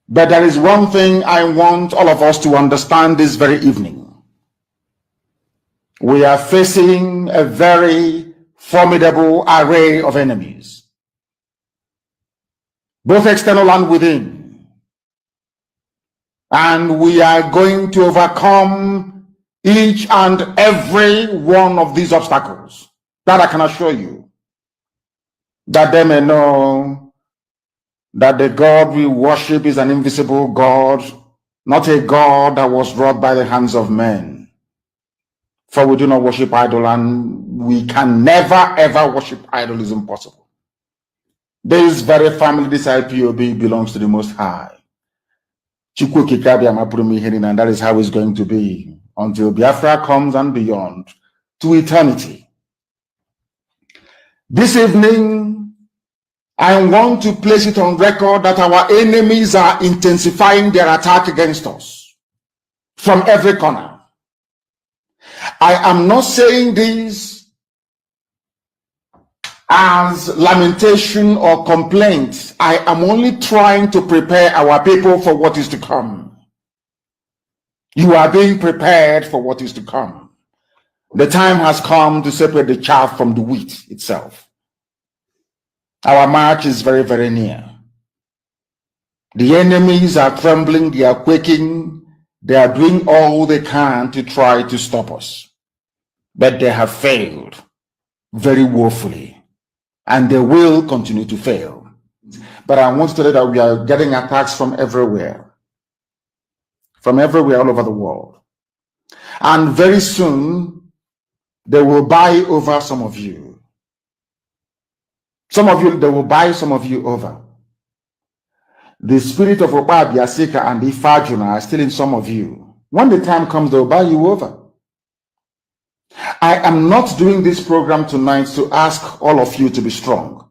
But there is one thing I want all of us to understand this very evening. We are facing a very formidable array of enemies, both external and within. And we are going to overcome each and every one of these obstacles. That I can assure you, that they may know that the God we worship is an invisible God, not a God that was wrought by the hands of men. For we do not worship idol, and we can never ever worship idol. Is impossible. This very family, this ipob, belongs to the Most High. And that is how it's going to be until Biafra comes and beyond, to eternity. This evening, I want to place it on record that our enemies are intensifying their attack against us from every corner. I am not saying this as lamentation or complaint. I am only trying to prepare our people for what is to come. You are being prepared for what is to come. The time has come to separate the chaff from the wheat itself. Our march is very, very near. The enemies are trembling, they are quaking, they are doing all they can to try to stop us. But they have failed very woefully, and they will continue to fail. But I want to tell you that we are getting attacks from everywhere all over the world. And very soon, they will buy over some of you. They will buy some of you over. The spirit of Oba Biasika and Ifajuna are still in some of you. When the time comes, they will buy you over. I am not doing this program tonight to ask all of you to be strong.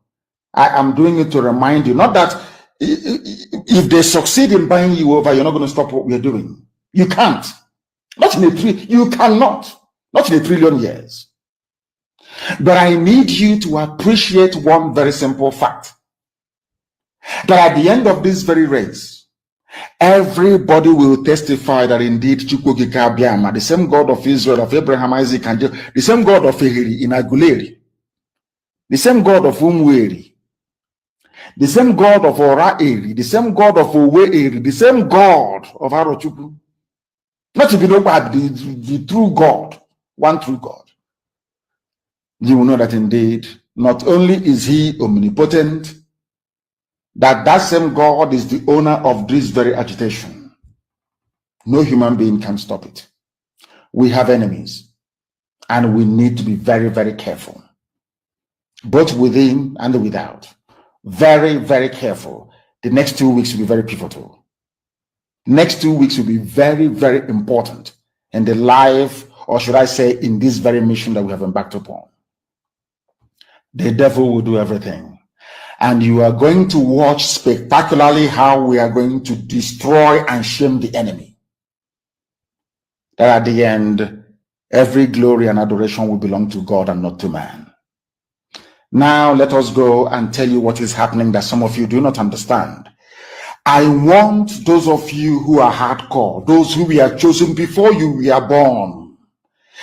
I am doing it to remind you, not that if they succeed in buying you over, you're not going to stop what we're doing. You can't. You cannot. Not in 1 trillion years. But I need you to appreciate one very simple fact. That at the end of this very race, everybody will testify that indeed Chukwukika Biama, the same God of Israel, of Abraham, Isaac, and Jacob, the same God of Ehiri in Aguleri, the same God of Umweri, the same God of Ora Eri, the same God of Owe Eri, the same God of Arochukwu. Not to be known by the true God. One true God. You will know that indeed, not only is he omnipotent, that same God is the owner of this very agitation. No human being can stop it. We have enemies, and we need to be very, very careful, both within and without. Very, very careful. The next 2 weeks will be very pivotal. Next 2 weeks will be very, very important in the life, or should I say, in this very mission that we have embarked upon. The devil will do everything. And you are going to watch spectacularly how we are going to destroy and shame the enemy. That at the end, every glory and adoration will belong to God and not to man. Now let us go and tell you what is happening that some of you do not understand. I want those of you who are hardcore, those who were chosen before you were born.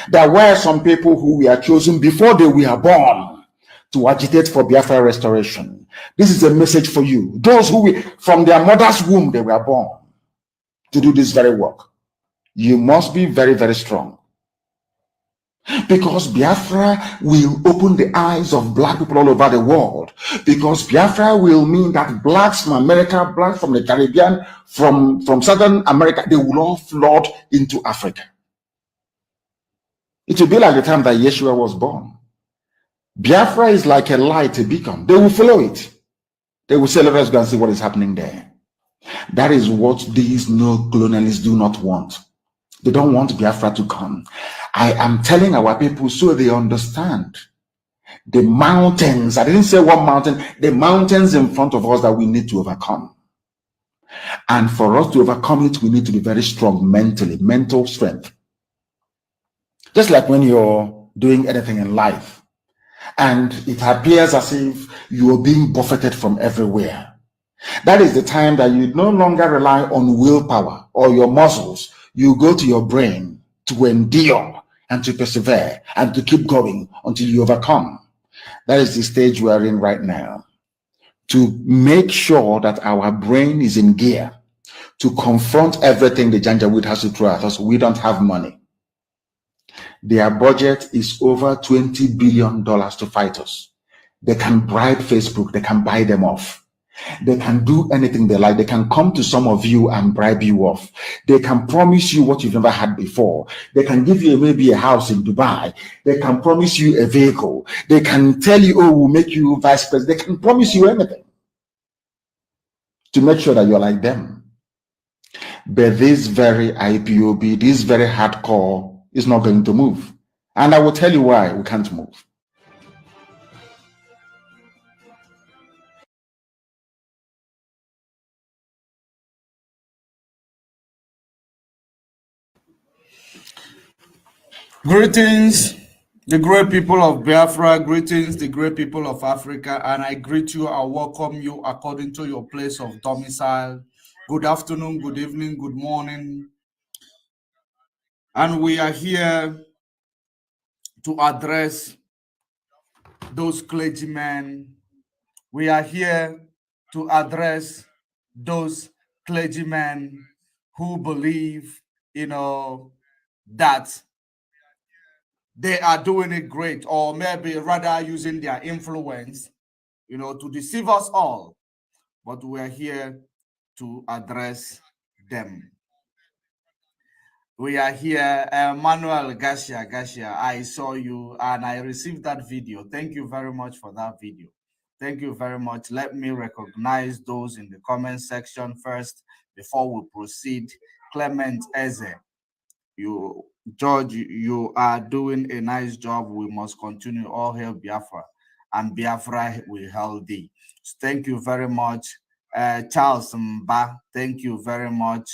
There were some people who were chosen before they were born to agitate for Biafra restoration. This is a message for you. Those who from their mother's womb they were born to do this very work. You must be very, very strong. Because Biafra will open the eyes of black people all over the world. Because Biafra will mean that blacks from America, blacks from the Caribbean, from Southern America, they will all flood into Africa. It will be like the time that Yeshua was born. Biafra is like a light, a beacon. They will follow it. They will say, let us go and see what is happening there. That is what these neo-colonialists do not want. They don't want Biafra to come. I am telling our people so they understand. The mountains, I didn't say one mountain, the mountains in front of us that we need to overcome. And for us to overcome it, we need to be very strong mentally, mental strength. Just like when you're doing anything in life and it appears as if you are being buffeted from everywhere. That is the time that you no longer rely on willpower or your muscles. You go to your brain to endure and to persevere and to keep going until you overcome. That is the stage we are in right now. To make sure that our brain is in gear to confront everything the Janjaweed has to throw at us. We don't have money. Their budget is over $20 billion to fight us. They can bribe Facebook. They can buy them off. They can do anything they like. They can come to some of you and bribe you off. They can promise you what you've never had before. They can give you maybe a house in Dubai. They can promise you a vehicle. They can tell you, oh, we'll make you vice president. They can promise you anything to make sure that you're like them. But this very IPOB, this very hardcore is not going to move. And I will tell you why we can't move. Greetings, the great people of Biafra. Greetings, the great people of Africa. And I greet you, I welcome you according to your place of domicile. Good afternoon, good evening, good morning. And we are here to address those clergymen. We are here to address those clergymen who believe, that they are doing it great, or maybe rather using their influence, to deceive us all. But we're here to address them. We are here. Manuel Garcia, I saw you and I received that video. Thank you very much for that video. Thank you very much. Let me recognize those in the comment section first before we proceed. Clement Eze, George, you are doing a nice job. We must continue. All hail Biafra, and Biafra will hail thee. Thank you very much. Charles Mba, thank you very much.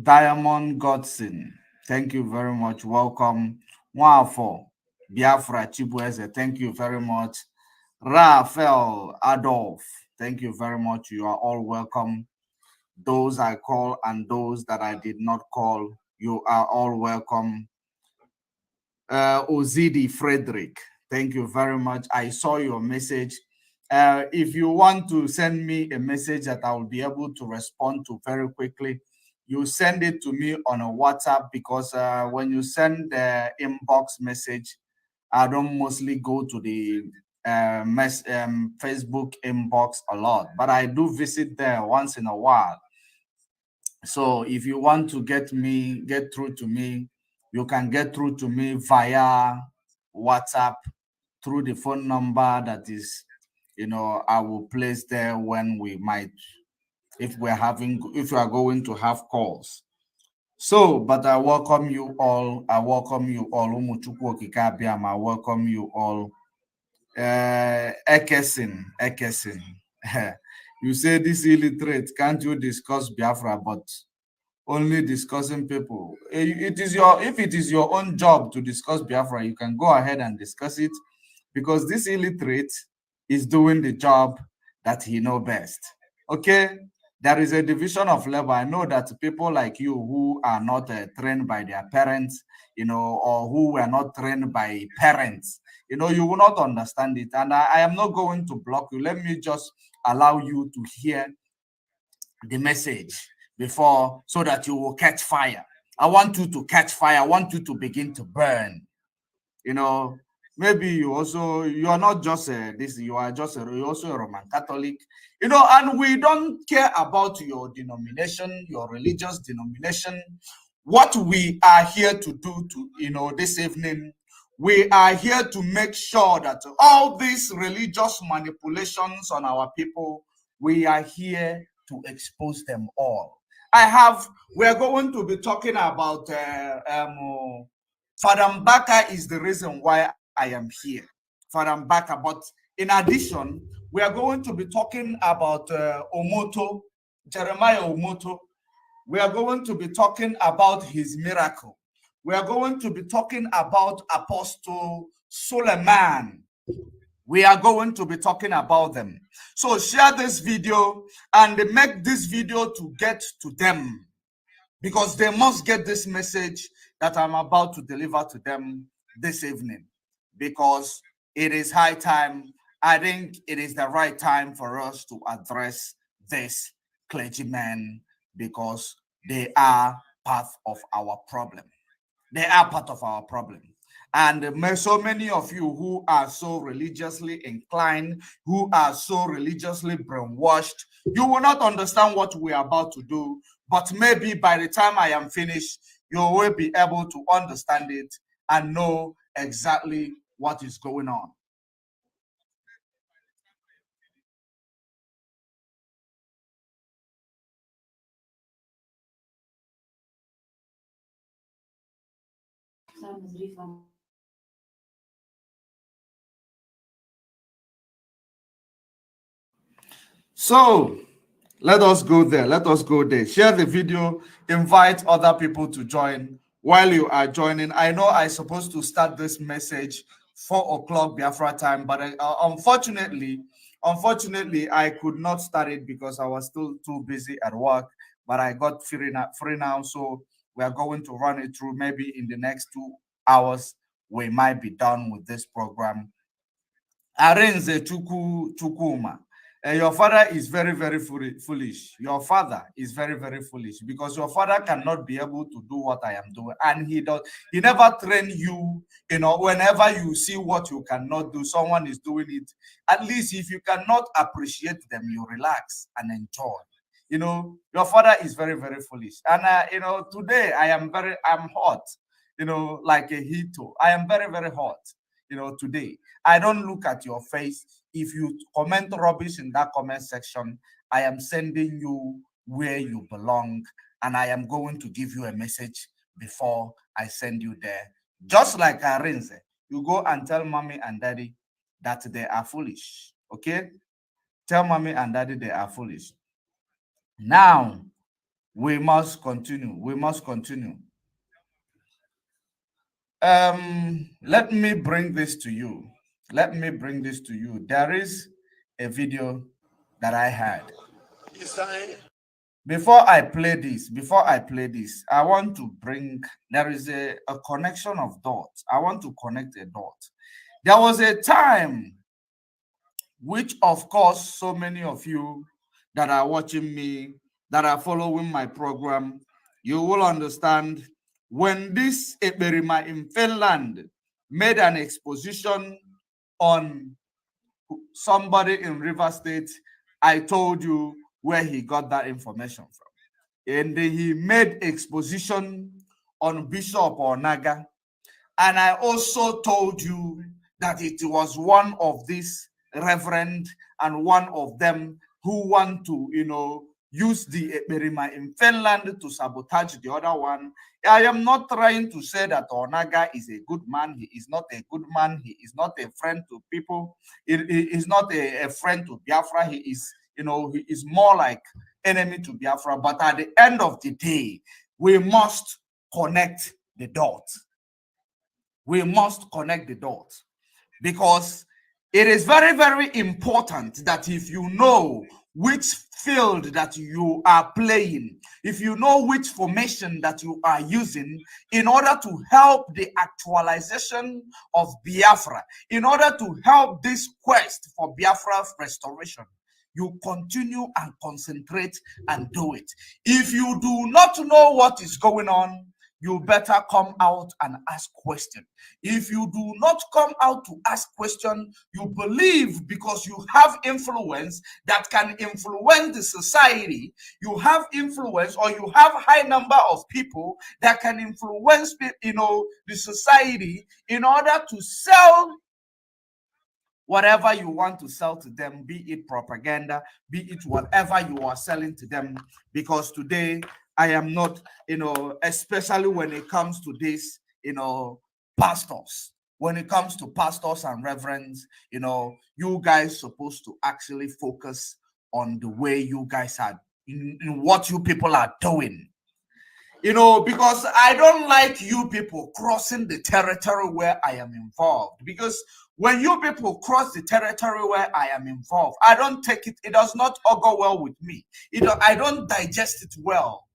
Diamond Godson, thank you very much. Welcome. Wafo, Biafra Chibueze, thank you very much. Rafael Adolf, thank you very much. You are all welcome. Those I call and those that I did not call, you are all welcome. Ozidi Frederick, thank you very much. I saw your message. If you want to send me a message that I will be able to respond to very quickly, you send it to me on a WhatsApp, because when you send the inbox message, I don't mostly go to the Facebook inbox a lot, but I do visit there once in a while. So if you want to get through to me, you can get through to me via WhatsApp through the phone number that is, I will place there when we might, if we are going to have calls. So, but I welcome you all. I welcome you all. I welcome you all. Ekesin. You say this illiterate, can't you discuss Biafra? But only discussing people. If it is your own job to discuss Biafra, you can go ahead and discuss it, because this illiterate is doing the job that he knows best. Okay, there is a division of labor. I know that people like you who are not trained by their parents, or who were not trained by parents, you will not understand it. And I am not going to block you. Let me just allow you to hear the message before, so that you will catch fire. I want you to catch fire. I want you to begin to burn. Maybe you are not just this, you're also a Roman Catholic, and we don't care about your denomination, your religious denomination. What we are here to do this evening, we are here to make sure that all these religious manipulations on our people, we are here to expose them all. We are going to be talking about Father MBAKA is the reason why I am here. Father MBAKA. But in addition, we are going to be talking about Omoto, Jeremiah Omoto. We are going to be talking about his miracle. we are going to be talking about Apostle Suleiman. We are going to be talking about them. So share this video and make this video to get to them, because they must get this message that I'm about to deliver to them this evening, because it is high time. I think it is the right time for us to address this clergymen, because they are part of our problem. They are part of our problem. And so many of you who are so religiously inclined, who are so religiously brainwashed, you will not understand what we are about to do. But maybe by the time I am finished, you will be able to understand it and know exactly what is going on. So let us go there. Let us go there. Share the video. Invite other people to join. While you are joining, I know I'm supposed to start this message 4 o'clock Biafra time, but unfortunately, I could not start it because I was still too busy at work. But I got free now, so we are going to run it through. Maybe in the next 2 hours, we might be done with this program. Arenze Chukuma. Your father is very, very foolish. Your father is very, very foolish, because your father cannot be able to do what I am doing. And he never trained you, whenever you see what you cannot do, someone is doing it. At least if you cannot appreciate them, you relax and enjoy. Your father is very, very foolish. And, today I'm hot, like a heater. I am very, very hot, today. I don't look at your face. If you comment rubbish in that comment section, I am sending you where you belong, and I am going to give you a message before I send you there. Just like Arinze, you go and tell mommy and daddy that they are foolish. Okay? Tell mommy and daddy they are foolish. Now, we must continue. We must continue. Let me bring this to you. Let me bring this to you. There is a video that I had. Before I play this, I want to bring, there is a connection of dots. I want to connect a dot. There was a time, which of course, so many of you that are watching me, that are following my program, you will understand, when this Eberima in Finland made an exposition on somebody in River State, I told you where he got that information from. And he made exposition on Bishop Onaga. And I also told you that it was one of these reverend and one of them who want to, use the Eberima in Finland to sabotage the other one. I am not trying to say that Onaga is a good man. He is not a good man. He is not a friend to people. He is not a friend to Biafra. He is, he is more like enemy to Biafra. But at the end of the day, we must connect the dots. We must connect the dots, because it is very, very important that if you know which field that you are playing, if you know which formation that you are using in order to help the actualization of Biafra, in order to help this quest for Biafra restoration, you continue and concentrate and do it. If you do not know what is going on, you better come out and ask questions. If you do not come out to ask questions, you believe because you have influence that can influence the society, you have influence, or you have high number of people that can influence, the society in order to sell whatever you want to sell to them, be it propaganda, be it whatever you are selling to them. Because today I am not, especially when it comes to this, pastors. When it comes to pastors and reverends, you guys supposed to actually focus on the way you guys are, in what you people are doing. You know, because I don't like you people crossing the territory where I am involved. Because when you people cross the territory where I am involved, I don't take it. It does not augur well with me. I don't digest it well.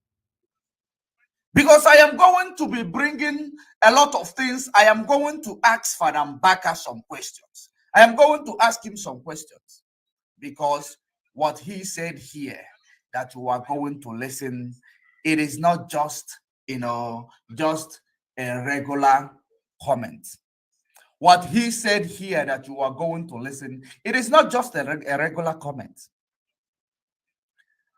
Because I am going to be bringing a lot of things. I am going to ask Father MBAKA some questions. I am going to ask him some questions. Because what he said here, that you are going to listen, it is not just, just a regular comment. What he said here that you are going to listen, it is not just a regular comment.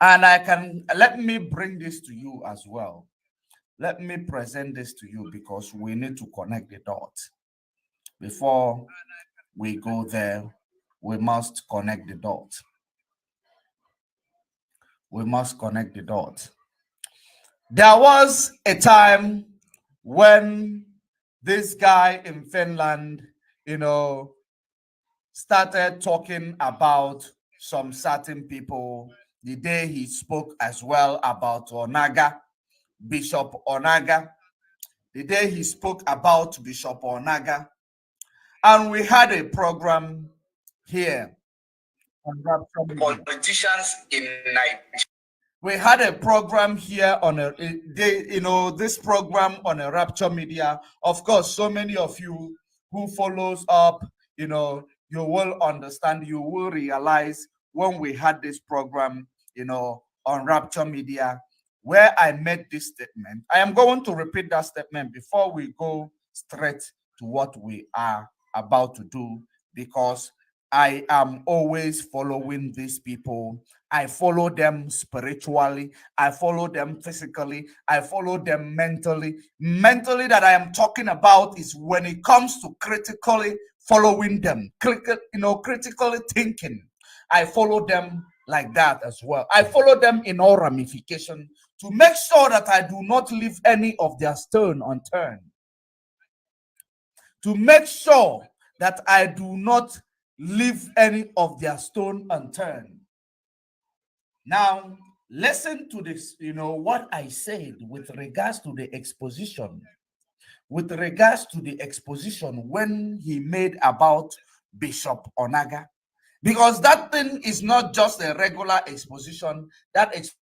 And let me bring this to you as well. Let me present this to you because we need to connect the dots. Before we go there, we must connect the dots. We must connect the dots. There was a time when this guy in Finland, started talking about some certain people the day he spoke as well about Onaga, Bishop Onaga, the day he spoke about Bishop Onaga. And we had a program here on politicians in Nigeria. We had a program here on this program on a Rapture Media. Of course, so many of you who follows up, you will understand, you will realize when we had this program, on Rapture Media, where I made this statement. I am going to repeat that statement before we go straight to what we are about to do, because I am always following these people. I follow them spiritually. I follow them physically. I follow them mentally. Mentally, that I am talking about is when it comes to critically following them, critically thinking. I follow them like that as well. I follow them in all ramification to make sure that I do not leave any of their stone unturned. To make sure that I do not leave any of their stone unturned. Now, listen to this, what I said with regards to the exposition. With regards to the exposition when he made about Bishop Onaga. Because that thing is not just a regular exposition. That exposition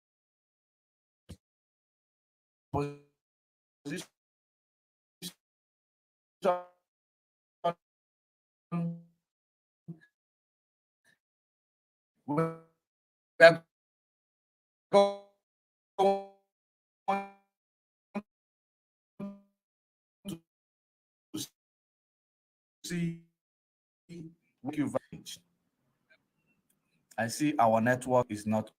we're going to see what you've reached. I see our network is not.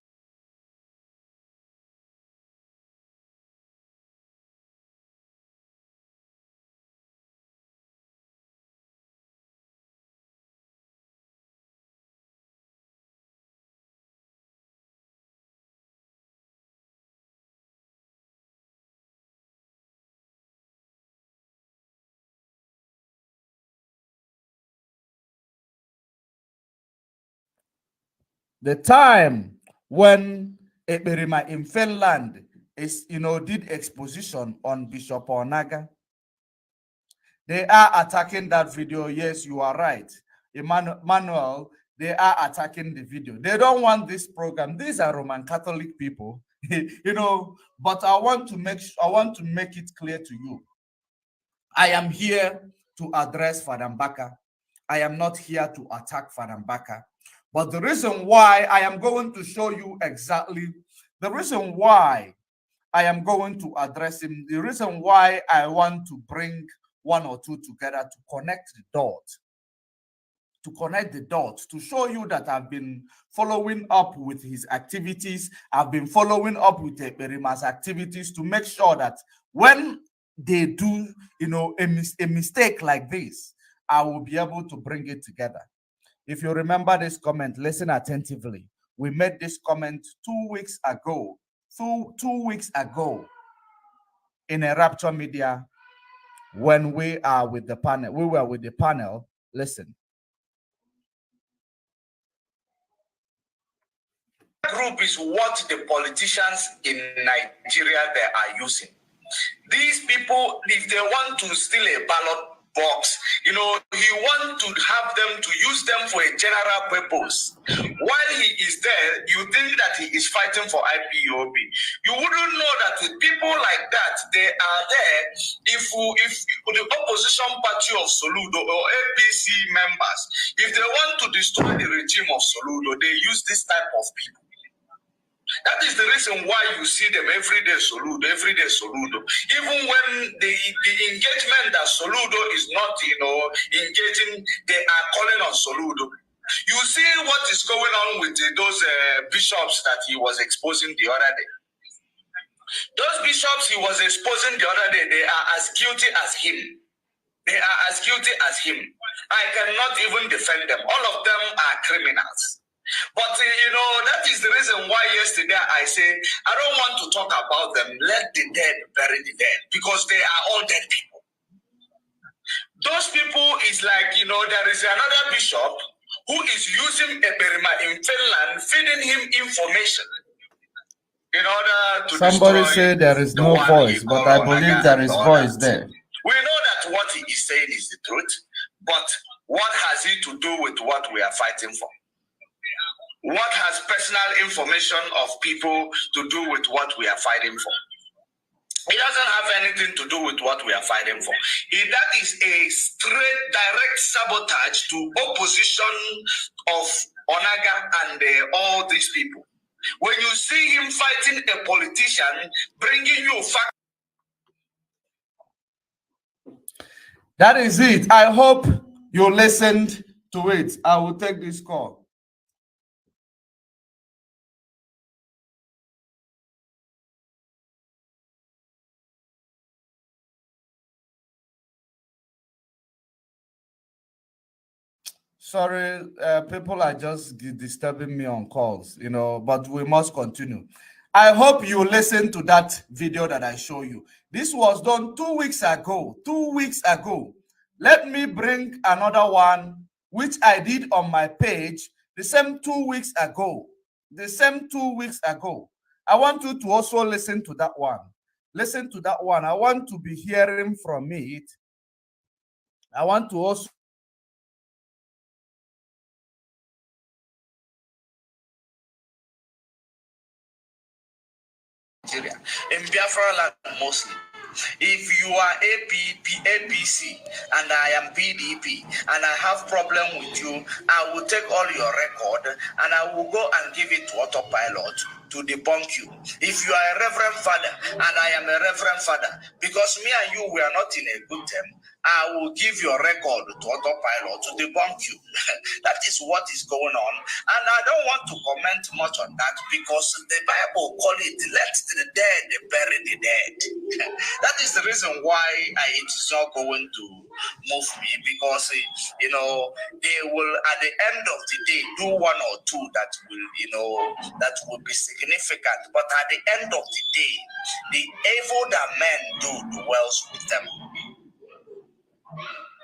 The time when Eberima in Finland did exposition on Bishop Onaga, they are attacking that video. Yes, you are right, Emmanuel. They are attacking the video. They don't want this program. These are Roman Catholic people, But I want to make it clear to you. I am here to address Father MBAKA. I am not here to attack Father MBAKA. But the reason why I am going to show you exactly the reason why I am going to address him, the reason why I want to bring one or two together to connect the dots, to show you that I've been following up with his activities. I've been following up with Berima's activities to make sure that when they do, a mistake like this, I will be able to bring it together. If you remember this comment, listen attentively. We made this comment 2 weeks ago. 2 weeks ago in a Rapture Media when we are with the panel. We were with the panel. Listen. Group is what the politicians in Nigeria they are using. These people, if they want to steal a ballot box, he want to have them to use them for a general purpose. While he is there, you think that he is fighting for IPOB. You wouldn't know that with people like that, they are there. If the opposition party of Soludo or APC members, if they want to destroy the regime of Soludo, they use this type of people. That is the reason why you see them every day Soludo. Even when the engagement that Soludo is not, engaging, they are calling on Soludo. You see what is going on with those bishops that he was exposing the other day. Those bishops he was exposing the other day, they are as guilty as him. I cannot even defend them. All of them are criminals. But, that is the reason why yesterday I say, I don't want to talk about them. Let the dead bury the dead, because they are all dead people. Those people is like, there is another bishop who is using Eberima in Finland, feeding him information in order to Somebody destroy. say there is no voice, but I believe there is voice there. We know that what he is saying is the truth, but what has it to do with what we are fighting for? What has personal information of people to do with what we are fighting for? It doesn't have anything to do with what we are fighting for. That is a straight, direct sabotage to opposition of Onaga and all these people. When you see him fighting a politician, bringing you facts. That is it. I hope you listened to it. I will take this call. Sorry, people are just disturbing me on calls, but we must continue. I hope you listened to that video that I show you. This was done 2 weeks ago. 2 weeks ago. Let me bring another one, which I did on my page the same 2 weeks ago. I want you to also listen to that one. Listen to that one. I want to be hearing from it. I want to also in Biafra land mostly. If you are APC and I am PDP and I have problem with you, I will take all your record and I will go and give it to autopilot to debunk you. If you are a reverend father and I am a reverend father, because me and you, we are not in a good term, I will give your record to autopilot to debunk you. That is what is going on. And I don't want to comment much on that because the Bible call it, let the dead bury the dead. That is the reason why it is not going to move me, because, they will, at the end of the day, do one or two that will be significant. But at the end of the day, the evil that men do dwells with them.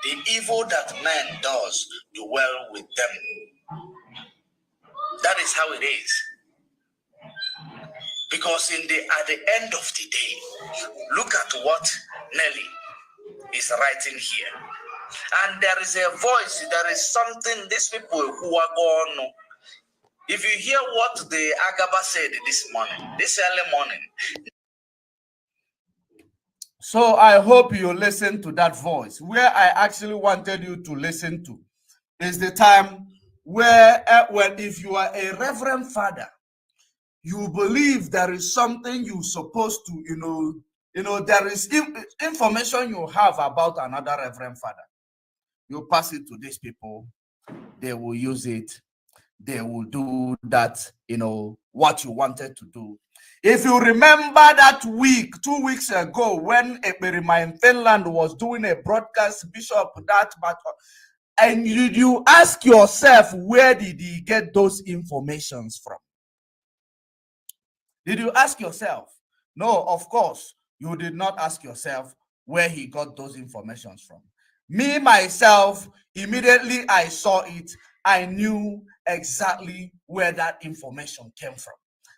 The evil that man does dwell with them. That is how it is. Because at the end of the day, look at what Nelly is writing here. And there is a voice, there is something, these people who are gone. If you hear what the Agaba said this early morning. So I hope you listen to that voice. Where I actually wanted you to listen to is the time where, if you are a reverend father, you believe there is something you're supposed to, there is information you have about another reverend father. You pass it to these people, they will use it, they will do that, what you wanted to do. If you remember that 2 weeks ago, when Eberima in Finland was doing a broadcast, Bishop, that matter, and you ask yourself, where did he get those informations from? Did you ask yourself? No, of course, you did not ask yourself where he got those informations from. Me, myself, immediately I saw it, I knew exactly where that information came from.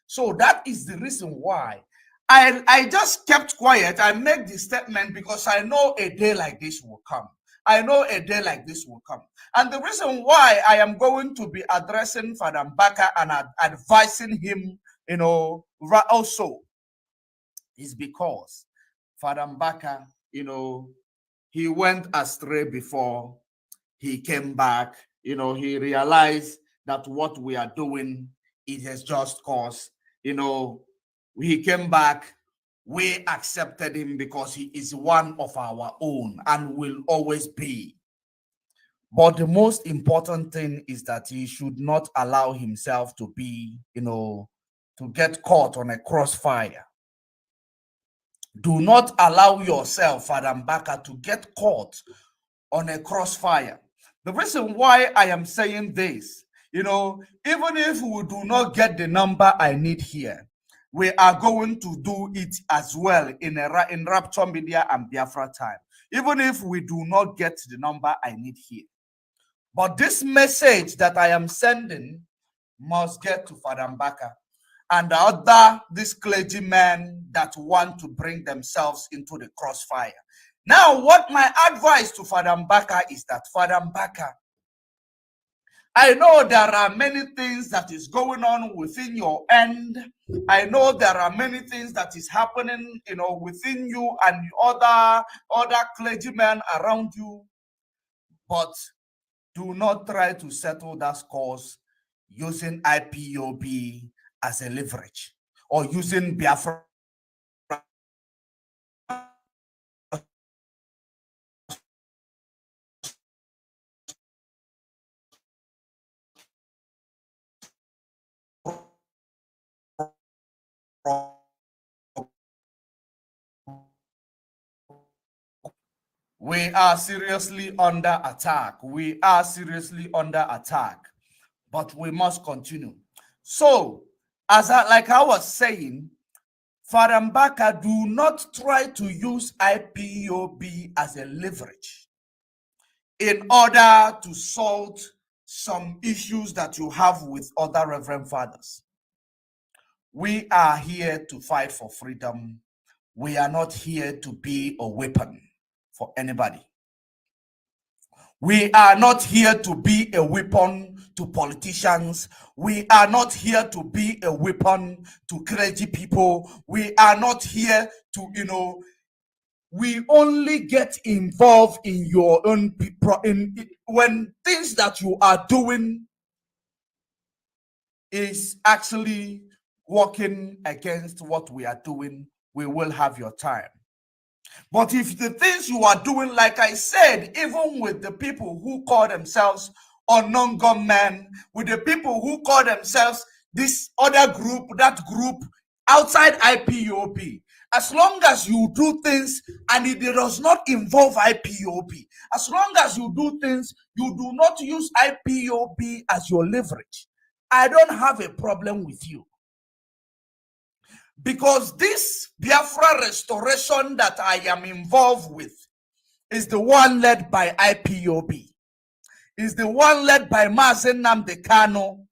So that is the reason why I just kept quiet. I made the statement because I know a day like this will come. I know a day like this will come. And the reason why I am going to be addressing Father MBAKA and advising him, also is because Father MBAKA, he went astray before he came back. He realized that what we are doing, it has just cause, he came back. We accepted him because he is one of our own and will always be. But the most important thing is that he should not allow himself to be, to get caught on a crossfire. Do not allow yourself, Father MBAKA, to get caught on a crossfire. The reason why I am saying this, even if we do not get the number I need here, we are going to do it as well in Rapture Media and Biafra Time, even if we do not get the number I need here. But this message that I am sending must get to Father MBAKA and these clergymen that want to bring themselves into the crossfire. Now, what my advice to Father MBAKA is that, Father MBAKA, I know there are many things that is going on within your end. I know there are many things that is happening, within you and other clergymen around you. But do not try to settle that cause using IPOB as a leverage or using Biafra We are seriously under attack. We are seriously under attack, but we must continue. So, like I was saying, Father MBAKA, do not try to use IPOB as a leverage in order to solve some issues that you have with other Reverend Fathers. We are here to fight for freedom. We are not here to be a weapon for anybody. We are not here to be a weapon to politicians. We are not here to be a weapon to clergy people. We are not here to, we only get involved in your own people. When things that you are doing is actually working against what we are doing, we will have your time. But if the things you are doing, like I said, even with the people who call themselves unknown gunmen, with the people who call themselves this other group, that group, outside IPOB, as long as you do things and it does not involve IPOB, as long as you do things, you do not use IPOB as your leverage, I don't have a problem with you. Because this Biafra Restoration that I am involved with is the one led by IPOB, is the one led by Mazen Nnamdi Kanu.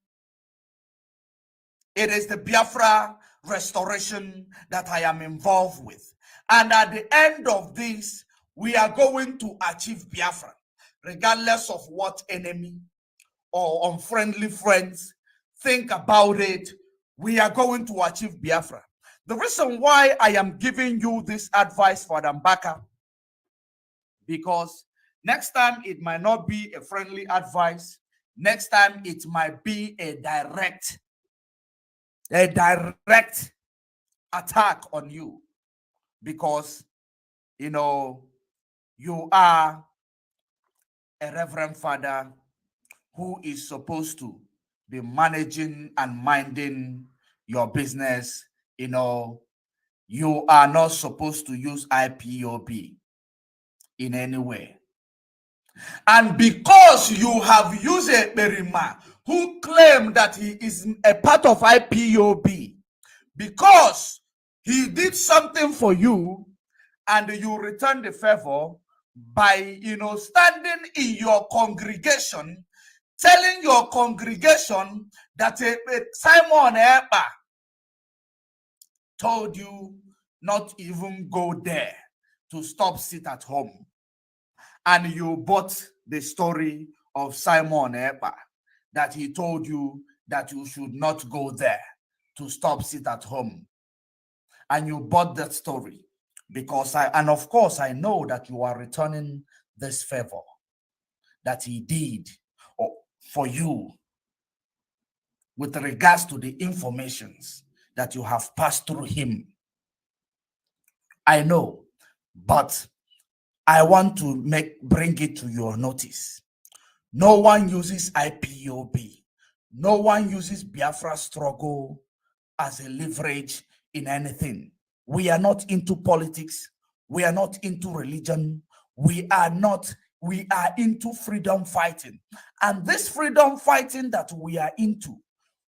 It is the Biafra Restoration that I am involved with. And at the end of this, we are going to achieve Biafra, regardless of what enemy or unfriendly friends think about it. We are going to achieve Biafra. The reason why I am giving you this advice, for MBAKA, because next time it might not be a friendly advice. Next time it might be a direct attack on you, because you are a Reverend Father who is supposed to be managing and minding your business. You are not supposed to use IPOB in any way. And because you have used a Berima who claimed that he is a part of IPOB, because he did something for you and you return the favor by standing in your congregation, telling your congregation that Simon Epa told you not even go there to stop sit at home. And you bought the story of Simon Ekpa, that he told you that you should not go there to stop sit at home. And you bought that story because of course I know that you are returning this favor that he did for you with regards to the informations that you have passed through him. I know, but I want to bring it to your notice. No one uses IPOB. No one uses Biafra struggle as a leverage in anything. We are not into politics. We are not into religion. We are into freedom fighting. And this freedom fighting that we are into,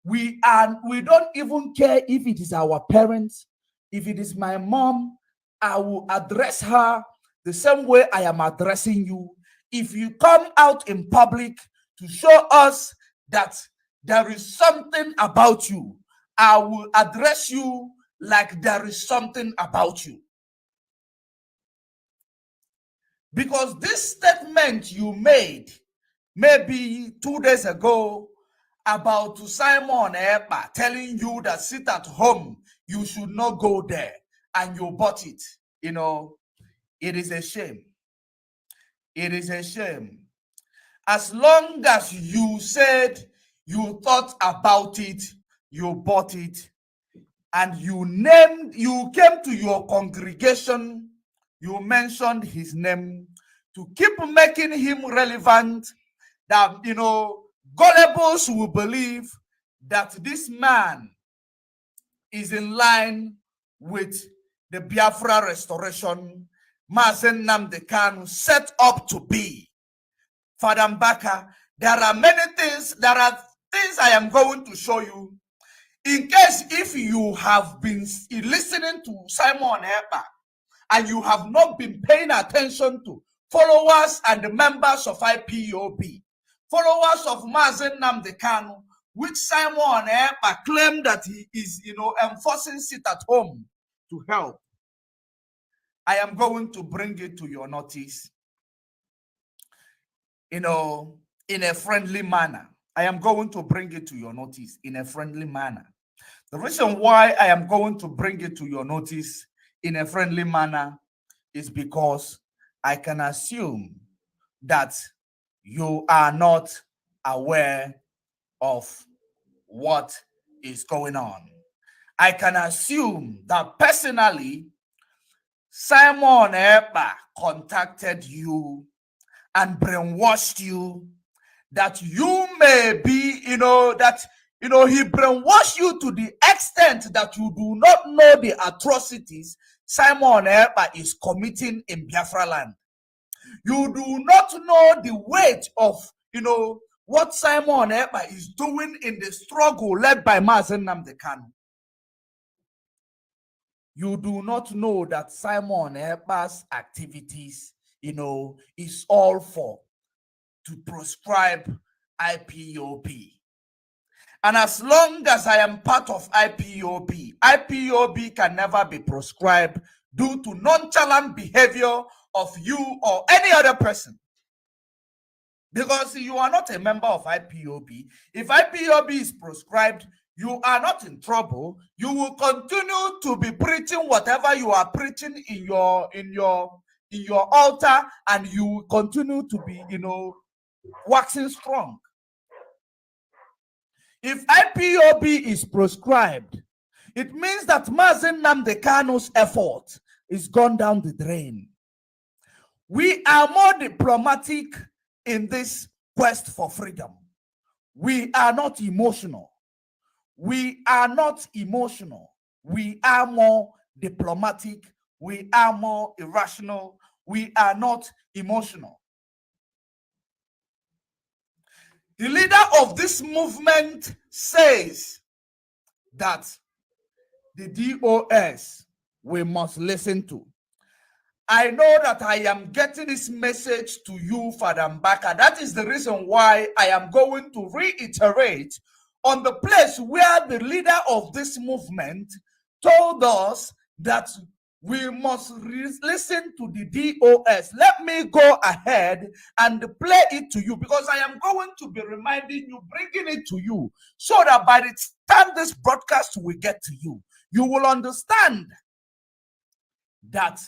we don't even care if it is our parents, if it is my mom. I will address her the same way I am addressing you. If you come out in public to show us that there is something about you, I will address you like there is something about you. Because this statement you made maybe 2 days ago about Simon Ekpa telling you that sit at home, you should not go there, and you bought it, it is a shame. It is a shame. As long as you said you thought about it, you bought it, and you came to your congregation, you mentioned his name to keep making him relevant, that, gullibles will believe that this man is in line with the Biafra Restoration Mazen Nnamdi Kanu set up to be. Father MBAKA, there are things I am going to show you. In case if you have been listening to Simon Ekpa and you have not been paying attention to followers and the members of IPOB, followers of Mazen Nnamdi Kanu, which Simon Ekpa claimed that he is, enforcing sit at home to help, I am going to bring it to your notice, in a friendly manner. I am going to bring it to your notice in a friendly manner. The reason why I am going to bring it to your notice in a friendly manner is because I can assume that you are not aware of what is going on. I can assume that personally, Simon Ekpa contacted you and brainwashed you, that you may be, he brainwashed you to the extent that you do not know the atrocities Simon Ekpa is committing in Biafra land. You do not know the weight of, what Simon Ekpa is doing in the struggle led by Mazen Nnamdi Kanu. You do not know that Simon Ekpa's activities, is all to prescribe IPOB. And as long as I am part of IPOB can never be prescribed due to nonchalant behavior of you or any other person. Because you are not a member of IPOB. If IPOB is prescribed, you are not in trouble. You will continue to be preaching whatever you are preaching in your altar, and you will continue to be, waxing strong. If IPOB is prescribed, it means that Mazen Nnamdi Kanu's effort is gone down the drain. We are more diplomatic in this quest for freedom. We are not emotional. We are not emotional. We are more diplomatic. We are more irrational. We are not emotional. The leader of this movement says that the DOS we must listen to. I know that I am getting this message to you, Father MBAKA. That is the reason why I am going to reiterate on the place where the leader of this movement told us that we must listen to the DOS. Let me go ahead and play it to you, because I am going to be reminding you, bringing it to you, so that by the time this broadcast will get to you, you will understand that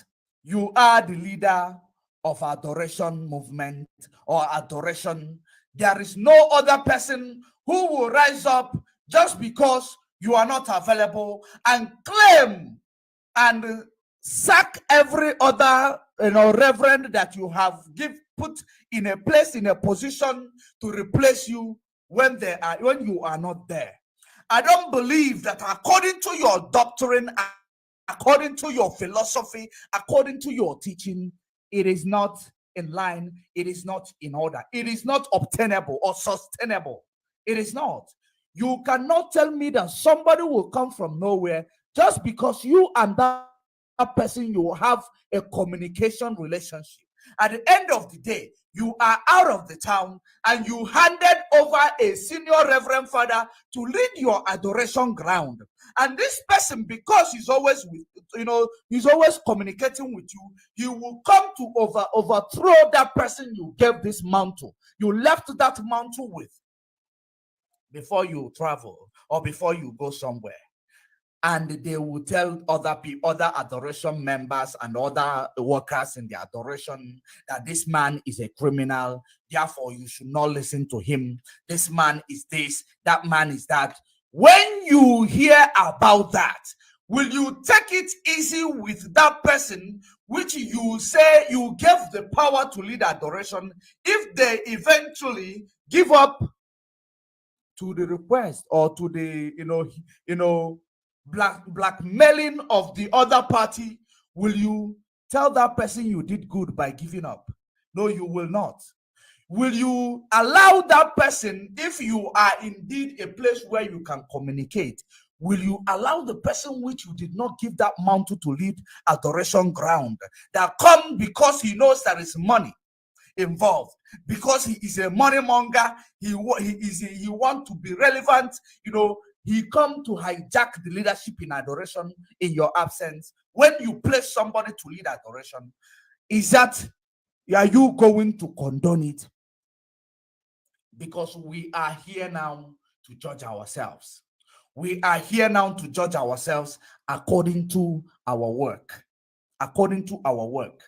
you are the leader of adoration movement or adoration. There is no other person who will rise up just because you are not available and claim and sack every other reverend that you have put in a place, in a position to replace you when you are not there. I don't believe that according to your doctrine, according to your philosophy, according to your teaching, it is not in line, it is not in order, it is not obtainable or sustainable. It is not. You cannot tell me that somebody will come from nowhere just because you and that person, you have a communication relationship. At the end of the day, you are out of the town and you handed over a senior reverend father to lead your adoration ground. And this person, because he's always with, he's always communicating with you, he will come to overthrow that person you gave this mantle, you left that mantle with, before you travel or before you go somewhere. And they will tell other people, other adoration members and other workers in the adoration, that this man is a criminal, therefore you should not listen to him. This man is this, that man is that. When you hear about that, will you take it easy with that person which you say you gave the power to lead adoration, if they eventually give up to the request or to the blackmailing of the other party? Will you tell that person you did good by giving up? No, you will not. Will you allow that person, if you are indeed a place where you can communicate, will you allow the person which you did not give that mantle to lead adoration ground, that come because he knows there is money involved, because he is a money monger, he want to be relevant, he come to hijack the leadership in adoration in your absence? When you place somebody to lead adoration, are you going to condone it? Because we are here now to judge ourselves. We are here now to judge ourselves according to our work. According to our work.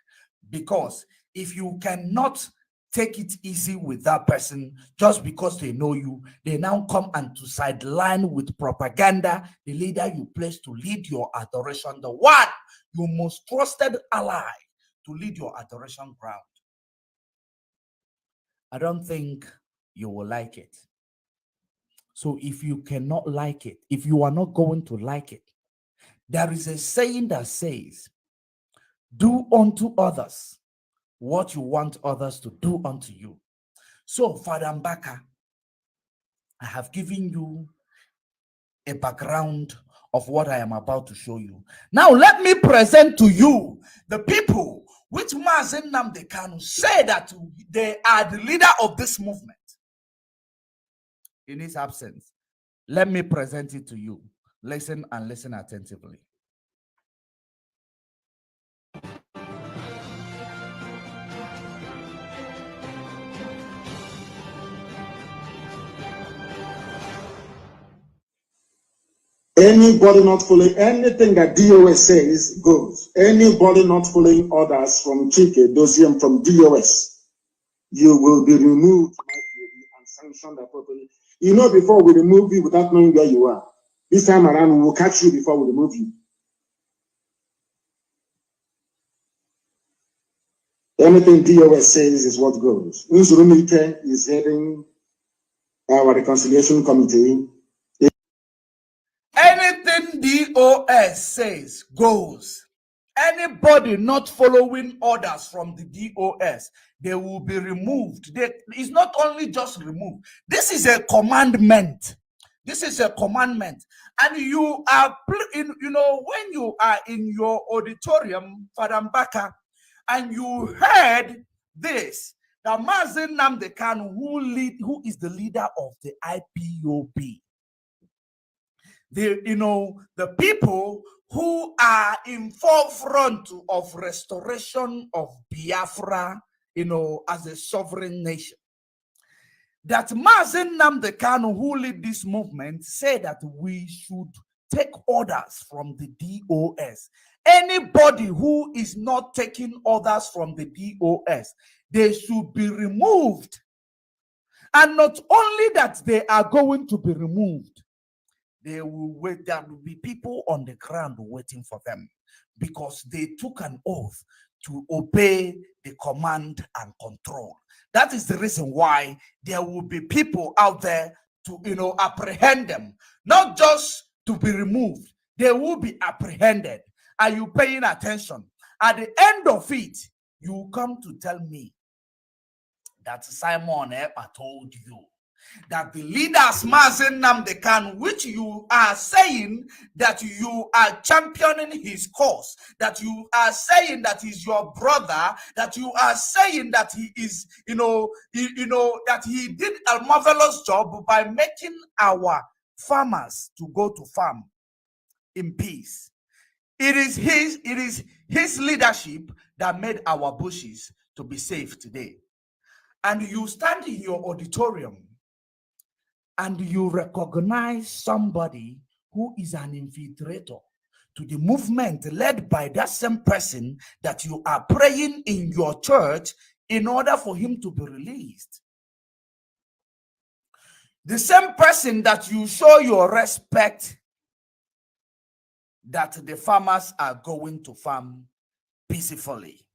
Because if you cannot take it easy with that person just because they know you, they now come and to sideline with propaganda the leader you place to lead your adoration, the one your most trusted ally to lead your adoration ground. I don't think you will like it. So if you cannot like it, if you are not going to like it, there is a saying that says, do unto others what you want others to do unto you. So, Father MBAKA, I have given you a background of what I am about to show you. Now, let me present to you the people which Mazen Nnamdi Kanu say that they are the leader of this movement. In his absence, let me present it to you. Listen and listen attentively. Anybody not following anything that DOS says goes. Anybody not following orders from Chike, Doziem, from DOS, you will be removed and sanctioned appropriately. Before we remove you without knowing where you are, this time around we will catch you before we remove you. Anything DOS says is what goes. Nzurumite is heading our reconciliation committee. Anything DOS says goes. Anybody not following orders from the DOS, they will be removed. It's not only just removed. This is a commandment. This is a commandment. And you are, when you are in your auditorium, Father MBAKA, and you heard this, that Mazen Nnamdi Kanu, who is the leader of the IPOB, the people who are in forefront of restoration of Biafra, as a sovereign nation. That Mazen Nnamdi Kanu, who lead this movement, said that we should take orders from the DOS. Anybody who is not taking orders from the DOS, they should be removed. And not only that they are going to be removed, they will wait. There will be people on the ground waiting for them because they took an oath to obey the command and control. That is the reason why there will be people out there to, apprehend them, not just to be removed. They will be apprehended. Are you paying attention? At the end of it, you come to tell me that Simon Ekpa told you that the leaders Mazen Nnamdi Kanu, which you are saying that you are championing his cause, that you are saying that he's your brother, that you are saying that he is, that he did a marvelous job by making our farmers to go to farm in peace. It is his leadership that made our bushes to be safe today. And you stand in your auditorium and you recognize somebody who is an infiltrator to the movement led by that same person that you are praying in your church in order for him to be released. The same person that you show your respect that the farmers are going to farm peacefully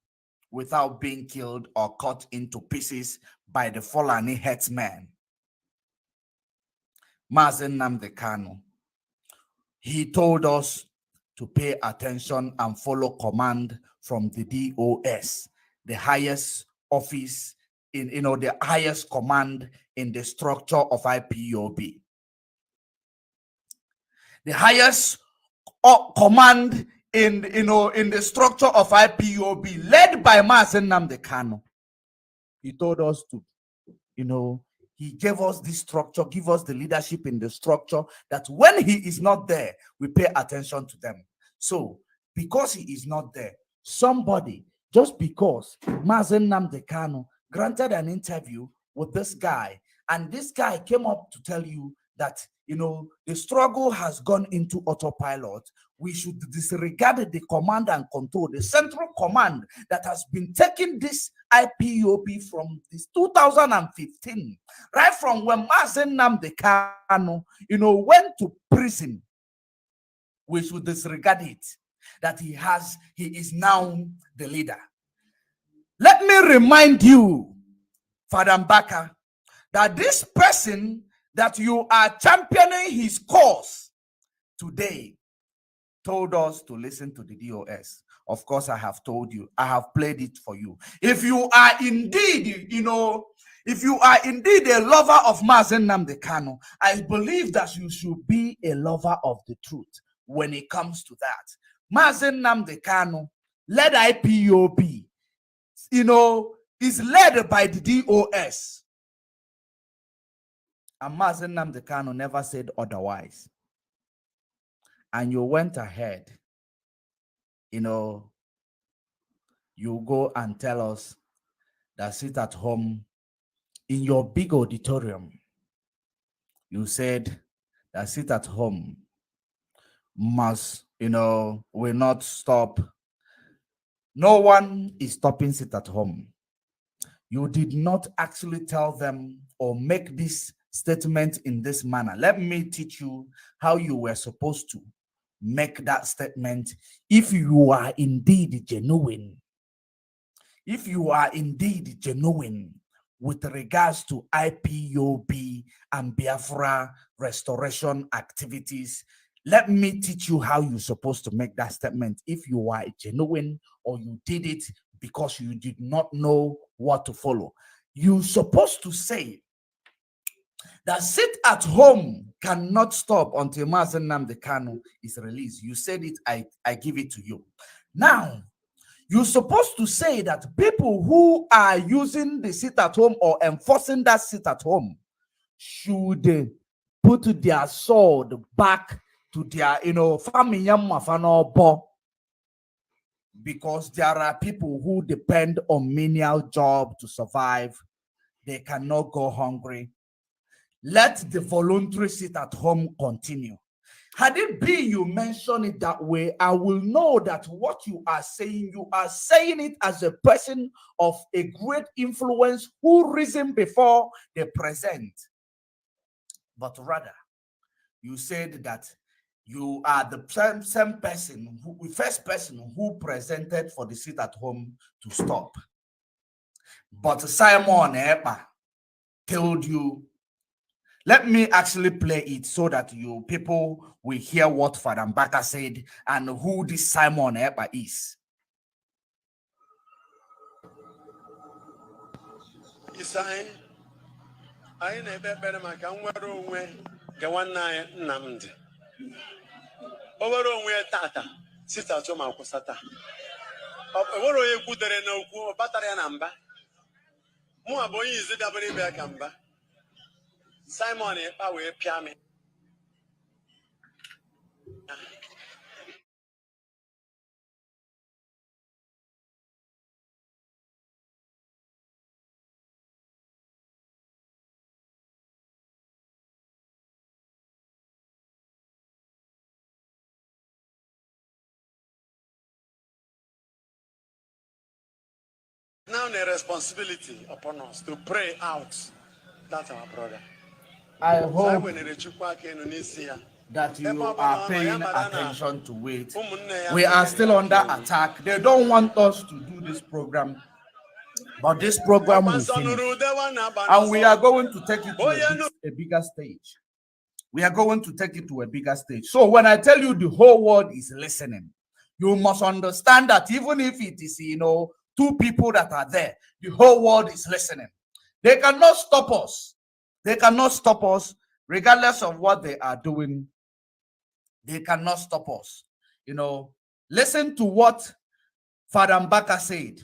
without being killed or cut into pieces by the Fulani headsmen. Mazen Nnamdi Kanu, he told us to pay attention and follow command from the DOS, the highest office in, the highest command in the structure of IPOB. The highest command in the structure of IPOB, led by Mazen Nnamdi Kanu. He told us to, he gave us this structure, give us the leadership in the structure, that when he is not there, we pay attention to them. So, because he is not there, somebody, just because Mazen Nnamdi Kanu granted an interview with this guy, and this guy came up to tell you that, the struggle has gone into autopilot, we should disregard the command and control, the central command that has been taking this IPOB from this 2015, right from when Mazen Nnamdi Kanu, went to prison. We should disregard it, that he is now the leader. Let me remind you, Father MBAKA, that this person that you are championing his cause today told us to listen to the DOS. Of course, I have told you, I have played it for you. If you are indeed, if you are indeed a lover of Mazen Nnamdi Kanu, I believe that you should be a lover of the truth when it comes to that. Mazen Nnamdi Kanu, led IPOB, is led by the DOS. And Mazen Nnamdi Kanu never said otherwise. And you went ahead, you go and tell us that sit at home in your big auditorium. You said that sit at home must, will not stop. No one is stopping sit at home. You did not actually tell them or make this statement in this manner. Let me teach you how you were supposed to make that statement if you are indeed genuine. If you are indeed genuine with regards to IPOB and Biafra restoration activities, let me teach you how you're supposed to make that statement if you are genuine or you did it because you did not know what to follow. You're supposed to say that sit at home cannot stop until Mazen Nnamdi Kanu is released. You said it, I give it to you. Now, you're supposed to say that people who are using the sit at home or enforcing that sit at home should put their sword back to their, family, because there are people who depend on menial job to survive. They cannot go hungry. Let the voluntary sit at home continue. Had it been you mention it that way, I will know that what you are saying it as a person of a great influence who risen before the present. But rather, you said that you are the same person, first person who presented for the sit at home to stop. But Simon Epa told you, let me actually play it so that you people will hear what Father MBAKA said and who this Simon Epa is. I never better my camera way, the one night nammed. Over where Tata, sit at Toma Cosata. Over a good no battery number. More boy is the double back number. Simon, I will piano. Now the responsibility upon us to pray out. That's our brother. I hope that you are paying attention to it. We are still under attack. They don't want us to do this program, but this program will finish. And we are going to take it to a bigger stage. We are going to take it to a bigger stage. So when I tell you the whole world is listening, you must understand that even if it is, two people that are there, the whole world is listening. They cannot stop us. They cannot stop us, regardless of what they are doing. They cannot stop us. Listen to what Father MBAKA said.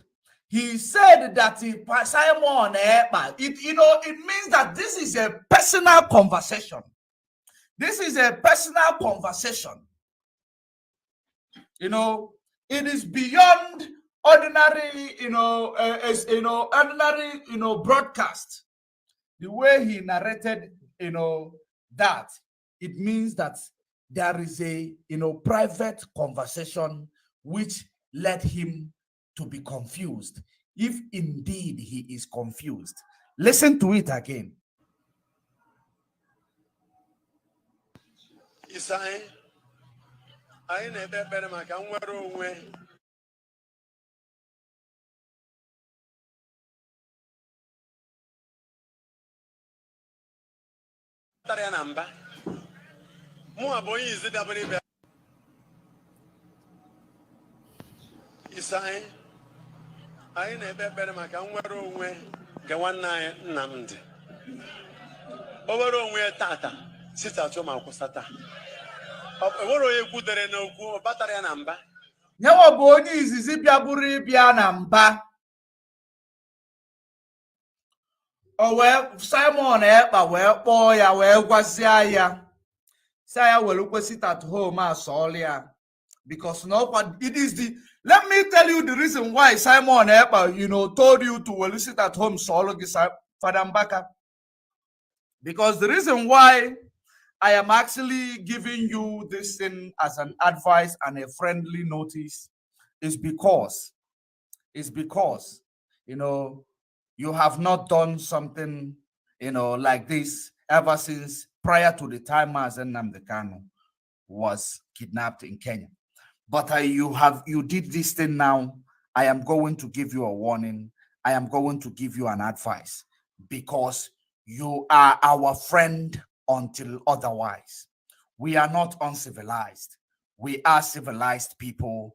He said that Simon, it means that this is a personal conversation. This is a personal conversation. It is beyond ordinary, broadcast. The way he narrated, that it means that there is a, private conversation which led him to be confused, if indeed he is confused. Listen to it again. I never better my camera way. Number. More boy is the double back. I never better my camera way. The one night nammed. Over where Tata, sit at Toma Cosata. Over a good no battery number. Nyawa boni izizi biaburi bianamba. Simon Epa boy gwazia Saya will sit at home as all because it is the, let me tell you the reason why Simon Epa told you to sit at home solo Father MBAKA. Because the reason why I am actually giving you this thing as an advice and a friendly notice is because you have not done something like this ever since prior to the time Mazen Nnamdi Kanu was kidnapped in Kenya. But you did this thing now. I am going to give you a warning. I am going to give you an advice because you are our friend until otherwise. We are not uncivilized. We are civilized people.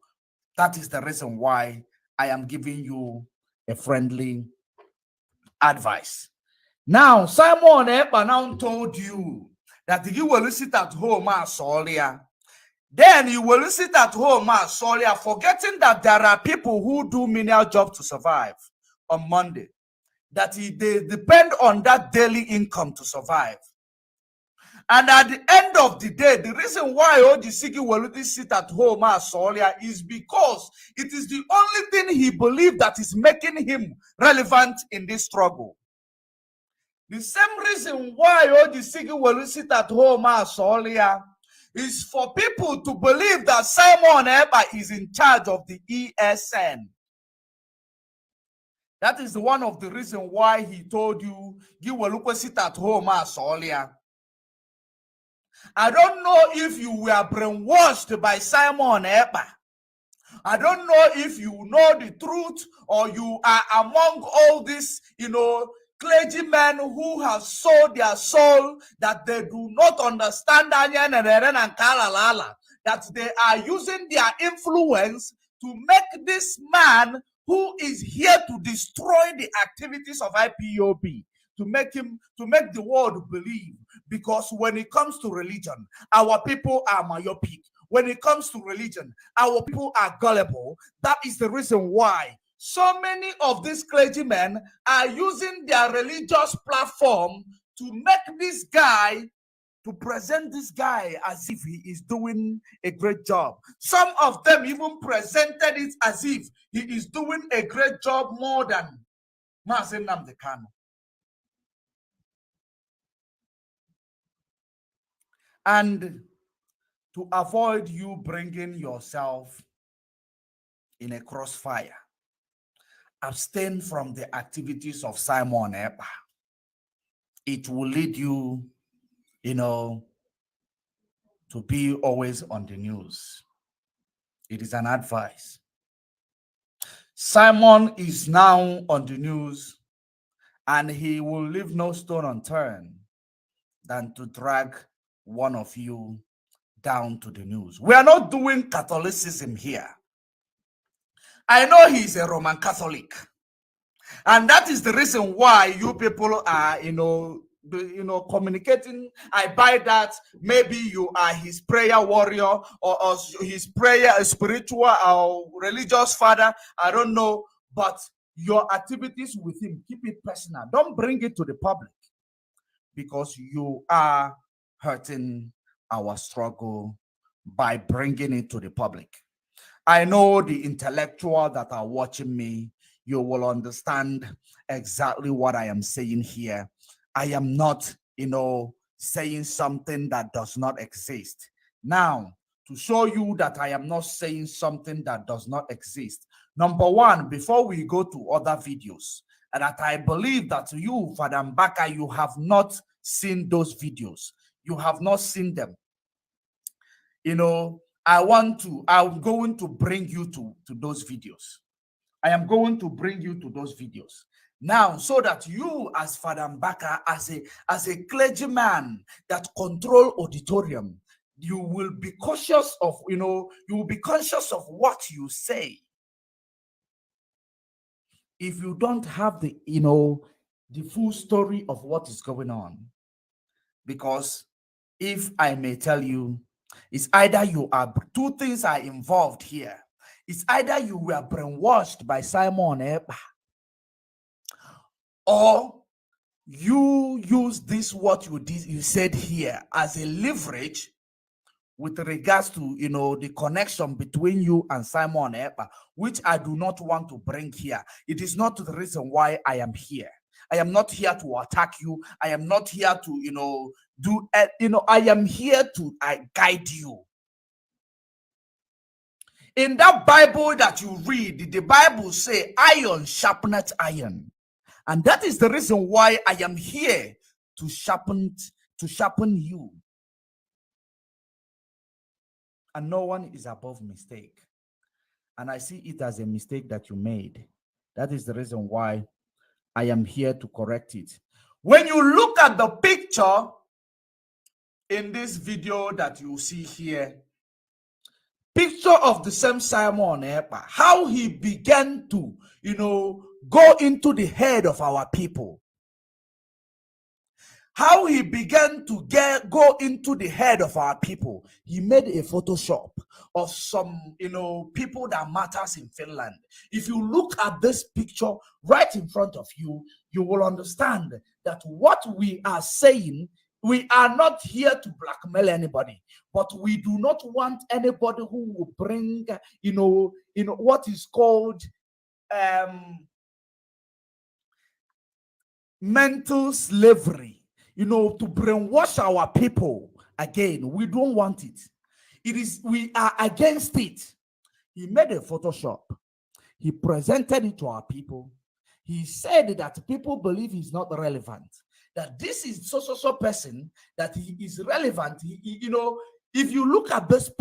That is the reason why I am giving you a friendly advice. Now, Simon Epa now told you that you will sit at home as Solia. Then you will sit at home as Solia, forgetting that there are people who do menial jobs to survive on Monday. That they depend on that daily income to survive. And at the end of the day, the reason why Ogisigi Weluti sit at home as Solia is because it is the only thing he believed that is making him relevant in this struggle. The same reason why Ogisigi Weluti sit at home as Solia is for people to believe that Simon Eba is in charge of the ESN. That is one of the reasons why he told you, Giweluko sit at home as Solia. I don't know if you were brainwashed by Simon Eba. I don't know if you know the truth or you are among all these, clergymen who have sold their soul, that they do not understand that they are using their influence to make this man who is here to destroy the activities of IPOB, to make the world believe. Because when it comes to religion, our people are myopic. When it comes to religion, our people are gullible. That is the reason why so many of these clergymen are using their religious platform to make this guy, to present this guy as if he is doing a great job. Some of them even presented it as if he is doing a great job more than Mazen Namdekano. And to avoid you bringing yourself in a crossfire, abstain from the activities of Simon Eba. It will lead you, to be always on the news. It is an advice. Simon is now on the news, and he will leave no stone unturned than to drag one of you down to the news. We are not doing Catholicism here. I know he's a Roman Catholic, and that is the reason why you people are, communicating. I buy that. Maybe you are his prayer warrior or his spiritual or religious father. I don't know, but your activities with him, keep it personal. Don't bring it to the public, because you are hurting our struggle by bringing it to the public. I know the intellectual that are watching me, you will understand exactly what I am saying here. I am not, saying something that does not exist. Now, to show you that I am not saying something that does not exist, number one, before we go to other videos, and that I believe that you, Father MBAKA, you have not seen those videos. You have not seen them. I'm going to bring you to those videos. I am going to bring you to those videos now, so that you, as Father MBAKA, as a clergyman that control auditorium, you will be cautious of, you will be conscious of what you say. If you don't have the full story of what is going on, because if I may tell you, it's either you are, two things are involved here. It's either you were brainwashed by Simon Eba, or you use this, what you said here, as a leverage with regards to, the connection between you and Simon Eba, which I do not want to bring here. It is not the reason why I am here. I am not here to attack you. I am not here to, I am here to guide you. In that Bible that you read, the Bible say iron sharpeneth iron. And that is the reason why I am here to sharpen you. And no one is above mistake. And I see it as a mistake that you made. That is the reason why I am here to correct it. When you look at the picture in this video that you see here, picture of the same Simon Eba, how he began to, go into the head of our people. How he began to go into the head of our people. He made a Photoshop of some, people that matters in Finland. If you look at this picture right in front of you, you will understand that what we are saying we are not here to blackmail anybody, but we do not want anybody who will bring, what is called mental slavery, to brainwash our people again. We don't want it. We are against it. He made a Photoshop. He presented it to our people. He said that people believe he's not relevant, that this is so person, that he is relevant. If you look at this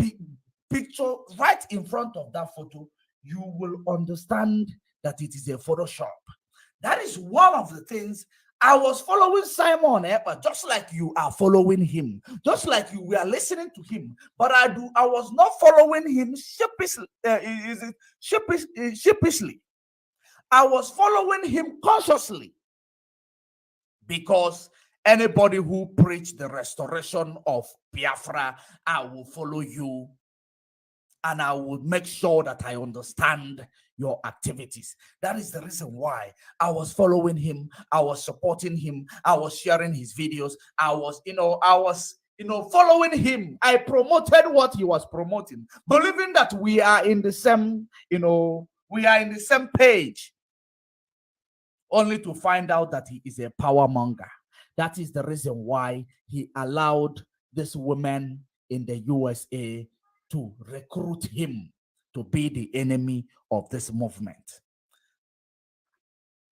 picture right in front of that photo, you will understand that it is a Photoshop. That is one of the things. I was following Simon Epa, just like you are following him, just like you were listening to him, but I was not following him sheepishly. I was following him consciously, because anybody who preach the restoration of Biafra, I will follow you, and I will make sure that I understand your activities. That is the reason why I was following him. I was supporting him. I was sharing his videos. I was following him. I promoted what he was promoting, believing that we are in the same, page, only to find out that he is a power monger. That is the reason why he allowed this woman in the USA to recruit him to be the enemy of this movement.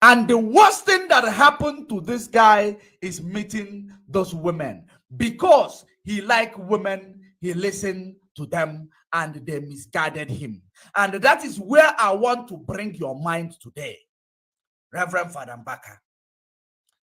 And the worst thing that happened to this guy is meeting those women, because he liked women, he listened to them, and they misguided him. And that is where I want to bring your mind today, Reverend Father MBAKA.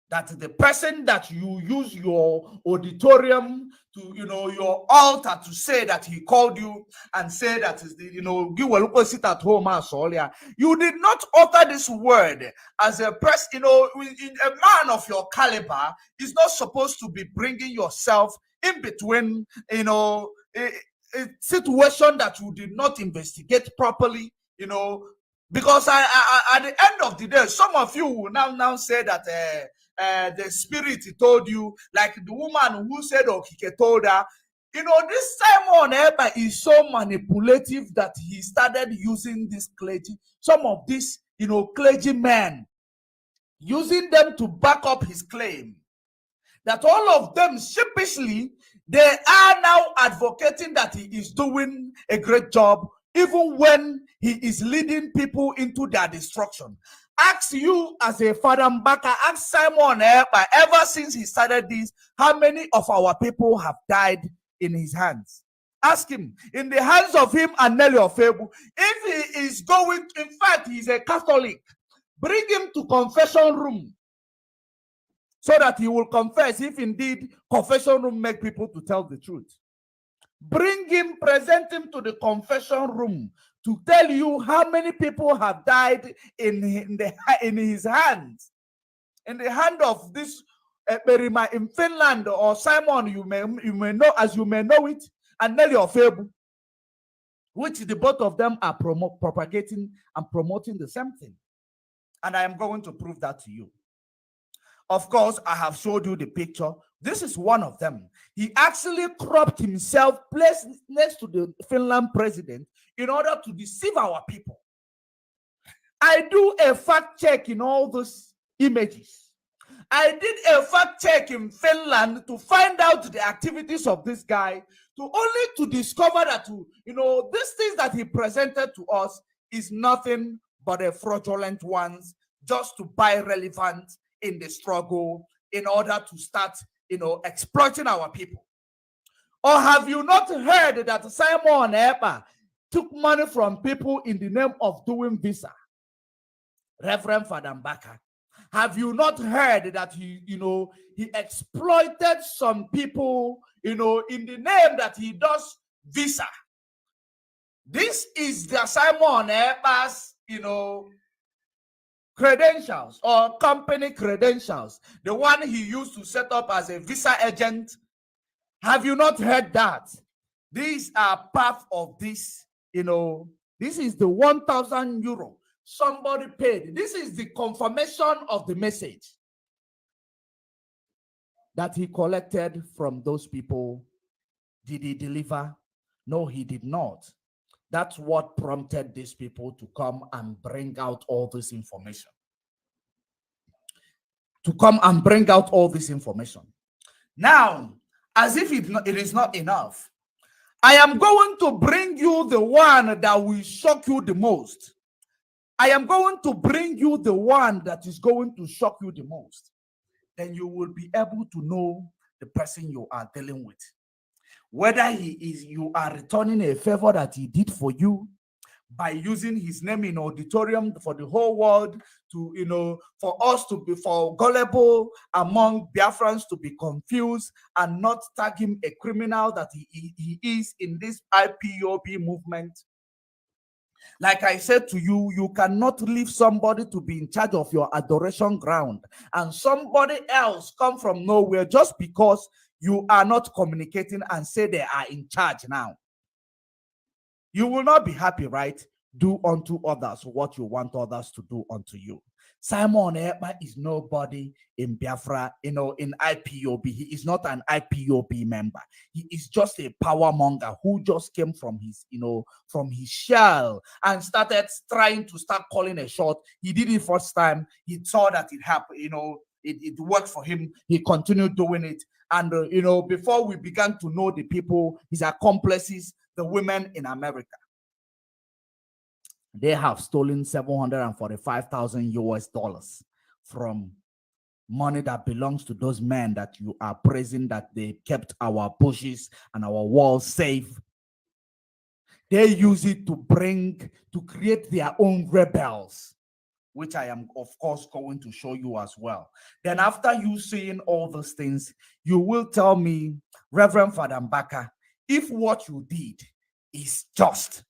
That the person that you use your auditorium to, your altar to say that he called you and say that, you will sit at home as Solia. You did not utter this word as a person, a man of your caliber is not supposed to be bringing yourself in between, a situation that you did not investigate properly, because at the end of the day, some of you will now say that the spirit told you, like the woman who said Okike told her. This Simon Eba is so manipulative that he started using this clergy, some of these, clergymen, using them to back up his claim. That all of them sheepishly, they are now advocating that he is doing a great job, even when he is leading people into their destruction. Ask you as a Father MBAKA, ask Simon ever since he started this, how many of our people have died in his hands? Ask him. In the hands of him and Nelly Ofebu. If he is going, in fact, he's a Catholic, bring him to confession room so that he will confess if indeed confession room make people to tell the truth. Bring him, present him to the confession room to tell you how many people have died in his hands, in the hand of this Berima in Finland, or Simon, you may know, as you may know it, and Nelly Ofebu, which the both of them are propagating and promoting the same thing. And I am going to prove that to you. Of course, I have showed you the picture. This is one of them. He actually cropped himself, placed next to the Finland president in order to deceive our people. I do a fact check in all those images. I did a fact check in Finland to find out the activities of this guy, only to discover that, these things that he presented to us is nothing but a fraudulent ones, just to buy relevance in the struggle in order to start, exploiting our people. Or have you not heard that Simon Epa took money from people in the name of doing visa? Reverend Father MBAKA, have you not heard that he exploited some people, in the name that he does visa? This is the Simon Epa's, credentials or company credentials, the one he used to set up as a visa agent. Have you not heard that? These are part of this, this is the 1,000 euro somebody paid. This is the confirmation of the message. that he collected from those people, did he deliver? No, he did not. That's what prompted these people to come and bring out all this information. To come and bring out all this information. Now, as if it is not enough, I am going to bring you the one that will shock you the most. I am going to bring you the one that is going to shock you the most. Then you will be able to know the person you are dealing with. Whether you are returning a favor that he did for you by using his name in auditorium for the whole world to, for us to be, for gullible among Biafrans to be confused and not tag him a criminal that he is in this IPOB movement. Like I said to you, you cannot leave somebody to be in charge of your adoration ground and somebody else come from nowhere just because you are not communicating and say they are in charge now. You will not be happy, right? Do unto others what you want others to do unto you. Simon Ekpa is nobody in Biafra, in IPOB. He is not an IPOB member. He is just a power monger who just came from his, from his shell and started trying to start calling a shot. He did it first time. He saw that it happened, it worked for him. He continued doing it. And, before we began to know the people, his accomplices, the women in America, they have stolen $745,000 from money that belongs to those men that you are praising that they kept our bushes and our walls safe. They use it to create their own rebels, which I am, of course, going to show you as well. Then after you seeing all those things, you will tell me, Reverend Father MBAKA, if what you did is just,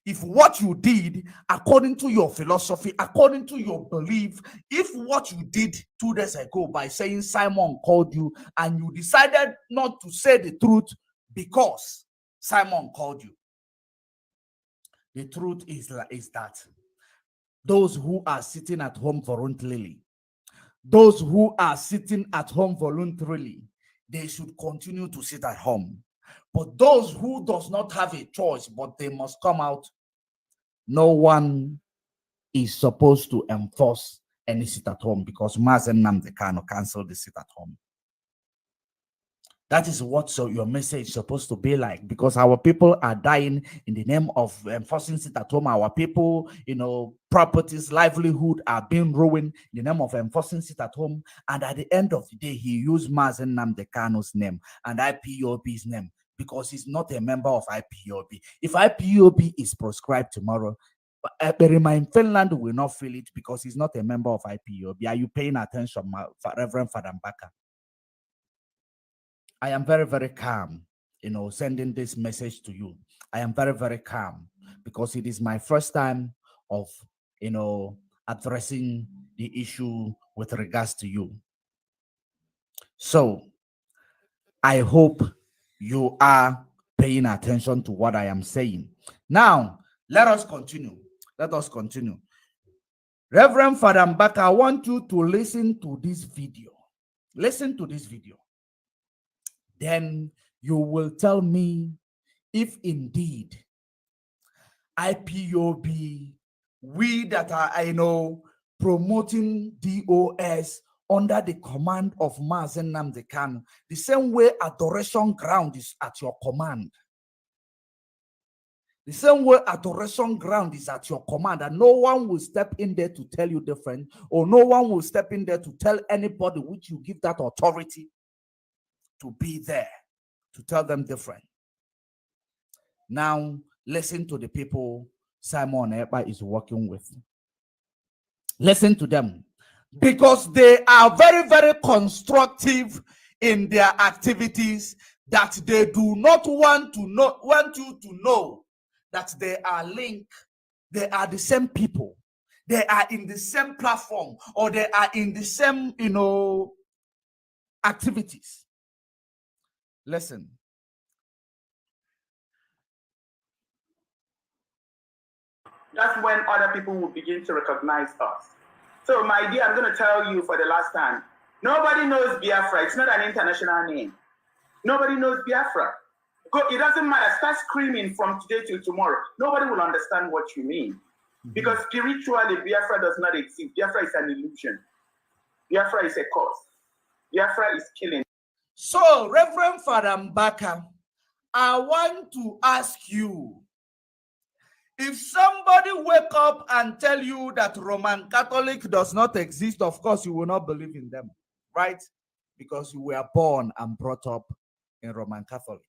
if what you did according to your philosophy, according to your belief, if what you did 2 days ago by saying Simon called you and you decided not to say the truth because Simon called you, the truth is that those who are sitting at home voluntarily, they should continue to sit at home. But those who does not have a choice, but they must come out, no one is supposed to enforce any sit at home because Mazen Nnamdi Kanu canceled the sit at home. That is what your message is supposed to be like, because our people are dying in the name of enforcing sit at home. Our people, properties, livelihood are being ruined in the name of enforcing sit at home. And at the end of the day, he used Mazen Nnamdi Kanu's name and IPOB's name because he's not a member of IPOB. If IPOB is proscribed tomorrow, Berima in Finland will not feel it because he's not a member of IPOB. Are you paying attention, Reverend Father MBAKA? I am very, very calm, sending this message to you. I am very, very calm because it is my first time of, addressing the issue with regards to you. So I hope you are paying attention to what I am saying. Now, let us continue. Reverend Father MBAKA, I want you to listen to this video. Listen to this video. Then you will tell me if indeed IPOB, we that are, promoting DOS under the command of Mazen Nnamdi Kanu, the same way adoration ground is at your command. The same way adoration ground is at your command, and no one will step in there to tell you different, or no one will step in there to tell anybody which you give that authority to be there, to tell them different. Now, listen to the people Simon Ekpa is working with. Listen to them, because they are very, very constructive in their activities, that they do not want you to know that they are linked, they are the same people, they are in the same platform, or they are in the same, activities. Listen. That's when other people will begin to recognize us. So, my dear, I'm going to tell you for the last time, Nobody knows Biafra. It's not an international name. Nobody knows Biafra. It doesn't matter. Start screaming from today till tomorrow. Nobody will understand what you mean. Because spiritually, Biafra does not exist. Biafra is an illusion. Biafra is a cause. Biafra is killing. So, Reverend Father MBAKA, I want to ask you, if somebody wake up and tell you that Roman Catholic does not exist, of course you will not believe in them, right? Because you were born and brought up in Roman Catholic.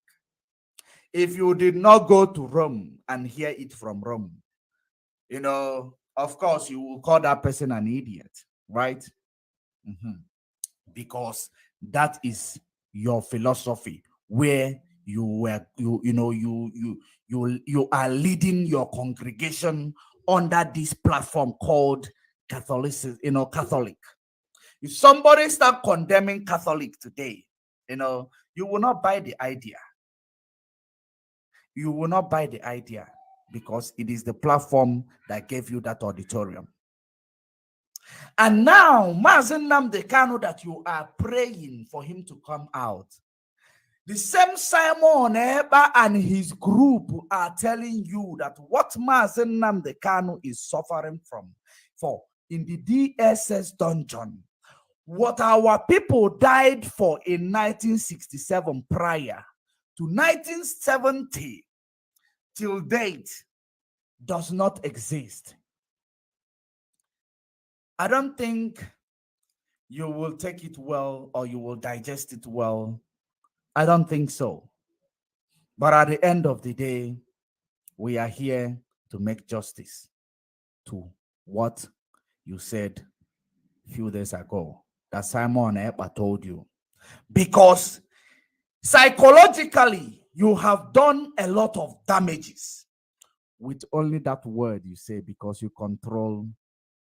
If you did not go to Rome and hear it from Rome, you know, of course you will call that person an idiot, right? Because that is your philosophy, where you are leading your congregation under this platform called Catholicism, Catholic. If somebody start condemning Catholic today, you will not buy the idea. You will not buy the idea, because it is the platform that gave you that auditorium. And now, Mazen Nnamdi Kanu, that you are praying for him to come out, the same Simon Eba and his group are telling you that what Mazen Nnamdi Kanu is suffering for in the DSS dungeon, what our people died for in 1967 prior to 1970 till date, does not exist. I don't think you will take it well or you will digest it well. I don't think so. But at the end of the day, we are here to make justice to what you said a few days ago that Simon Ekpa told you. Because psychologically, you have done a lot of damages with only that word you say, because you control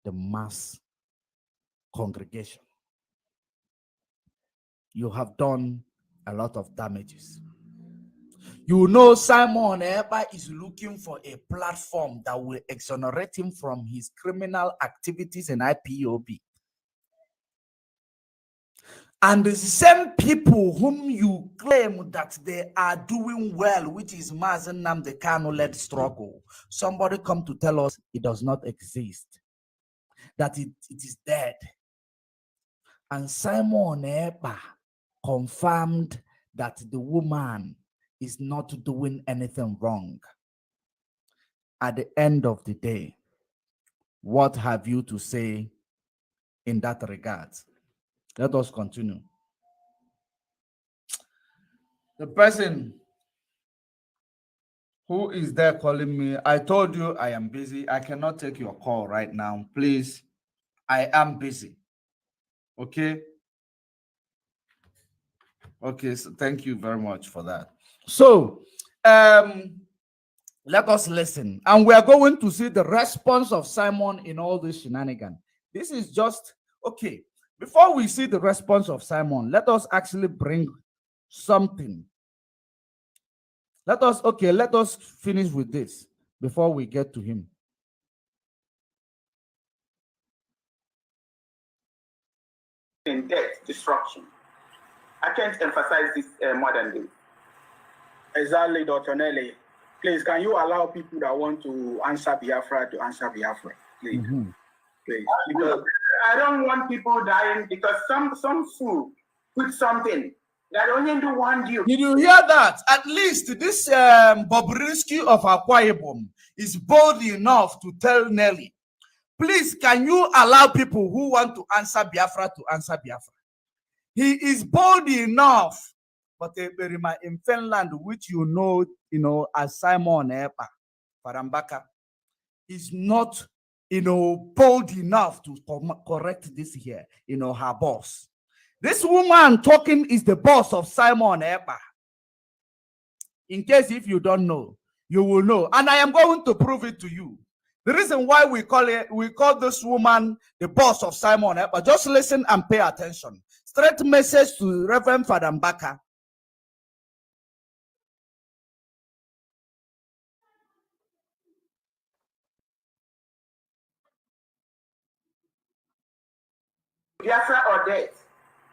the mass congregation. You have done a lot of damages. You know, Simon Ekpa is looking for a platform that will exonerate him from his criminal activities in IPOB. And the same people whom you claim that they are doing well, which is Mazen Nnamdi Kanu-led struggle, somebody come to tell us it does not exist, that it is dead. And Simon Ekpa confirmed that the woman is not doing anything wrong. At the end of the day, what have you to say in that regard? Let us continue. The person who is there calling me, I told you I am busy. I cannot take your call right now. Please, I am busy. Okay? Okay, so thank you very much for that. So, let us listen. And we are going to see the response of Simon in all this shenanigan. This is just, okay, before we see the response of Simon, let us actually bring something. Let us finish with this before we get to him. In death, destruction. I can't emphasize this more than this. Exactly, Dr. Nelly. Please, can you allow people that want to answer Biafra to answer Biafra, please? Please. Because I don't want people dying because some fool put something that only do one deal. Did you hear that? At least this Bobrisky of Akwa Ibom is bold enough to tell Nelly, please, can you allow people who want to answer Biafra to answer Biafra? He is bold enough, but in Finland, which you know as Simon Ekpa, Farambaka, is not, bold enough to correct this here, her boss. This woman talking is the boss of Simon Ekpa. In case if you don't know, you will know. And I am going to prove it to you. The reason why we call this woman the boss of Simon Ekpa, just listen and pay attention. Straight message to Reverend Father MBAKA. Biafra or death.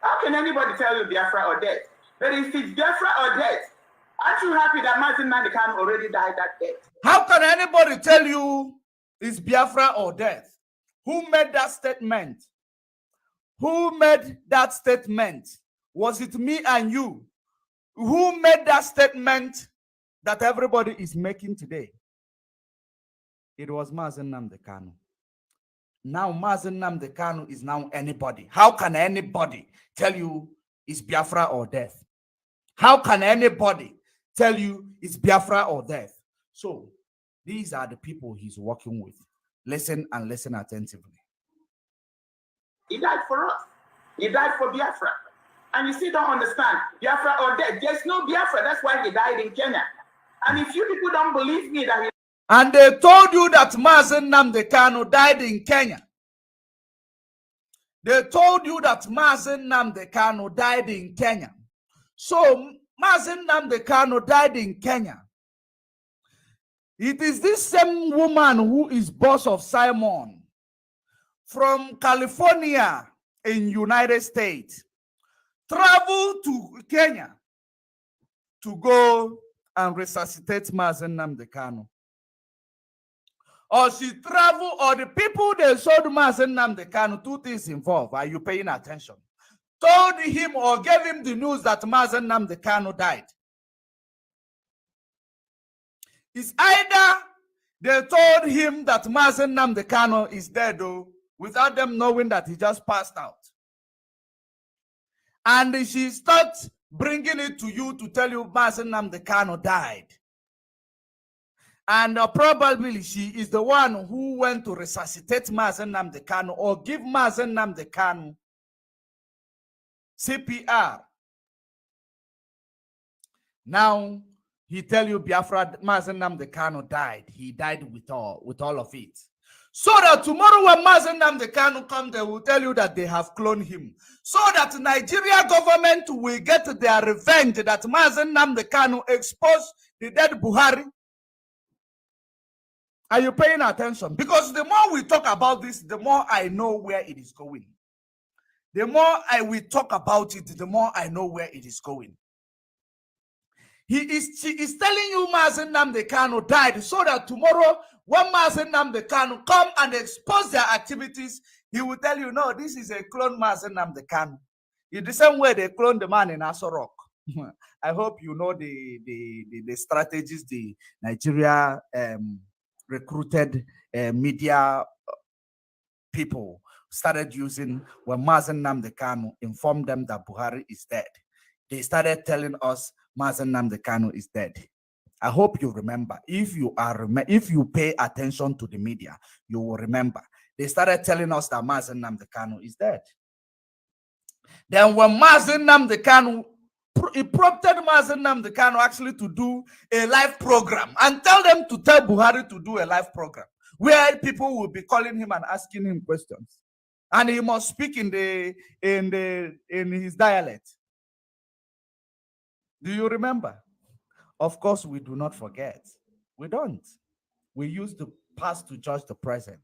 How can anybody tell you Biafra or death? But if it's Biafra or death, aren't you happy that Martin Nandekan already died that day? How can anybody tell you it's Biafra or death? Who made that statement? Who made that statement? Was it me and you? Who made that statement that everybody is making today? It was Mazen Namdekanu. Now Mazen Namdekanu is now anybody. How can anybody tell you it's Biafra or death? How can anybody tell you it's Biafra or death? So these are the people he's working with. Listen and listen attentively. He died for us. He died for Biafra. And you still don't understand Biafra or death. There's no Biafra. That's why he died in Kenya. And if you people don't believe me that he... And they told you that Mazen Namdekanu died in Kenya. They told you that Mazen Namdekanu died in Kenya. So Mazen Namdekanu died in Kenya. It is this same woman who is boss of Simon from California in United States traveled to Kenya to go and resuscitate Mazen Namdekanu. Or she traveled, or the people they sold Mazen Namdekanu, two things involved. Are you paying attention? Told him or gave him the news that Mazen Namdekanu died. It's either they told him that Mazen Namdekanu is dead, though, without them knowing that he just passed out. And she starts bringing it to you to tell you Mazen Namdekanu died. And probably she is the one who went to resuscitate Mazen Namdekanu or give Mazen Namdekanu CPR. Now he tell you Biafra Mazen Namdekanu died. He died with all of it. So that tomorrow when Mazen Namdekanu come, they will tell you that they have cloned him. So that Nigeria government will get their revenge that Mazen Namdekanu exposed the dead Buhari. Are you paying attention? Because the more we talk about this, the more I know where it is going. The more we talk about it, the more I know where it is going. She is telling you Mazen Namdekanu died so that tomorrow when Mazen Namdekanu come and expose their activities, he will tell you, no, this is a clone Mazen Namdekanu. In the same way they cloned the man in Asorok. I hope you know the strategies the Nigeria recruited media people started using when Mazen Namdekanu informed them that Buhari is dead. They started telling us Mazen Namdekanu is dead. I hope you remember. If you pay attention to the media, you will remember. They started telling us that Mazen Namdekanu is dead. Then when Mazen Namdekanu, it prompted Mazen Namdekanu actually to do a live program and tell them to tell Buhari to do a live program where people will be calling him and asking him questions, and he must speak in his dialect. Do you remember? Of course, we do not forget. We don't. We use the past to judge the present.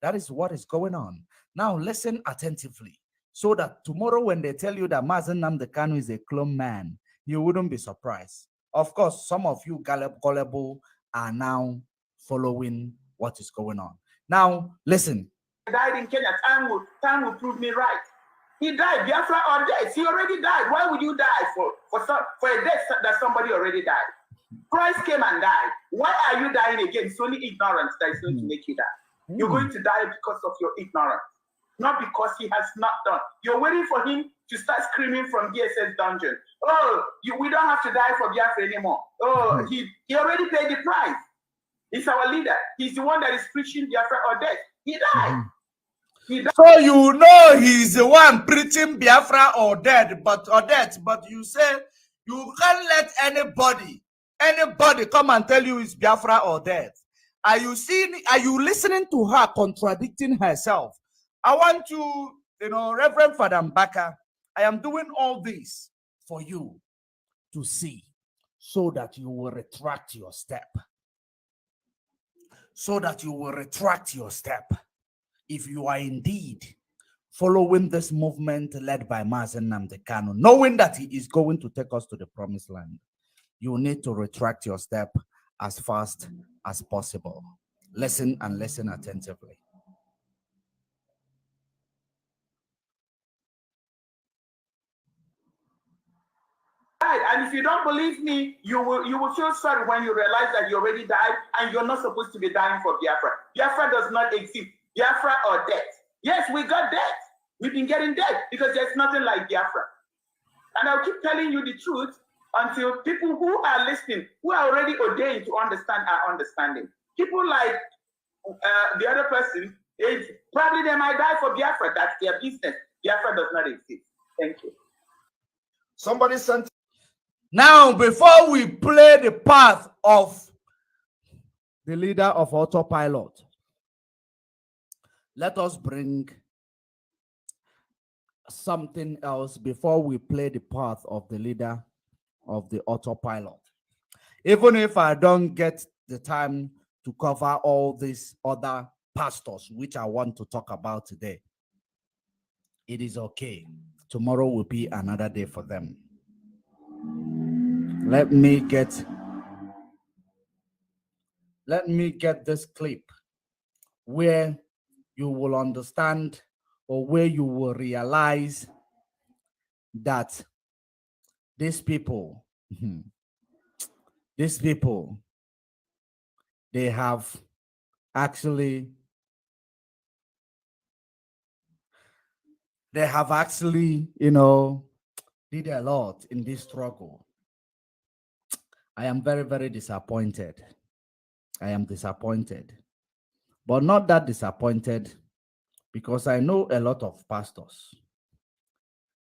That is what is going on. Now listen attentively, so that tomorrow when they tell you that Mazen Namdekanu is a clone man, you wouldn't be surprised. Of course, some of you gullible are now following what is going on. Now, listen. He died in Kenya. Time will prove me right. He died, Biafra or death. He already died. Why would you die for a death that somebody already died? Christ came and died. Why are you dying again? It's only ignorance that is going to make you die. You're going to die because of your ignorance, not because he has not done. You're waiting for him to start screaming from DSS dungeon. Oh, we don't have to die for Biafra anymore. Oh, he already paid the price. He's our leader. He's the one that is preaching Biafra or death. He died. So you know he's the one preaching Biafra or death, but you say you can't let anybody come and tell you it's Biafra or death. Are you listening to her contradicting herself? I want you, Reverend Father MBAKA, I am doing all this for you to see so that you will retract your step. So that you will retract your step. If you are indeed following this movement led by Mazen Nnamdi Kanu, knowing that he is going to take us to the promised land, you need to retract your step as fast as possible. Listen and listen attentively. And if you don't believe me, you will feel sorry when you realize that you already died and you're not supposed to be dying for Biafra. Biafra does not exist. Biafra or death. Yes, we got death. We've been getting death because there's nothing like Biafra. And I'll keep telling you the truth until people who are listening, who are already ordained to understand, are understanding. People like the other person, probably they might die for Biafra. That's their business. Biafra does not exist. Thank you. Somebody sent. Now, before we play the path of the leader of autopilot, let us bring something else before we play the path of the leader of the autopilot. Even if I don't get the time to cover all these other pastors, which I want to talk about today, it is okay. Tomorrow will be another day for them. Let me get this clip where you will understand, or where you will realize that these people, they have actually did a lot in this struggle. I am very, very disappointed. I am disappointed, but not that disappointed because I know a lot of pastors.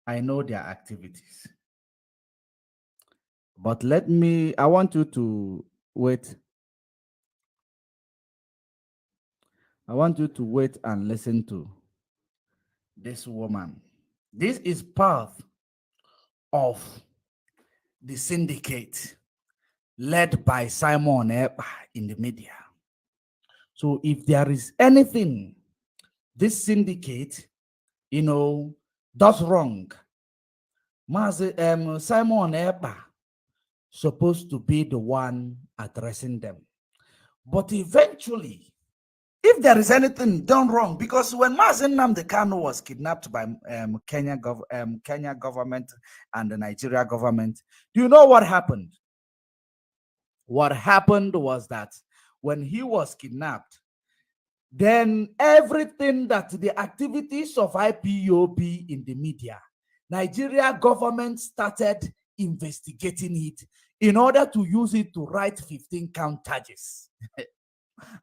I know their activities. But I want you to wait. I want you to wait and listen to this woman. This is part of the syndicate led by Simon Ekpa in the media. So if there is anything this syndicate, does wrong, Simon Ekpa supposed to be the one addressing them. But eventually, if there is anything done wrong, because when Mazen Nnamdi Kanu was kidnapped by Kenya government and the Nigeria government, do you know what happened? What happened was that when he was kidnapped, then everything that the activities of IPOB in the media, Nigeria government started investigating it in order to use it to write 15 count charges.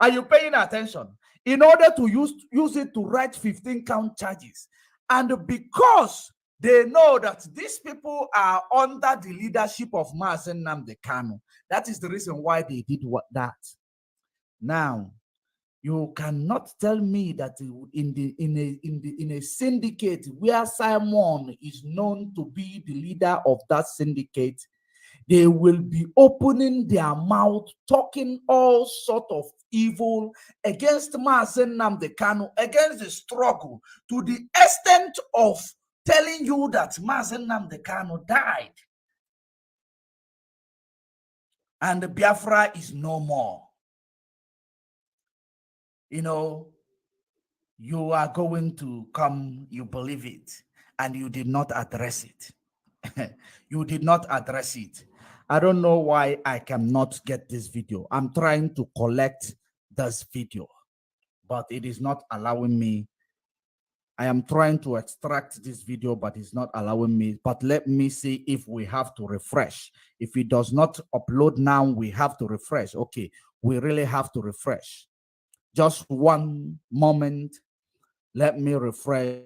Are you paying attention? In order to use it to write 15 count charges. And because they know that these people are under the leadership of Mazen Nnamdi Kanu, that is the reason why they did that. Now, you cannot tell me that in a syndicate where Simon is known to be the leader of that syndicate, they will be opening their mouth, talking all sort of evil against Mazen Nnamdi Kanu, against the struggle, to the extent of telling you that Mazen Nnamdi Kanu died and Biafra is no more. You are going to come, you believe it, and you did not address it. You did not address it. I don't know why I cannot get this video. I'm trying to collect this video, but it is not allowing me. I am trying to extract this video, but it's not allowing me. But let me see if we have to refresh. If it does not upload now, we have to refresh. Okay, we really have to refresh. Just one moment. Let me refresh.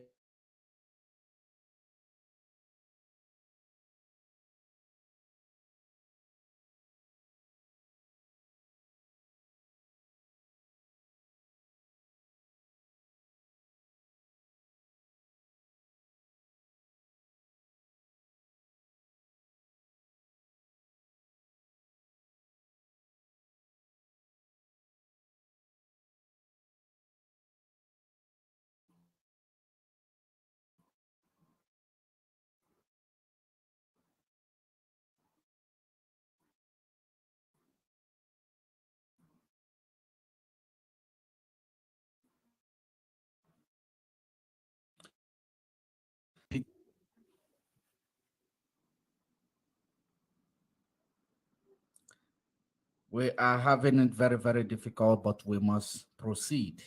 We are having it very, very difficult, but we must proceed.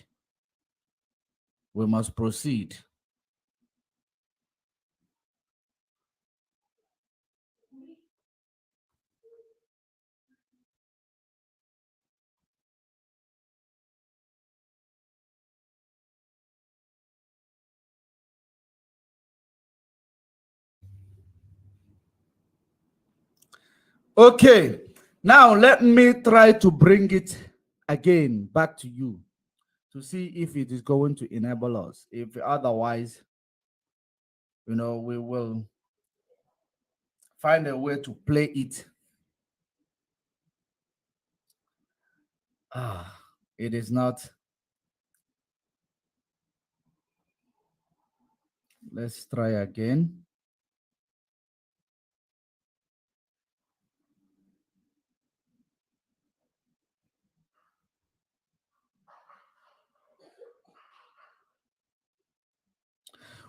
We must proceed. Okay, now let me try to bring it again back to you to see if it is going to enable us. If otherwise, you know, we will find a way to play it. It is not. Let's try again.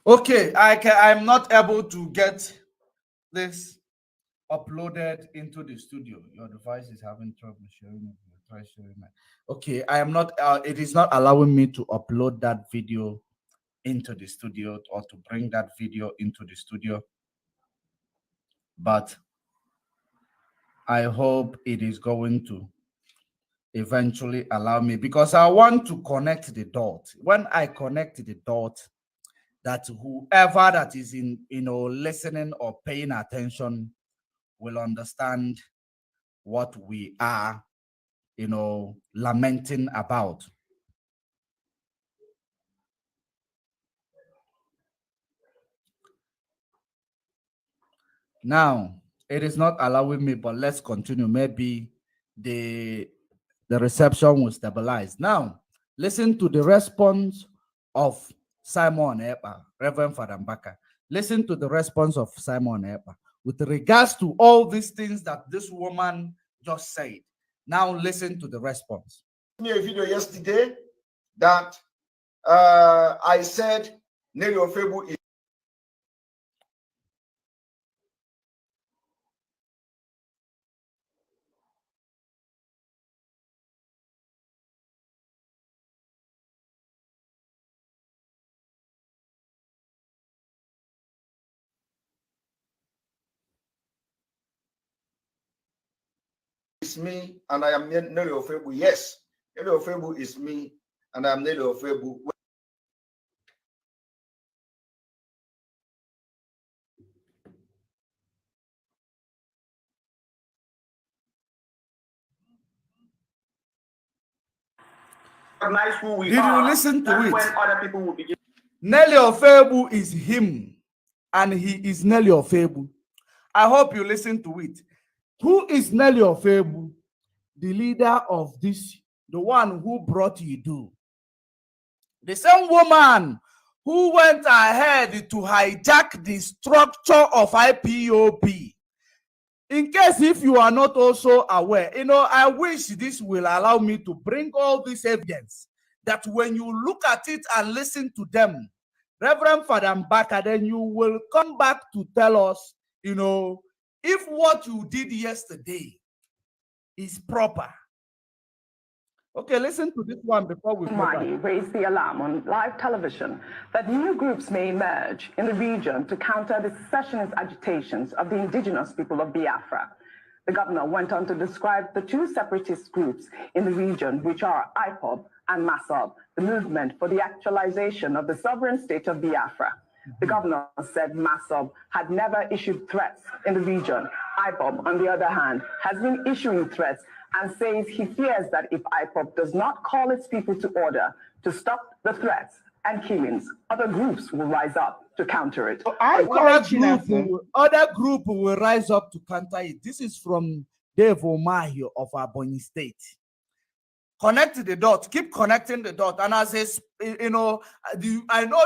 Okay, I'm not able to get this uploaded into the studio. Your device is having trouble sharing it. Try sharing it. Okay, I am not. It is not allowing me to upload that video into the studio or to bring that video into the studio. But I hope it is going to eventually allow me, because I want to connect the dot. When I connect the dot, that whoever that is in, listening or paying attention will understand what we are, lamenting about. Now, it is not allowing me, but let's continue. Maybe the reception will stabilize. Now, listen to the response of Simon Epa, Reverend Father MBAKA. Listen to the response of Simon Epa with regards to all these things that this woman just said. Now, listen to the response. Me a video yesterday that I said Nelly Ofebu is me and I am Nelly Ofebu. Yes, Nelly Ofebu is me and I am Nelly Ofebu. Who we Did are, you listen to it? when other people will begin. Nelly Ofebu is him, and he is Nelly Ofebu. I hope you listen to it. Who is Nelly Ofebu? The leader of this, the one who brought Yidu. The same woman who went ahead to hijack the structure of IPOB. In case if you are not also aware, I wish this will allow me to bring all this evidence that when you look at it and listen to them, Reverend Father MBAKA, then you will come back to tell us, if what you did yesterday is proper. Okay, listen to this one before we go back. Raised the alarm on live television that new groups may emerge in the region to counter the secessionist agitations of the indigenous people of Biafra. The governor went on to describe the two separatist groups in the region, which are ipob and MASOB, the movement for the actualization of the sovereign state of Biafra. The governor said MASOB had never issued threats in the region. ipob, on the other hand, has been issuing threats and says he fears that if ipob does not call its people to order to stop the threats and killings, other groups will rise up to counter it. Other group will rise up to counter it. This is from Dave Omahi of Ebonyi State. Connect the dot. Keep connecting the dot. And as I know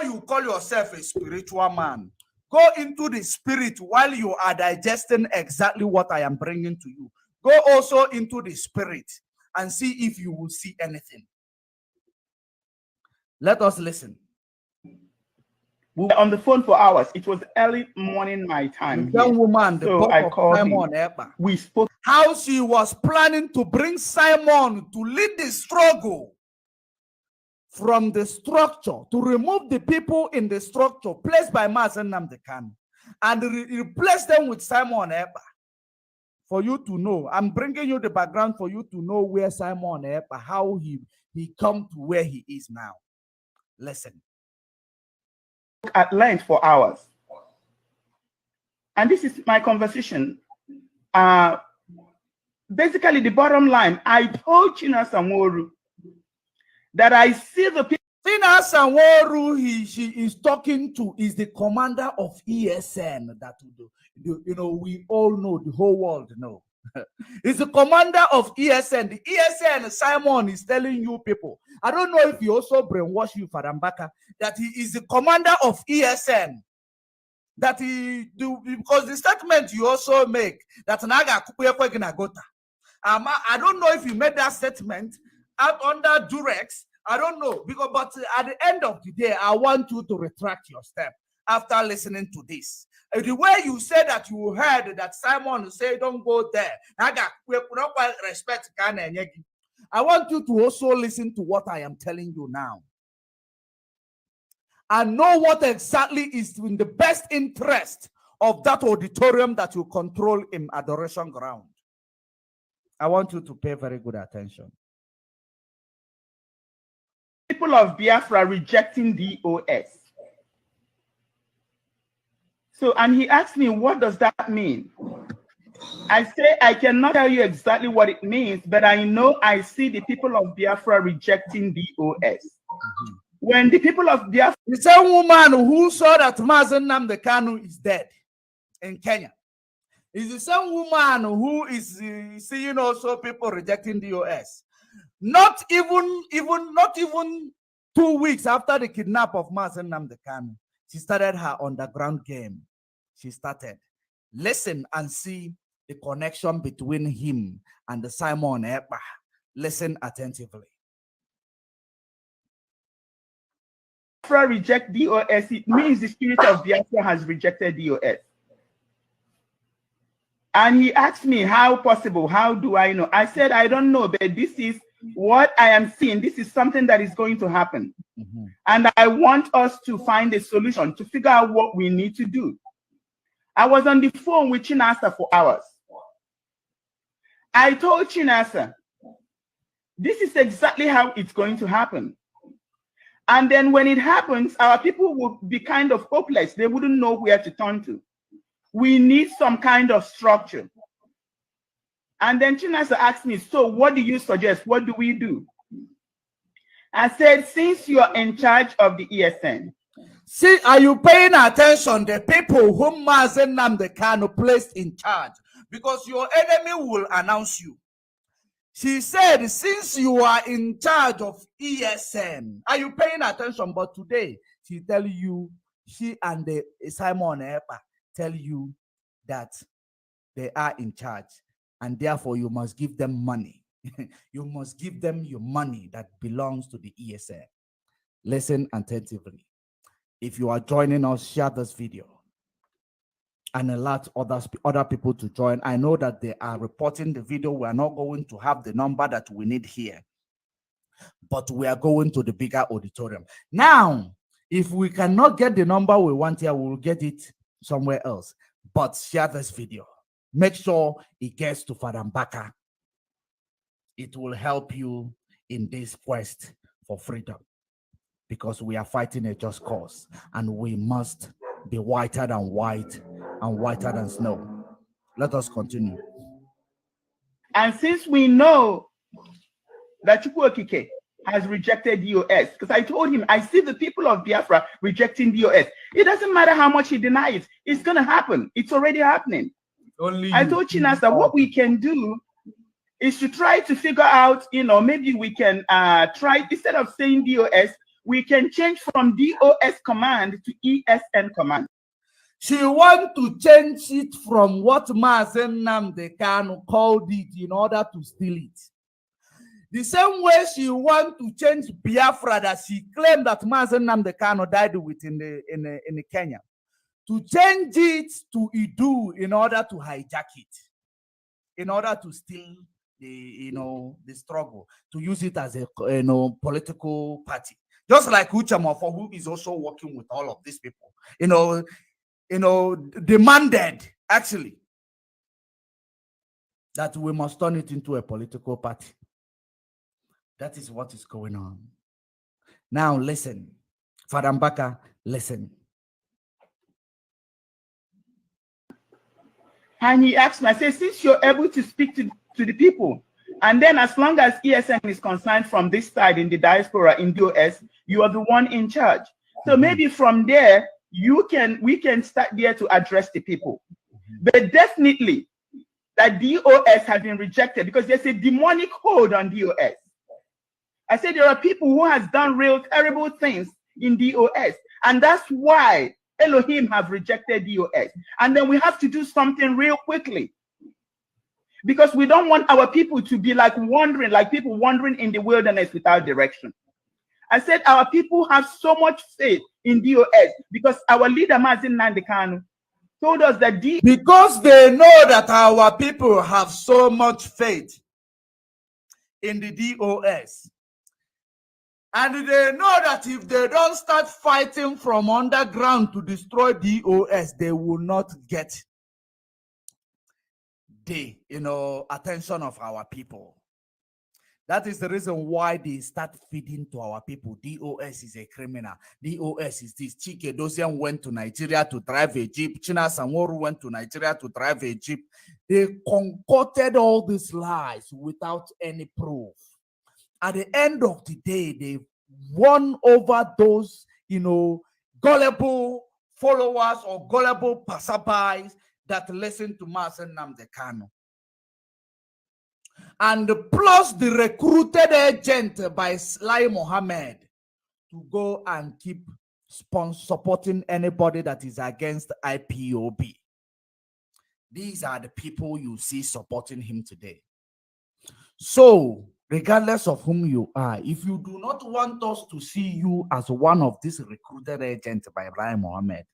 you call yourself a spiritual man. Go into the spirit while you are digesting exactly what I am bringing to you. Go also into the spirit and see if you will see anything. Let us listen. We were on the phone for hours. It was early morning my time. The young woman, the so I called Simon him. Ekpa. We spoke. How she was planning to bring Simon to lead the struggle from the structure, to remove the people in the structure placed by Mazen Nnamdi Kanu and replace them with Simon Ekpa. For you to know, I'm bringing you the background for you to know where Simon Ekpa, how he come to where he is now. Listen. At length for hours. And this is my conversation. Basically, the bottom line, I told China Samoru that I see the people. China Samoru, she is talking to, is the commander of ESN that we all know, the whole world know. He's the commander of ESN. The ESN, Simon is telling you people. I don't know if he also brainwash you, MBAKA, that he is the commander of ESN. That he do, because the statement you also make that Naga Gota. I don't know if you made that statement out under Durex. I don't know, but at the end of the day, I want you to retract your step after listening to this. The way you said that you heard that Simon say don't go there. Naga, we not quite respect Ghana. I want you to also listen to what I am telling you now. And know what exactly is in the best interest of that auditorium that you control in Adoration Ground. I want you to pay very good attention. People of Biafra rejecting DOS. So, and he asked me, what does that mean? I say, I cannot tell you exactly what it means, but I know I see the people of Biafra rejecting DOS. When the people of Biafra... The same woman who saw that Mazen Nnamdi Kanu is dead in Kenya is the same woman who is seeing also people rejecting DOS. Not even 2 weeks after the kidnap of Mazen Nnamdi Kanu, she started her underground game. She started. Listen and see the connection between him and the Simon Ekpa. Listen attentively. Biafra reject DOS, it means the spirit of Biafra has rejected DOS. And he asked me, how possible? How do I know? I said, I don't know, but this is what I am seeing. This is something that is going to happen. And I want us to find a solution, to figure out what we need to do. I was on the phone with Chinasa for hours. I told Chinasa, this is exactly how it's going to happen. And then when it happens, our people will be kind of hopeless. They wouldn't know where to turn to. We need some kind of structure. And then Chinasa asked me, so what do you suggest? What do we do? I said, since you're in charge of the ESN. See, are you paying attention? The people whom Mazen Nnamdi Kanu placed in charge, because your enemy will announce you. She said, since you are in charge of ESN, are you paying attention? But today, she tell you, she and the Simon Ekpa tell you that they are in charge, and therefore you must give them money. You must give them your money that belongs to the ESN. Listen attentively. If you are joining us, share this video and alert other people to join. I know that they are reporting the video. We are not going to have the number that we need here, but we are going to the bigger auditorium. Now, if we cannot get the number we want here, we will get it somewhere else. But share this video. Make sure it gets to Father MBAKA. It will help you in this quest for freedom, because we are fighting a just cause, and we must be whiter than white and whiter than snow. Let us continue. And since we know that Chukwuokike has rejected DOS, because I told him, I see the people of Biafra rejecting DOS. It doesn't matter how much he denies, it's going to happen. It's already happening. I told Chinasa, what we can do is to try to figure out, maybe we can try, instead of saying DOS, we can change from DOS command to ESN command. She wants to change it from what Mazen Nnamdi Kanu called it in order to steal it. The same way she want to change Biafra that she claimed that Mazen Nnamdi Kanu died with in Kenya, to change it to Idu in order to hijack it, in order to steal the the struggle, to use it as a political party, just like Uchamofo, who is also working with all of these people, demanded actually that we must turn it into a political party. That is what is going on. Now listen, Father MBAKA, listen. And he asked me, I said, since you're able to speak to the people, and then as long as ESN is concerned from this side in the diaspora in DOS, you are the one in charge. So maybe from there, we can start there to address the people. But definitely, that DOS has been rejected because there's a demonic hold on DOS. I said there are people who has done real terrible things in DOS, and that's why Elohim have rejected DOS. And then we have to do something real quickly, because we don't want our people to be like wandering, like people wandering in the wilderness without direction. I said our people have so much faith in DOS because our leader Mazen Nnamdi Kanu told us that because they know that our people have so much faith in the DOS. And they know that if they don't start fighting from underground to destroy DOS, they will not get the attention of our people. That is the reason why they start feeding to our people. DOS is a criminal. DOS is this. Chike Dosian went to Nigeria to drive a jeep. China Sanworu went to Nigeria to drive a jeep. They concocted all these lies without any proof. At the end of the day, they won over those, gullible followers or gullible passerbys that listen to Mazen Nnamdi Kanu. And plus the recruited agent by Sly Mohammed to go and keep supporting anybody that is against IPOB. These are the people you see supporting him today. So, regardless of whom you are, if you do not want us to see you as one of these recruited agents by Sly Mohammed,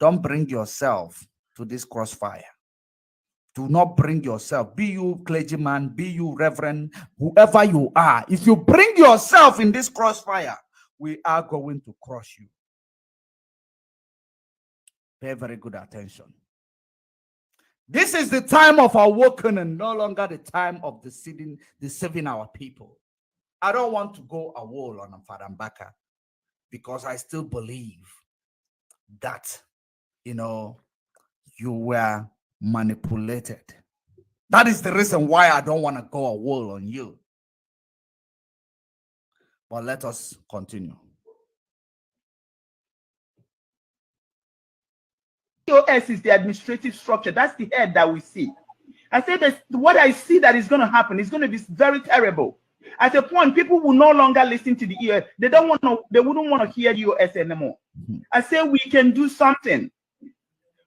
don't bring yourself to this crossfire. Do not bring yourself, be you clergyman, be you reverend, whoever you are. If you bring yourself in this crossfire, we are going to crush you. Pay very good attention. This is the time of awakening, no longer the time of deceiving our people. I don't want to go a wall on Father MBAKA because I still believe that, you were manipulated. That is the reason why I don't want to go a wall on you. But let us continue. DOS is the administrative structure. That's the head that we see. I said that what I see that is going to happen is going to be very terrible. At a point, people will no longer listen to the EOS. They wouldn't want to hear EOS anymore. I said we can do something.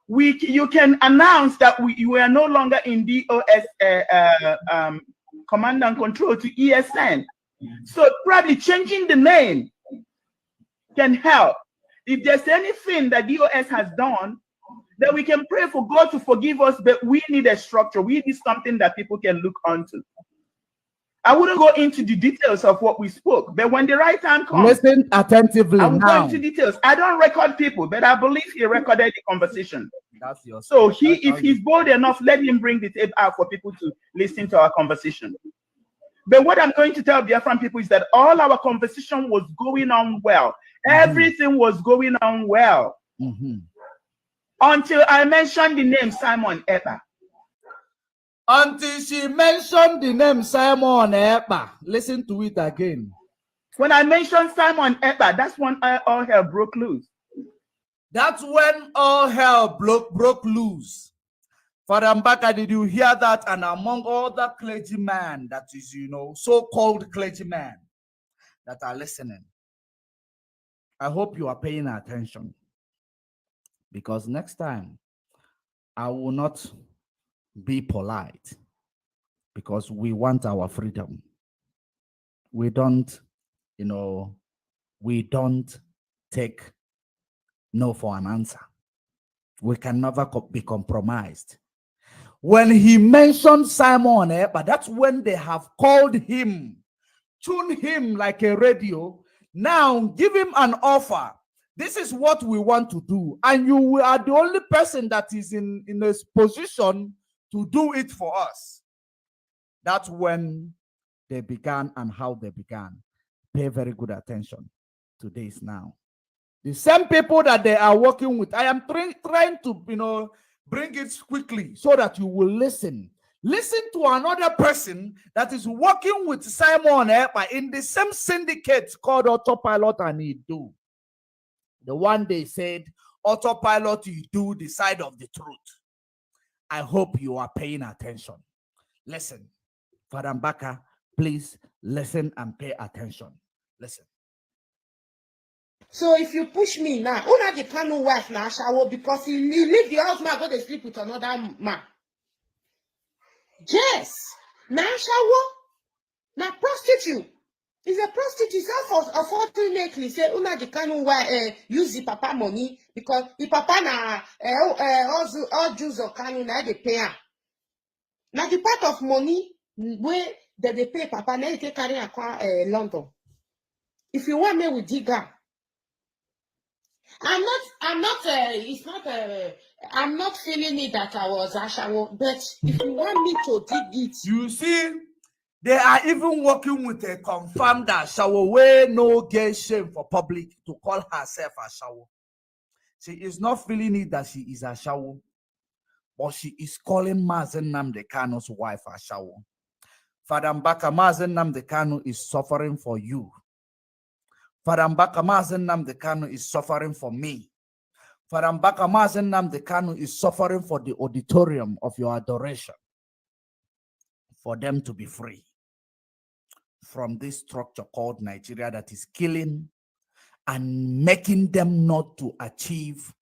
You can announce that you are no longer in DOS command and control to ESN. So probably changing the name can help. If there's anything that DOS has done, then we can pray for God to forgive us, but we need a structure. We need something that people can look onto. I wouldn't go into the details of what we spoke, but when the right time comes, listen attentively. I will go into details. I don't record people, but I believe he recorded the conversation. That's your so if he's bold enough, let him bring the tape out for people to listen to our conversation. But what I'm going to tell Biafran people is that all our conversation was going on well. Everything was going on well. Until I mentioned the name Simon Ekpa. Until she mentioned the name Simon Ekpa. Listen to it again. When I mentioned Simon Ekpa, that's when all hell broke loose. That's when all hell broke loose. Father MBAKA, did you hear that? And among all the clergymen that is, so-called clergymen that are listening, I hope you are paying attention. Because next time, I will not be polite. Because we want our freedom. we don't, we don't take no for an answer. We can never be compromised. When he mentioned Simon, but that's when they have called him, tune him like a radio. Now give him an offer. This is what we want to do. And you are the only person that is in a position to do it for us. That's when they began and how they began. Pay very good attention to this now. The same people that they are working with, I am trying to, bring it quickly so that you will listen. Listen to another person that is working with Simon Epa in the same syndicate called Autopilot and Idu. The one they said, Autopilot, Idu, the side of the truth. I hope you are paying attention. Listen, Father MBAKA, please listen and pay attention. Listen. So if you push me now, una the Kanu wife now shower because he leave the house man go to sleep with another man. Yes, now shower, now prostitute. Is a prostitute. Unfortunately, say una the Kanu wife use the papa money because the papa na all Jews or Kanu na they pay her. Now the part of money where they pay papa na they carry across London. If you want me with digger. I'm not feeling it that I was Ashawo, but if you want me to dig it. You see, they are even working with a confirmed Ashawo where no gay shame for public to call herself Ashawo. She is not feeling it that she is Ashawo, but she is calling Mazen Nnamdi Kanu's wife Ashawo. Father MBAKA, Mazen Nnamdi Kanu is suffering for you. Father MBAKA, Mazen Nnamdi Kanu is suffering for me. Father MBAKA, Mazen Nnamdi Kanu is suffering for the auditorium of your adoration. For them to be free from this structure called Nigeria that is killing and making them not to achieve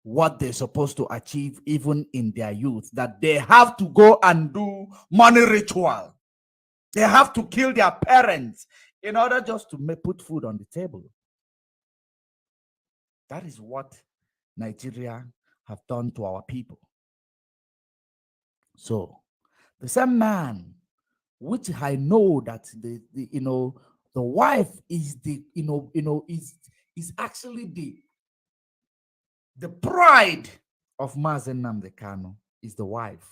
what they're supposed to achieve even in their youth, that they have to go and do money ritual. They have to kill their parents in order just to put food on the table. That is what Nigeria have done to our people. So the same man, which I know that the wife is the is actually the pride of Mazen Nnamdi Kanu is the wife.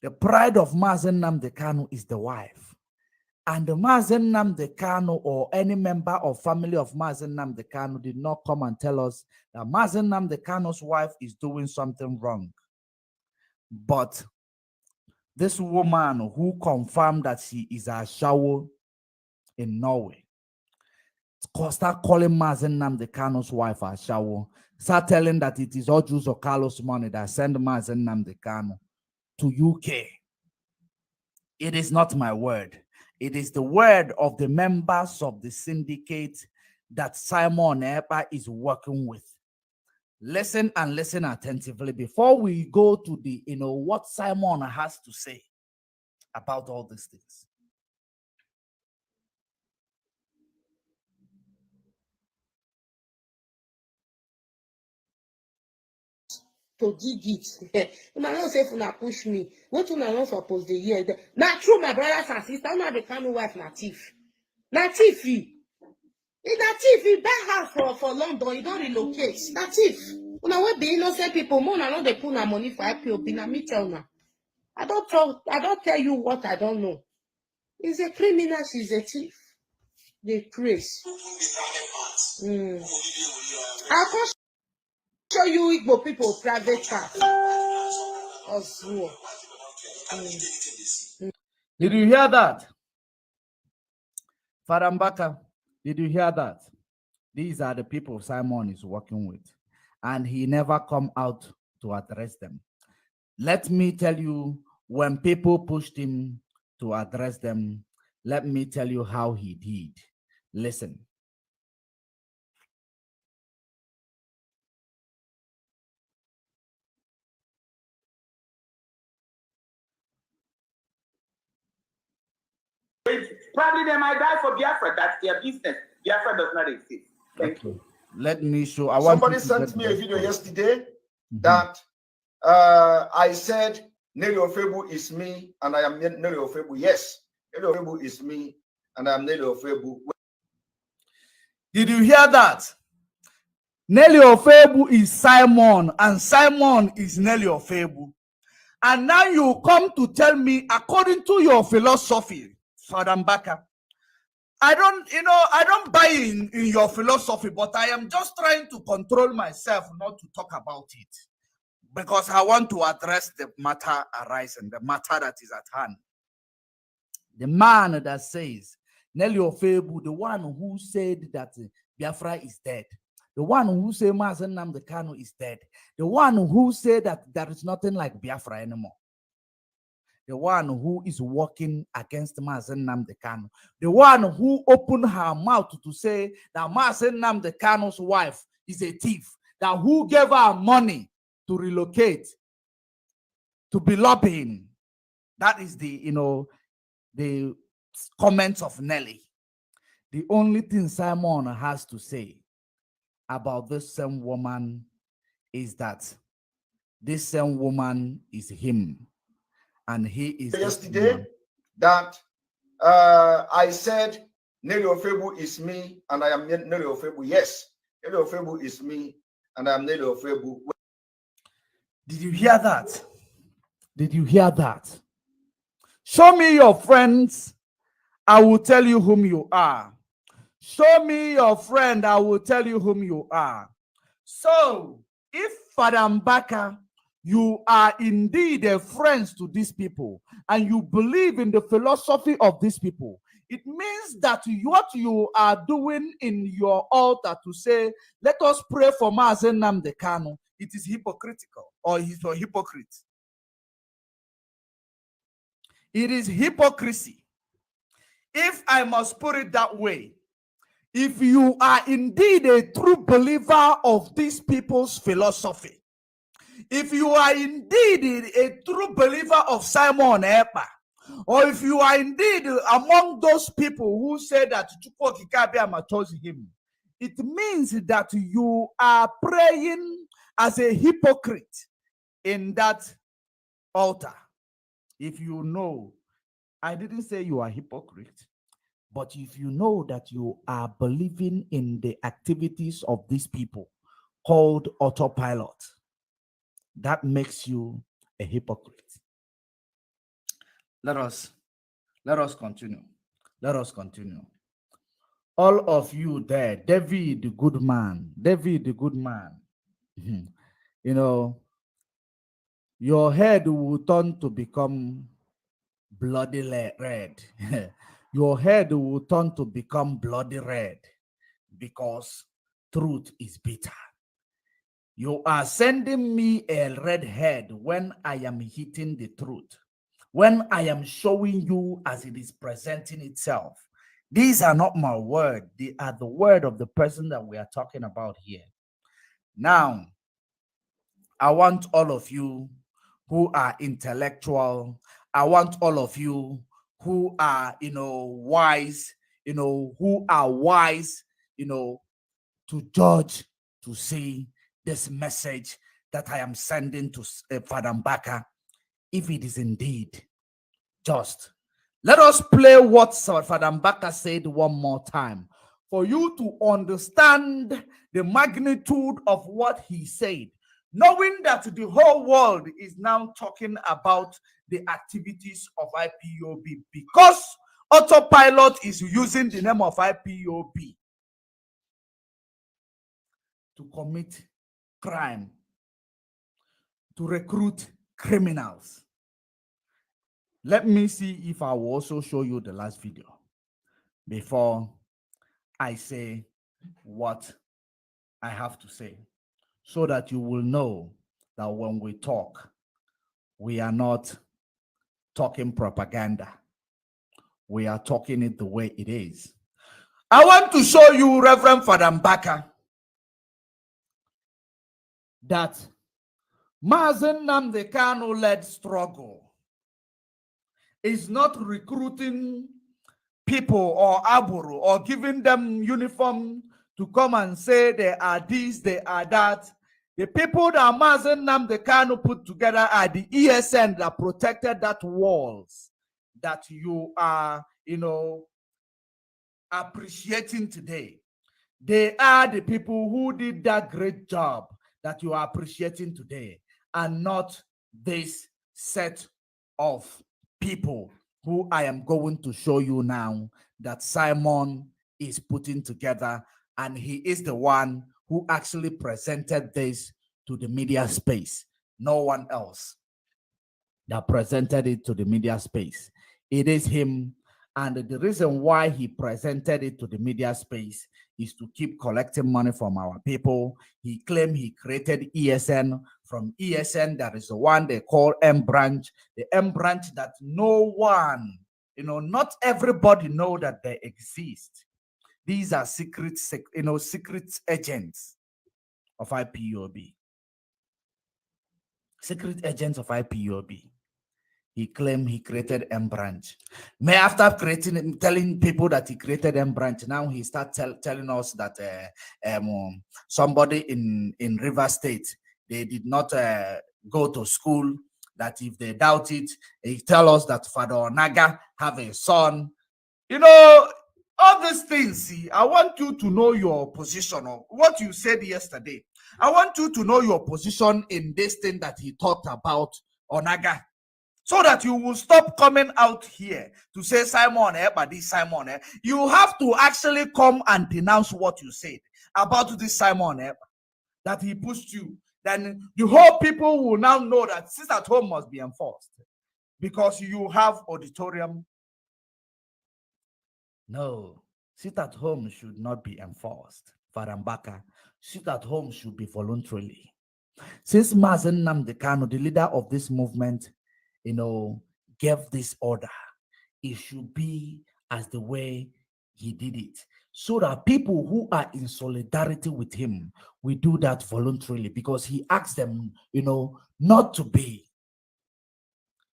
The pride of Mazen Nnamdi Kanu is the wife. And the Mazen Nnamdi Kanu or any member of family of Mazen Nnamdi Kanu did not come and tell us that Mazen Nnamdi Kanu's wife is doing something wrong. But this woman who confirmed that she is a Ashawo in Norway, start calling Mazen Nnamdi Kanu's wife Ashawo, start telling that it is all Jews or Carlos money that send Mazen Nnamdi Kanu to UK. It is not my word. It is the word of the members of the syndicate that Simon Epa is working with. Listen and listen attentively before we go to the, what Simon has to say about all these things. To dig it. Una not say una push me. What una not supposed to hear? Now true, my brothers and sisters, now the Kanu wife na thief. Na thief. Na thief. He buy house for London. He don't relocate. Na thief. Una will be innocent people. More na not they put na money for ipob. Na me tell na. I don't tell you what I don't know. He's a criminal. She's a thief. They praise. I'll come show you Igbo people private car. Did you hear that? Father MBAKA, did you hear that? These are the people Simon is working with, and he never come out to address them. Let me tell you, when people pushed him to address them, let me tell you how he did. Listen. Probably they might die for Biafra. That's their business. Biafra does not exist. Thank you. Let me show. Somebody sent me a video yesterday that I said Nelly Ofebu is me and I am Nelly Ofebu. Yes, Nelly Ofebu is me and I am Nelly Ofebu. Did you hear that? Nelly Ofebu is Simon and Simon is Nelly Ofebu. And now you come to tell me, according to your philosophy, Father MBAKA, I don't buy in your philosophy, but I am just trying to control myself not to talk about it, because I want to address the matter arising, the matter that is at hand. The man that says, Nelly Ofebu, the one who said that Biafra is dead, the one who said Mazen Nnamdi Kanu is dead, the one who said that there is nothing like Biafra anymore, the one who is working against Mazen Nnamdi Kanu, the one who opened her mouth to say that Mazen Nnamdi Kanu's wife is a thief, that who gave her money to relocate, to be lobbying. That is the comments of Nelly. The only thing Simon has to say about this same woman is that this same woman is him, and he is yesterday that I said Nelly Ofebu is me and I am Nelly Ofebu. Yes, Nelly Ofebu is me and I am Nelly Ofebu. Did you hear that? Did you hear that? Show me your friends, I will tell you whom you are. Show me your friend, I will tell you whom you are. So, if Father MBAKA, you are indeed a friend to these people, and you believe in the philosophy of these people, it means that what you are doing in your altar to say, let us pray for Mazen Nnamdi Kanu, it is hypocritical, or he's a hypocrite. It is hypocrisy. If I must put it that way, if you are indeed a true believer of these people's philosophy, if you are indeed a true believer of Simon Ekpa, or if you are indeed among those people who say that Chukwu Okike chose him, it means that you are praying as a hypocrite in that altar. If you know, I didn't say you are a hypocrite, but if you know that you are believing in the activities of these people called autopilot, that makes you a hypocrite. Let us continue. Let us continue. All of you there, David the good man, you know, your head will turn to become bloody red. Your head will turn to become bloody red because truth is bitter. You are sending me a red head when I am hitting the truth, when I am showing you as it is presenting itself. These are not my word. They are the word of the person that we are talking about here. Now, I want all of you who are intellectual, I want all of you who are, wise, who are wise, to judge, to see this message that I am sending to Father MBAKA, if it is indeed just. Let us play what Father MBAKA said one more time for you to understand the magnitude of what he said, knowing that the whole world is now talking about the activities of IPOB because autopilot is using the name of IPOB to commit crime, to recruit criminals. Let me see if I will also show you the last video before I say what I have to say, so that you will know that when we talk, we are not talking propaganda. We are talking it the way it is. I want to show you, Reverend Father MBAKA, that Mazen Nnamdi Kanu led struggle is not recruiting people or aburu or giving them uniform to come and say they are this, they are that. The people that Mazen Nnamdi Kanu put together are the ESN that protected that walls that you are, appreciating today. They are the people who did that great job that you are appreciating today, and not this set of people who I am going to show you now that Simon is putting together, and he is the one who actually presented this to the media space. No one else that presented it to the media space. It is him, and the reason why he presented it to the media space is to keep collecting money from our people. He claimed he created ESN. From ESN, there is the one they call M branch, the M branch that no one, not everybody know that they exist. These are secret agents of IPOB. Secret agents of IPOB. He claimed he created M branch. After telling people that he created M branch, now he started telling us that somebody in River State, they did not go to school, that if they doubt it, he tell us that Father Onaga have a son. All these things, see, I want you to know your position of what you said yesterday. I want you to know your position in this thing that he talked about Onaga, so that you will stop coming out here to say Simon, but this Simon. You have to actually come and denounce what you said about this Simon, that he pushed you. Then the whole people will now know that sit at home must be enforced because you have auditorium. No, sit at home should not be enforced. For MBAKA, sit at home should be voluntarily. Since Mazen Nnamdi Kanu, the leader of this movement, gave this order, it should be as the way he did it, so that people who are in solidarity with him will do that voluntarily, because he asked them, not to be.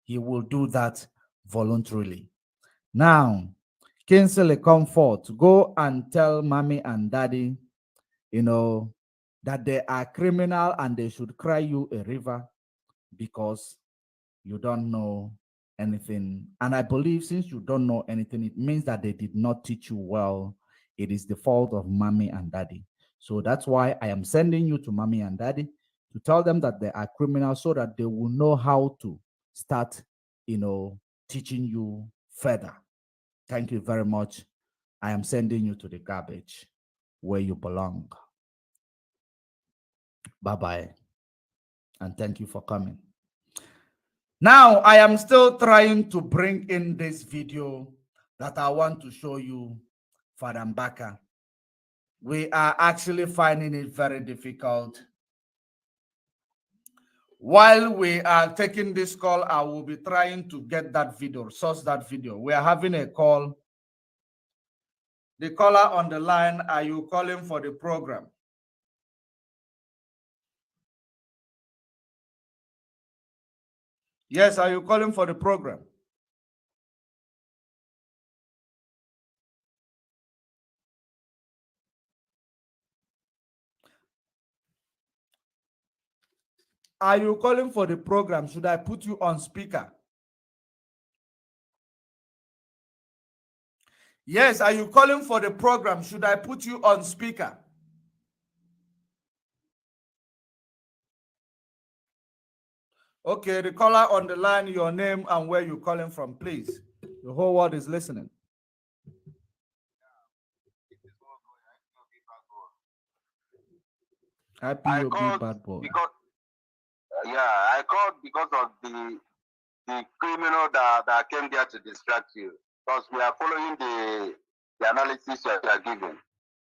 He will do that voluntarily. Now, Kinsley, come forth, go and tell mommy and daddy, that they are criminal and they should cry you a river because you don't know anything. And I believe since you don't know anything, it means that they did not teach you well. It is the fault of mommy and daddy. So that's why I am sending you to mommy and daddy to tell them that they are criminals, so that they will know how to start, teaching you further. Thank you very much. I am sending you to the garbage where you belong. Bye-bye. And thank you for coming. Now, I am still trying to bring in this video that I want to show you for MBAKA. We are actually finding it very difficult. While we are taking this call, I will be trying to get that video, source that video. We are having a call. The caller on the line, are you calling for the program? Yes, are you calling for the program? Are you calling for the program? Should I put you on speaker? Yes, are you calling for the program? Should I put you on speaker? Okay, the caller on the line, your name and where you're calling from, please. The whole world is listening. IPOB bad boy. I called because of the criminal that came there to distract you. Because we are following the analysis you are giving.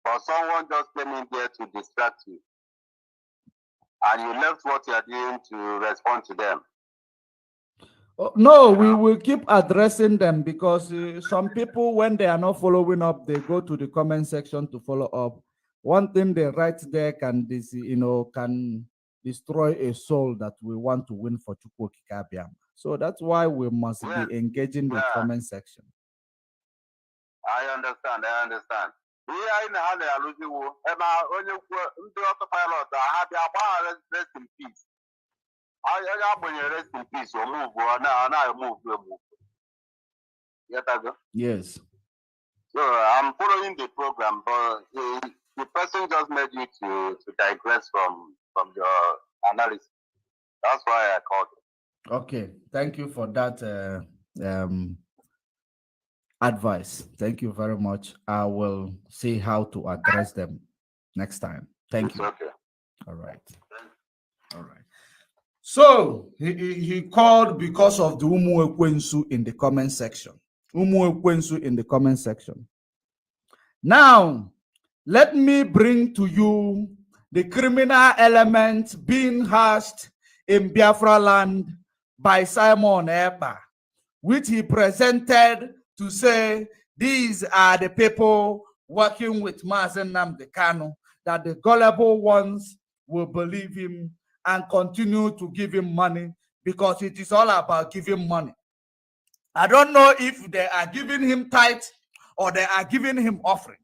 But someone just came in there to distract you. And you left what you are doing to respond to them. No, we will keep addressing them, because some people, when they are not following up, they go to the comment section to follow up. One thing they write there can destroy a soul that we want to win for Chukwu Okike Abiama. So that's why we must be engaging the comment section. I understand. Here I know they are losing war. Emma, only the autopilot, I have your rest in peace. I am when you rest in peace or move, or now move. Yes. So I'm following the program, but the person just made you to digress from your analysis. That's why I called it. Okay. Thank you for that advice. Thank you very much. I will see how to address them next time. Thank you. Okay. All right. All right. So he called because of the Umu Ekwensu in the comment section. Umu Ekwensu in the comment section. Now, let me bring to you the criminal element being hashed in Biafra land by Simon Ekpa, which he presented to say these are the people working with Mazen Nnamdi Kanu, that the gullible ones will believe him and continue to give him money because it is all about giving money. I don't know if they are giving him tithe or they are giving him offering.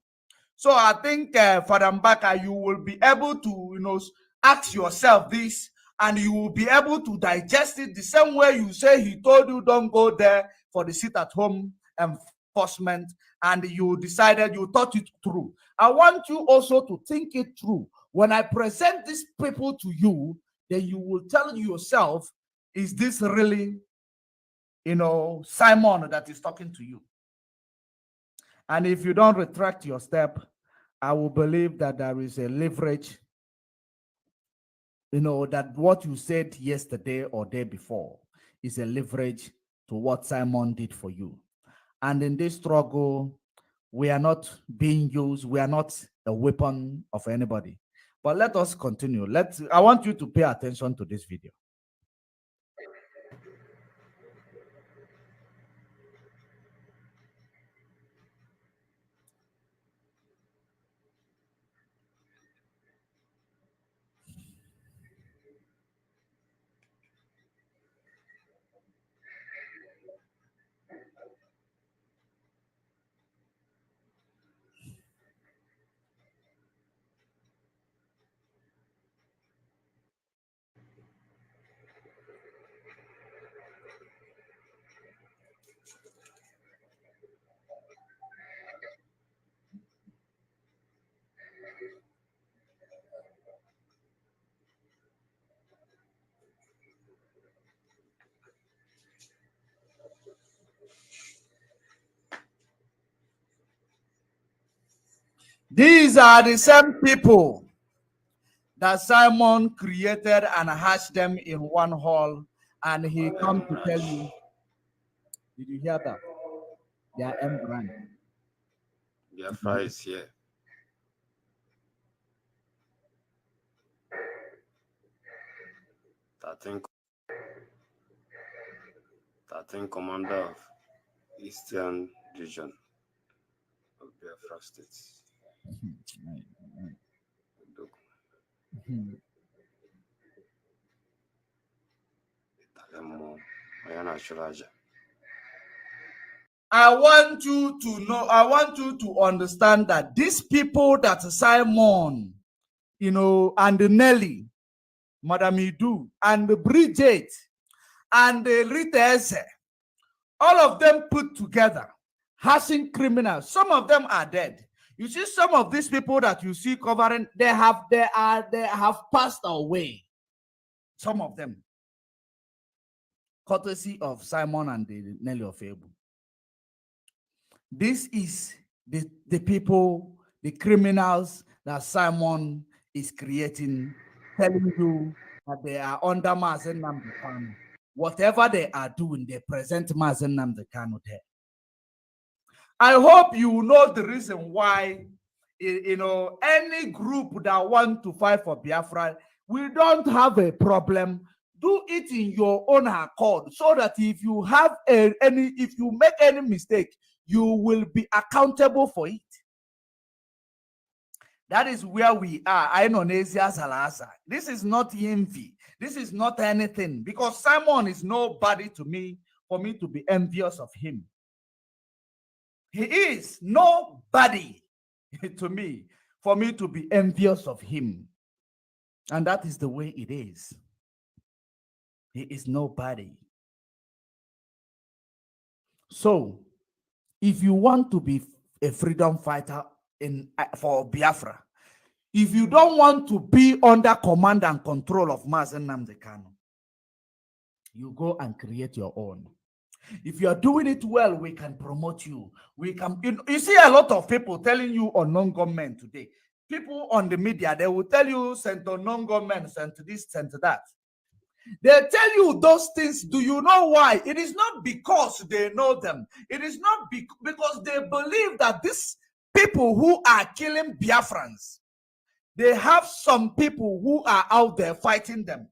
So I think, Father MBAKA, you will be able to, ask yourself this, and you will be able to digest it the same way you say he told you don't go there for the sit-at-home enforcement, and you decided, you thought it through. I want you also to think it through. When I present these people to you, then you will tell yourself, is this really, Simon that is talking to you? And if you don't retract your step, I will believe that there is a leverage, that what you said yesterday or day before is a leverage to what Simon did for you. And in this struggle, we are not being used. We are not a weapon of anybody. But let us continue. I want you to pay attention to this video. These are the same people that Simon created and hatched them in one hall, and he come to tell you. Did you hear that? They are M brand. Biafra is here. Thirteen commander of Eastern Region of Biafra State. I want you to know, I want you to understand that these people that Simon, and Nelly, Madam Idu, and Bridget, and Rita, all of them put together, hashing criminals. Some of them are dead. You see, some of these people that you see covering, they have passed away. Some of them, courtesy of Simon and the Nelly of Ebu. This is the people, the criminals that Simon is creating, telling you that they are under Mazen Nnamdi Kanu. Whatever they are doing, they present Mazen Nnamdi Kanu there. I hope you know the reason why, any group that want to fight for Biafra, we don't have a problem. Do it in your own accord, so that if you have if you make any mistake, you will be accountable for it. That is where we are. I know Nezia Salazar. This is not envy. This is not anything, because Simon is nobody to me for me to be envious of him. He is nobody to me for me to be envious of him. And that is the way it is. He is nobody. So, if you want to be a freedom fighter for Biafra, if you don't want to be under command and control of Mazen Nnamdi Kanu, you go and create your own. If you are doing it well, we can promote you. We can. You see a lot of people telling you unknown government today. People on the media, they will tell you send unknown government, send this, send that. They tell you those things. Do you know why? It is not because they know them. It is not because they believe that these people who are killing Biafrans, they have some people who are out there fighting them.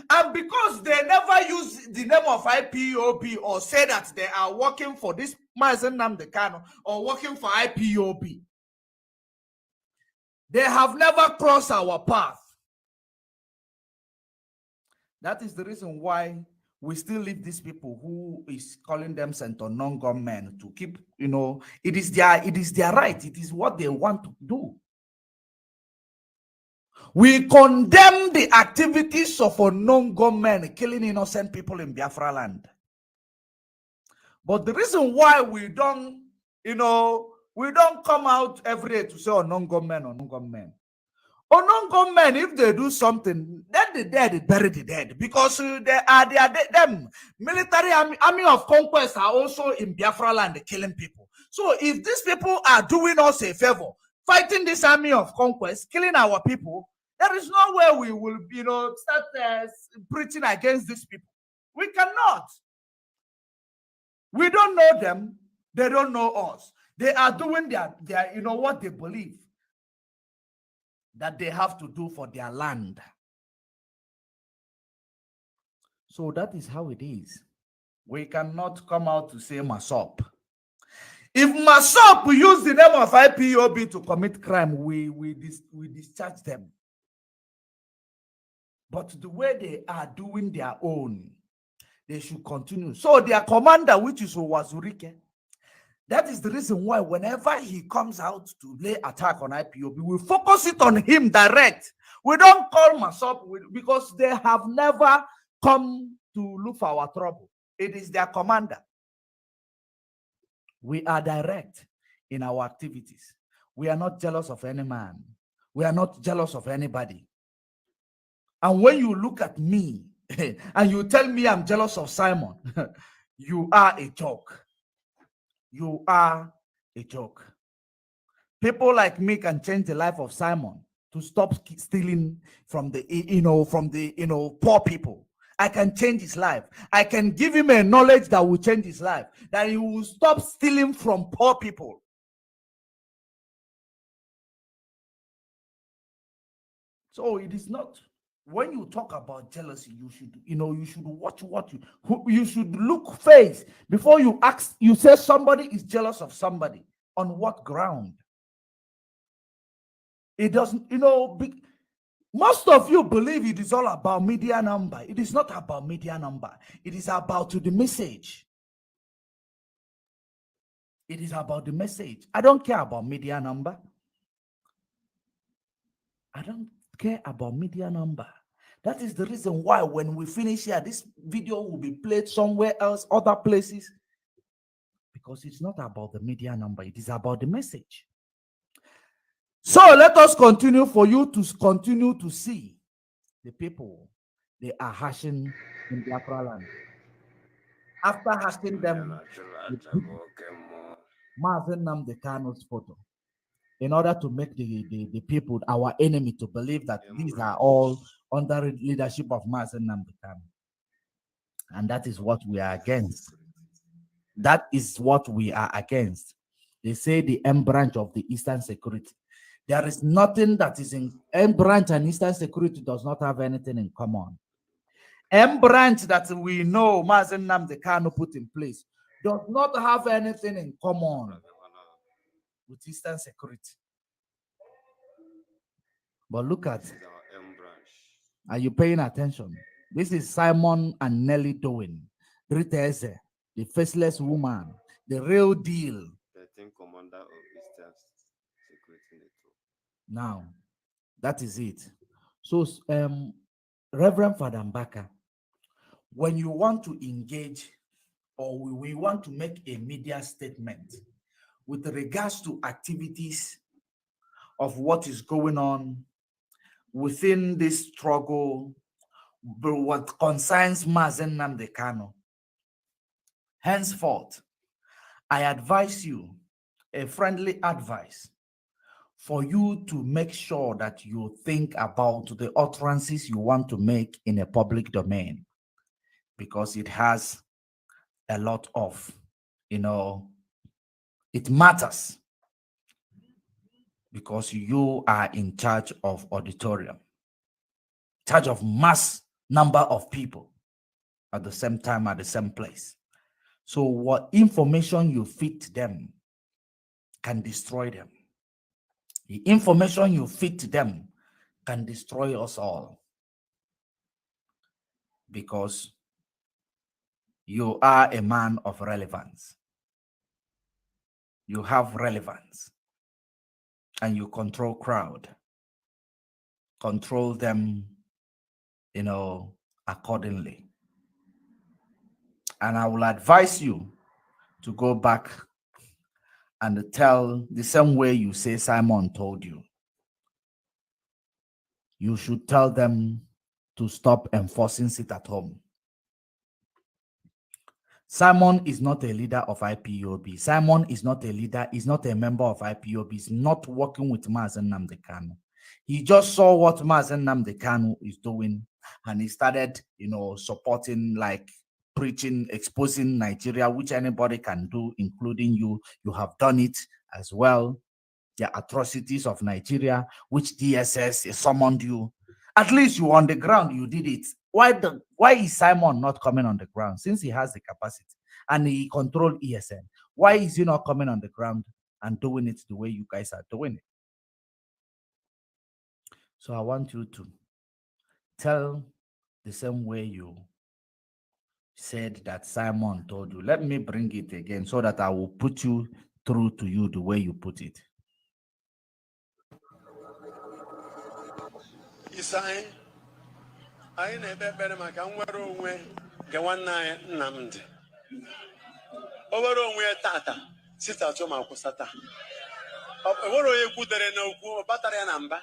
And because they never use the name of IPOB or say that they are working for this Mazen Nnamdi Kanu or working for IPOB, they have never crossed our path. That is the reason why we still leave these people who is calling themselves non-government to keep, it is their right. It is what they want to do. We condemn the activities of unknown government killing innocent people in Biafra land. But the reason why we don't come out every day to say unknown government. Unknown government, if they do something, then the dead bury the dead, because them military army of conquest are also in Biafra land killing people. So if these people are doing us a favor, fighting this army of conquest, killing our people, there is no way we will, start preaching against these people. We cannot. We don't know them. They don't know us. They are doing their what they believe that they have to do for their land. So that is how it is. We cannot come out to say Masop. If Masop use the name of IPOB to commit crime, we discharge them. But the way they are doing their own, they should continue. So their commander, which is Wazurike, that is the reason why whenever he comes out to lay attack on IPOB, we focus it on him direct. We don't call Masop because they have never come to look for our trouble. It is their commander. We are direct in our activities. We are not jealous of any man. We are not jealous of anybody. And when you look at me and you tell me I'm jealous of Simon, you are a joke. You are a joke. People like me can change the life of Simon to stop stealing from the poor people. I can change his life. I can give him a knowledge that will change his life, that he will stop stealing from poor people. So it is not. When you talk about jealousy, you should watch you should look face before you ask. You say somebody is jealous of somebody. On what ground? It doesn't, most of you believe it is all about media number. It is not about media number. It is about the message. It is about the message. I don't care about media number. I don't care about media number. That is the reason why when we finish here, this video will be played somewhere else, other places, because it's not about the media number. It is about the message. So let us continue for you to continue to see the people they are hashing in Biafra land. After hashing them, Mazen Nnamdi Kanu's photo, in order to make the people, our enemy, to believe that these are all under leadership of Mazen Nnamdi Kanu. And that is what we are against. That is what we are against. They say the M branch of the Eastern Security. There is nothing that is in M branch, and Eastern Security does not have anything in common. M branch that we know Mazen Nnamdi Kanu put in place does not have anything in common with Eastern Security. But look at, are you paying attention? This is Simon and Nelly doing. Rita Eze, the faceless woman. The real deal. 13th Commander of Eastern Security Network. Now, that is it. So, Reverend Father MBAKA, when you want to engage or we want to make a media statement with regards to activities of what is going on within this struggle, but what concerns Mazen Nnamdi Kanu, henceforth, I advise you, a friendly advice, for you to make sure that you think about the utterances you want to make in a public domain, because it has a lot of, it matters, because you are in charge of auditorium, charge of mass number of people at the same time, at the same place. So what information you feed them can destroy them. The information you feed them can destroy us all, because you are a man of relevance. You have relevance and you control crowd. Control them, accordingly. And I will advise you to go back and tell the same way you say Simon told you. You should tell them to stop enforcing sit at home. Simon is not a leader of IPOB. Simon is not a leader, is not a member of IPOB. He's not working with Mazen Nnamdi Kanu. He just saw what Mazen Nnamdi Kanu is doing, and he started, supporting, like preaching, exposing Nigeria, which anybody can do, including you. You have done it as well. The atrocities of Nigeria, which DSS summoned you. At least you on the ground, you did it. Why is Simon not coming on the ground, since he has the capacity and he controls ESN? Why is he not coming on the ground and doing it the way you guys are doing it? So I want you to tell the same way you said that Simon told you. Let me bring it again so that I will put you through to you the way you put it. Isai, I never better my camera away. The one night Nnamdi. Over where Tata, Sister Choma Kosata. Over a good no battery number.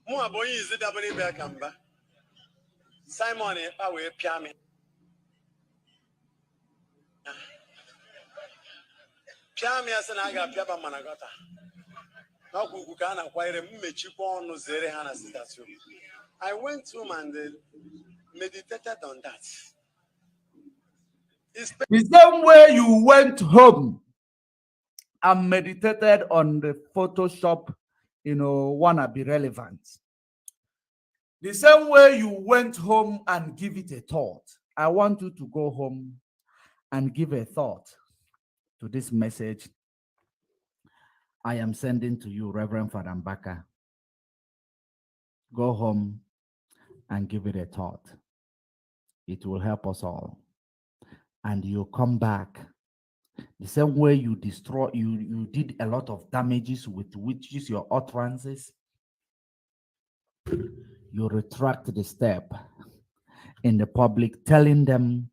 More boy is the MBAKA. Simon, I will piano. Piano as an aga Piapa Managata. Now we can acquire a Mechipon Zere Hana Sitation. I went home and meditated on that. The same way you went home and meditated on the Photoshop, wanna be relevant. The same way you went home and give it a thought. I want you to go home and give a thought to this message I am sending to you, Reverend Father MBAKA. Go home and give it a thought. It will help us all. And you come back the same way you destroy, you did a lot of damages with which is your utterances. You retract the step in the public, telling them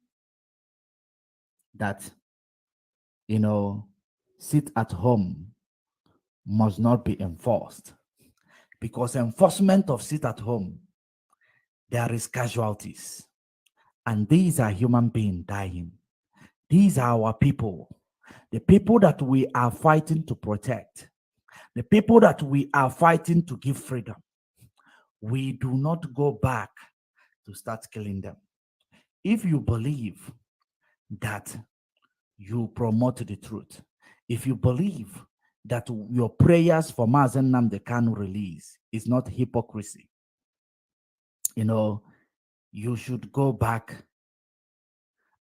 that, sit at home must not be enforced, because enforcement of sit at home, there is casualties, and these are human beings dying. These are our people, the people that we are fighting to protect, the people that we are fighting to give freedom. We do not go back to start killing them. If you believe that you promote the truth, if you believe that your prayers for Mazen Nnamdi Kanu release is not hypocrisy, you should go back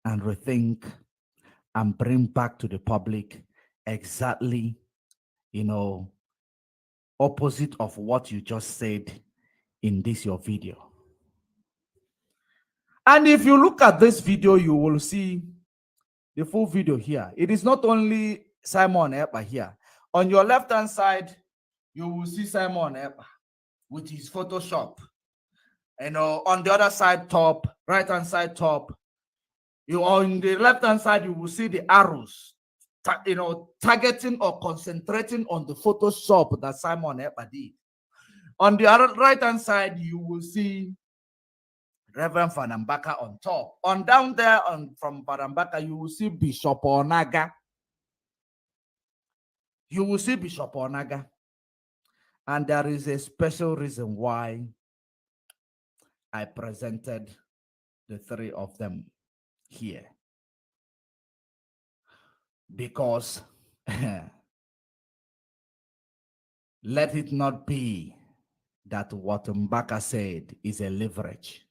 and rethink and bring back to the public exactly, opposite of what you just said in this your video. And if you look at this video, you will see the full video here. It is not only Simon Ekpa here. On your left-hand side, you will see Simon Ekpa with his Photoshop. And on the other side top, right-hand side top, on the left-hand side, you will see the arrows, targeting or concentrating on the Photoshop that Simon Ekpa did. On the other right-hand side, you will see Reverend Father MBAKA on top. On down there, from Father MBAKA, you will see Bishop Onaga. You will see Bishop Onaga. And there is a special reason why I presented the three of them here. Because let it not be that what MBAKA said is a leverage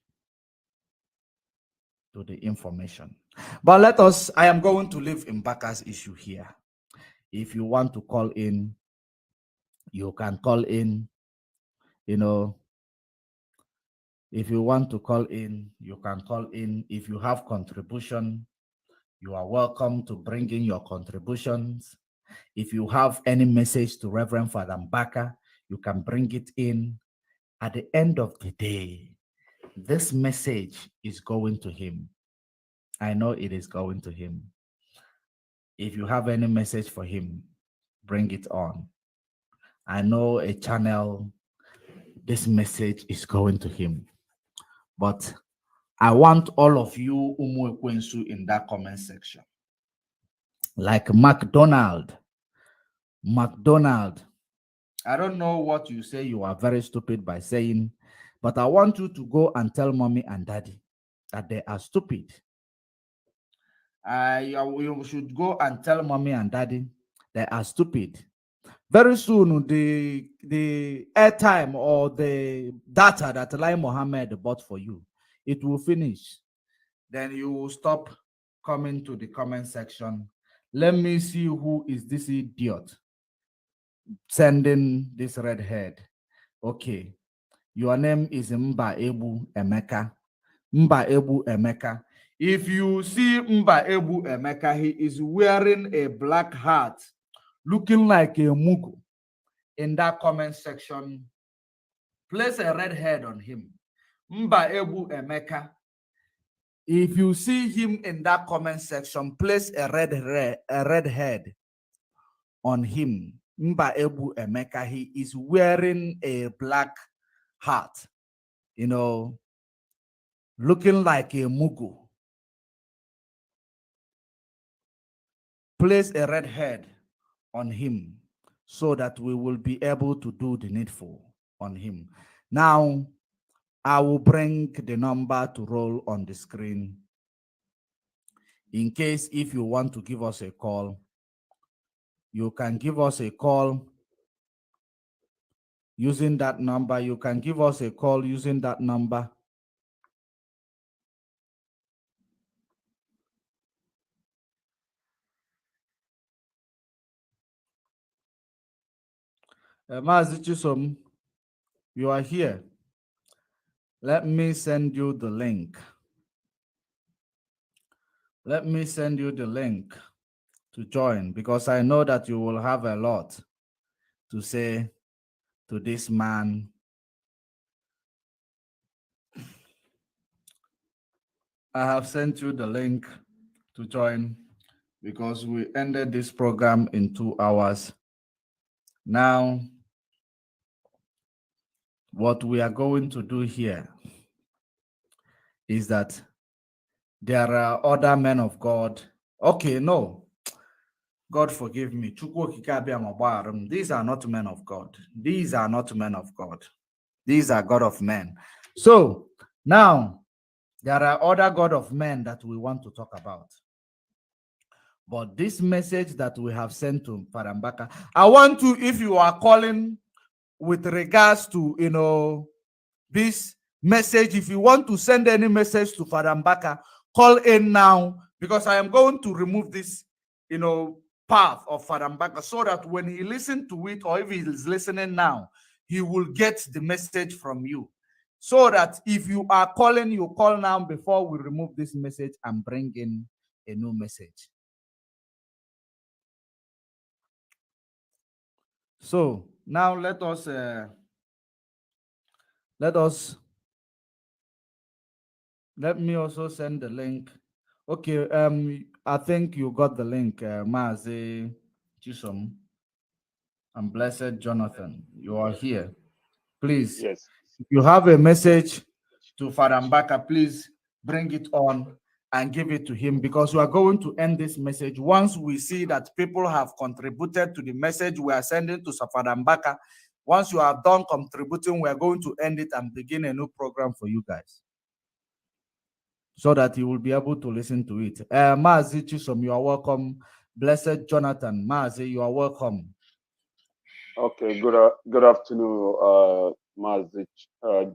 to the information. But I am going to leave MBAKA's issue here. If you want to call in, you can call in. If you want to call in, you can call in. If you have contribution, you are welcome to bring in your contributions. If you have any message to Reverend Father MBAKA, you can bring it in. At the end of the day, this message is going to him. I know it is going to him. If you have any message for him, bring it on. I know a channel, this message is going to him. But I want all of you Umu Ekwensu in that comment section. Like McDonald, I don't know what you say, you are very stupid by saying, but I want you to go and tell mommy and daddy that they are stupid. You should go and tell mommy and daddy they are stupid. Very soon, the airtime or the data that Lai Mohammed bought for you, it will finish. Then you will stop coming to the comment section. Let me see who is this idiot sending this red head. Okay, your name is Mbaebu Emeka. Mbaebu Emeka. If you see Mbaebu Emeka, he is wearing a black hat, looking like a mugu. In that comment section, place a red head on him. Mbaebu Emeka. If you see him in that comment section, place a red head on him. Mbaebu Emeka, he is wearing a black hat, looking like a mugu. Place a red head on him so that we will be able to do the needful on him. Now, I will bring the number to roll on the screen. In case if you want to give us a call, you can give us a call using that number. You can give us a call using that number. Mazi Chisom, you are here. Let me send you the link. Let me send you the link to join, because I know that you will have a lot to say to this man. I have sent you the link to join because we ended this program in 2 hours. Now, what we are going to do here is that there are other men of God. Okay, no. God forgive me. These are not men of God. These are not men of God. These are God of men. So now there are other God of men that we want to talk about. But this message that we have sent to Father MBAKA, I want to, if you are calling with regards to, this message, if you want to send any message to Father MBAKA, call in now, because I am going to remove this, path of Father MBAKA so that when he listens to it, or if he is listening now, he will get the message from you. So that if you are calling, you call now before we remove this message and bring in a new message. So now let me also send the link. Okay, I think you got the link, Mazi Chisom and Blessed Jonathan. You are here. Please, yes. if you have a message to Father MBAKA, please bring it on and give it to him, because we are going to end this message once we see that people have contributed to the message we are sending to Father MBAKA. Once you are done contributing, we are going to end it and begin a new program for you guys, so that you will be able to listen to it. Mazi Chisom, you are welcome. Blessed Jonathan, Mazi, you are welcome. Okay, good afternoon, Mazi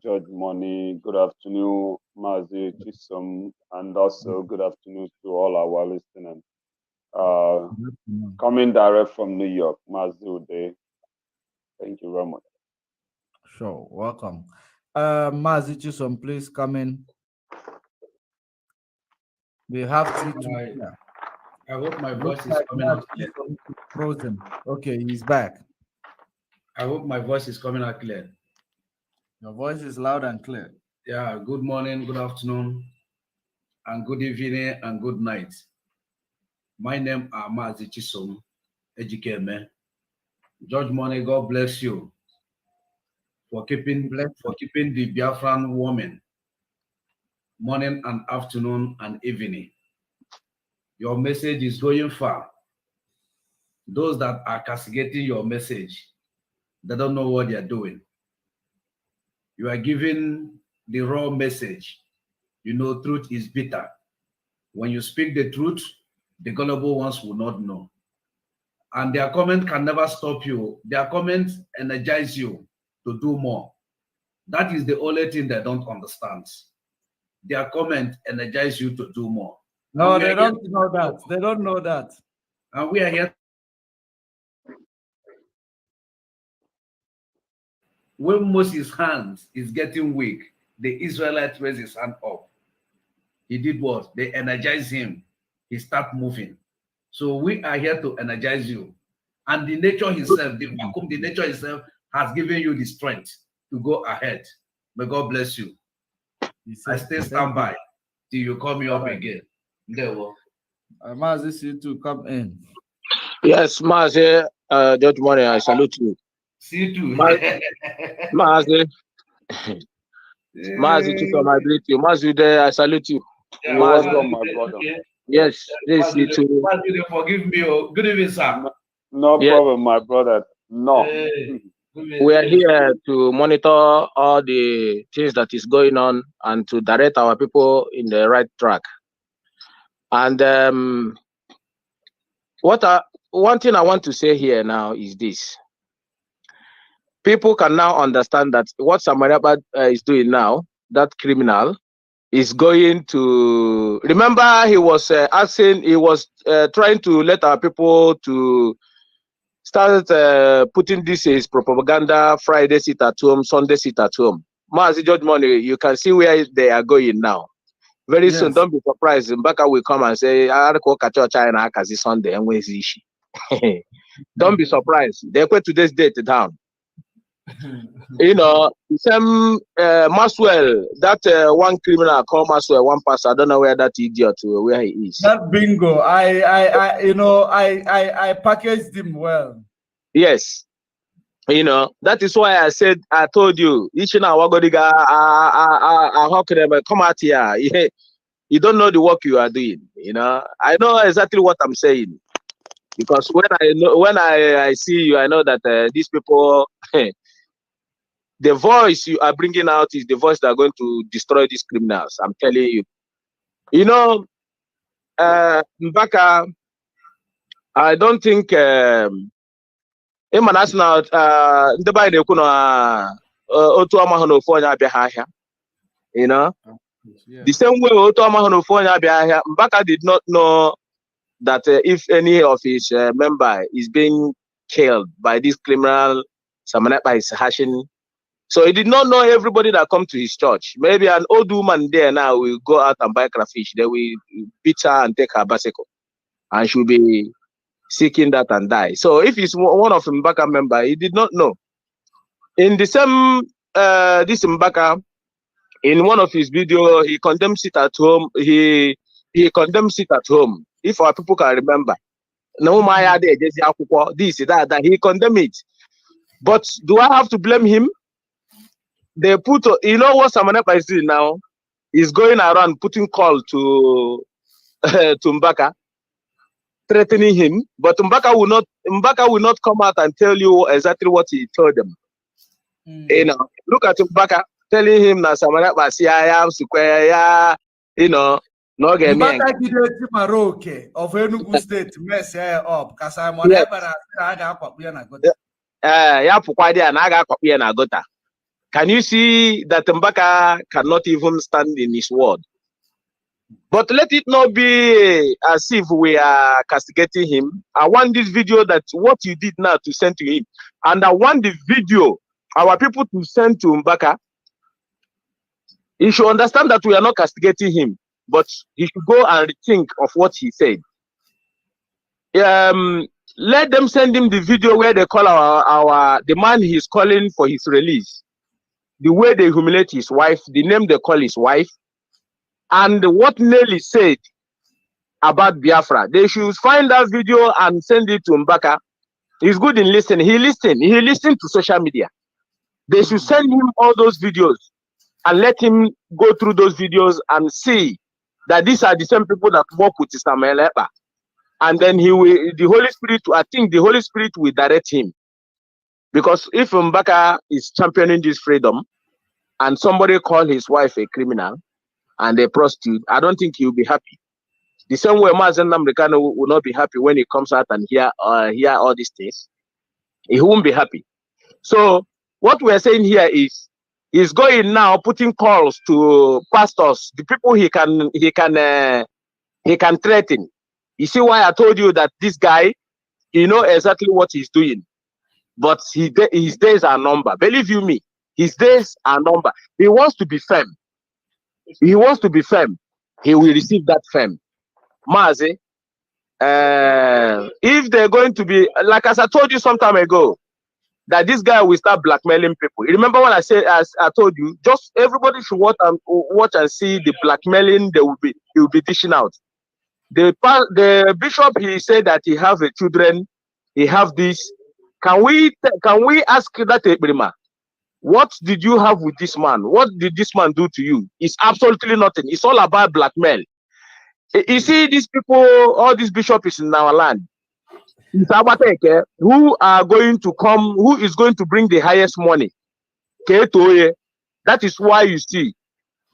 George Money. Good afternoon, Mazi Chisom, and also good afternoon to all our listeners. Coming direct from New York, Mazi Ude. Thank you very much. Sure, welcome. Mazi Chisom, please come in. We have to. I hope my voice is coming out clear. Frozen. Okay, he's back. I hope my voice is coming out clear. Your voice is loud and clear. Yeah, good morning, good afternoon, and good evening, and good night. My name is Mazi Chisom Ejikeme. George Money, God bless you for keeping the Biafran woman morning and afternoon and evening. Your message is going far. Those that are castigating your message, they don't know what they are doing. You are giving the raw message. You know, truth is bitter. When you speak the truth, the gullible ones will not know. And their comment can never stop you. Their comments energize you to do more. That is the only thing they don't understand. Their comment energize you to do more. No, they don't know that. They don't know that. And we are here. When Moses' hand is getting weak, the Israelite raised his hand up. He did what? They energized him. He started moving. So we are here to energize you. And the nature itself, the vacuum, the nature itself has given you the strength to go ahead. May God bless you. I stay standby till you call me up again. There we Mazi, see you to come in. Yes, Mazi, George Money, I salute you. See you too. Mazi, Mazi, Chisom, I greet you. Mazi, I salute you. You're welcome, my brother. Yes, this is too. Forgive me. Good evening, sir. No problem, my brother. No. We are here to monitor all the things that is going on and to direct our people in the right track. And one thing I want to say here now is this. People can now understand that what Samaraba is doing now, that criminal, is going to... Remember, he was trying to let our people to start putting this as propaganda, Friday sit at home, Sunday sit at home. Mazi George Money, you can see where they are going now. Very soon, don't be surprised. MBAKA will come and say, China Sunday and where's issue. Don't be surprised. They put today's date down. You know, Sam Maswell, that one criminal called Maswell, one pastor. I don't know where that idiot, where he is. That bingo, I packaged him well. Yes, you know, that is why I said, I told you, each and our Wagodiga, how can I come out here? You don't know the work you are doing. You know, I know exactly what I'm saying, because when I see you, I know that these people. The voice you are bringing out is the voice that are going to destroy these criminals. I'm telling you. You know, MBAKA, I don't think you know, the same way MBAKA did not know that if any of his member is being killed by this criminal, Samanapa is hashing. So he did not know everybody that come to his church. Maybe an old woman there now will go out and buy crayfish. They will beat her and take her bicycle. And she'll be seeking that and die. So if he's one of MBAKA member, he did not know. In the same, this MBAKA, in one of his video, he condemns it at home. He condemns it at home. If our people can remember, no, this, that, he condemned it. But do I have to blame him? They put, you know what Samanepa is doing now? He's going around putting call to to MBAKA, threatening him. But MBAKA will not come out and tell you exactly what he told them. You know, look at MBAKA telling him that Samanepa square, you know, no game. MBAKA Maroke of Enugu State mess up because I'm on Can you see that MBAKA cannot even stand in his word? But let it not be as if we are castigating him. I want this video, that what you did now, to send to him. And I want the video, our people, to send to MBAKA. He should understand that we are not castigating him, but he should go and think of what he said. Let them send him the video where they call the man he's calling for his release. The way they humiliate his wife, the name they call his wife, and what Nelly said about Biafra. They should find that video and send it to MBAKA. He's good in listening. He listened to social media. They should send him all those videos and let him go through those videos and see that these are the same people that work with Samuel Epa. And then the Holy Spirit, I think the Holy Spirit will direct him. Because if MBAKA is championing this freedom and somebody call his wife a criminal and a prostitute, I don't think he'll be happy. The same way Mazen Namdekano will not be happy when he comes out and hear all these things. He won't be happy. So what we're saying here is, he's going now putting calls to pastors, the people he can threaten. You see why I told you that this guy, he knows exactly what he's doing, but his days are numbered. Believe you me, his days are numbered. He wants to be firm. He wants to be firm. He will receive that firm. Mazi, if they're going to be, like as I told you some time ago, that this guy will start blackmailing people. You remember when I said, as I told you, just everybody should watch and see the blackmailing he will be dishing out. The bishop, he said that he have children, he have this. Can we ask that Ebrima? What did you have with this man? What did this man do to you? It's absolutely nothing. It's all about blackmail. You see, these people, all these bishops in our land, who are going to come, who is going to bring the highest money? That is why you see,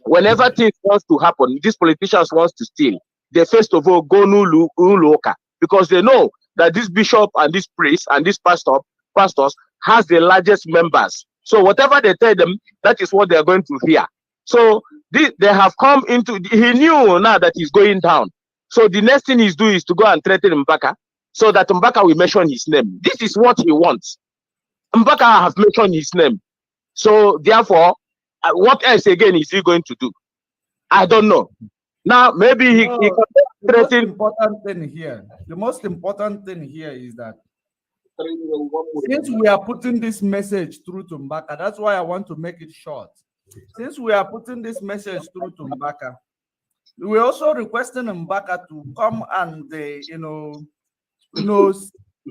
whenever things wants to happen, these politicians wants to steal. They first of all go Nuluoka, because they know that this bishop and this priest and this pastors has the largest members. So whatever they tell them, that is what they are going to hear. So they have come into, he knew now that he's going down. So the next thing he's doing is to go and threaten MBAKA, so that MBAKA will mention his name. This is what he wants. MBAKA has mentioned his name. So therefore, what else again is he going to do? I don't know. Now, maybe he can threaten. The most important thing here is that since we are putting this message through to MBAKA, that's why I want to make it short. Since we are putting this message through to MBAKA, we're also requesting MBAKA to come and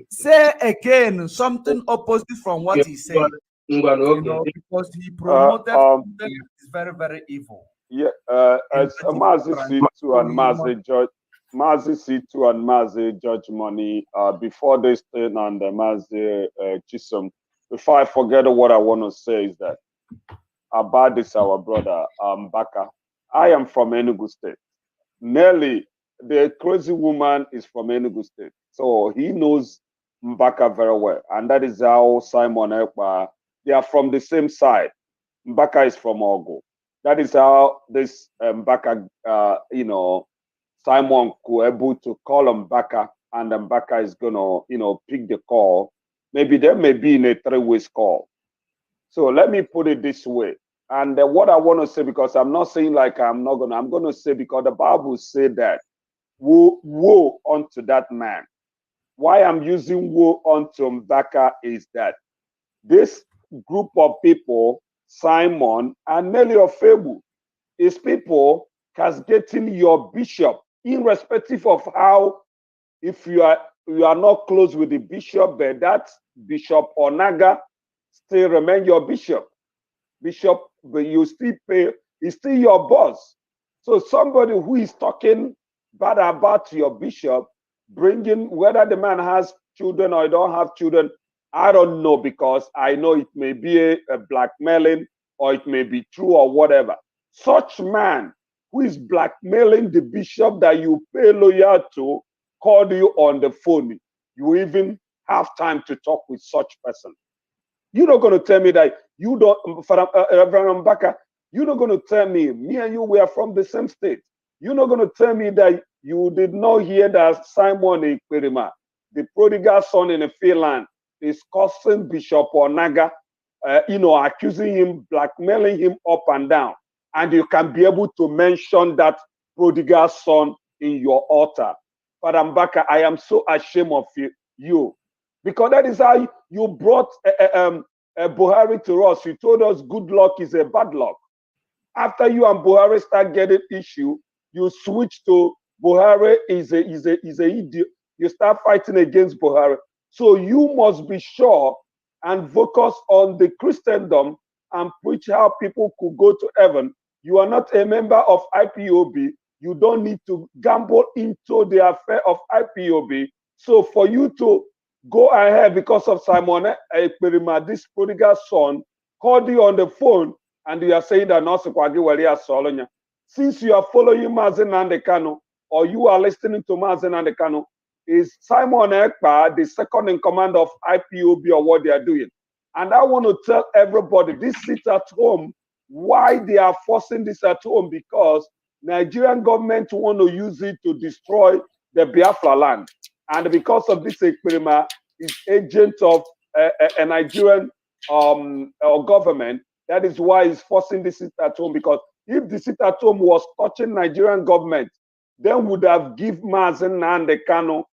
say again something opposite from what he said. Because he promoted something that is very, very evil. Yeah, as Mazi C2 and Mazi C2 and Mazi Judge Money, before this thing and Mazi Chisom, before I forget what I want to say is that about this, our brother MBAKA, I am from Enugu State. Nelly, the crazy woman, is from Enugu State. So he knows MBAKA very well. And that is how Simon Ekpa, they are from the same side. MBAKA is from Ogo. That is how this MBAKA, Simon could able to call MBAKA, and MBAKA is gonna, pick the call. Maybe there may be in a three-way call. So let me put it this way. And what I want to say, because I'm not saying like I'm going to say, because the Bible said that woe unto that man why I'm using woe unto MBAKA is that this group of people, Simon and Nelly Ofebu, is people castigating your bishop, irrespective of how, if you are not close with the bishop, but that Bishop Onaga still remain your bishop. Bishop, but you still pay, he's still your boss. So somebody who is talking bad about your bishop, bringing, whether the man has children or don't have children, I don't know, because I know it may be a blackmailing or it may be true or whatever. Such man who is blackmailing the bishop that you pay loyal to called you on the phone. You even have time to talk with such person. You're not going to tell me that you don't, Reverend MBAKA, you're not going to tell me and you were from the same state. You're not going to tell me that you did not hear that Simon Ekperima, the prodigal son in the Finland, is cursing Bishop Onaga, accusing him, blackmailing him up and down. And you can be able to mention that prodigal son in your altar. Father MBAKA, I am so ashamed of you. Because that is how you brought Buhari to us. You told us good luck is a bad luck. After you and Buhari start getting issue, you switch to Buhari is a idiot. You start fighting against Buhari. So you must be sure and focus on the Christendom and preach how people could go to heaven. You are not a member of IPOB. You don't need to gamble into the affair of IPOB. So for you to go ahead, because of Simon Ekperima, this prodigal son, called you on the phone and you are saying that not Solonya. Since you are following Mazen Nandekano, or you are listening to Mazen Nandekano, is Simon Ekpa the second in command of IPOB or what they are doing? And I want to tell everybody, this sit at home, why they are forcing this at home, because Nigerian government want to use it to destroy the Biafra land. And because of this, Ekperima is agent of a Nigerian government. That is why he's forcing this sit at home. Because if the sit at home was touching Nigerian government, then would have given Mazen Nandekano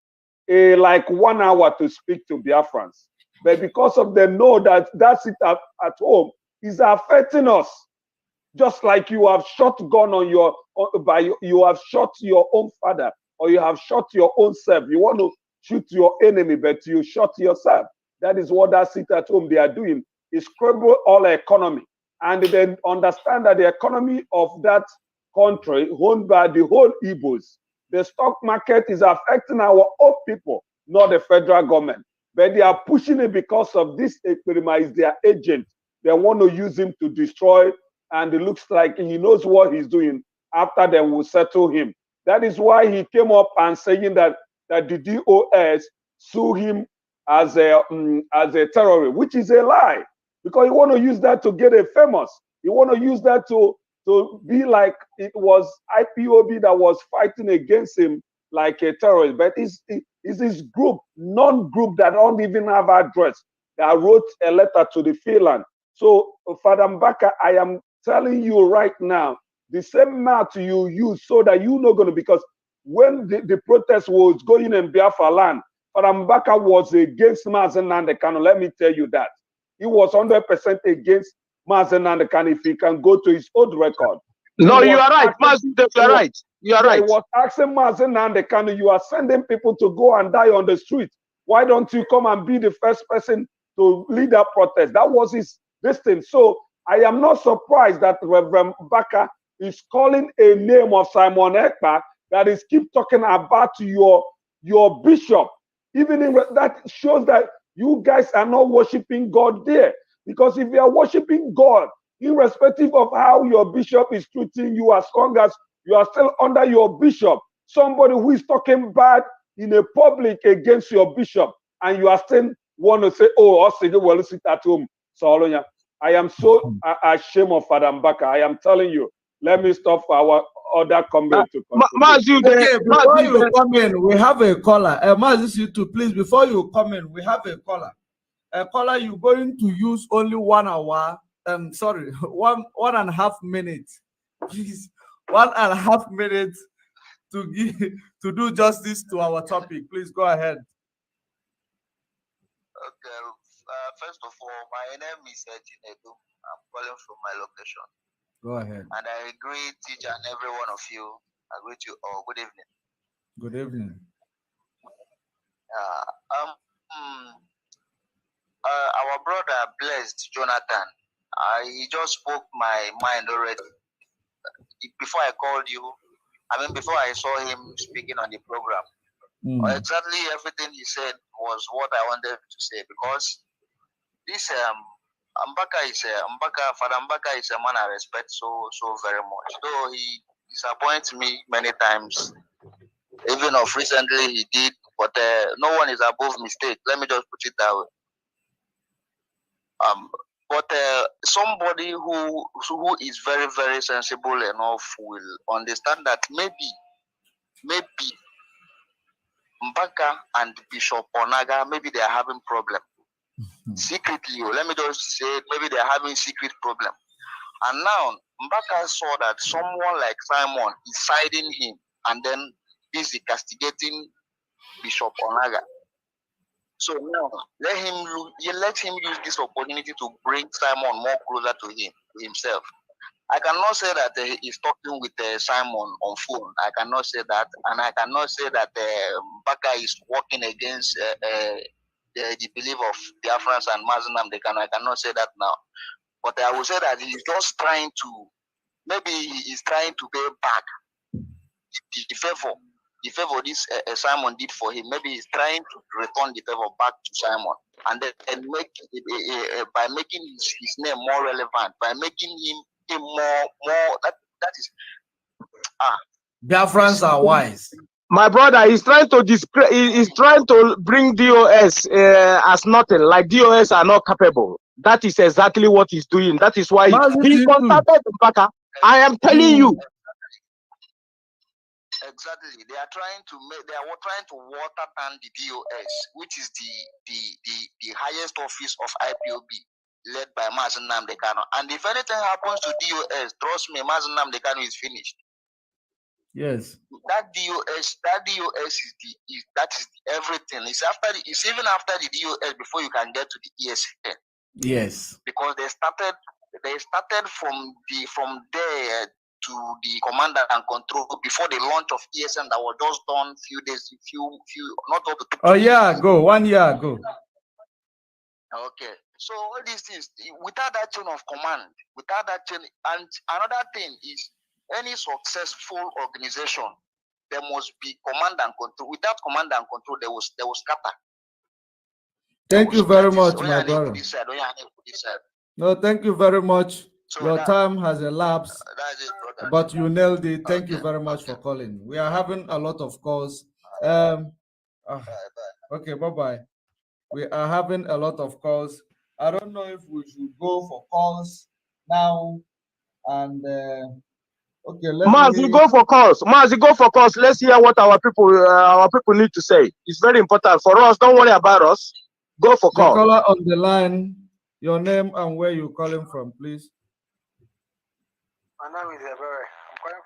like 1 hour to speak to Biafrans. But because of them know that that sit at home is affecting us, just like you have shot gun on you have shot your own father, or you have shot your own self. You want to shoot your enemy, but you shot yourself. That is what that sit at home they are doing, is cripple all economy. And then understand that the economy of that country owned by the whole Igbos, the stock market is affecting our own people, not the federal government. But they are pushing it because of this Ekperima is their agent. They want to use him to destroy, and it looks like he knows what he's doing. After they will settle him. That is why he came up and saying that the DOS sue him as a terrorist, which is a lie, because he want to use that to get a famous. He want to use that to be like it was IPOB that was fighting against him like a terrorist. But it's this group, non-group that don't even have address, that wrote a letter to the Finland. So Father MBAKA, I am telling you right now, the same mouth you use so that you're not going to, because when the protest was going in Biafra land, Father MBAKA was against Mazen Nandekano. Let me tell you that. He was 100% against Mazen Nandekano if he can go to his old record. No, you are right. You are right. You are right. He was asking Mazen Nandekano, you are sending people to go and die on the street. Why don't you come and be the first person to lead that protest? That was his thing. So I am not surprised that Reverend MBAKA is calling a name of Simon Ekpa that is keep talking about your bishop. Even in that shows that you guys are not worshiping God there. Because if you are worshiping God, irrespective of how your bishop is treating you, as long as you are still under your bishop, somebody who is talking bad in a public against your bishop, and you are still want to say, oh, I'll say, well, sit at home. So I am so ashamed of Father MBAKA. I am telling you. Let me stop for our other comment to continue. Okay, before you come in, we have a caller. You too, please, before you come in, we have a caller. A caller, you're going to use only 1 hour. Sorry, one and a half minutes. Please, 1.5 minutes to do justice to our topic. Please go ahead. Okay. First of all, my name is Chinedu. I'm calling from my location. Go ahead. And I greet each and every one of you. I greet you all. Good evening. Good evening. Our brother blessed Jonathan. He just spoke my mind already. Before I called you, before I saw him speaking on the program, exactly everything he said was what I wanted to say, because this MBAKA is Father MBAKA is a man I respect so very much. Though he disappoints me many times, even of recently he did, but no one is above mistake. Let me just put it that way. But somebody who is very, very sensible enough will understand that maybe MBAKA and Bishop Onaga, maybe they are having problem. Secretly, let me just say, maybe they are having secret problem. And now MBAKA saw that someone like Simon is siding him and then busy castigating Bishop Onaga. So now let him use this opportunity to bring Simon more closer to himself. I cannot say that he's talking with Simon on phone. I cannot say that, and I cannot say that MBAKA is working against the belief of Biafrans and Muslims. I cannot say that now, but I will say that he's just trying to, maybe he is trying to pay back the favor this Simon did for him. Maybe he's trying to return the favor back to Simon, and then make by making his name more relevant, by making him more that is Biafrans are wise. My brother is trying to is trying to bring DOS as nothing, like DOS are not capable. That is exactly what he's doing. That is why he contacted MBAKA. I am telling you. Exactly. They are trying to water down the DOS, which is the highest office of IPOB, led by Mazen Nnamdi Kanu. And if anything happens to DOS, trust me, Mazen Nnamdi Kanu is finished. Yes. That DOS is everything. It's even after the DOS before you can get to the ESN. Yes. Because they started from there to the command and control before the launch of ESN that was just done not up to 1 year ago. Okay. So all these things, without that chain of command, without that chain, and another thing is, any successful organization, there must be command and control. Without command and control, they will scatter. Thank you very much, my brother. No, thank you very much. So your time has elapsed, but you nailed it. Thank you very much for calling. We are having a lot of calls. Okay, bye-bye. We are having a lot of calls. I don't know if we should go for calls now. And okay, Mazi, go for calls. Mazi, go for calls. Let's hear what our people need to say. It's very important for us. Don't worry about us. Go for calls. The caller on the line, your name and where you're calling from, please. My name is Ebere. I'm calling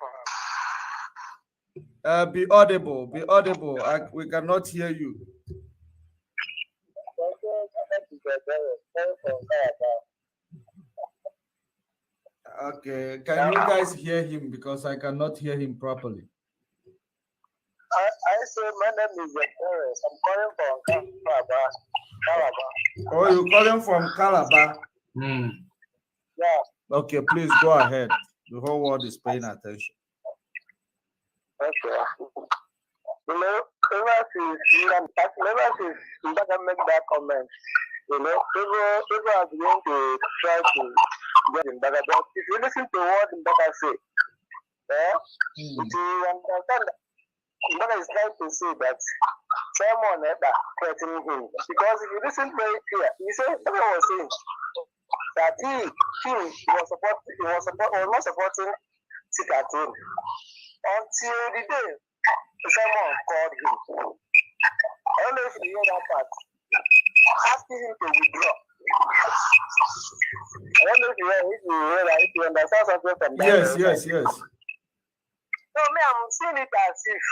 from. Be audible. Be audible. We cannot hear you. Okay, can you guys hear him, because I cannot hear him properly? I say my name is Ebere. I'm calling from Calabar. Oh, you're calling from Calabar? Yeah. Okay, please go ahead. The whole world is paying attention. Okay. You know, ever since MBAKA make that comment, you know, people are going to try to get MBAKA. But if you listen to what MBAKA say, you understand that MBAKA is trying to say that Simon threatening him. Because if you listen very clear, you say MBAKA was saying that he was not supporting Sikatin until the day Simon called him. I don't know if you hear that part. Asking him to withdraw. I don't know if you understand something from that. Yes. No, me, I'm seeing it as if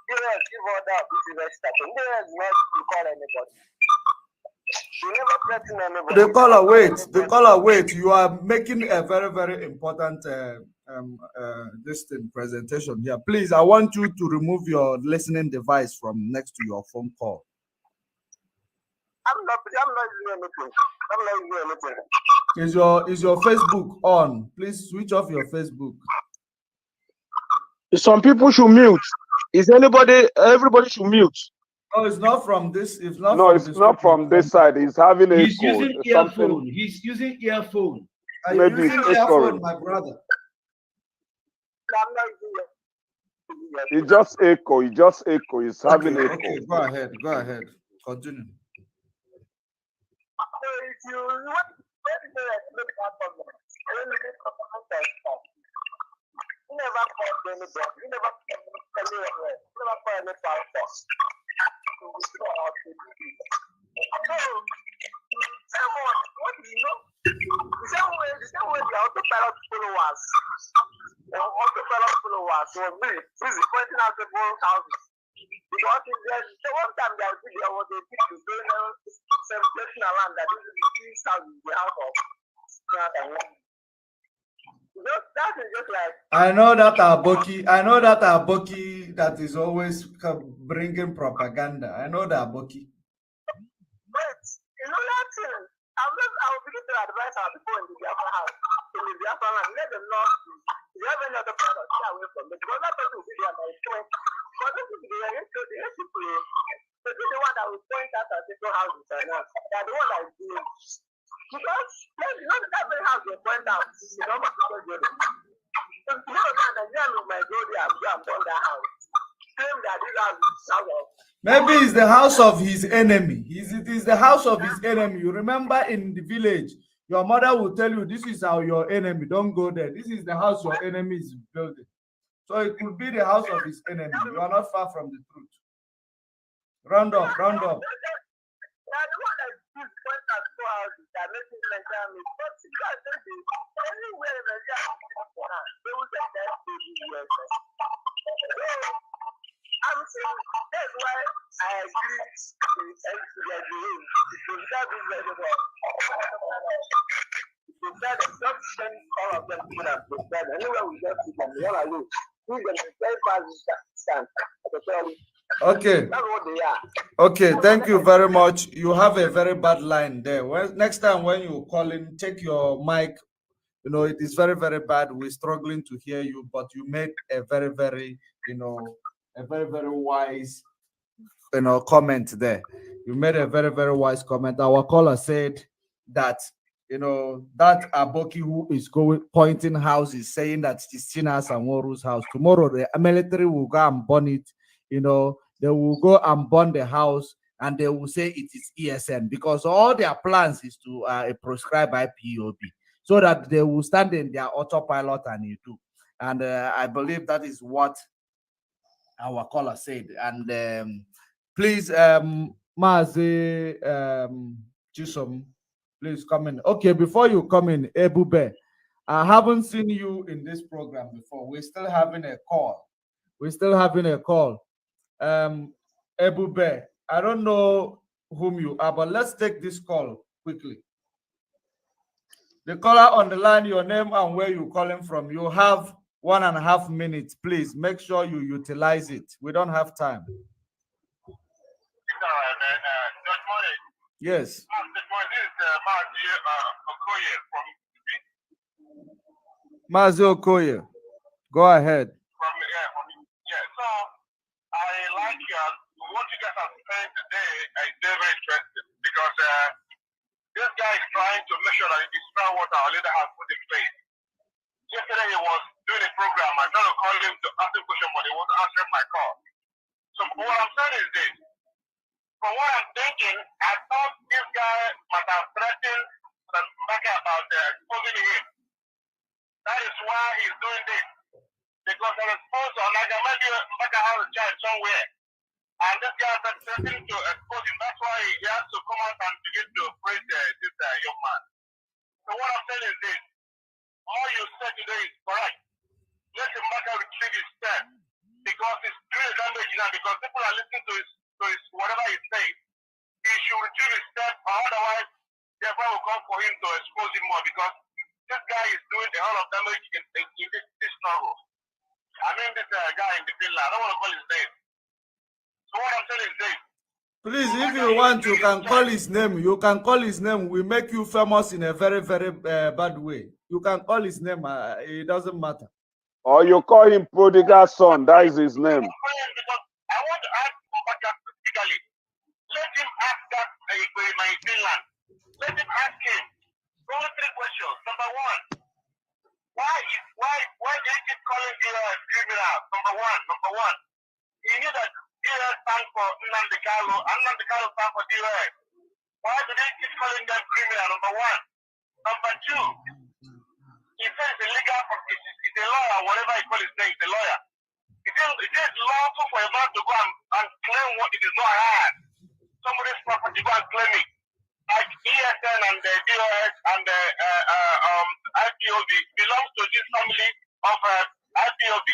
DOS give order of this investigation. DOS not to call anybody. You never threaten anybody. The caller, wait. You are making a very, very important presentation here. Please, I want you to remove your listening device from next to your phone call. I'm not doing anything. I'm not doing anything. Is your Facebook on? Please switch off your Facebook. Some people should mute. Everybody should mute. No, it's not from this. It's not. No, from it's this not from this side. He's having a He's code. using earphone. He's using earphone. Are you Maybe using it's earphone, echoing. my brother? I'm not doing He just echo. He just echo. He's having echo. Okay, go ahead. Go ahead. Continue. So if you want to explain that problem, you never called anybody. You never called anyone. You never called any pastor. So, someone, what do you know? The same way the autopilot followers. The autopilot followers were busy pointing out people's houses. Because the one time there was a people doing celebration around that this is the house in the house of. That is just like. I know that Aboki that is always bringing propaganda. I know that Aboki. But you know that thing. I will begin to advise our people in the Biafra house, in the Biafra land, let them know if you have any other product, stay away from it. Because that person will be there by point. Because this is the one that will point out at different houses and now. They are the one that is doing it. Because not that very house they point out, you know what people do. So you know that Nigerian might go there and burn that house. Claim that this house is house of. Maybe it's the house of his enemy. It is the house of his enemy. You remember in the village, your mother will tell you, this is your enemy. Don't go there. This is the house your enemy is building. So it could be the house of his enemy. You are not far from the truth. Round up. I'm saying that's why I agree Okay. Okay, thank you very much. You have a very bad line there. Well, next time when you call in, take your mic. You know, it is very, very bad. We're struggling to hear you, but you made a very, very, very wise, comment there. You made a very, very wise comment. Our caller said that, that Aboki who is pointing houses, saying that it's China's and Woru's house. Tomorrow, the military will go and burn it. They will go and burn the house and they will say it is ESN because all their plans is to prescribe IPOB so that they will stand in their autopilot and you do. And I believe that is what our caller said. And please, Mazi Chisom, please come in. Okay, before you come in, Ebube, I haven't seen you in this program before. We're still having a call. Ebube, I don't know whom you are, but let's take this call quickly. The caller on the line, your name and where you're calling from. You have 1.5 minutes. Please make sure you utilize it. We don't have time. Yes. Mazi Okoye, go ahead. So I like what you guys are saying today is very interesting because this guy is trying to make sure that he destroys what our leader has put in place. Yesterday he was doing a program. I tried to call him to ask him a question, but he wasn't answering my call. So what I'm saying is this. From what I'm thinking, I thought this guy must have threatened MBAKA about exposing him. That is why he's doing this. Because they're exposed to maybe MBAKA has a child somewhere. And this guy is threatening to expose him. That's why he has to come out and begin to praise this young man. So what I'm saying is this. All you said today is correct. Let MBAKA retrieve his step. Because it's doing damage now because people are listening to his whatever he says. He should retrieve his step, or otherwise, therefore will come for him to expose him more because this guy is doing a lot of damage in this struggle. I mean, this guy in the Finland, I don't want to call his name. So what I'm saying is this. Please, if you want, you can call his name. You can call his name. We make you famous in a very, very bad way. You can call his name. It doesn't matter. Or you call him prodigal son. That is his name. I want to ask MBAKA specifically. Let him ask that in Finland. Let him ask him. Only 3 questions. Number 1, why did he keep calling DOS criminal? Number one. He knew that DOS stand for Nnamdi Kanu, and Nnamdi Kanu stand for DOS. Why do they keep calling them criminal? Number 1. Number 2, he says it's illegal, it's a lawyer, whatever he calls his name, it's a lawyer. It is lawful for a man to go and claim what it is not had. Somebody's property, go and claim it. Like ESN and the DOS and the IPOB belongs to this family of IPOB.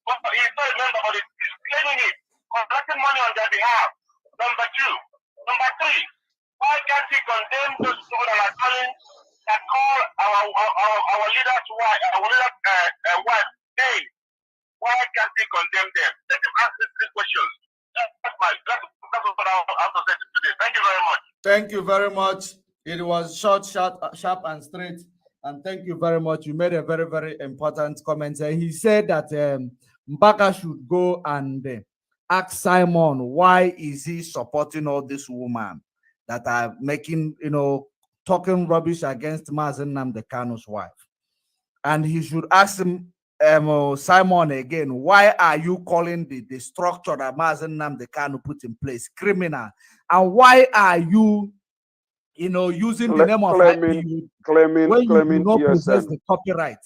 But he's not a member, but he's claiming it, collecting money on their behalf. Number 2. Number 3, why can't he condemn those people that are calling, that call our leader's wife, wife, names? Why can't he condemn them? Let him ask these 3 questions. That's what I have to say today. Thank you very much. Thank you very much. It was short, sharp, and straight. And thank you very much. You made a very, very important comment. He said that MBAKA should go and ask Simon, why is he supporting all these women that are making, talking rubbish against Mazen Nnamdi Kanu's wife? And he should ask him, Simon again, why are you calling the structure that Mazen Nnamdi Kanu put in place criminal? And why are you, using the name of claiming when you do not ESN. possess the copyright?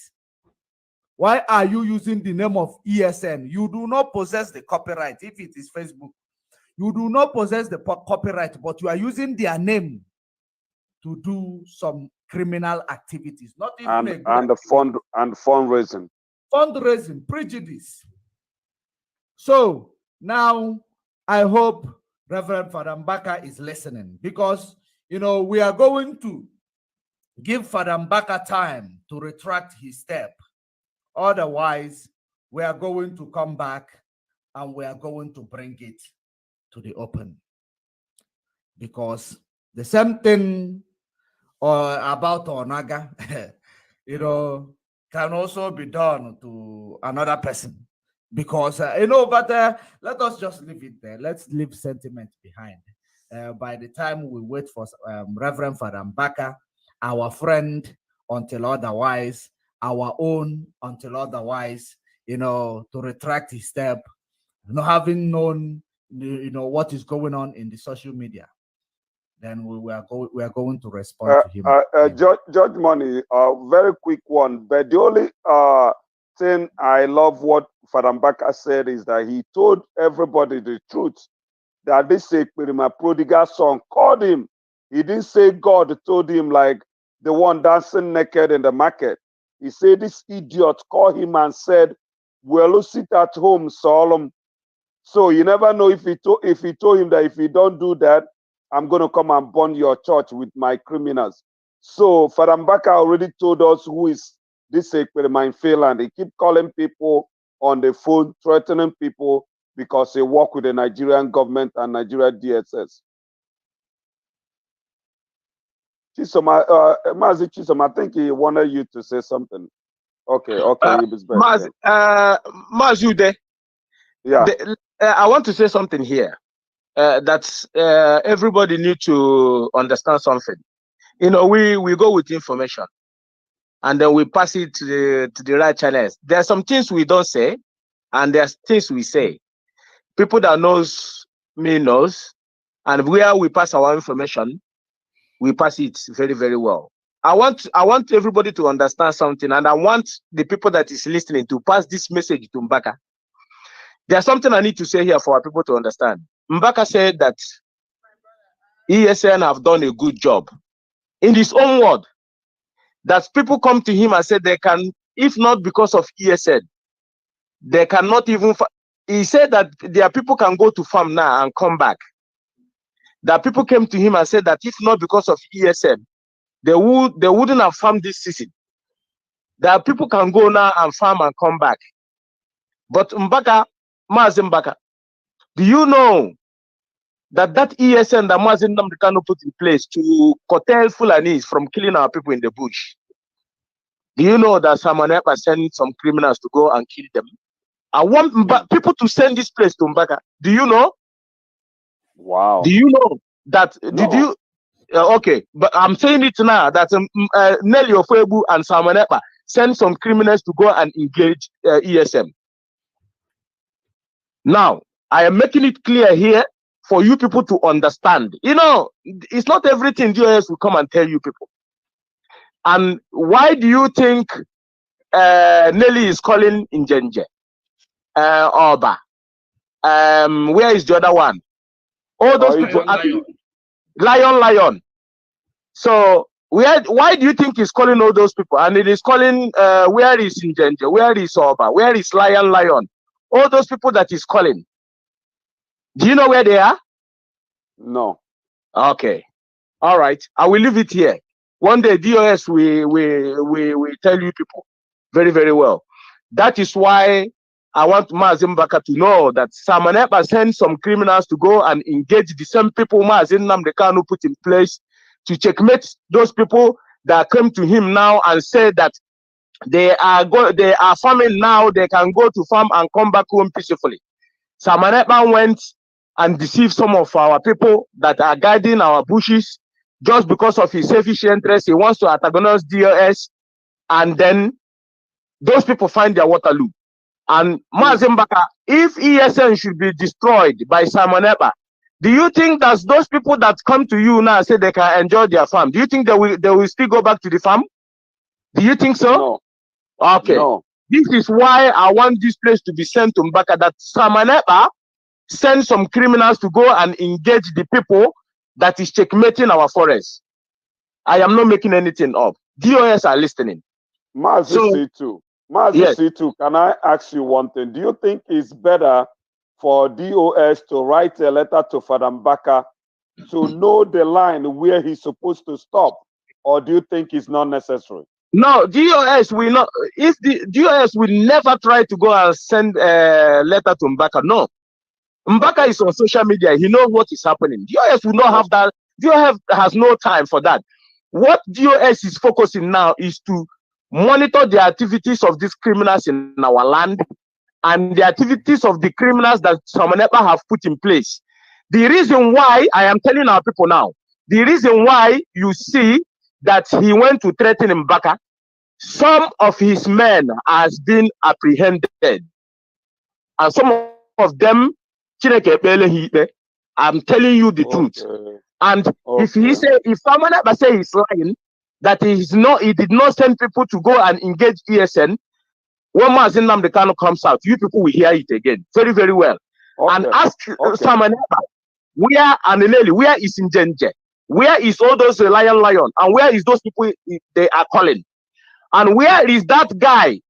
Why are you using the name of ESN? You do not possess the copyright. If it is Facebook, you do not possess the copyright, but you are using their name to do some criminal activities. Not even fundraising. Fundraising, prejudice. So now I hope Reverend Father MBAKA is listening, because we are going to give Father MBAKA time to retract his step. Otherwise, we are going to come back and we are going to bring it to the open. Because the same thing about Onaga, can also be done to another person. Because, but let us just leave it there. Let's leave sentiment behind. By the time we wait for Reverend Father MBAKA, our friend until otherwise, our own until otherwise, to retract his step, having known, what is going on in the social media, then we are going to respond to him. Judge Money, very quick one. But the only thing I love what Father MBAKA said is that he told everybody the truth, that this my prodigal son called him. He didn't say God told him like the one dancing naked in the market. He said this idiot called him and said, well, sit at home, solemn. So you never know if he told him that if you don't do that, I'm going to come and burn your church with my criminals. So Father MBAKA already told us who is this experiment in Finland. He keep calling people on the phone, threatening people because they work with the Nigerian government and Nigeria DSS. Mazi Chisom, I think he wanted you to say something. Okay, he was better. Mazi, you there? Yeah. I want to say something here. That everybody need to understand something. We go with information, and then we pass it to the right channels. There are some things we don't say, and there's things we say. People that knows me knows, and where we pass our information, we pass it very, very well. I want everybody to understand something, and I want the people that is listening to pass this message to MBAKA. There's something I need to say here for our people to understand. MBAKA said that ESN have done a good job. In his own word, that people come to him and say they can, if not because of ESN, they cannot even, he said that their people can go to farm now and come back. That people came to him and said that if not because of ESM, they wouldn't have farmed this season. That people can go now and farm and come back. But MBAKA, Mazi MBAKA, do you know that ESN that Mazi Nnamdi Kanu put in place to curtail Fulanis from killing our people in the bush? Do you know that Samanepa sent some criminals to go and kill them? I want people to send this place to MBAKA. Do you know? Wow. Do you know that? No. Did you? Okay, but I'm saying it now that Nelly Ofebu and Samanepa send some criminals to go and engage ESM. Now, I am making it clear here for you people to understand. You know, it's not everything DOS will come and tell you people. And why do you think Nelly is calling Injenje? Oba? Where is the other one? All those people. Lion. So why do you think he's calling all those people? And it is calling where is Injenje? Where is Oba? Where is Lion? All those people that he's calling. Do you know where they are? No. Okay. All right. I will leave it here. One day DOS we tell you people very, very well. That is why I want Mazi MBAKA to know that Samanepa sent some criminals to go and engage the same people Mazi Nnamdi Kanu put in place to checkmate those people that come to him now and say that they are farming now, they can go to farm and come back home peacefully. Samanepa went and deceived some of our people that are guarding our bushes just because of his selfish interest. He wants to antagonize DOS, and then those people find their Waterloo. And Mazi MBAKA, if ESN should be destroyed by Samanepa, do you think that those people that come to you now say they can enjoy their farm, do you think they will still go back to the farm? Do you think so? No. Okay. No. This is why I want this place to be sent to MBAKA, that Samanepa send some criminals to go and engage the people that is checkmating our forests. I am not making anything up. DOS are listening. Mazi C2, can I ask you one thing? Do you think it's better for DOS to write a letter to Father MBAKA to know the line where he's supposed to stop? Or do you think it's not necessary? No, DOS will not. If the DOS will never try to go and send a letter to MBAKA, no. MBAKA is on social media. He knows what is happening. DOS will not have that. DOS has no time for that. What DOS is focusing now is to monitor the activities of these criminals in our land and the activities of the criminals that Samanepa have put in place. The reason why, I am telling our people now, the reason why you see that he went to threaten MBAKA, some of his men has been apprehended. And some of them, I'm telling you the truth. And if Samanepa say he's lying, that he did not send people to go and engage ESN, when Mazi Nnamdi Kanu comes out, you people will hear it again very, very well. And ask Samanepa, where is Injenje? Where is all those lion? And where is those people they are calling? And where is that guy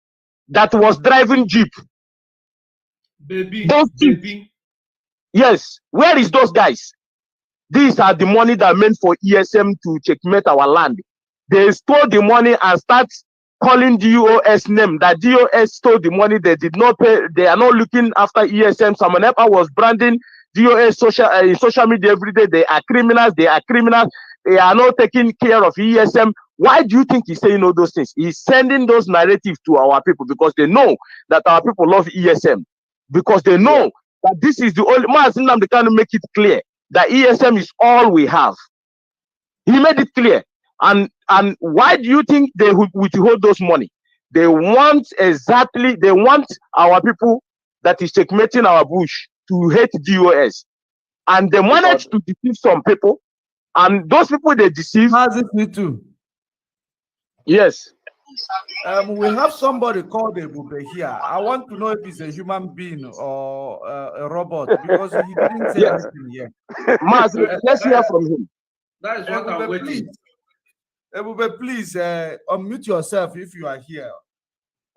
that was driving Jeep? Baby. Yes, where is those guys? These are the money that are meant for ESM to checkmate our land. They stole the money and start calling DOS name. That DOS stole the money. They did not pay. They are not looking after ESM. Samanepa was branding DOS social media every day. They are criminals. They are not taking care of ESM. Why do you think he's saying all those things? He's sending those narratives to our people because they know that our people love ESM. Because they know that this is the only Mazi Nnamdi Kanu make it clear that ESM is all we have. He made it clear. And why do you think they would withhold those money? They want our people that is checkmating our bush to hate DOS. And they managed to deceive some people. And those people they deceive. Me too. Yes. We have somebody called Ebube here. I want to know if he's a human being or a robot because he didn't say anything yet. Let's hear from him. That is what I'm waiting. Ebube, please unmute yourself if you are here.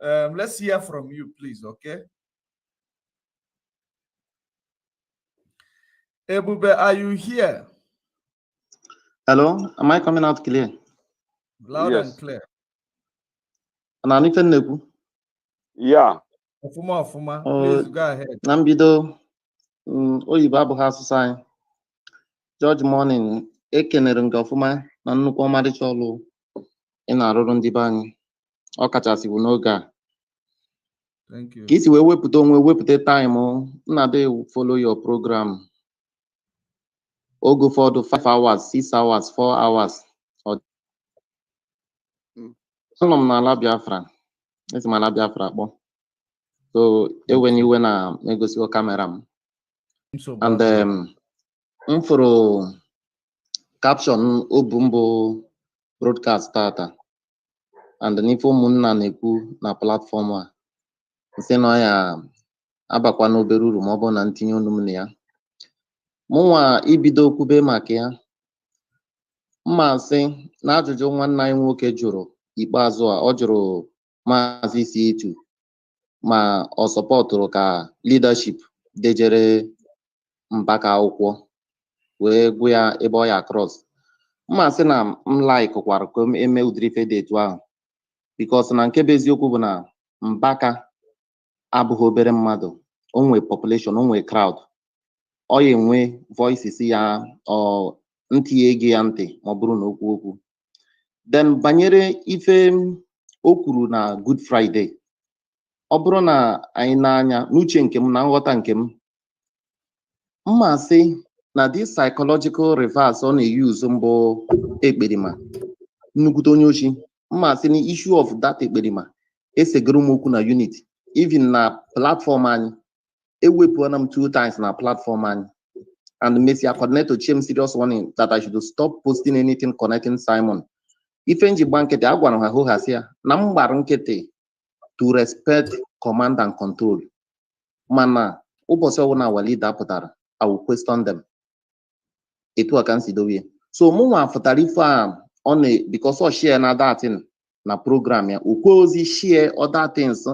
Let's hear from you, please. Okay. Ebube, are you here? Hello, am I coming out clear? Loud and clear. Yeah. Ofuma, please go ahead. Nambido, oyibo abụghị asụsụ anyị. George Morning, ekenere nke ọfụma na nnukwu ọmarịcha ọlụ ị na-arụrụ ndị be anyị. Ọ kachasị bụ n'oge a. Thank you. Ka isi wee wepụta onwe wepụta time na-adị follow your program. Oge ụfọdụ 5 hours, 6 hours, 4 hours. Anọ m n'ala Biafra. Esi m ala Biafra akpọ. So ewen iwe na egosigo kamera m. And m fụrụ caption obu mbụ broadcast tata. And n'ife ụmụnna na-ekwu na platform a. Nsị na ya abakwa n'obere uru ma ọ bụ na ntinye ọnụ m na ya. Mụnwa ibido kwube maka ya. Mma sị na ajụjụ nwanne anyị nwoke jụrụ ikpeazụ a, ọ jụrụ Maazị C2 ma ọ sọpọtụrụ ka leadership dejere MBAKA akwụkwọ wee gụ ya ebe ọ ya cross. Mma sị na m like kwara ka eme ụdịrị ife dị etu ahụ, because na nke bụ eziokwu bụ na MBAKA abụghị obere mmadụ, o nwee population, o nwee crowd, ọ ya enwe voices ya, ọ ntị ege ya ntị ma ọ bụrụ na okwu okwu. Then banyere ife o kwuru na Good Friday, ọ bụrụ na anyị na-anya n'uche nke m na nghọta nke m, mma sị na this psychological reverse ọ na-use mbụ ekperima nnukwute onye ochi. Mma sị na issue of that ekperima esegoro m okwu na unit, even na platform anyị ewepụona m 2 times na platform anyị, and Messi coordinate to chem serious warning that I should stop posting anything connecting Simon. Ife nji gba nkịtị agwara ha hụghasị ya na m gbara nkịtị to respect command and control, mana ụbọchị ọbụla wali dapụtara I will question them. Etu a ka nsi dowe. So mụnwa fụtara ife a ọ na because ọ share na datin na program ya, okwe ozi share other things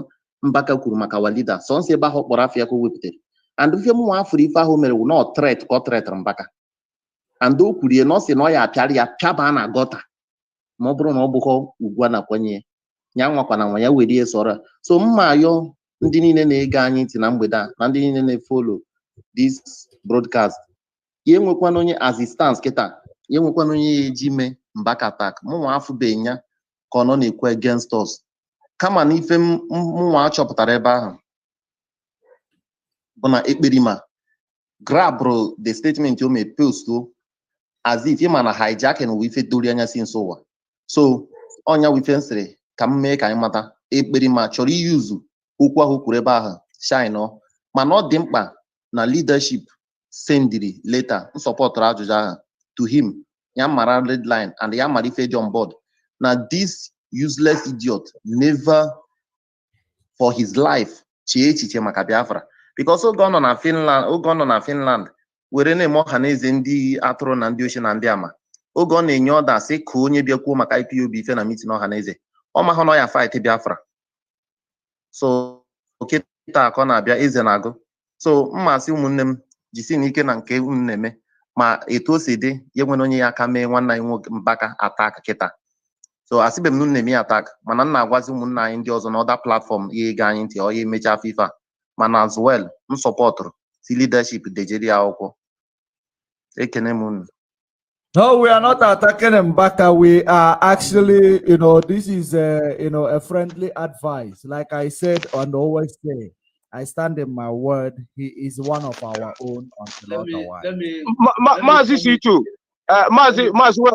MBAKA kwuru maka walida so nsi ebe ahụ kpọrọ afọ ya ka o wepụtara. And ife mụnwa afụrụ ife ahụ mere wụ na ọ threat ka ọ threat MBAKA, and o kwuru ya na ọ sị na ọ ya apịara ya pịaba na gọta ma ọ bụrụ na ọ bụghị ugwu a na-akwanye ya nwakwa na nwa ya were ihe sọrọ. So mma ayọ ndị niile na-ege anyị ntị na mgbede a na ndị niile na-follow this broadcast, ya enwekwana onye as it stands kịta, ya enwekwana onye ya eji mee MBAKA attack. Mụnwa afụbeghị ya ka ọ nọ na-ekwu against us, kama na ife mụnwa achọpụtara ebe ahụ bụ na ekperima grabrụ the statement o mee post as if ịma na hijacking wụ ife dori anya si nso ụwa. So ọnya wụ ife nsịrị ka m mee ka anyị mata ekperima chọrọ iyuzu okwu ahụ kwuru ebe ahụ shine, mana ọ dị mkpa na leadership sendiri later nsọpọtụrụ ajụjụ ahụ to him, ya mara red line and ya mara ife dị on board na this useless idiot never for his life chee echiche maka Biafra, because oge ọ nọ na Finland were na-eme ọha na eze ndị atụrụ na ndị ochie na ndị ama, oge ọ na-enye ọda sị ka onye bịakwuo maka ipob ife na meeting ọha na eze, ọ mahụ na ya fight Biafra. So kịta ka ọ na-abịa eze na-agụ. So mmasị ụmụnne m jisi n'ike na nke unu na-eme, ma etu o si dị ya nwere onye ya aka mee nwanne anyị nwoke MBAKA attack kịta. So asịbe m na unu na-eme ya attack, mana m na-agwazi ụmụnna anyị ndị ọzọ na ọda platform ya ege anyị ntị ọ ya emecha FIFA, mana as well m sọpọtụrụ si leadership dejeri akwụkwọ. Ekene m unu. No, we are not attacking MBAKA. We are actually, this is a friendly advice. Like I said and always say, I stand in my word. He is one of our own until otherwise. Mazi C2,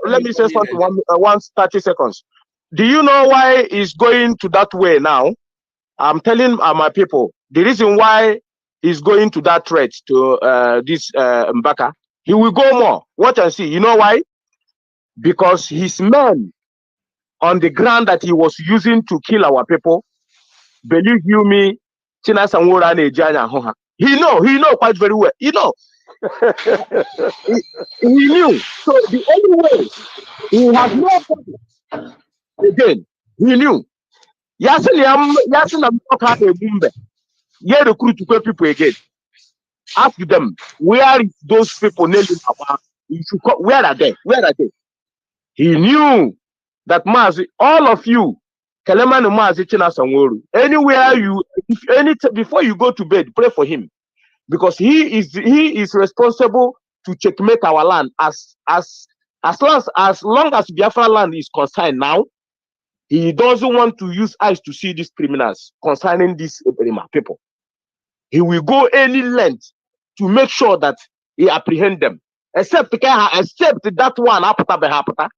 let me say something. 30 seconds. Do you know why he's going to that way now? I'm telling my people the reason why he's going to that threat to this MBAKA. He will go more. Watch and see. You know why? Because his men on the ground that he was using to kill our people, believe you me, he know quite very well. He know. he knew. So the only way he has no problem. Again, he knew. Yasin recruit people again. Ask them, where is those people? Where are they? Where are they? He knew that Mazi, all of you, Kelemanu Mazi Chinasanworu, anywhere you, before you go to bed, pray for him, because he is responsible to checkmate our land as long as Biafra land is concerned now. He doesn't want to use eyes to see these criminals concerning these people. He will go any length to make sure that he apprehend them. Except that one hapata.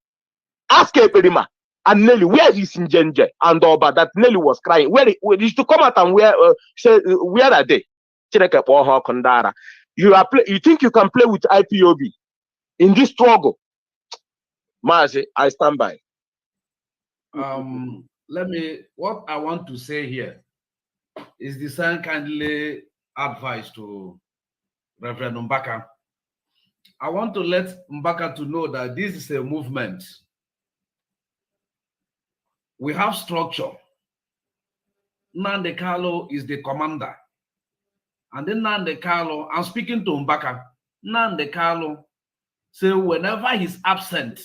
Ask Eperima and Nelly, where is Njenje and Oba that Nelly was crying? Where is to come out and where are they? You think you can play with IPOB in this struggle? Mazi, I stand by. What I want to say here is the same kindly advice to Reverend MBAKA. I want to let MBAKA to know that this is a movement. We have structure. Nnamdi Kanu is the commander. And then Nnamdi Kanu, I'm speaking to MBAKA. Nnamdi Kanu say whenever he's absent,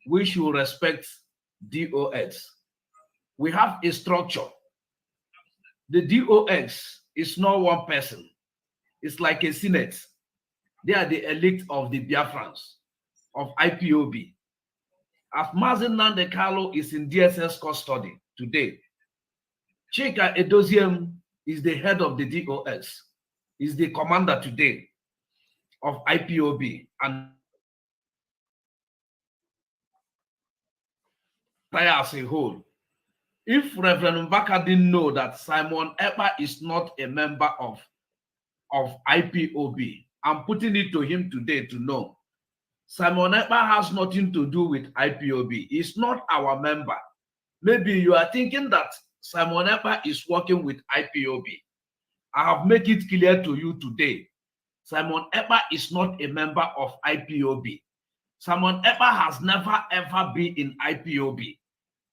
we should respect DOX. We have a structure. The DOX is not one person. It's like a senate. They are the elite of the Biafrans, of IPOB. As Mazi Nnamdi Kanu is in DSS custody today, Chika Edoziem is the head of the DOX, is the commander today of IPOB and as a whole. If Reverend MBAKA didn't know that Simon Ekpa is not a member of IPOB, I'm putting it to him today to know. Simon Ekpa has nothing to do with IPOB. He's not our member. Maybe you are thinking that Simon Ekpa is working with IPOB. I have made it clear to you today. Simon Ekpa is not a member of IPOB. Simon Ekpa has never ever been in IPOB.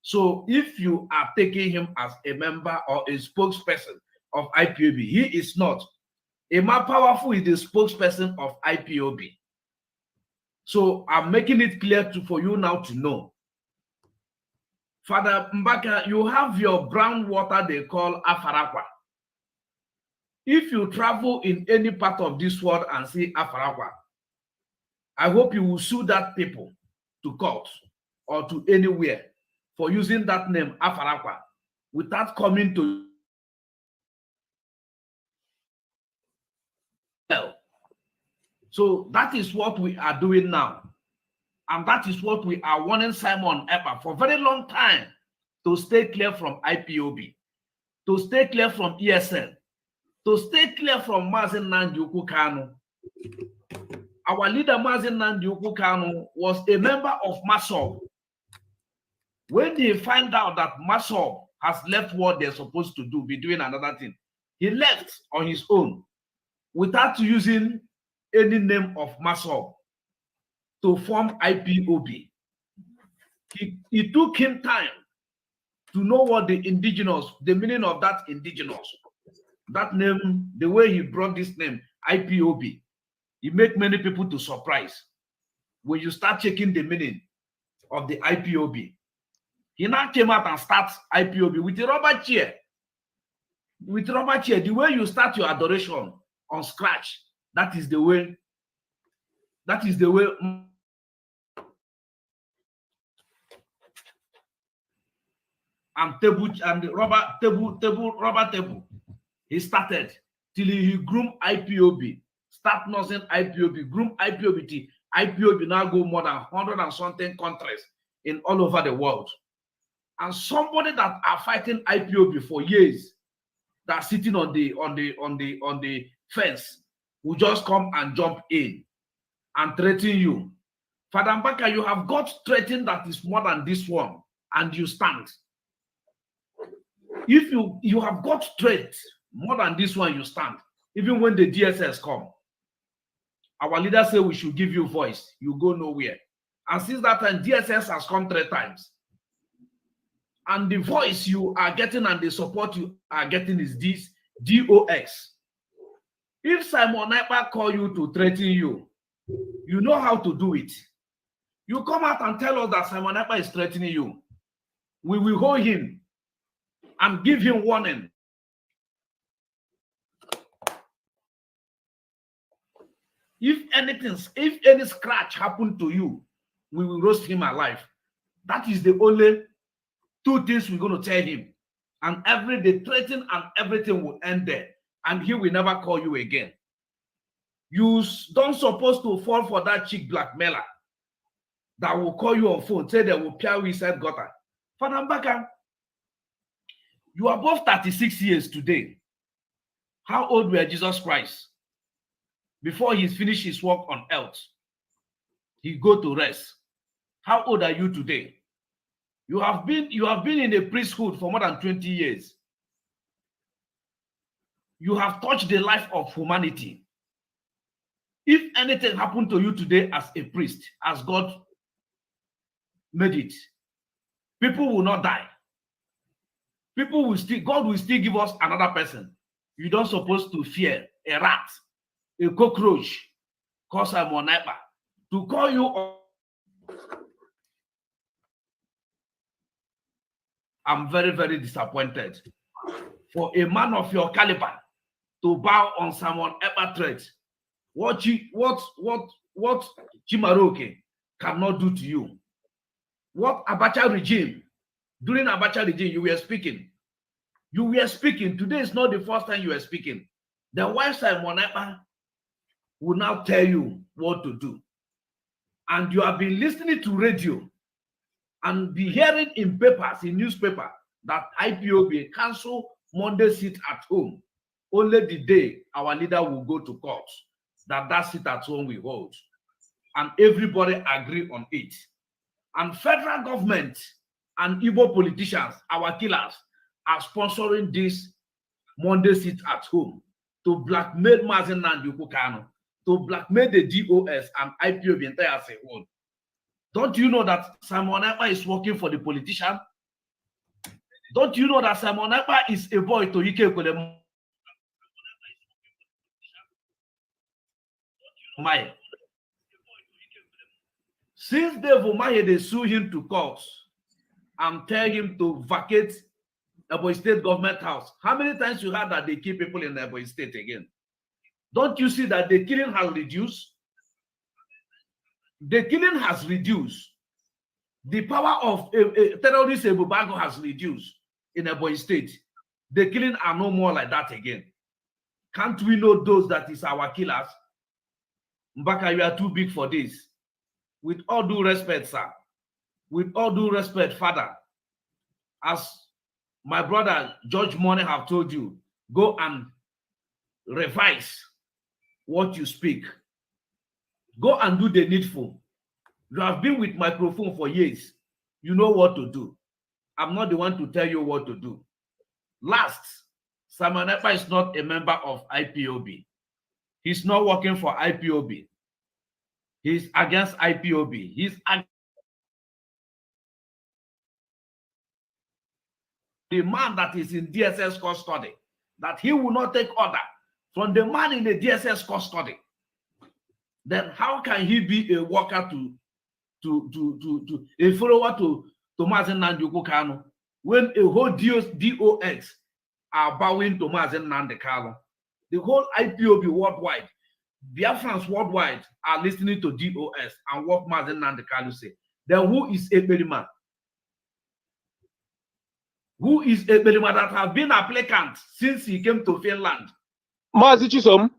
So if you are taking him as a member or a spokesperson of IPOB, he is not. Emma Powerful is the spokesperson of IPOB. So I'm making it clear for you now to know. Father MBAKA, you have your brown water they call Afarakwa. If you travel in any part of this world and see Afarakwa, I hope you will sue that people to court or to anywhere for using that name Afarakwa without coming to hell. So that is what we are doing now. And that is what we are warning Simon Ekpa for a very long time, to stay clear from IPOB, to stay clear from ESN, to stay clear from Mazi Nnamdi Kanu. Our leader Mazi Nnamdi Kanu was a member of MASOB. When they find out that MASOB has left what they're supposed to do, be doing another thing, he left on his own without using any name of MASOB to form IPOB. It took him time to know what the indigenous, the meaning of that indigenous, that name, the way he brought this name, IPOB. It make many people to surprise when you start checking the meaning of the IPOB. He now came out and starts IPOB with a rubber chair. With rubber chair, the way you start your adoration on scratch, that is the way. That is the way. And table and rubber table. He started till he groomed IPOB. Start nursing IPOB, groom IPOB. IPOB now go more than 100 and something countries in all over the world. And somebody that are fighting IPOB for years, that are sitting on the fence, will just come and jump in and threaten you. Father MBAKA, you have got threatened that is more than this one, and you stand. If you have got threat more than this one, you stand. Even when the DSS come, our leader say we should give you voice, you go nowhere. And since that time, DSS has come 3 times. And the voice you are getting and the support you are getting is this DOX. If Simon Ekpa call you to threaten you, you know how to do it. You come out and tell us that Simon Ekpa is threatening you. We will hold him and give him warning. If any scratch happened to you, we will roast him alive. That is the only two things we're going to tell him. And the threatening and everything will end there. And he will never call you again. You don't supposed to fall for that chick blackmailer that will call you on phone, say they will peer you inside gutter. Father MBAKA, you are above 36 years today. How old were Jesus Christ? Before he finished his work on earth, he go to rest. How old are you today? You have been in a priesthood for more than 20 years. You have touched the life of humanity. If anything happened to you today as a priest, as God made it, people will not die. God will still give us another person. You don't supposed to fear a rat, a cockroach, cause Simon Ekpa to call you. I'm very, very disappointed for a man of your caliber to bow on Simon Ekpa threat. What Chimaroke cannot do to you. What Abacha regime, during Abacha regime, you were speaking. You were speaking. Today is not the first time you were speaking. The wife Simon Ekpa will now tell you what to do. And you have been listening to radio and be hearing in papers, in newspaper, that IPOB cancel Monday sit at home. Only the day our leader will go to court, that sit at home we hold. And everybody agree on it. And federal government and Igbo politicians, our killers, are sponsoring this Monday sit at home to blackmail Mazen Nnamdi Kanu, to blackmail the DOS and IPOB entire as a whole. Don't you know that Simon Ekpa is working for the politician? Don't you know that Simon Ekpa is a boy to Ike Kwele? Since Dave Umahi, they sue him to court and tell him to vacate Ebonyi State government house. How many times you heard that they kill people in Ebonyi State again? Don't you see that the killing has reduced? The killing has reduced. The power of terrorist Ebubago has reduced in Ebonyi State. The killing are no more like that again. Can't we know those that is our killers? MBAKA, you are too big for this. With all due respect, sir. With all due respect, Father. As my brother George Money have told you, go and revise what you speak. Go and do the needful. You have been with microphone for years. You know what to do. I'm not the one to tell you what to do. Last, Simon Ekpa is not a member of IPOB. He's not working for IPOB. He's against IPOB. He's the man that is in DSS custody, that he will not take order from the man in the DSS custody. Then how can he be a worker a follower to Mazen Nnamdi Kanu when a whole DOX are bowing to Mazen Nnamdi Kanu? The whole IPOB worldwide, Biafrans worldwide are listening to DOS and what Mazen Nnamdi Kanu say. Then who is Ekperima? Who is Ekperima that has been applicant since he came to Finland? Mazi Chisom.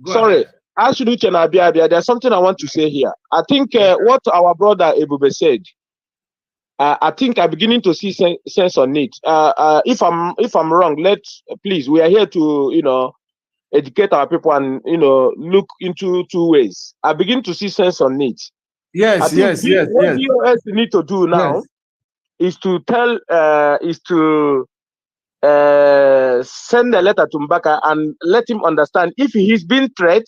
Sorry, there's something I want to say here. I think what our brother Ebube said, I think I'm beginning to see sense on it. If I'm wrong, please, we are here to educate our people and look into two ways. I begin to see sense on it. Yes. What DOS need to do now is to send a letter to MBAKA and let him understand if he's been threatened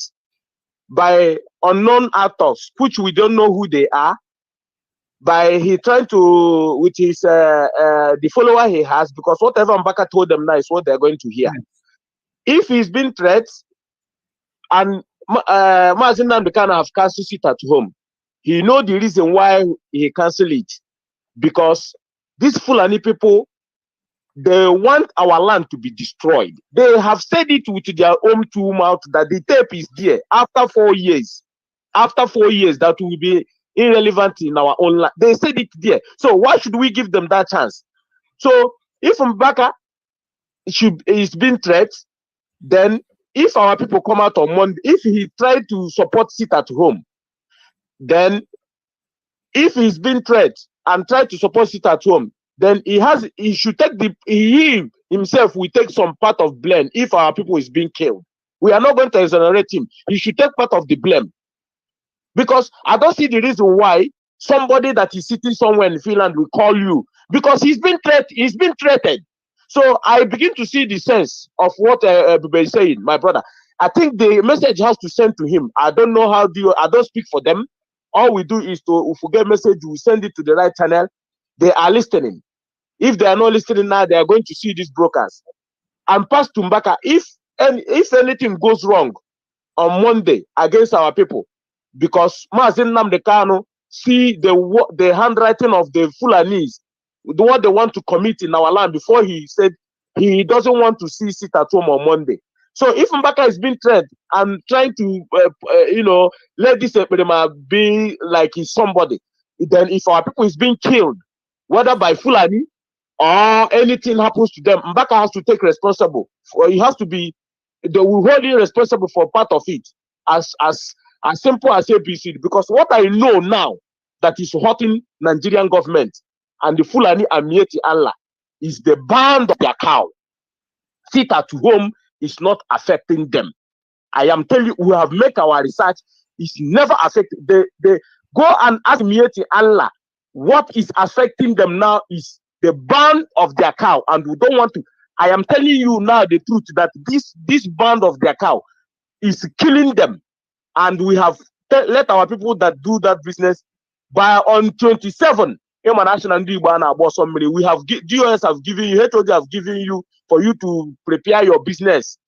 by unknown actors, which we don't know who they are, by he trying to, with his the follower he has, because whatever MBAKA told them now is what they're going to hear. if he's been threatened and Mazi Nnamdi Kanu have cancelled it at home, he know the reason why he cancelled it. Because these Fulani people, they want our land to be destroyed. They have said it with their own two mouths that the tape is there after 4 years. After 4 years, that will be irrelevant in our own land. They said it there. So why should we give them that chance? So if MBAKA is being threatened, then if our people come out on Monday, if he tried to support sit at home, then if he's been threatened and tried to support it at home, then he should take he himself will take some part of blame if our people is being killed. We are not going to exonerate him. He should take part of the blame. Because I don't see the reason why somebody that is sitting somewhere in Finland will call you, because he's been threatened. So I begin to see the sense of what everybody is saying, my brother. I think the message has to send to him. I don't know I don't speak for them. All we do is to, if we get message, we send it to the right channel. They are listening. If they are not listening now, they are going to see these brokers. And pass to MBAKA, if anything goes wrong on Monday against our people, because Mazi Nnamdi Kanu see the handwriting of the Fulanis, what they want to commit in our land, before he said he doesn't want to see sit at home on Monday. So if MBAKA is being threatened and trying to, let this be like he's somebody, then if our people is being killed, whether by Fulani or anything happens to them, MBAKA has to take responsible. He has to be, they will hold him responsible for part of it, as simple as ABC. Because what I know now that is hurting Nigerian government and the Fulani and Mieti Allah is the band of their cow. Sit at home is not affecting them. I am telling you, we have made our research. It's never affected. They go and ask Mieti Allah. What is affecting them now is the band of their cow, and we don't want to. I am telling you now the truth that this band of their cow is killing them, and we have let our people that do that business by on 27. We have DOS have given you, HOD have given you for you to prepare your business.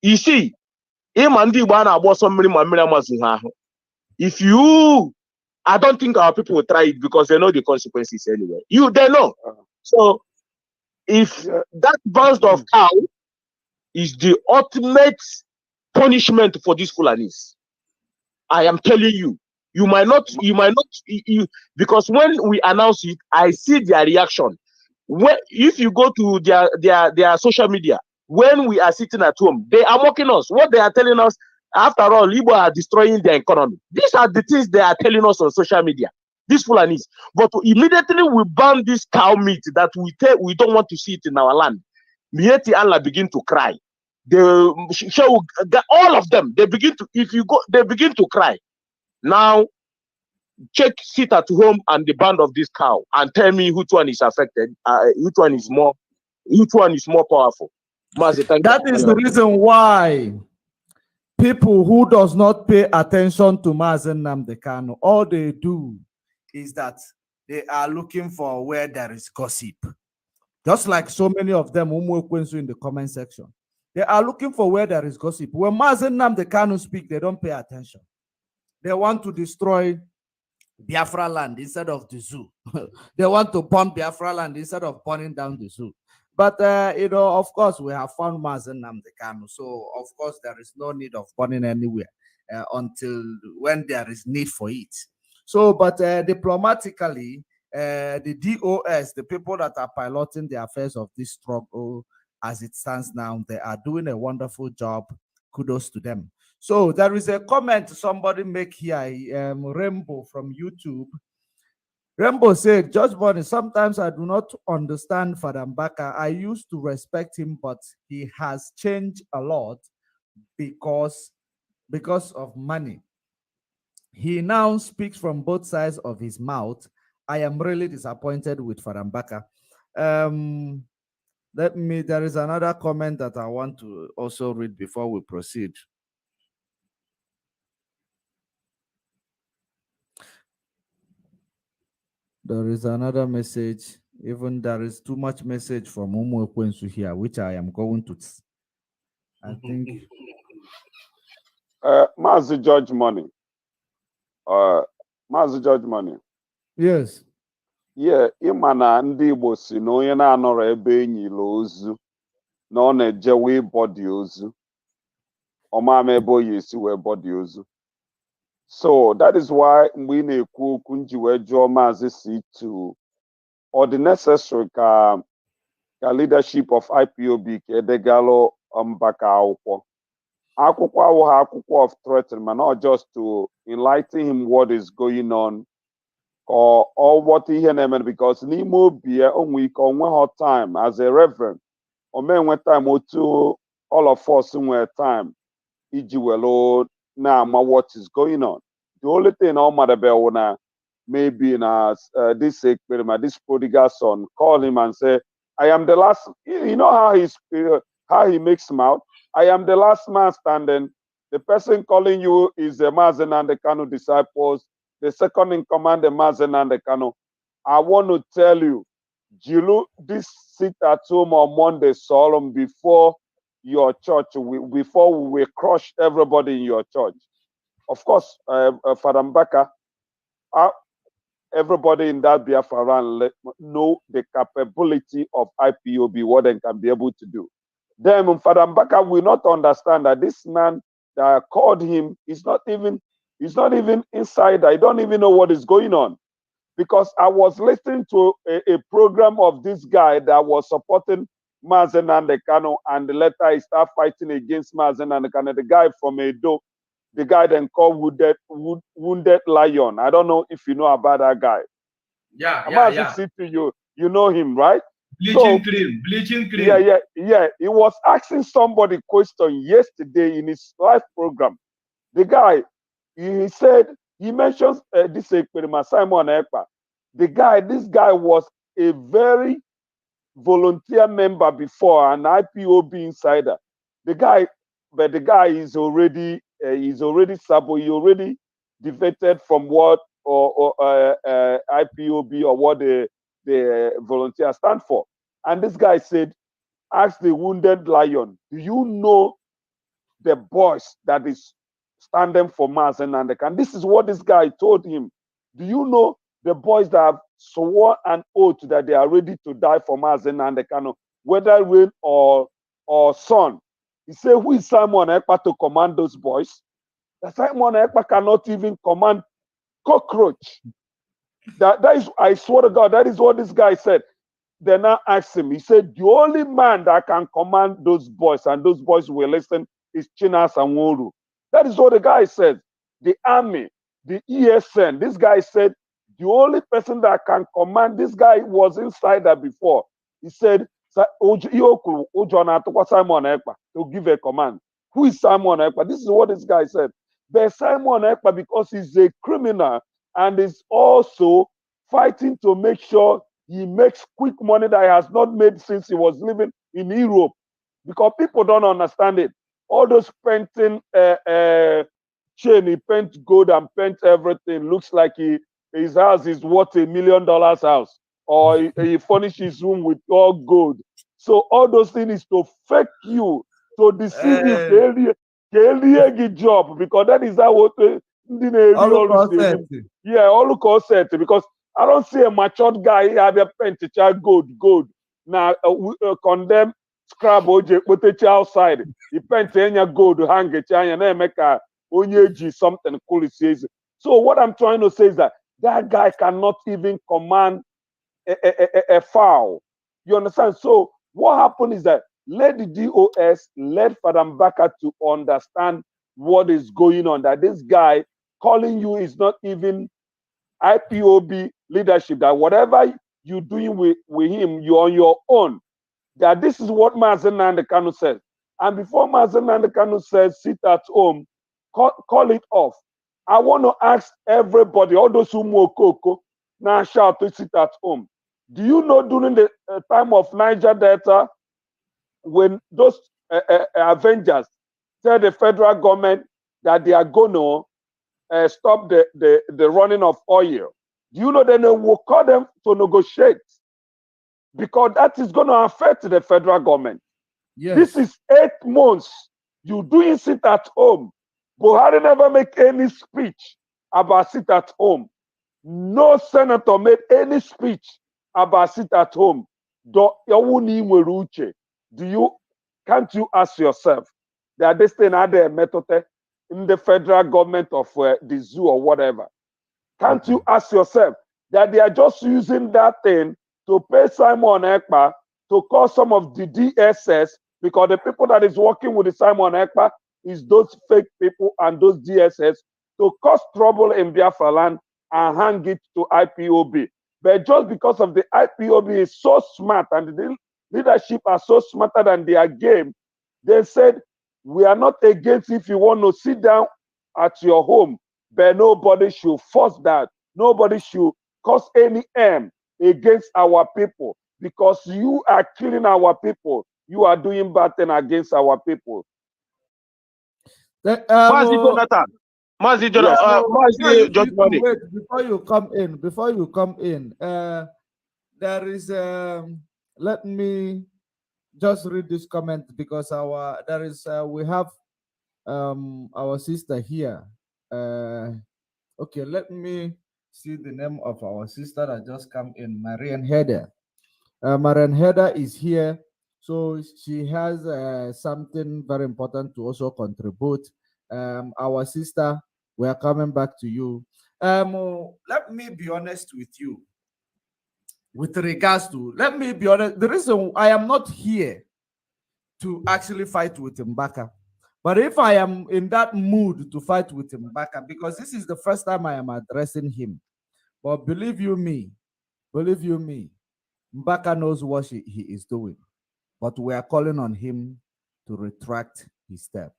You see, if you, I don't think our people will try it because they know the consequences anyway. They know. So if that band of cow is the ultimate punishment for these Fulanis, I am telling you, you might not, because when we announce it, I see their reaction. If you go to their social media, when we are sitting at home, they are mocking us. What they are telling us, after all, Igbo are destroying their economy. These are the things they are telling us on social media. These Fulanis. But immediately we ban this cow meat that we don't want to see it in our land. Mieti Allah begin to cry. All of them, they begin to cry. Now, sit at home and the band of this cow and tell me which one is affected, which one is more powerful. That is the reason why people who does not pay attention to Mazi Nnamdi Kanu, all they do is that they are looking for where there is gossip. Just like so many of them in the comment section. They are looking for where there is gossip. When Mazi Nnamdi Kanu speak, they don't pay attention. They want to destroy Biafra land instead of the zoo. They want to burn Biafra land instead of burning down the zoo. But, of course, we have found Mazi Nnamdi Kanu. So, of course, there is no need of burning anywhere until when there is need for it. So, but diplomatically, the DOS, the people that are piloting the affairs of this struggle as it stands now, they are doing a wonderful job. Kudos to them. So there is a comment somebody make here, Rainbow from YouTube. Rainbow said, Judge Bonnie, sometimes I do not understand Father MBAKA. I used to respect him, but he has changed a lot because of money. He now speaks from both sides of his mouth. I am really disappointed with Father MBAKA. There is another comment that I want to also read before we proceed. There is another message. Even there is too much message from Umu Ekwensu here, which I am going to I think. Master George Money. Master George Money. Yes. Yeah, ịma na ndị Igbo si na onye na-anọrọ ebe enyila ozu na ọ na-ejewe ịbọdị ozu. Ọmama ebe oyi esi wee bọdị ozu. So that is why mgbe ị na-ekwu okwu nji wee jụọ Maazị C2 ọ dị necessary ka leadership of IPOB ka edegalụ MBAKA akwụkwọ. Akwụkwọ awụghị akwụkwọ of threatening, but not just to enlighten him what is going on or what ihe na-eme, because n'ime obi ya onwe ike onweghị time as a reverend o menwe time otu all of us nwere time iji welu na-ama what is going on. The only thing ọ madebe na maybe na this experiment, this prodigal son call him and say, I am the last. You know how he makes mouth. I am the last man standing. The person calling you is the Mazen and the Kanu disciples. The second in command, the Mazen and the Kanu. I want to tell you, Jilu, this sit at home on Monday solemn before your church, before we crush everybody in your church. Of course, Father MBAKA, everybody in that Biafra land know the capability of IPOB, what they can be able to do. Then Father MBAKA will not understand that this man that called him is not even inside. I don't even know what is going on. Because I was listening to a program of this guy that was supporting Mazen Nandekano, and later he started fighting against Mazen Nandekano, the guy from Edo, the guy then called Wounded Lion. I don't know if you know about that guy. Yeah. You know him, right? Bleaching cream. Yeah. He was asking somebody a question yesterday in his live program. The guy, he said, he mentions this experiment, Simon Ekpa. This guy was a very volunteer member before, an IPOB insider. The guy is already sabo. He already defected from what or IPOB or what the volunteer stand for. And this guy said, ask the Wounded Lion, do you know the boys that is standing for Mazen Nandekano? And this is what this guy told him. Do you know the boys that have sworn an oath that they are ready to die for Mazen Nandekano, whether rain or sun? He said, who is Simon Ekpa to command those boys? That Simon Ekpa cannot even command cockroach. That is, I swear to God, that is what this guy said. They now asked him, he said, the only man that can command those boys, and those boys will listen, is Chinas Anworu. That is what the guy said. The army, the ESN, this guy said, the only person that can command, this guy was inside that before. He said, Simon Ekpa to give a command. Who is Simon Ekpa? This is what this guy said. There's Simon Ekpa because he's a criminal and is also fighting to make sure he makes quick money that he has not made since he was living in Europe. Because people don't understand it. All those painting chain, he paint gold and paint everything. Looks like his house is worth $1 million house. Or he furnish his room with all gold. So all those things is to fake you, to deceive you, to job, because that is how what all concept. Because I don't see a matured guy have a paint gold. Now condemn scrap OJ put it outside. He paint any gold hang it and make a onye something cool. It says. So what I'm trying to say is that guy cannot even command a foul. You understand? So what happened is that let the DOS, let Father MBAKA to understand what is going on. That this guy calling you is not even IPOB leadership. That whatever you're doing with him, you're on your own. That this is what Mazen Nandekano says. And before Mazen Nandekano says, sit at home, call it off. I want to ask everybody, all those who mokoko, now shout to sit at home. Do you know during the time of Niger Delta, when those Avengers tell the federal government that they are going to stop the running of oil, do you know that they will call them to negotiate? Because that is going to affect the federal government. Yes. This is 8 months You doing sit at home. Buhari never make any speech about sit at home. No senator made any speech about sit at home. Can't you ask yourself that this thing had a method in the federal government of the zoo or whatever? Can't you ask yourself that they are just using that thing to pay Simon Ekpa to call some of the DSS, because the people that is working with the Simon Ekpa is those fake people and those DSS, to cause trouble in Biafra land and hang it to IPOB. But just because of the IPOB is so smart and the leadership are so smarter than their game, they said, we are not against if you want to sit down at your home, but nobody should force that. Nobody should cause any harm against our people, because you are killing our people. You are doing bad thing against our people. Mazi Jonathan. Mazi Jonathan. Mazi Judge Money. Wait, before you come in, there is let me just read this comment, because we have our sister here. Okay, let me see the name of our sister that just come in, Marian Heder. Marian Heder is here, so she has something very important to also contribute. Our sister, we are coming back to you. Let me be honest with you. With regards to, let me be honest, the reason I am not here to actually fight with MBAKA. But if I am in that mood to fight with MBAKA, because this is the first time I am addressing him, but believe you me, MBAKA knows what he is doing. But we are calling on him to retract his step.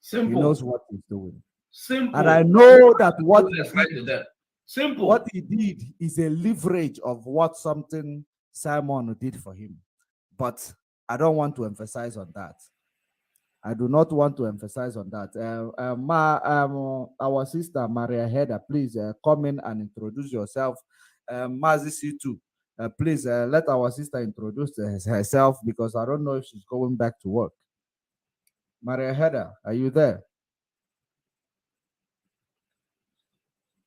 Simple. He knows what he's doing. Simple. And I know that what he did is a leverage of what something Simon did for him. But I don't want to emphasize on that. I do not want to emphasize on that. Our sister Maria Heda, please come in and introduce yourself. Mazi C2, please let our sister introduce herself, because I don't know if she's going back to work. Maria Heda, are you there?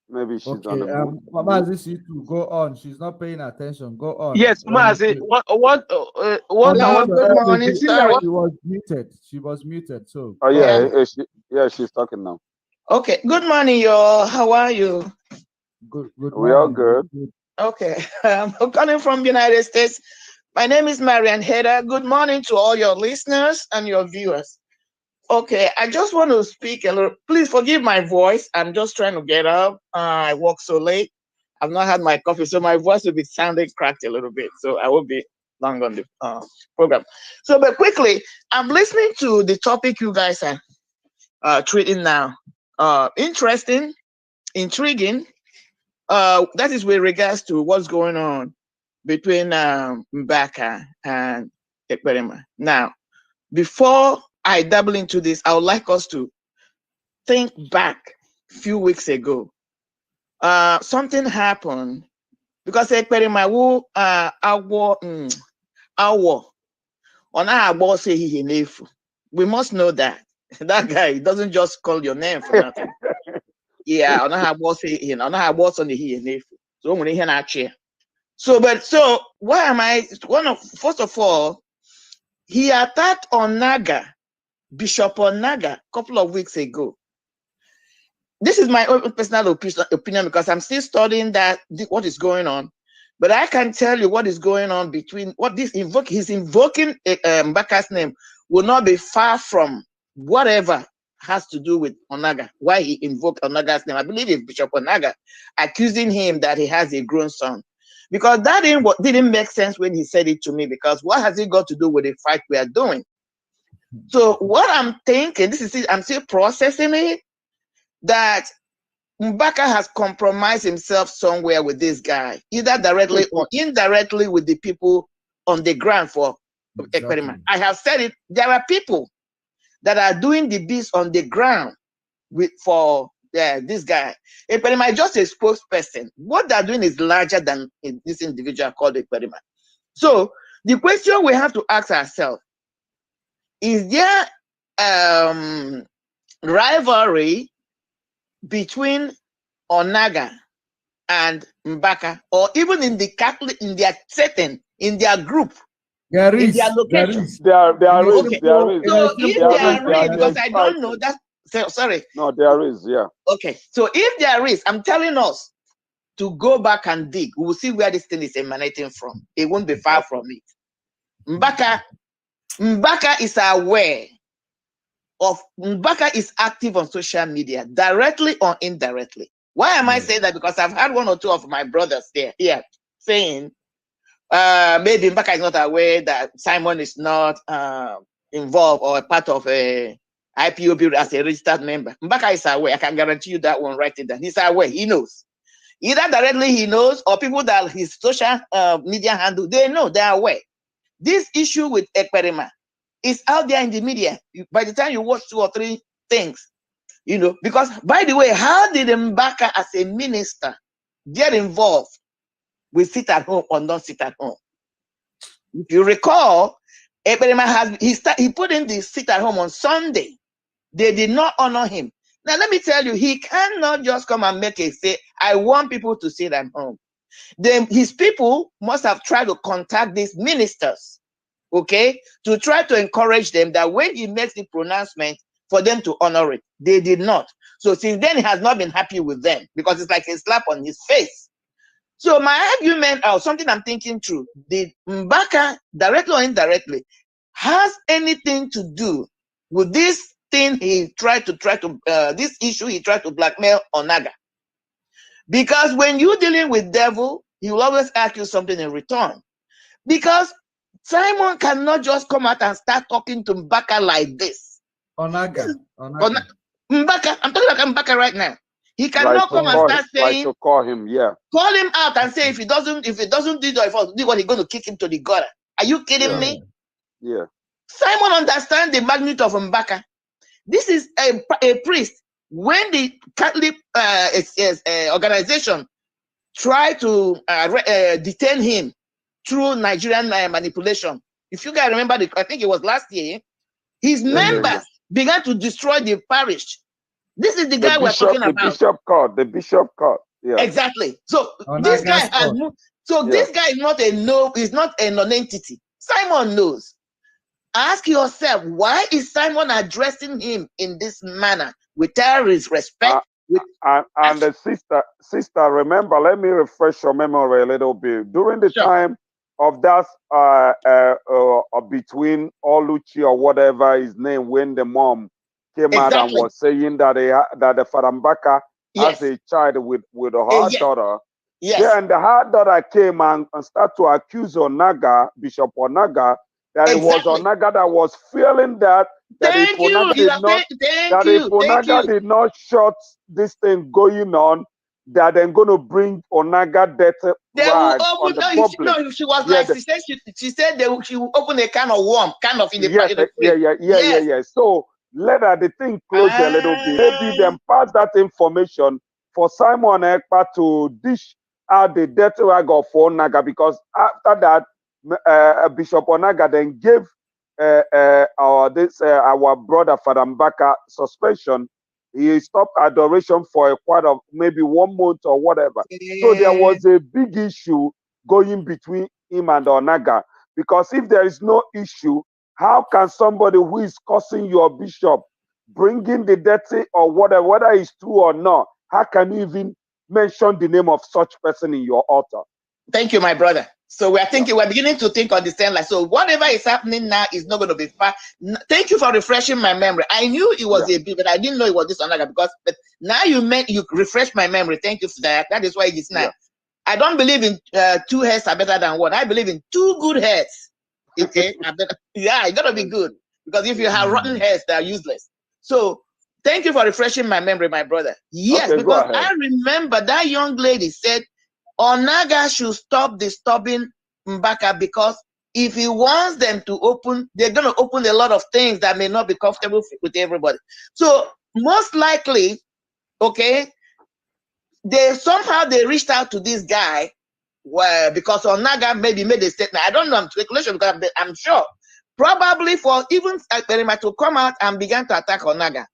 Maybe she's okay. on the move. Mazi C2, go on. She's not paying attention. Go on. Yes, Mazi. Good morning. Sorry. She was muted. So. Oh yeah, she's talking now. Okay. Good morning, y'all. How are you? Good. We are good. Okay. I'm calling from the United States. My name is Marian Heder. Good morning to all your listeners and your viewers. Okay, I just want to speak a little. Please forgive my voice. I'm just trying to get up. I woke so late. I've not had my coffee, so my voice will be sounding cracked a little bit. So I will be long on the program. So, but quickly, I'm listening to the topic you guys are treating now. Interesting, intriguing. That is with regards to what's going on between MBAKA and Ekperima. Now, before I dabble into this, I would like us to think back a few weeks ago. Something happened because Ekperima who we must know that that guy doesn't just call your name for nothing. Yeah, on the so why am I first of all, he attacked Onaga, Bishop Onaga, a couple of weeks ago. This is my own personal opinion because I'm still studying what is going on. But I can tell you what is going on between what he's invoking MBAKA's name will not be far from whatever has to do with Onaga. Why he invoked Onaga's name? I believe it's Bishop Onaga accusing him that he has a grown son. Because that didn't make sense when he said it to me, because what has it got to do with the fight we are doing? So what I'm thinking, I'm still processing it, that MBAKA has compromised himself somewhere with this guy, either directly or indirectly with the people on the ground for Ekperima. I have said it, there are people that are doing the beast on the ground for this guy. Ekperima is just a spokesperson. What they're doing is larger than this individual called Ekperima. So the question we have to ask ourselves, is there rivalry between Onaga and MBAKA, or even in the Catholic, in their setting, in their group, there in is, their location. There is. Okay. There is. So if there is, because I identified don't know that. So, sorry. No, there is. Yeah. Okay. So if there is, I'm telling us to go back and dig. We will see where this thing is emanating from. It won't be far from it. MBAKA is aware of. MBAKA is active on social media, directly or indirectly. Why am I saying that? Because I've had one or two of my brothers here saying maybe MBAKA is not aware that Simon is not involved or a part of a IPOB as a registered member. MBAKA is aware. I can guarantee you that one right there. He's aware. He knows. Either directly he knows, or people that his social media handle, they know, they are aware. This issue with Ekperima is out there in the media. By the time you watch 2 or 3 things, you know, because by the way, how did MBAKA as a minister get involved with sit at home or not sit at home? If you recall, Ekperima he put in the sit at home on Sunday. They did not honor him. Now let me tell you, he cannot just come and make a say, I want people to sit at home. Then his people must have tried to contact these ministers, okay, to try to encourage them that when he makes the pronouncement, for them to honor it. They did not. So since then, he has not been happy with them, because it's like a slap on his face. So my argument, or something I'm thinking through, did MBAKA, directly or indirectly, has anything to do with this thing this issue he tried to blackmail Onaga? Because when you're dealing with devil, he will always ask you something in return. Because Simon cannot just come out and start talking to MBAKA like this. MBAKA. MBAKA, I'm talking about MBAKA right now. He cannot come and start saying, to call him, call him out and say if he doesn't do what, he's going to kick him to the gutter. Are you kidding me? Yeah. Simon understands the magnitude of MBAKA. This is a priest. When the Catholic organization tried to detain him through Nigerian manipulation, if you guys remember, I think it was last year, his members began to destroy the parish. This is the guy we're talking about. The bishop court. Yeah. Exactly. So this guy has moved. So this guy is not a non-entity. Simon knows. Ask yourself, why is Simon addressing him in this manner with terrorist respect? And the sister, remember, let me refresh your memory a little bit. During the time of that between Oluchi or whatever his name, when the mom came out and was saying that the Father MBAKA has a child with her daughter. Then her daughter came and started to accuse Onaga, Bishop Onaga, that it was Onaga that was feeling that if Onaga did not shut this thing going on, that they're going to bring Onaga death rag on the public. No, she was like, she said she will open a can of worm, kind of in the yeah. So let her the thing close a little bit. Maybe then pass that information for Simon Ekpa to dish out the death rag of Onaga, because after that, Bishop Onaga then gave our brother Father MBAKA suspension. He stopped adoration for quite of maybe 1 month or whatever. So there was a big issue going between him and Onaga, because if there is no issue, how can somebody who is cursing your bishop, bringing the dirty or whatever, whether it's true or not, how can you even mention the name of such person in your altar? Thank you, my brother. So we're beginning to think on the same line. So whatever is happening now is not going to be far. Thank you for refreshing my memory. I knew it was a bit, but I didn't know it was this Onaga, but now you refreshed my memory. Thank you for that. That is why it is now. I don't believe in 2 heads are better than 1. I believe in 2 good heads. Okay, you gotta be good, because if you have rotten heads, they are useless. So thank you for refreshing my memory, my brother. Yes, because I remember that young lady said Onaga should stop disturbing MBAKA, because if he wants them to open, they're going to open a lot of things that may not be comfortable with everybody. So most likely, okay, they reached out to this guy because Onaga maybe made a statement. I don't know, I'm speculation, because I'm sure probably for even Ekperima to come out and begin to attack Onaga.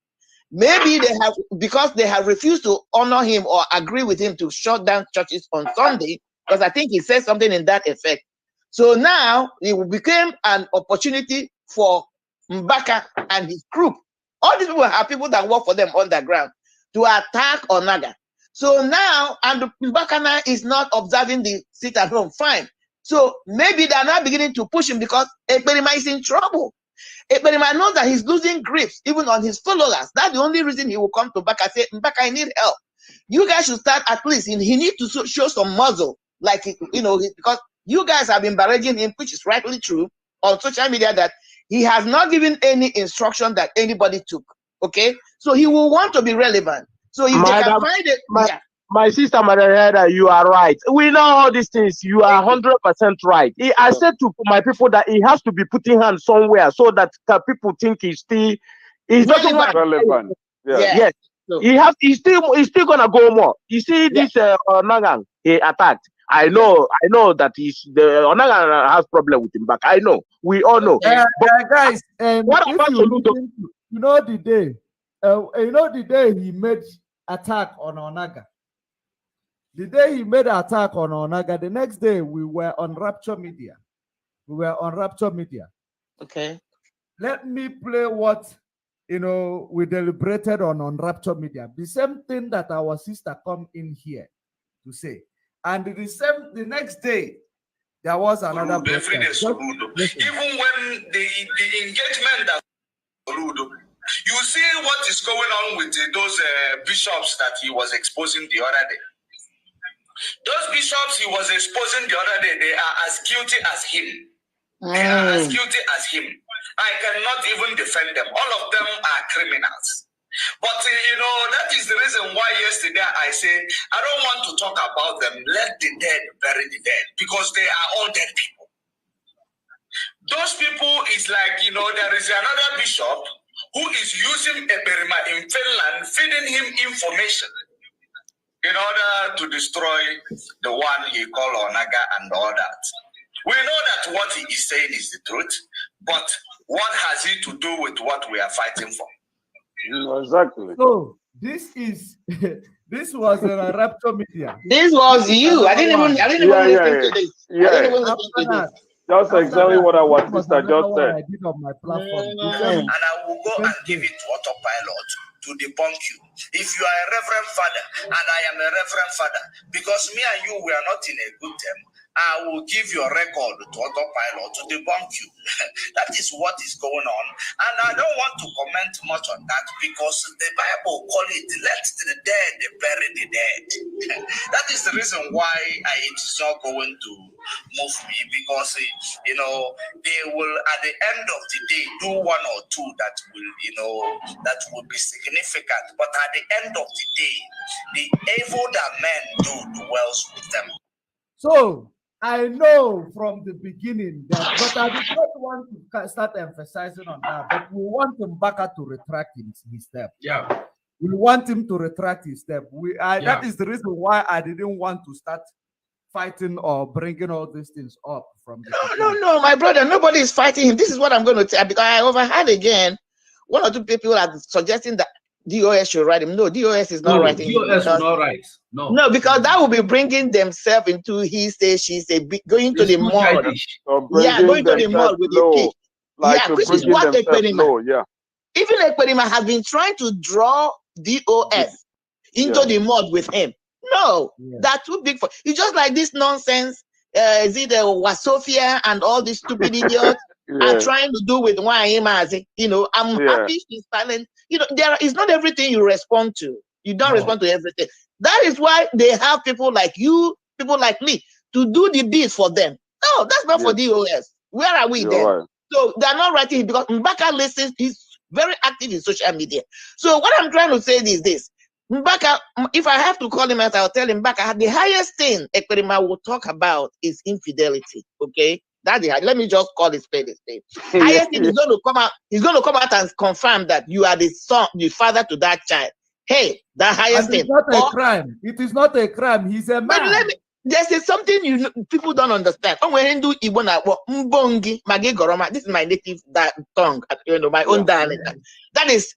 Maybe they have, because they have refused to honor him or agree with him to shut down churches on Sunday, because I think he said something in that effect. So now it became an opportunity for MBAKA and his group. All these people are people that work for them underground to attack Onaga. So now, and MBAKA now is not observing the sit at home, fine. So maybe they're now beginning to push him because Ekperima is in trouble. Ekperima knows that he's losing grips even on his followers. That's the only reason he will come to MBAKA and say, MBAKA, I need help. You guys should start at least. He needs to show some muzzle, like, you know, because you guys have been barraging him, which is rightly true, on social media, that he has not given any instruction that anybody took. Okay, so he will want to be relevant. So if they can find it, my sister Madam, you are right. We know all these things. You are 100% right. I said to my people that he has to be putting hands somewhere so that people think he's still relevant. Yeah. Yes. So, he's still gonna go more. You see this Onagan he attacked. I know that the Onagan has problem with him back. I know. We all know. Guys, what about Soludo? You know the day he made attack on Onaga. The day he made an attack on Onaga, the next day we were on Rapture Media. Okay. Let me play what we deliberated on Rapture Media. The same thing that our sister come in here to say. And the next day, there was another broadcast. Even when the engagement that you see what is going on with those bishops that he was exposing the other day. Those bishops he was exposing the other day, they are as guilty as him. They are as guilty as him. I cannot even defend them. All of them are criminals. But, that is the reason why yesterday I said, I don't want to talk about them. Let the dead bury the dead, because they are all dead people. Those people is like, there is another bishop who is using Ekperima in Finland, feeding him information in order to destroy the one he called Onaga and all that. We know that what he is saying is the truth, but what has it to do with what we are fighting for? Exactly. So this was a Rapture Media. This was you. I didn't even listen to this. That's exactly what our sister just said. I did on my platform. And I will go and give it to autopilot to debunk you. If you are a reverend father and I am a reverend father, because me and you we are not in a good term, I will give your record to autopilot to debunk you. That is what is going on. And I don't want to comment much on that because the Bible call it, let the dead bury the dead. That is the reason why it is not going to move me, because, they will at the end of the day do one or two that will be significant. But at the end of the day, the evil that men do dwells with them. So I know from the beginning that, but I did not want to start emphasizing on that, but we want MBAKA to retract his step. Yeah. We want him to retract his step. That is the reason why I didn't want to start fighting or bringing all these things up from the No, my brother, nobody is fighting him. This is what I'm going to tell, because I overheard again, one or two people are suggesting that DOS should write him. No, DOS is not writing him. DOS is not right. No, because that will be bringing themselves into he say, she say, going to the mall. Yeah, going to the mall with the kick. Like which is what Ekperima. Even Ekperima has been trying to draw DOS into the mud with him. No, that's too big for. It's just like this nonsense. Is it Wasofia and all these stupid idiots are trying to do with Waimazi? I'm happy she's silent. There is not everything you respond to. You don't respond to everything. That is why they have people like you, people like me, to do the deeds for them. No, that's not for DOS. Where are we then? Right. So they're not writing because MBAKA listens. He's very active in social media. So what I'm trying to say is this. MBAKA, if I have to call him out, I'll tell him MBAKA, the highest thing Ekperima will talk about is infidelity. Okay? Let me just call it spade a spade. Highest thing is going to come out. He's going to come out and confirm that you are the son, the father to that child. Hey, that highest thing. It's not a crime. It is not a crime. He's a man. there's something people don't understand. Oh, when Hindu Igbo na mbongi magi goroma. This is my native tongue, my own dialect. That is,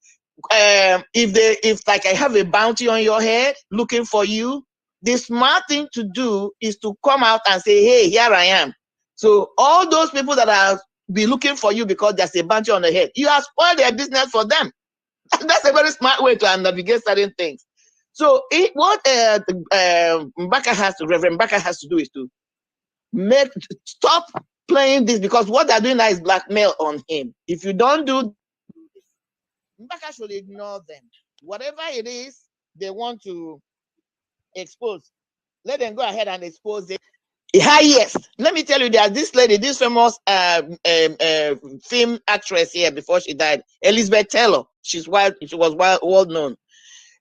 if like I have a bounty on your head looking for you, the smart thing to do is to come out and say, hey, here I am. So all those people that are be looking for you because there's a bounty on the head, you have spoiled their business for them. That's a very smart way to navigate certain things. So what Reverend MBAKA has to do is to stop playing this, because what they're doing now is blackmail on him. If you don't do, MBAKA should ignore them. Whatever it is they want to expose, let them go ahead and expose it. Yes, let me tell you, there's this lady, this famous film actress here before she died, Elizabeth Taylor. She was well known.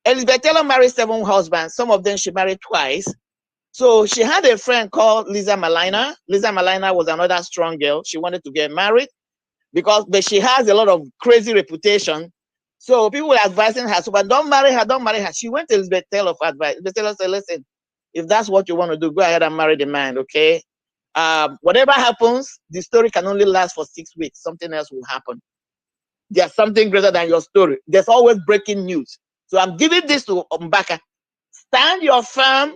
Elizabeth Taylor married 7 husbands. Some of them she married twice. So she had a friend called Lisa Malina. Lisa Malina was another strong girl. She wanted to get married but she has a lot of crazy reputation. So people were advising her, so, but don't marry her, don't marry her. She went to Elizabeth Taylor for advice. Elizabeth Taylor said, listen, if that's what you want to do, go ahead and marry the man, okay? Whatever happens, the story can only last for 6 weeks. Something else will happen. There's something greater than your story. There's always breaking news. So I'm giving this to MBAKA. Stand your firm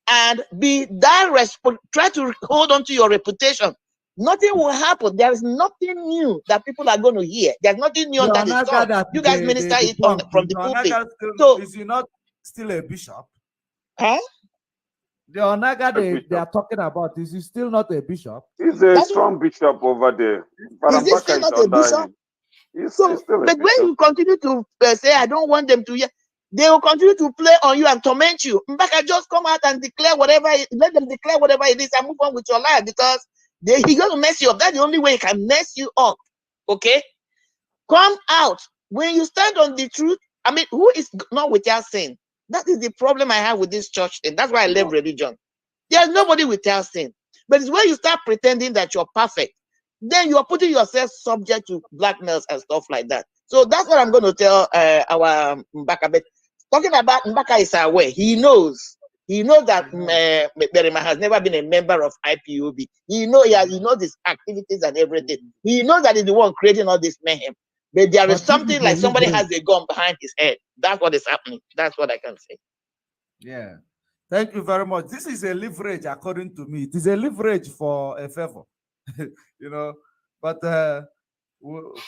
and be that try to hold on to your reputation. Nothing will happen. There is nothing new that people are going to hear. There's nothing new under the sun. You guys minister it from the pulpit. So is he not still a bishop? Huh? The Onaga they are talking about, is he still not a bishop? He's a strong bishop over there. Is he still not a bishop? But when you continue to say, I don't want them to hear, they will continue to play on you and torment you. MBAKA, just come out and declare whatever, let them declare whatever it is and move on with your life, because he's going to mess you up. That's the only way he can mess you up. Okay? Come out. When you stand on the truth, I mean, who is not without sin? That is the problem I have with this church thing. That's why I left religion. There's nobody without sin. But it's when you start pretending that you're perfect, then you're putting yourself subject to blackmails and stuff like that. So that's what I'm going to tell our MBAKA. But talking about MBAKA is aware. He knows that Berima has never been a member of IPOB. He knows his activities and everything. He knows that he's the one creating all this mayhem. But there is something like somebody has a gun behind his head. That's what is happening. That's what I can say. Yeah. Thank you very much. This is a leverage, according to me. It is a leverage for a favor. You know, but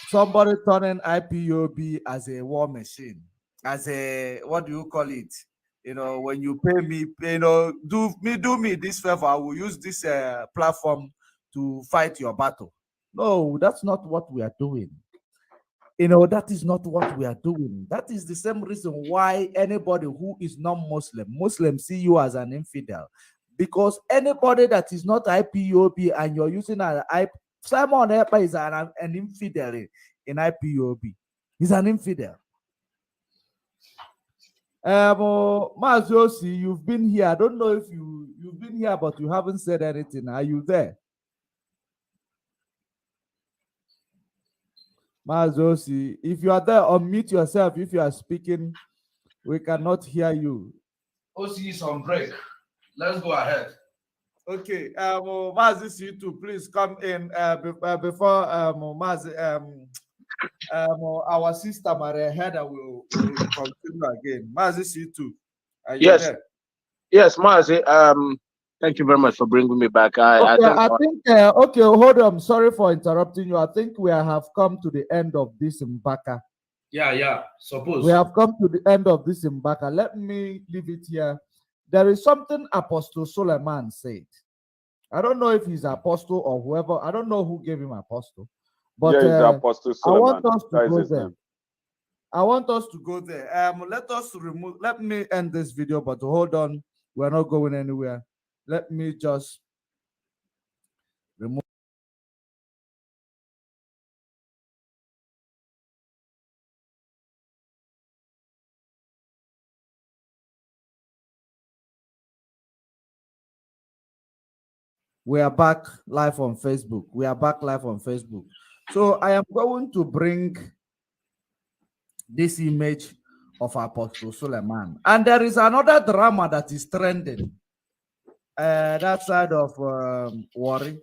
somebody turning IPOB as a war machine, as a, what do you call it? You know, when you pay me, you know, do me this favor, I will use this platform to fight your battle. No, that's not what we are doing. You know, that is not what we are doing. That is the same reason why anybody who is non-Muslim, Muslims see you as an infidel. Because anybody that is not IPOB and you're using an Simon Epa is an infidel in IPOB. He's an infidel. Mazosi, you've been here. I don't know if you've been here, but you haven't said anything. Are you there? Mazosi, if you are there, unmute yourself. If you are speaking, we cannot hear you. OC is on break. Let's go ahead. Okay, Mazi, you too, please come in before Mazi, our sister Maria Heather will continue again. Mazi, you too. Yes, there? Yes, Mazi. Thank you very much for bringing me back. I think okay, hold on. Sorry for interrupting you. I think we have come to the end of this MBAKA. Yeah. Suppose we have come to the end of this MBAKA. Let me leave it here. There is something Apostle Suleiman said. I don't know if he's apostle or whoever. I don't know who gave him apostle. But yeah, Apostle Suleiman. I want us to go there. I want us to go there. Let me end this video, but hold on. We're not going anywhere. Let me just remove. We are back live on Facebook. We are back live on Facebook. So I am going to bring this image of Apostle Suleiman. And there is another drama that is trending. that side of Warri,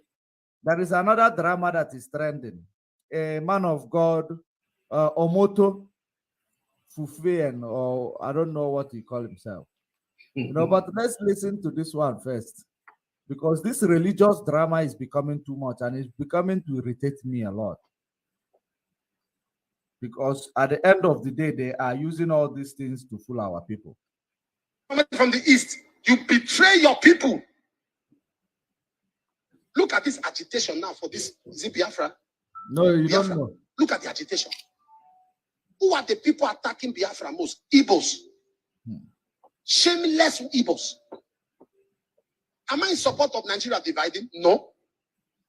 there is another drama that is trending. A man of God, Omoto Fufien, or I don't know what he call himself. But let's listen to this one first, because this religious drama is becoming too much and it's becoming to irritate me a lot. Because at the end of the day, they are using all these things to fool our people. From the east, you betray your people. Look at this agitation now for this. Is it Biafra? No, you Biafra. don't know. Look at the agitation. Who are the people attacking Biafra most? Igbos. Shameless Igbos. Am I in support of Nigeria dividing? No.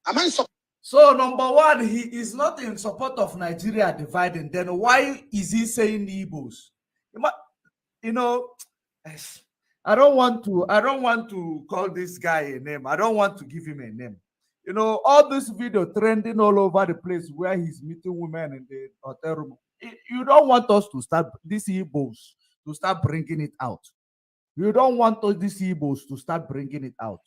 Am I in support? So, number one, he is not in support of Nigeria dividing. Then why is he saying Igbos? I don't want to call this guy a name. I don't want to give him a name. All this video trending all over the place where he's meeting women in the hotel room. You don't want us to start these Igbos to start bringing it out. You don't want us, these Igbos, to start bringing it out.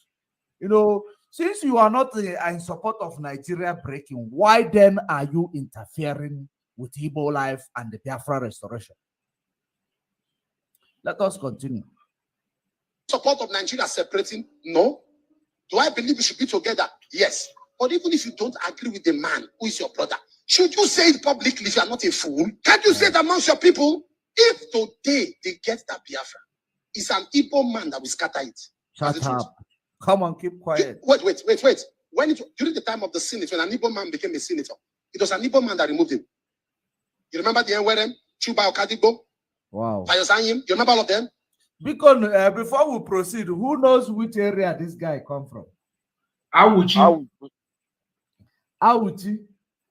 Since you are not in support of Nigeria breaking, why then are you interfering with Igbo life and the Biafra Restoration? Let us continue. Support of Nigeria separating? No. Do I believe we should be together? Yes. But even if you don't agree with the man who is your brother, should you say it publicly if you are not a fool? Can't you say it amongst your people? If today they get that Biafra, it's an Igbo man that will scatter it. Shut up. Come on, keep quiet. Wait. During the time of the Senate, when an Igbo man became a senator, it was an Igbo man that removed him. You remember the Enwerem, Chuba Okadigbo? Wow. Fayosanyim? You remember all of them? Because before we proceed, who knows which area this guy come from? Awuchi. Awuchi?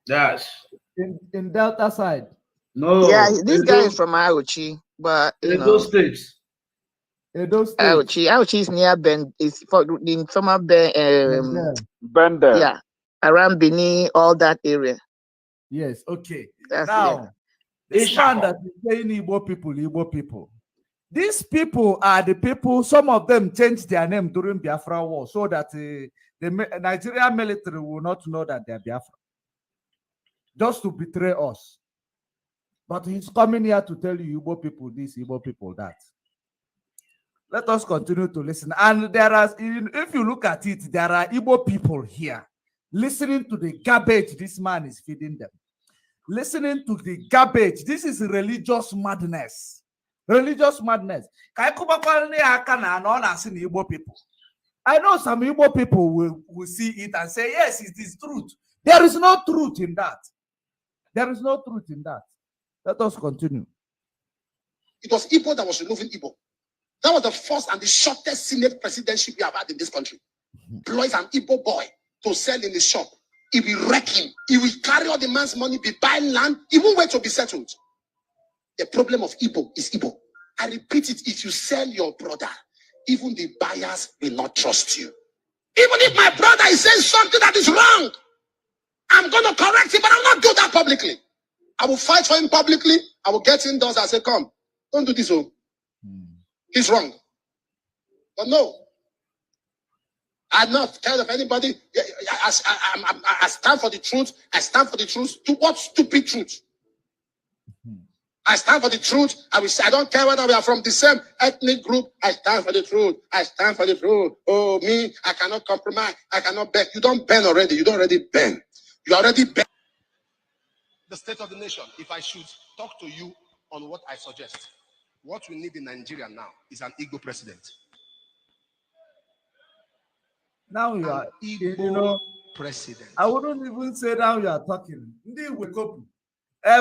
Yes. In Delta side? No. Yeah, this guy is from Awuchi, but those states. Awuchi is near Ben. It's for the former Ben. Bender. Yeah, around Benin, all that area. Yes. Okay. That's now, this man that is saying Igbo people. These people are the people. Some of them changed their name during Biafra war so that the Nigerian military will not know that they are Biafra, just to betray us. But he's coming here to tell you Igbo people this, Igbo people that. Let us continue to listen. And if you look at it, there are Igbo people here listening to the garbage this man is feeding them. Listening to the garbage. This is religious madness. Religious madness. I know some Igbo people will see it and say, yes, it is truth. There is no truth in that. There is no truth in that. Let us continue. It was Igbo that was removing Igbo. That was the first and the shortest Senate presidency we have had in this country. Employs an Igbo boy to sell in the shop. He will wreck him. He will carry all the man's money, be buying land. He won't wait to be settled. The problem of Igbo is Igbo. I repeat it, if you sell your brother, even the buyers will not trust you. Even if my brother is saying something that is wrong, I'm going to correct him, but I'll not do that publicly. I will fight for him publicly. I will get indoors and say, come, don't do this. Oh. He's wrong. But no, I'm not scared of anybody. I stand for the truth. I stand for the truth. To what stupid truth? I stand for the truth. I don't care whether we are from the same ethnic group. I stand for the truth. I stand for the truth. Oh, me, I cannot compromise. I cannot bend. You don't bend already. You don't already bend. You already bend. The state of the nation, if I should talk to you on what I suggest, what we need in Nigeria now is an Igbo president. Now you are, Igbo president. I wouldn't even say now you are talking.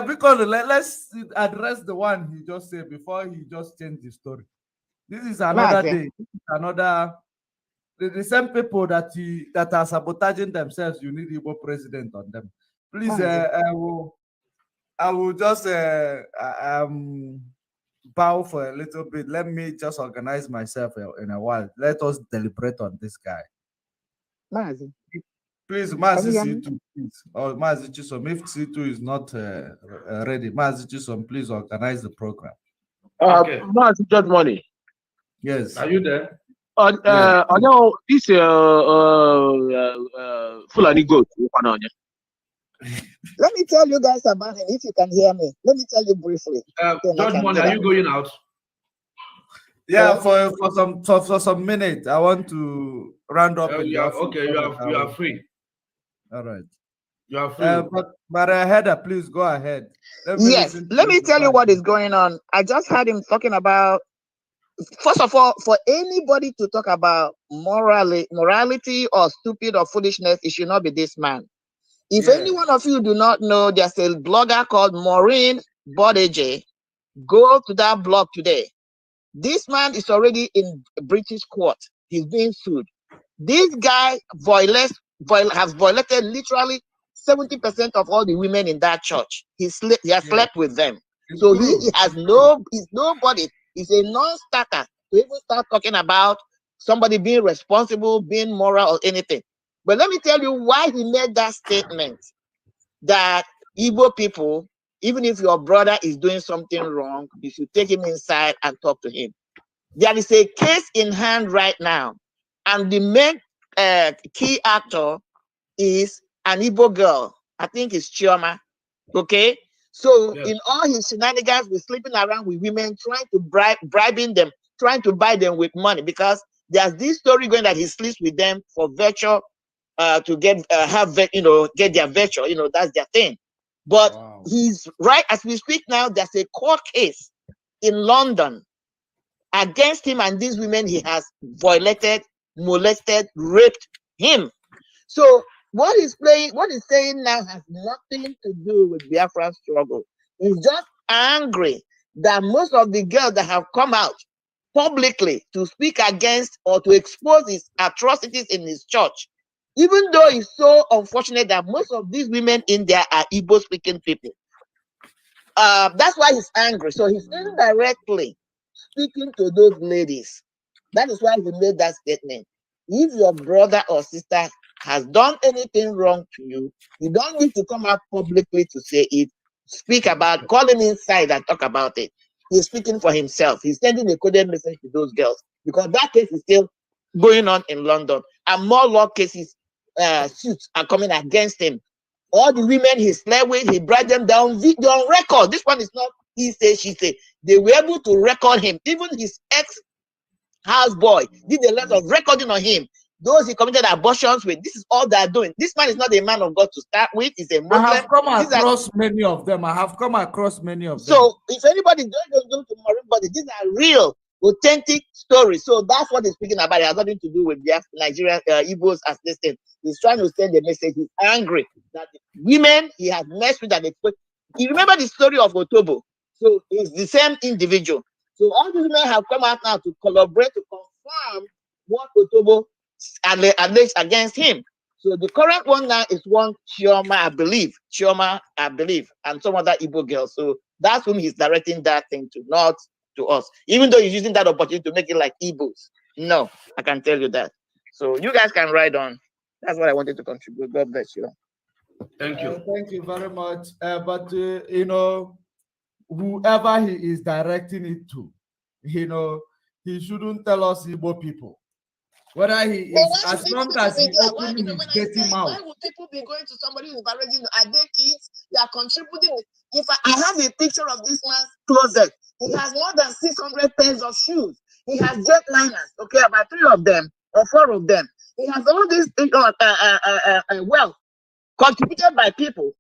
Because let's address the one he just said before he just changed the story. This is another day. This is another. The same people that are sabotaging themselves, you need Igbo president on them. Please, I will just bow for a little bit. Let me just organize myself in a while. Let us deliberate on this guy. Mazi. Please, Mazi C2, please. Or Mazi Chisom, if C2 is not ready, Mazi Chisom, please organize the program. Okay. Mazi Judge Money. Yes. Are you there? This Fulani goat. Let me tell you guys about him if you can hear me. Let me tell you briefly. Judge Money, are you going out? Yeah, for some minutes. I want to round up. Okay, you are free. All right. You are free. But Heather, please go ahead. Yes, let me tell you what is going on. I just heard him talking about, first of all, for anybody to talk about morality or stupid or foolishness, it should not be this man. If any one of you do not know, there's a blogger called Maureen Bodeje. Go to that blog today. This man is already in British court. He's being sued. This guy has violated literally 70% of all the women in that church. He has slept with them. So he's nobody. He's a non-starter to even start talking about somebody being responsible, being moral, or anything. But let me tell you why he made that statement, that Igbo people, even if your brother is doing something wrong, you should take him inside and talk to him. There is a case in hand right now, and the main key actor is an Igbo girl. I think it's Chioma. Okay? So in all his shenanigans with sleeping around with women, trying to bribing them, trying to buy them with money, because there's this story going that he sleeps with them for virtue, to get their virtue, that's their thing. But he's right as we speak now, there's a court case in London against him and these women he has violated, molested, raped him. So what he's saying now has nothing to do with Biafra struggle. He's just angry that most of the girls that have come out publicly to speak against or to expose his atrocities in his church, even though it's so unfortunate that most of these women in there are Igbo-speaking people. That's why he's angry. So he's indirectly speaking to those ladies. That is why he made that statement. If your brother or sister has done anything wrong to you, you don't need to come out publicly to say it. Speak about, call him inside and talk about it. He's speaking for himself. He's sending a coded message to those girls because that case is still going on in London, and more law cases, suits are coming against him. All the women he slept with, he brought them down, video on record. This one is not he say, she say. They were able to record him. Even his ex-houseboy did a lot of recording on him. Those he committed abortions with, this is all they're doing. This man is not a man of God to start with. He's a Muslim. I have come across many of them. So if anybody don't go to Marine, these are real, authentic stories. So that's what he's speaking about. It has nothing to do with the Nigerian Igbos as they said. He's trying to send a message. He's angry that the women he has messed with and exposed. You remember the story of Otobo? So it's the same individual. So all these men have come out now to collaborate to confirm what Otobo alleged against him. So the current one now is one Chioma, I believe, and some other Igbo girls. So that's whom he's directing that thing to, not to us. Even though he's using that opportunity to make it like Igbos. No, I can tell you that. So you guys can ride on. That's what I wanted to contribute. God bless you. Thank you. Thank you very much. But whoever he is directing it to, he shouldn't tell us Igbo people. Whether he is, as long as he opens his dirty mouth. Why would people be going to somebody who's already, are they kids? They are contributing. If I have a picture of this man's closet, he has more than 600 pairs of shoes. He has jetliners, okay, about 3 of them or 4 of them. He has all this wealth contributed by people.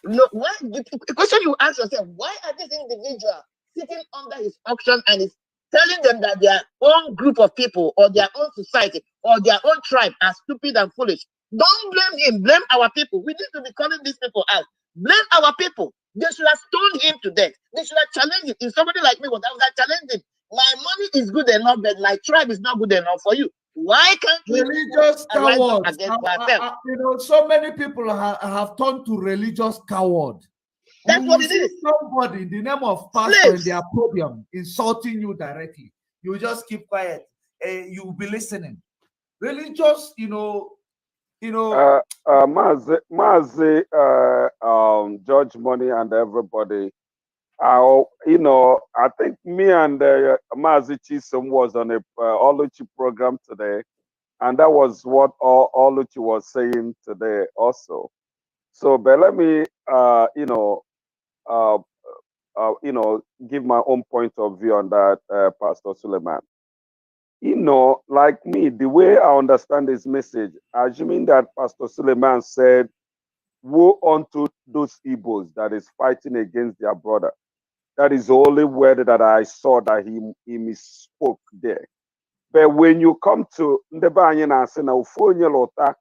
No, why, the question you ask yourself, why are these individuals sitting under his auction and is telling them that their own group of people or their own society or their own tribe are stupid and foolish? Don't blame him, blame our people. We need to be calling these people out. Blame our people. They should have stoned him to death. They should have challenged him. If somebody like me would have challenged him, my money is good enough, but my tribe is not good enough for you. Why can't we religious cowards? Against ourselves? So many people have turned to religious coward. That's what it is. Somebody in the name of pastor in their podium insulting you directly. You just keep quiet. You'll be listening. Religious, Mazi, Judge Money and everybody, You know, I think me and Mazi Chisom was on a Oluchi program today, and that was what Oluchi was saying today also. So, but let me, give my own point of view on that, Pastor Suleiman. You know, like me, the way I understand this message, assuming that Pastor Suleiman said, woe unto those Igbos that is fighting against their brother. That is the only word that I saw that he misspoke there. But when you come to Ndebanye na asị na ofu onye lọta,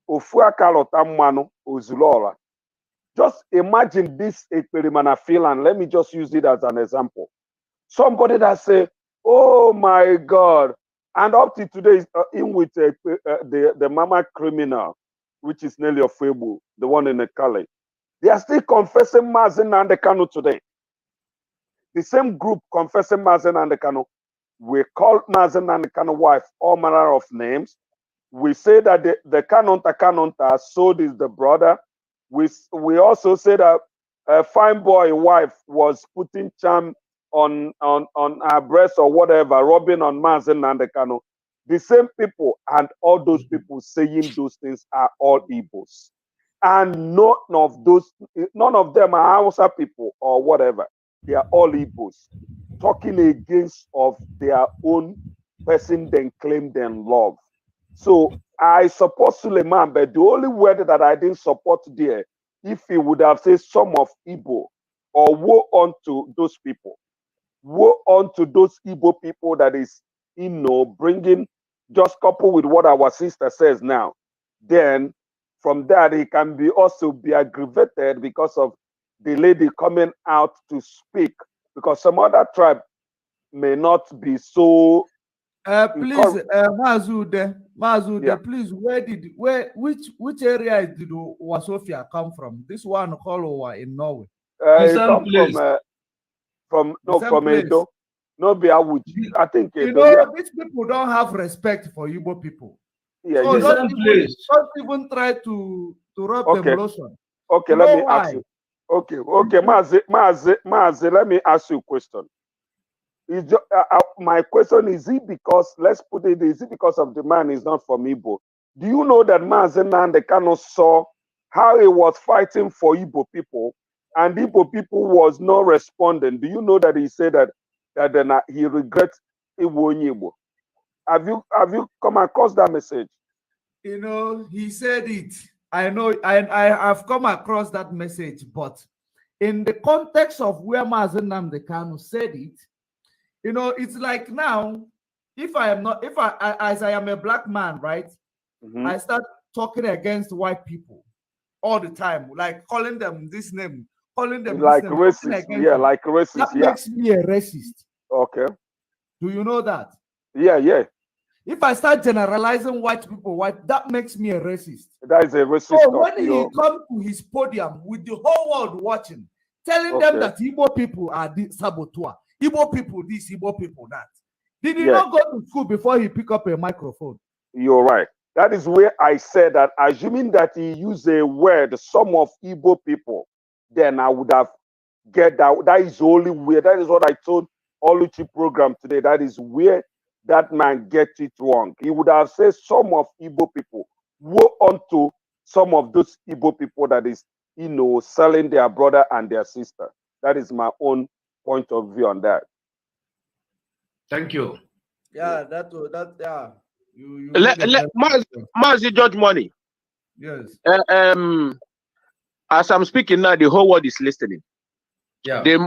ofu aka lọta mmanụ ozulọra. Just imagine this experiment feeling. Let me just use it as an example. Somebody that say, "Oh my God," and up to today is in with the mama criminal, which is Nelly Ofebu, the one in the Cali. They are still confessing Mazen and the Kanu today. The same group confessing Mazen and the Kanu. We call Mazen and the Kanu wife all manner of names. We say that the Kanonta sold is the brother. We also say that a fine boy wife was putting charm on her breast or whatever, rubbing on Mazen and the Kanu. The same people and all those people saying those things are all Igbos. And none of them are Hausa people or whatever. They are all Igbos talking against of their own person then claim them love. So I support Suleiman, but the only word that I didn't support there, if he would have said some of Igbo, or woe unto those people, woe unto those Igbo people that is, bringing, just couple with what our sister says now, then from that he can be also be aggravated because of the lady coming out to speak, because some other tribe may not be so. Please, Mazude, yeah. Please, which area did Wasofia come from? This one called in Norway. Come from Edo. No, I think Edo, yeah. These people don't have respect for Igbo people. Yeah, so don't even try to rub them lotion. Okay, let me ask you. Okay, Mazi, let me ask you a question. My question is it because, let's put it, is it because of the man is not from Igbo? Do you know that Mazen Nnamdi Kanu saw how he was fighting for Igbo people and Igbo people was not responding? Do you know that he said that he regrets Igbo? Have you come across that message? You know, he said it. I know, I've come across that message, but in the context of where Mazen Nnamdi Kanu said it, you know, it's like now, as I am a black man, right? I start talking against white people all the time, like calling them this name, calling them like this name, racist, yeah, them. Like racist. That makes me a racist. Okay. Do you know that? Yeah. If I start generalizing white people, that makes me a racist. That is a racist. So when he comes to his podium with the whole world watching, telling them that Igbo people are the saboteur, Igbo people this, Igbo people that. Did he not go to school before he picked up a microphone? You're right. That is where I said that, assuming that he used a word, some of Igbo people, then I would have get that. That is the only way. That is what I told Oluchi program today. That is where that man gets it wrong. He would have said some of Igbo people. Woe unto some of those Igbo people that is, selling their brother and their sister. That is my own point of view on that. Thank you. Yeah, yeah. Mazi George Money. Yes. As I'm speaking now, the whole world is listening. Yeah. The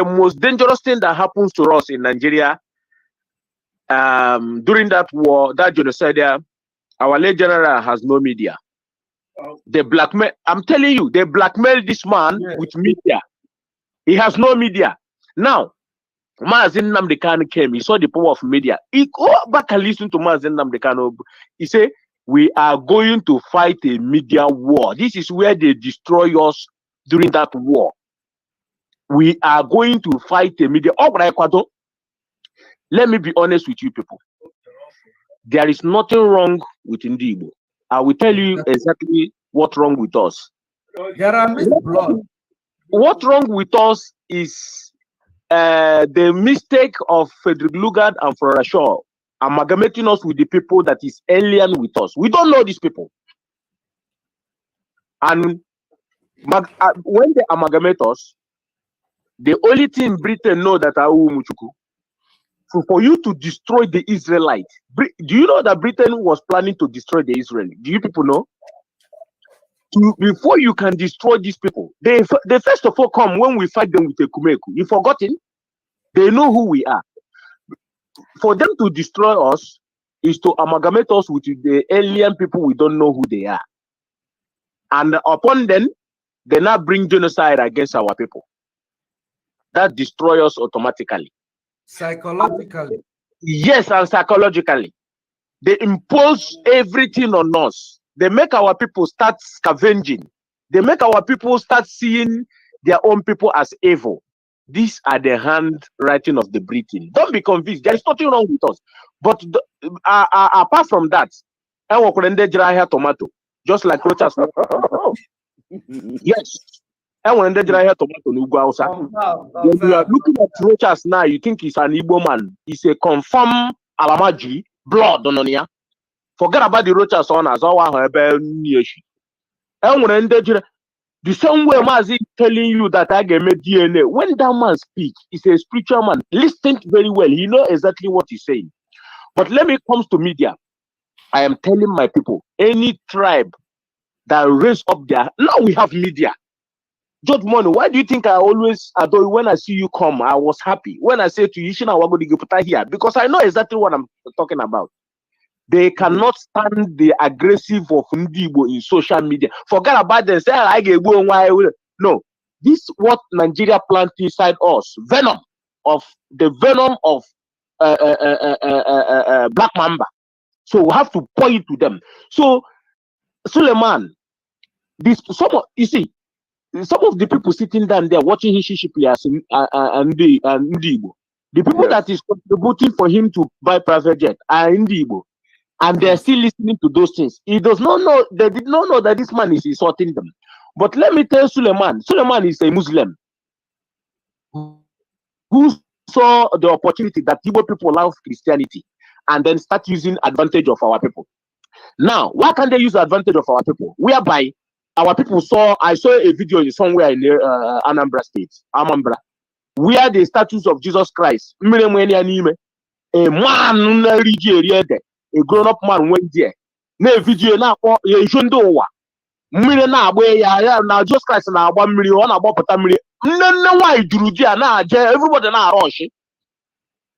most dangerous thing that happens to us in Nigeria during that war, that genocide, our late general has no media. They blackmail. I'm telling you, they blackmail this man with media. He has no media. Now, Mazen Nnamdi Kanu came. He saw the power of media. He go back and listen to Mazen Nnamdi Kanu. He said, "We are going to fight a media war. This is where they destroy us during that war. We are going to fight a media." Let me be honest with you people. There is nothing wrong with Igbo. I will tell you exactly what's wrong with us. There are blood. What's wrong with us is the mistake of Frederick Lugard and Flora Shaw amalgamating us with the people that is alien with us. We don't know these people. And when they amalgamate us, the only thing Britain know that are Umuchuku. So for you to destroy the Israelites, do you know that Britain was planning to destroy the Israelites? Do you people know? Before you can destroy these people, they first of all come when we fight them with a kumeku. You forgotten? They know who we are. For them to destroy us is to amalgamate us with the alien people we don't know who they are. And upon them, they now bring genocide against our people. That destroys us automatically. Psychologically. Yes, and psychologically. They impose everything on us. They make our people start scavenging. They make our people start seeing their own people as evil. These are the handwriting of the Britain. Don't be convinced. There is nothing wrong with us. But apart from that, tomato, just like Rochas. Yes. When you are looking at Rochas now, you think he's an Igbo man. He's a confirmed Alamaji, blood on here. Forget about the Rochas on as our the same way Mazi telling you that I get DNA. When that man speaks, he's a spiritual man. Listen very well. He knows exactly what he's saying. But let me come to media. I am telling my people, any tribe that raise up there, now we have media. Judge Money, why do you think I always adore when I see you come? I was happy. When I say to you, Shina Wagodi here, because I know exactly what I'm talking about. They cannot stand the aggressive of Ndibo in social media. Forget about them. Say, I get going. No, this is what Nigeria plant inside us. Venom of Black Mamba. So we have to point to them. So Suleiman, you see, some of the people sitting down there watching Hishishi players and Ndibo, the people that is contributing for him to buy private jet are Ndibo. And they're still listening to those things. He does not know, they did not know that this man is insulting them. But let me tell Suleiman is a Muslim who saw the opportunity that Igbo people love Christianity and then start using advantage of our people. Now, why can't they use advantage of our people? Whereby our people I saw a video somewhere in Anambra State, where the statues of Jesus Christ, a man, a grown-up man went there. Na video na akpọ ya ijondo ụwa. Mmiri na agba ya na Jesus Christ na agba mmiri, ọ na agbapụta mmiri. Nne nwanyị juru di a na aje, everybody na rush.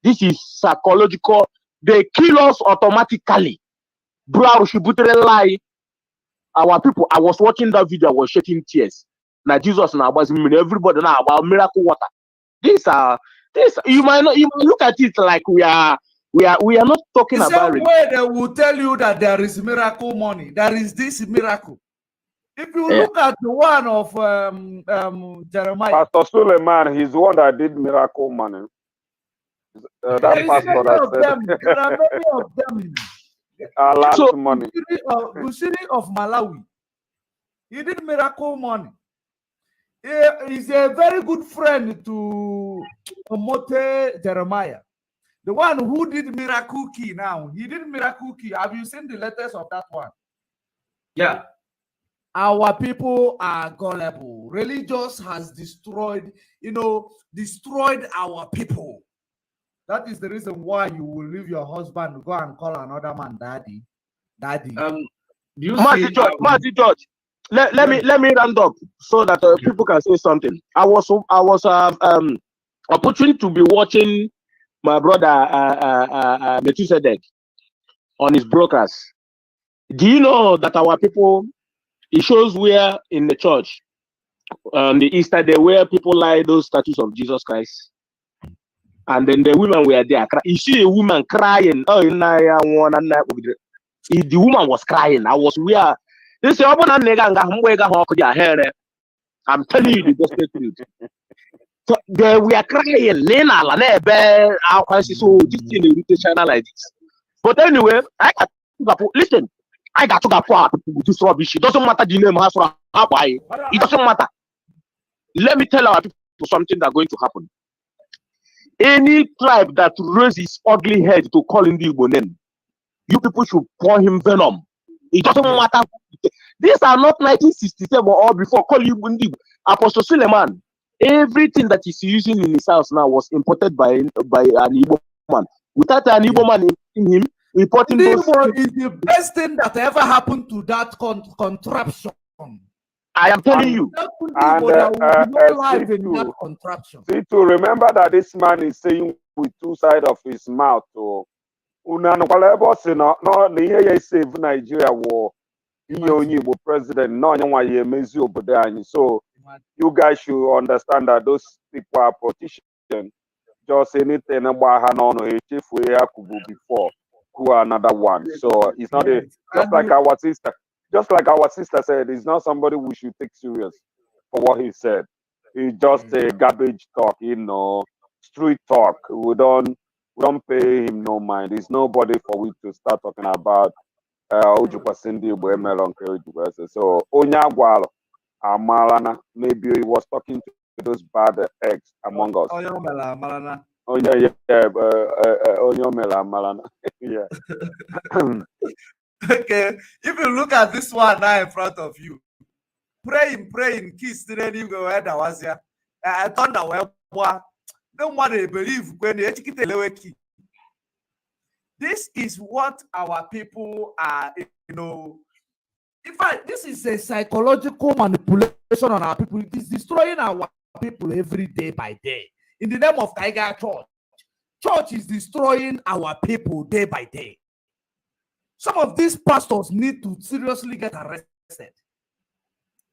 This is psychological. They kill us automatically. Bro, she butere lie. Our people, I was watching that video, I was shedding tears. Na Jesus na agba mmiri, everybody na agba miracle water. You might look at it like we are not talking about it. The same way they will tell you that there is miracle money. There is this miracle. If you look at the one of Jeremiah. Pastor Suleiman, he's the one that did miracle money. That pastor that said. There are many of them. So, money. Busiri of Malawi, he did miracle money. He's a very good friend to Omote Jeremiah. The one who did Miracle Key now. He did Miracle Key. Have you seen the letters of that one? Yeah. Our people are gullible. Religious has destroyed our people. That is the reason why you will leave your husband, go and call another man daddy. Marty George, let me round up so that people can say something. I was opportunity to be watching my brother Methuselah on his broadcast. Do you know that our people, it shows where in the church on the Easter day where people lie those statues of Jesus Christ, and then the women were there. You see a woman crying. Oh, the woman was crying. I was where they say, I'm telling you the gospel truth. So they were crying. So this thing is channel like this. But anyway, I got to go with this rubbish. It doesn't matter the name. It doesn't matter. Let me tell our people to something that's going to happen. Any tribe that raises his ugly head to call in the Igbo name, you people should pour him venom. It doesn't matter. These are not 1967 or before. Call you Igbo. Apostle Suleiman. Everything that he's using in his house now was imported by an Igbo man. Without an Igbo man in him, reporting those is the best thing that ever happened to that contraption. I am telling you. And see to remember that this man is saying with two sides of his mouth. So, save Nigeria war. President. So you guys should understand that those people are politicians. Just anything about before who are another one. So it's not just like our sister said, it's not somebody we should take serious for what he said. It's just a garbage talk, street talk. We don't pay him no mind. There's nobody for we to start talking about so Onyagwalo Amalana, maybe he was talking to those bad eggs among us. Yeah. Okay, if you look at this one now in front of you, praying, kiss the name go ahead. Was here. I thought that don't want to believe when they educate. This is what our people are, In fact, this is a psychological manipulation on our people. It is destroying our people every day by day. In the name of Tiger Church, church is destroying our people day by day. Some of these pastors need to seriously get arrested.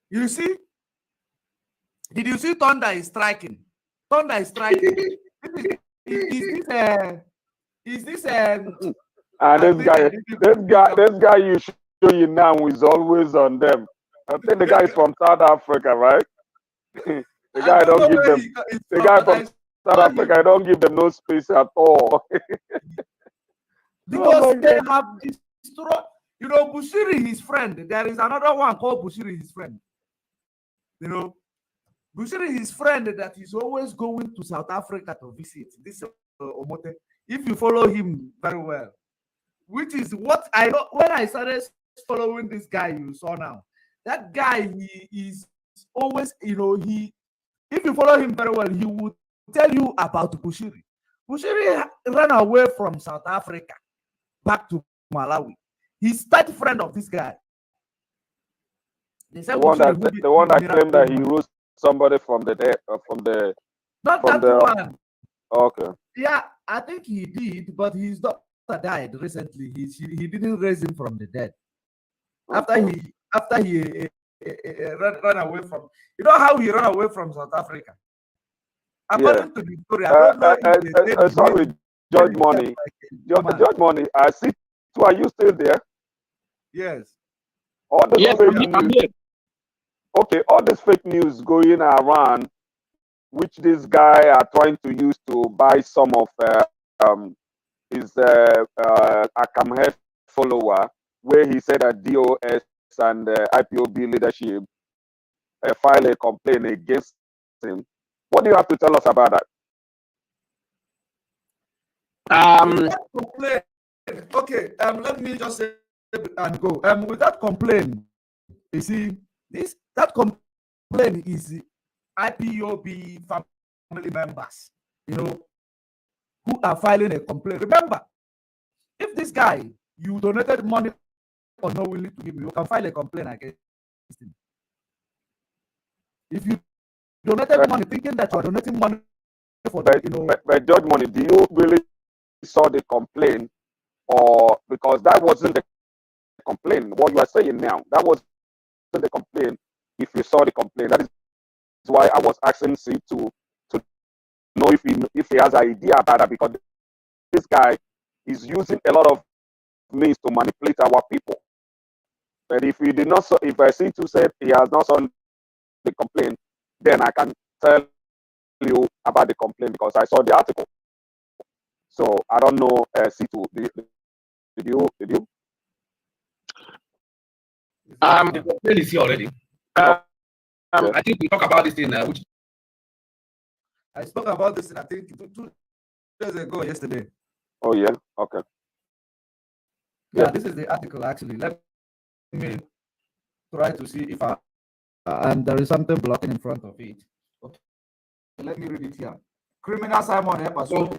You see? Did you see thunder is striking? Thunder is striking. Is this this guy you show you now is always on them. I think the guy is from South Africa, right? The guy don't give them. The guy from South Africa, I don't give them no space at all. Because they have destroyed. Bushiri, his friend. There is another one called Bushiri, his friend. Bushiri, his friend that is always going to South Africa to visit. This Omote. If you follow him very well, which is what I know when I started following this guy you saw now. That guy, he is always, if you follow him very well, he will tell you about Bushiri. Bushiri ran away from South Africa back to Malawi. He's tight friend of this guy. The one that claimed that he rose somebody from the dead, one. Okay. Yeah, I think he did, but his daughter died recently. He didn't raise him from the dead. After he ran away from, how he ran away from South Africa. According to the story, I don't know. Sorry, Judge Money. Judge Money. I see. So are you still there? Yes. All this fake news. Okay, all this fake news going around, which this guy are trying to use to buy some of his Akamhead follower, where he said that DOS and IPOB leadership filed a complaint against him. What do you have to tell us about that? Okay, let me just say and go. With that complaint, you see, that complaint is IPOB family members, who are filing a complaint. Remember, if this guy, you donated money or not willing to give, you can file a complaint against him. If you donated money thinking that you are donating money for but Judge Money, do you really saw the complaint, or because that wasn't the complaint? What you are saying now, that wasn't the complaint. If you saw the complaint, that is why I was asking C to know if he has an idea about that, because this guy is using a lot of means to manipulate our people. But if he did not, if I see to say he has not saw the complaint, then I can tell you about the complaint because I saw the article. So I don't know. C2, did you? The complaint is here already. I think we talk about this thing which I spoke about this, I think, 2 days ago, yesterday. Oh, yeah? Okay. Yeah, this is the article, actually. Let me try to see if and there is something blocking in front of it. Okay, let me read it here. Criminal Simon Epa. So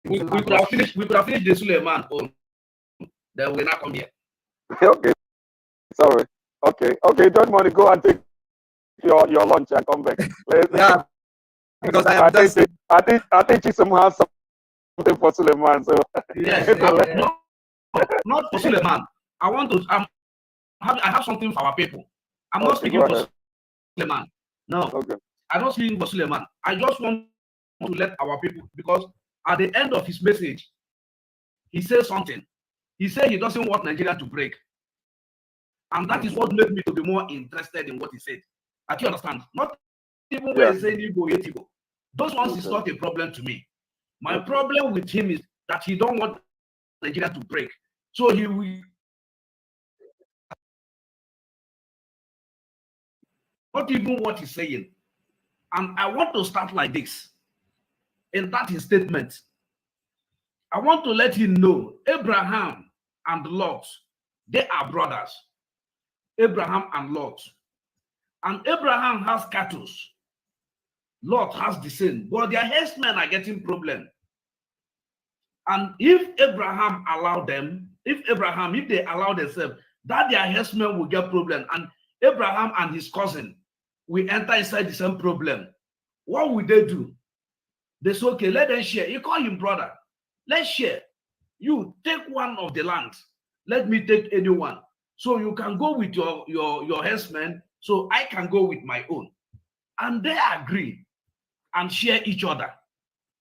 we could have finished the Suleiman. Then we not come here. Okay. Sorry. Okay. Judge Money, go and take your lunch and come back. Yeah. Because I think Chisom has something for Suleiman. So yes, not for Suleiman. I want to I have something for our people. I'm not speaking for Suleiman. No. Okay. I'm not speaking for Suleiman. I just want to let our people, because at the end of his message, he says something. He said he doesn't want Nigeria to break. And that is what made me to be more interested in what he said. Do you understand? Not even when he said Igbo. Those ones is not a problem to me. My problem with him is that he don't want Nigeria to break. So he will not even what he's saying. And I want to start like this. In that his statement, I want to let him know Abraham and Lot, they are brothers. Abraham and Lot. And Abraham has cattle. Lot has the same. But their herdsmen are getting problem. And if Abraham allowed them, if they allow themselves, that their herdsmen will get problem. And Abraham and his cousin will enter inside the same problem. What will they do? They say, okay, let them share. You call him brother. Let's share. You take one of the lands. Let me take anyone. So you can go with your herdsmen. So I can go with my own. And they agree and share each other.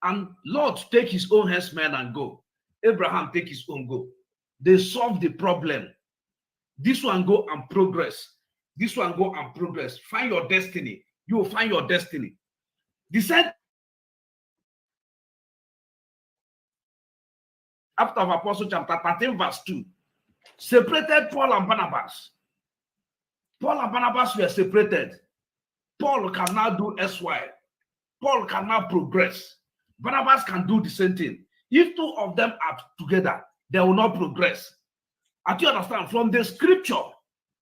And Lot take his own herdsmen and go. Abraham take his own go. They solve the problem. This one go and progress. This one go and progress. Find your destiny. You will find your destiny. The same after of Apostle chapter 13 verse 2, separated Paul and Barnabas. Paul and Barnabas were separated. Paul can now do SY. Paul can now progress. Barnabas can do the same thing. If two of them are together, they will not progress. Do you understand? From the scripture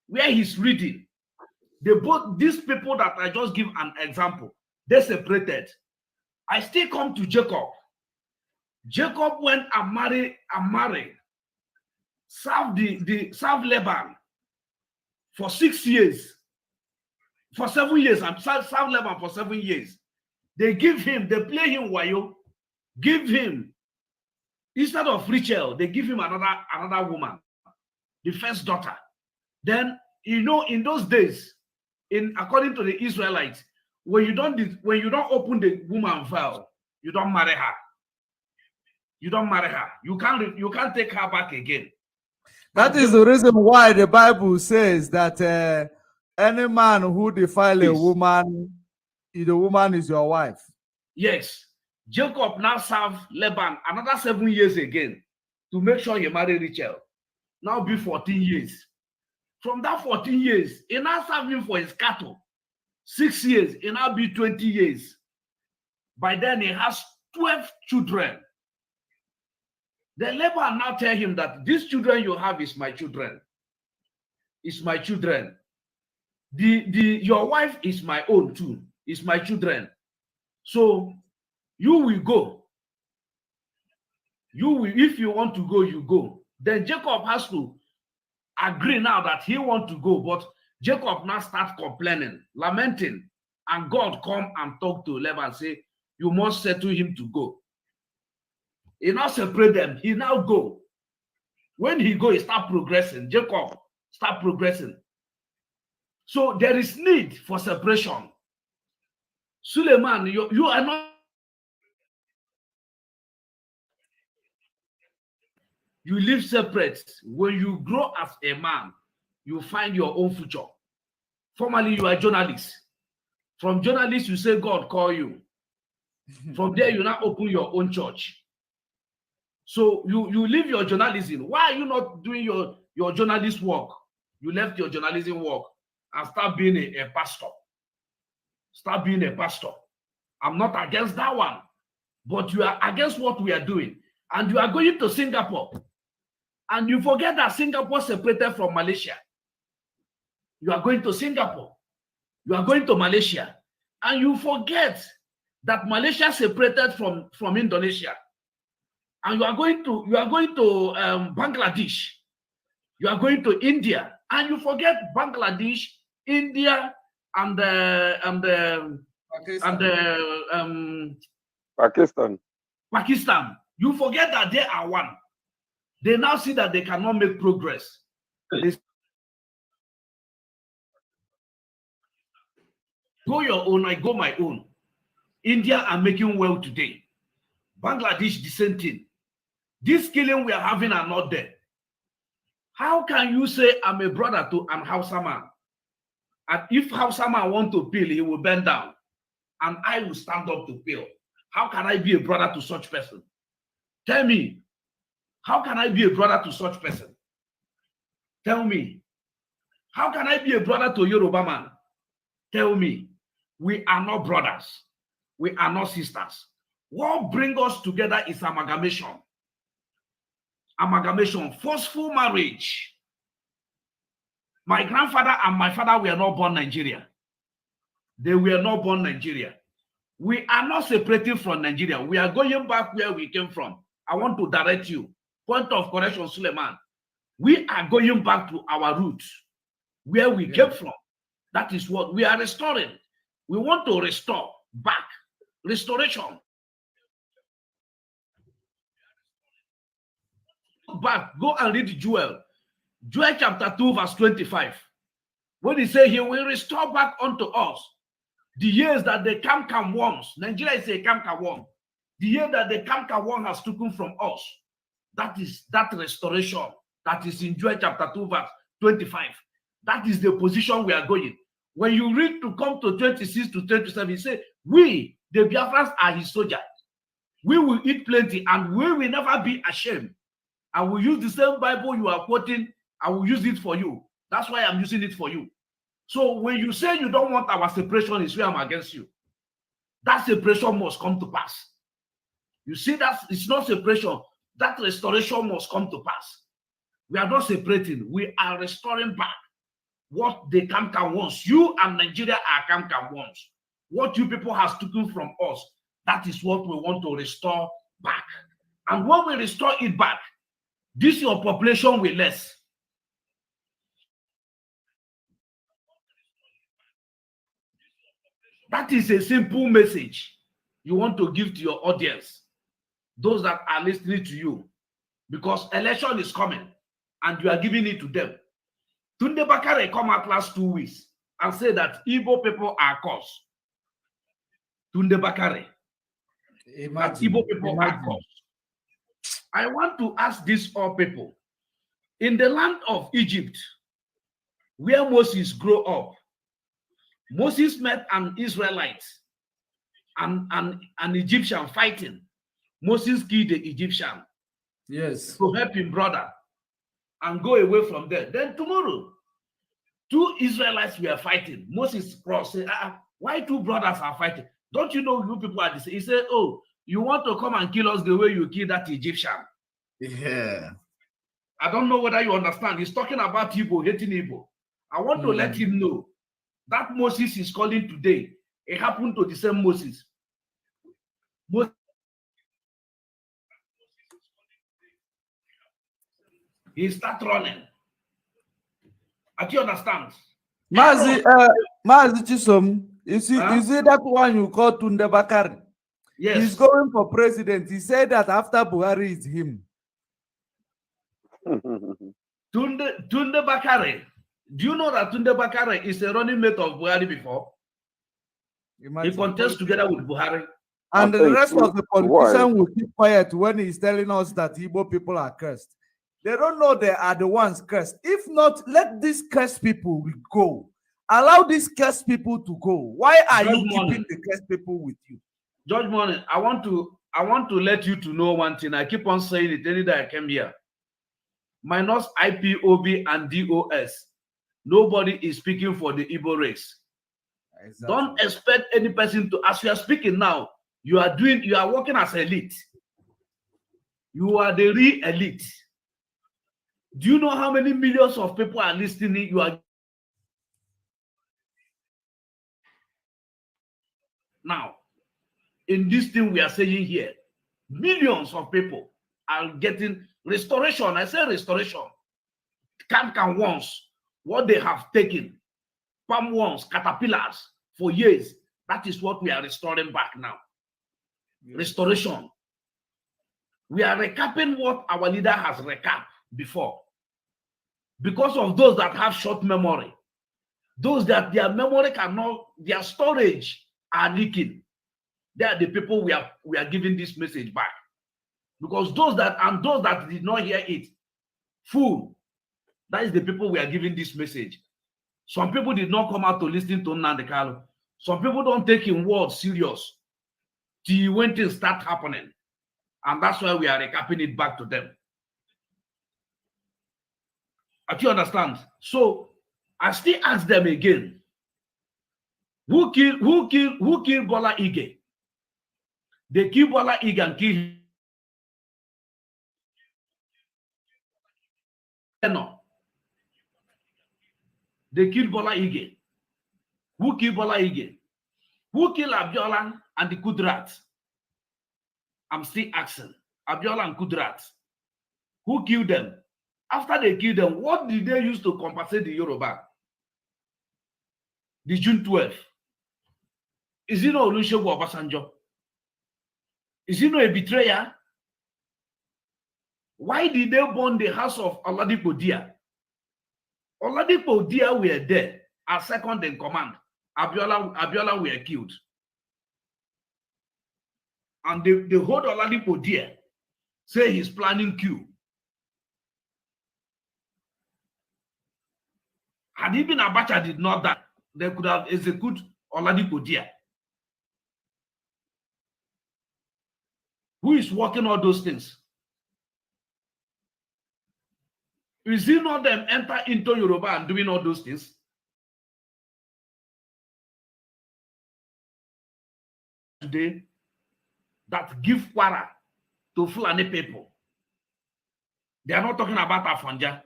where he's reading, these people that I just give an example, they separated. I still come to Jacob. Jacob went and married, served Laban for 6 years, for 7 years, and served Laban for 7 years. They play him wayo, give him, instead of Rachel, they give him another woman, the first daughter. Then, in those days, according to the Israelites, when you don't open the woman veil, you don't marry her. You don't marry her. You can't take her back again. That is the reason why the Bible says that any man who defile a woman, the woman is your wife. Yes. Jacob now served Laban another 7 years again to make sure he marry Rachel. Now be 14 years. From that 14 years, he now served him for his cattle. 6 years, he now be 20 years. By then, he has 12 children. The Laban now tell him that these children you have is my children. It's my children. Your wife is my own too. It's my children. So you will go. If you want to go, you go. Then Jacob has to agree now that he wants to go, but Jacob now starts complaining, lamenting, and God come and talk to Laban and say, you must settle him to go. He now separate them. He now go. When he go, he start progressing. Jacob start progressing. So there is need for separation. Suleiman, you are not. You live separate. When you grow as a man, you find your own future. Formerly, you are a journalist. From journalist, you say God call you. From there, you now open your own church. So you leave your journalism. Why are you not doing your journalist work? You left your journalism work and start being a pastor. Start being a pastor I'm not against that one. But you are against what we are doing. And you are going to Singapore. And you forget that Singapore separated from Malaysia. You are going to Singapore. You are going to Malaysia. And you forget that Malaysia separated from Indonesia. And you are going to Bangladesh. You are going to India. And you forget Bangladesh, India, and Pakistan. Pakistan. You forget that they are one. They now see that they cannot make progress. They go your own, I go my own. India are making well today. Bangladesh, the same thing. This killing we are having are not there. How can you say I'm a brother to an Hausa man? And if Hausa man want to peel, he will bend down. And I will stand up to peel. How can I be a brother to such person? Tell me. How can I be a brother to such person? Tell me. How can I be a brother to Yoruba man? Tell me. We are not brothers. We are not sisters. What brings us together is amalgamation. Amalgamation, forceful marriage. My grandfather and my father were not born Nigeria. They were not born Nigeria. We are not separating from Nigeria. We are going back where we came from. I want to direct you. Point of correction, Suleiman. We are going back to our roots, where we came from. That is what we are restoring. We want to restore back. Restoration. Back. Go and read Joel. Joel chapter 2, verse 25. When he say he will restore back unto us the years that the canker worms. Nigeria is a canker worm. The year that the canker worm has taken from us. That is that restoration that is in Joel chapter 2, verse 25. That is the position we are going. When you read to come to 26 to 27, he said, we, the Biafrans, are his soldiers. We will eat plenty and we will never be ashamed. I will use the same Bible you are quoting. I will use it for you. That's why I'm using it for you. So when you say you don't want our separation, it's where I'm against you. That separation must come to pass. You see, that it's not separation. That restoration must come to pass. We are not separating. We are restoring back what the Kamka wants. You and Nigeria are Kamka wants. What you people have taken from us, that is what we want to restore back. And when we restore it back, this your population will less. That is a simple message you want to give to your audience, those that are listening to you, because election is coming and you are giving it to them. Tunde Bakare come out last 2 weeks and say that Igbo people are cursed. Tunde Bakare. That Igbo people are cursed. I want to ask these all people. In the land of Egypt, where Moses grew up, Moses met an Israelite and an Egyptian fighting. Moses killed the Egyptian. Yes. To help him brother and go away from there. Then tomorrow, 2 Israelites were fighting. Moses crossed, said, why 2 brothers are fighting? Don't you know you people are the same? He said, oh, you want to come and kill us the way you killed that Egyptian? Yeah. I don't know whether you understand. He's talking about Igbo, hating Igbo. I want to let him know that Moses is calling today. It happened to the same Moses. He start running. Do you understand? Mazi Chisom, you see that one you call Tunde Bakari? Yes. He's going for president. He said that after Buhari is him. Tunde Bakari. Do you know that Tunde Bakari is a running mate of Buhari before? He contests together with Buhari. And the rest of the politicians will keep quiet when he's telling us that Igbo people are cursed. They don't know they are the ones cursed. If not, let these cursed people go. Allow these cursed people to go. Why are you keeping the cursed people with you? Judge Morning, I want to let you to know one thing. I keep on saying it any day I came here. Minus IPOB and DOS. Nobody is speaking for the Igbo race. Exactly. Don't expect any person to, as you are speaking now, you are working as elite. You are the real elite. Do you know how many millions of people are listening? You are now in this thing we are saying here. Millions of people are getting restoration. I say restoration. Can ones, what they have taken, palm ones, caterpillars for years. That is what we are restoring back now. Yes. Restoration. We are recapping what our leader has recapped before. Because of those that have short memory, those that their memory cannot, their storage are leaking. They are the people we are giving this message back. Because those that did not hear it, fool, that is the people we are giving this message. Some people did not come out to listen to Nnamdi Kanu. Some people don't take him words serious till when things start happening. And that's why we are recapping it back to them. Do you understand? So I still ask them again, who killed Bola Ige? They kill Bola Ige and kill him. No. They killed Bola Ige. Who killed Bola Ige? Who killed Abiola and the Kudrat? I'm still asking. Abiola and Kudrat. Who killed them? After they killed them, what did they use to compensate the Yoruba? The June 12th. Is it no Olusegun Obasanjo? Is it no a betrayer? Why did they burn the house of Oladipo Dia? Oladipo Dia were there as second in command. Abiola were killed. And they hold Oladipo Dia, say he's planning coup. Had even Abacha did not that, they could have executed Oladipo Dia. Who is working all those things? Is it not them enter into Yoruba and doing all those things? Today, that give Kwara to Fulani people. They are not talking about Afanja.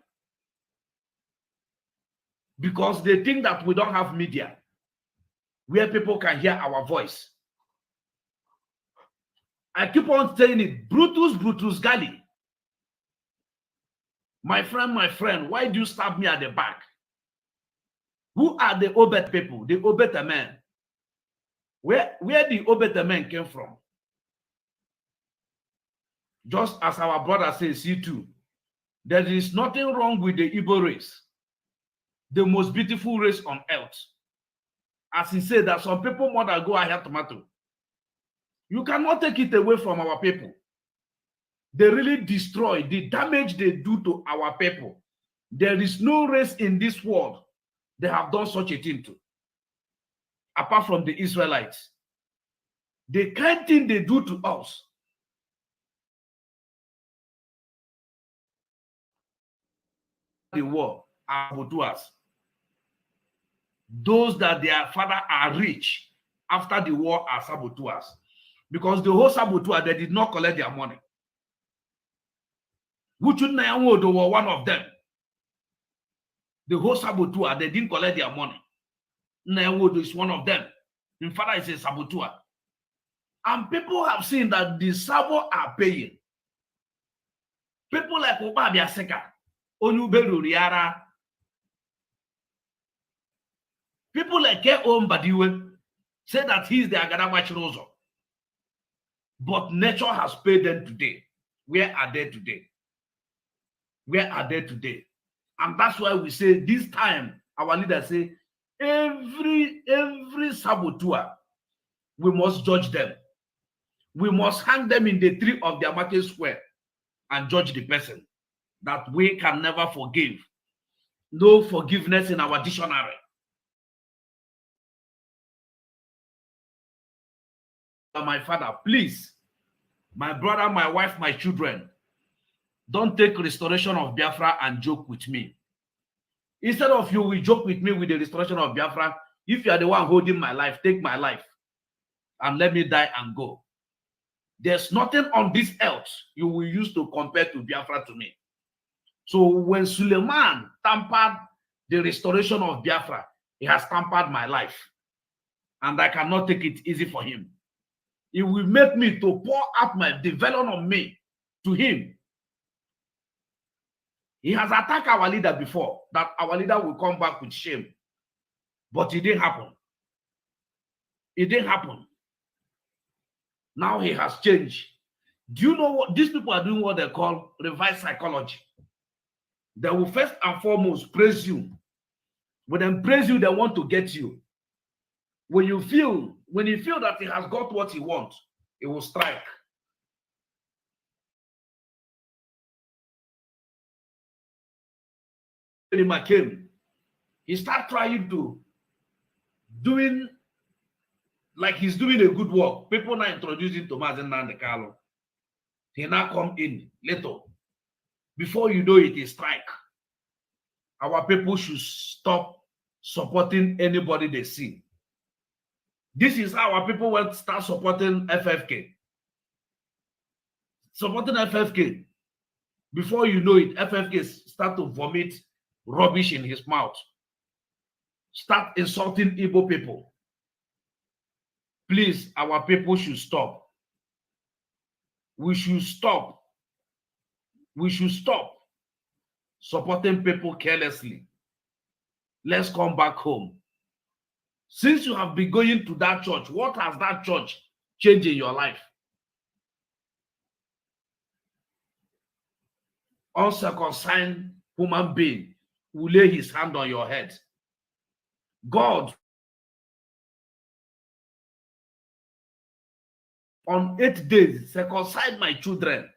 Because they think that we don't have media where people can hear our voice. I keep on saying it, Brutus Gali. My friend, why do you stab me at the back? Who are the Obet people, the Obet men? Where the Obet men came from? Just as our brother says, you too, there is nothing wrong with the Igbo race, the most beautiful race on earth. As he said that some people more than go ahead tomato. You cannot take it away from our people. They really destroy the damage they do to our people. There is no race in this world they have done such a thing to, apart from the Israelites. The kind thing they do to us. The war are to us. Those that their father are rich after the war are saboteurs. Because the whole saboteur, they did not collect their money. Wuchu Nyanwodo were one of them. The whole saboteur, they didn't collect their money. Nyanwodo is one of them. In fact, it's a saboteur. And people have seen that the Sabo are paying. People like Obabia Seka, Onubelu Riara, people like Keom Badiwe say that he's the Agadawa Chirozo. But nature has paid them today. Where are they today? Where are they today? And that's why we say this time, our leaders say, every saboteur, we must judge them. We must hang them in the tree of their market square and judge the person that we can never forgive. No forgiveness in our dictionary. My father, please, my brother, my wife, my children, don't take restoration of Biafra and joke with me. Instead of you will joke with me with the restoration of Biafra, If you are the one holding my life, take my life and let me die and go. There's nothing on this earth you will use to compare to Biafra to me. So when Suleiman tampered the restoration of Biafra, he has tampered my life. And I cannot take it easy for him. It will make me to pour out my development on me to him. He has attacked our leader before, that our leader will come back with shame. But it didn't happen. It didn't happen. Now he has changed. Do you know what? These people are doing what they call reverse psychology. They will first and foremost praise you. When they praise you, they want to get you. When you feel that he has got what he wants, he will strike. When he came, he started trying to doing like he's doing a good work. People now introducing Thomas and Nandekalo. He now come in later. Before you know it, he strike. Our people should stop supporting anybody they see. This is how our people will start supporting FFK. Supporting FFK. Before you know it, FFK start to vomit rubbish in his mouth. Start insulting Igbo people. Please, our people should stop. We should stop. We should stop supporting people carelessly. Let's come back home. Since you have been going to that church, what has that church changed in your life? Uncircumcised human being will lay his hand on your head. God, on 8 days, circumcise my children,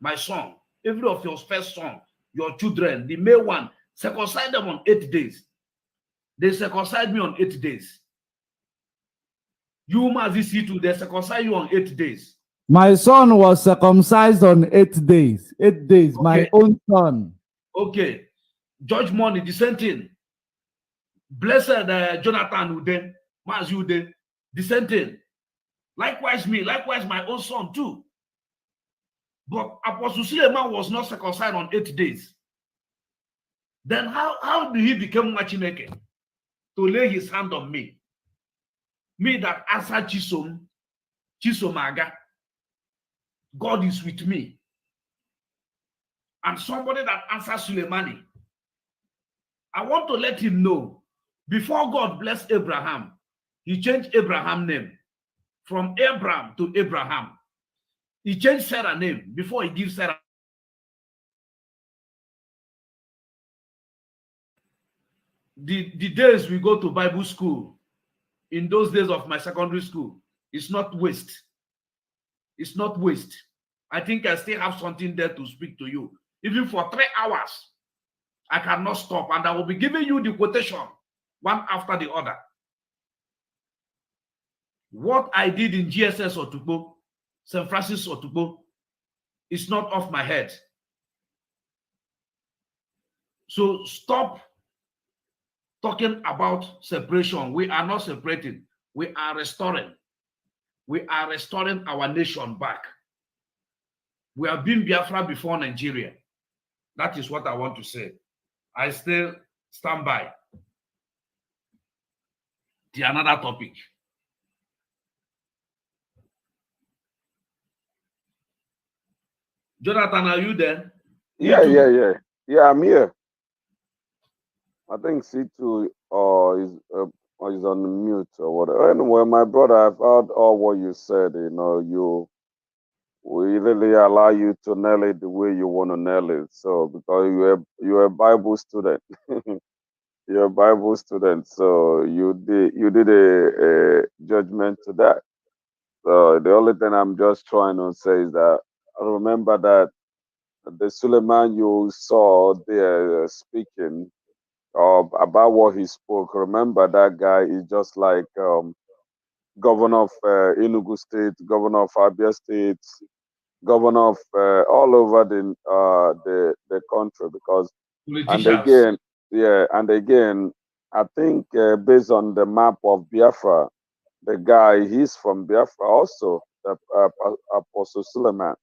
my son, every of your first son, your children, the male one, circumcise them on 8 days. They circumcised me on 8 days. You, Mazisitu, they circumcised you on 8 days. My son was circumcised on 8 days. 8 days, okay. My own son. Okay. Judge Money, the same thing. Blessed Jonathan Ude, Maz Ude, the same thing. Likewise me, likewise my own son too. But Apostle Suleiman was not circumcised on 8 days. Then how did he become Machineke? To lay his hand on me. Me that answer Chisomaga. God is with me. And somebody that answers Suleimani. I want to let him know, before God blessed Abraham, he changed Abraham's name from Abram to Abraham. He changed Sarah's name before he gives Sarah. The days we go to Bible school, in those days of my secondary school, it's not waste. It's not waste. I think I still have something there to speak to you. Even for 3 hours, I cannot stop, and I will be giving you the quotation one after the other. What I did in GSS Otubo, St. Francis Otubo, is not off my head. So stop talking about separation. We are not separating. We are restoring. We are restoring our nation back. We have been Biafra before Nigeria. That is what I want to say. I still stand by. The another topic. Jonathan, are you there? Yeah, I'm here. I think C2 is on mute or whatever. Anyway, my brother, I've heard all what you said. You know, we really allow you to nail it the way you want to nail it. So because you're a Bible student, you're a Bible student, so you did a judgment to that. So the only thing I'm just trying to say is that I remember that the Suleiman you saw there speaking about what he spoke. Remember that guy is just like governor of Enugu State, governor of Abia State, governor of all over the country, because and again I think based on the map of Biafra, the guy, he's from Biafra also, Apostle Suleiman,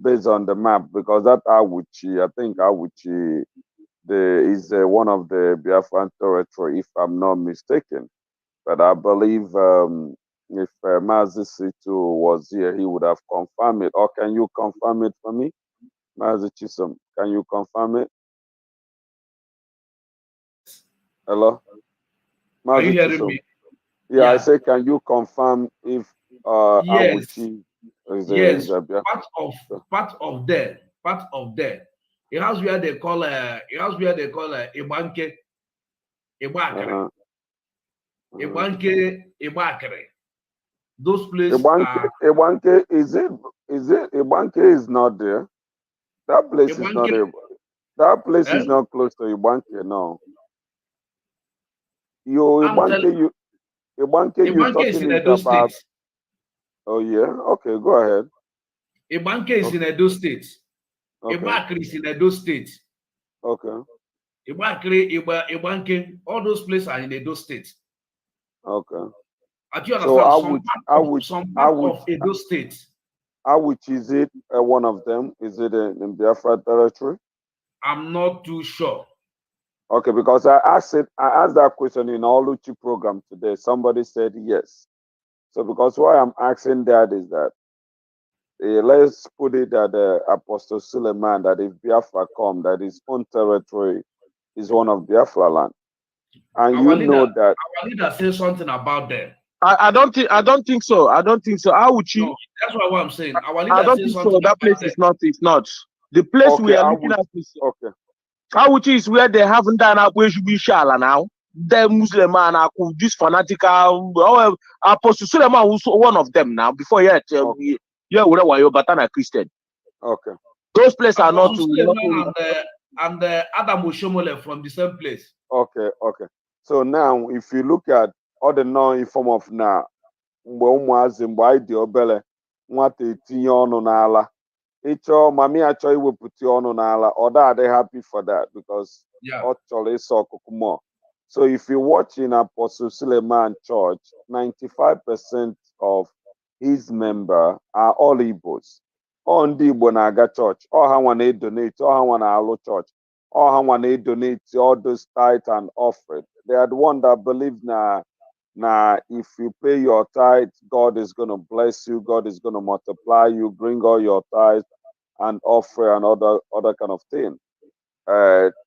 based on the map, because that Awuchi, I think Awuchi is one of the Biafran territory, if I'm not mistaken. But I believe if Mazi Situ was here, he would have confirmed it. Or can you confirm it for me? Mazi Chisom, can you confirm it? Hello? Are you Mazi hearing Chisom. me? Yeah, I say, can you confirm if Yes. Awuchi is Yes. a Biafra? Part of there. It has where they call Ibanke. Ibakere. Ibakere. Those places are Ibanke, is it Ibanke is not there? That place is not Ibanke. that place is not close to Ibanke, no. Ibanke you're Ibanke is in talking is Edo about. State. Oh yeah, okay, go ahead. Ibanke is in Edo State. Okay. Ibakere is in Edo State. Okay. Ibanke, all those places are in Edo State. Okay. Do you understand? Some part of Edo State. Which is it one of them? Is it in Biafra territory? I'm not too sure. Okay, because I asked that question in Oluchi program today. Somebody said yes. So because why I'm asking that is that let's put it that Apostle Suleiman, that if Biafra come, that his own territory is one of Biafra land. And Our that our leader says something about them. I don't think so. I don't think so. How would you? No, that's what I'm saying. Our I leader don't says think so. something That place is not. It's not. The place we are looking at is Awuchi is where they haven't done up where should be Shala now. The Muslim man are this fanatical. Apostle Suleiman was one of them now. Before yet, but I'm a Christian. Okay. Those places are not. And Adam Oshomole from the same place. Okay. So now, if you look at all the non-inform of now, mgbe ụmụazị mgbe anyị dị obere nwata etinye ọnụ n'ala ịchọ mami achọ iwepụta ọnụ n'ala ọ dị happy for that because ọ chọrọ ịsọ ọkụkụ more. So if you watch in Apostle Suleiman Church, 95% of his members are all Igbos. All ndị Igbo na-aga church, all ha nwa na-edonate, all ha nwa na-alụ church, all ha nwa na-edonate all those tithe and offering. They are the one that believe now, if you pay your tithe, God is going to bless you. God is going to multiply you. Bring all your tithe and offer and other kind of thing.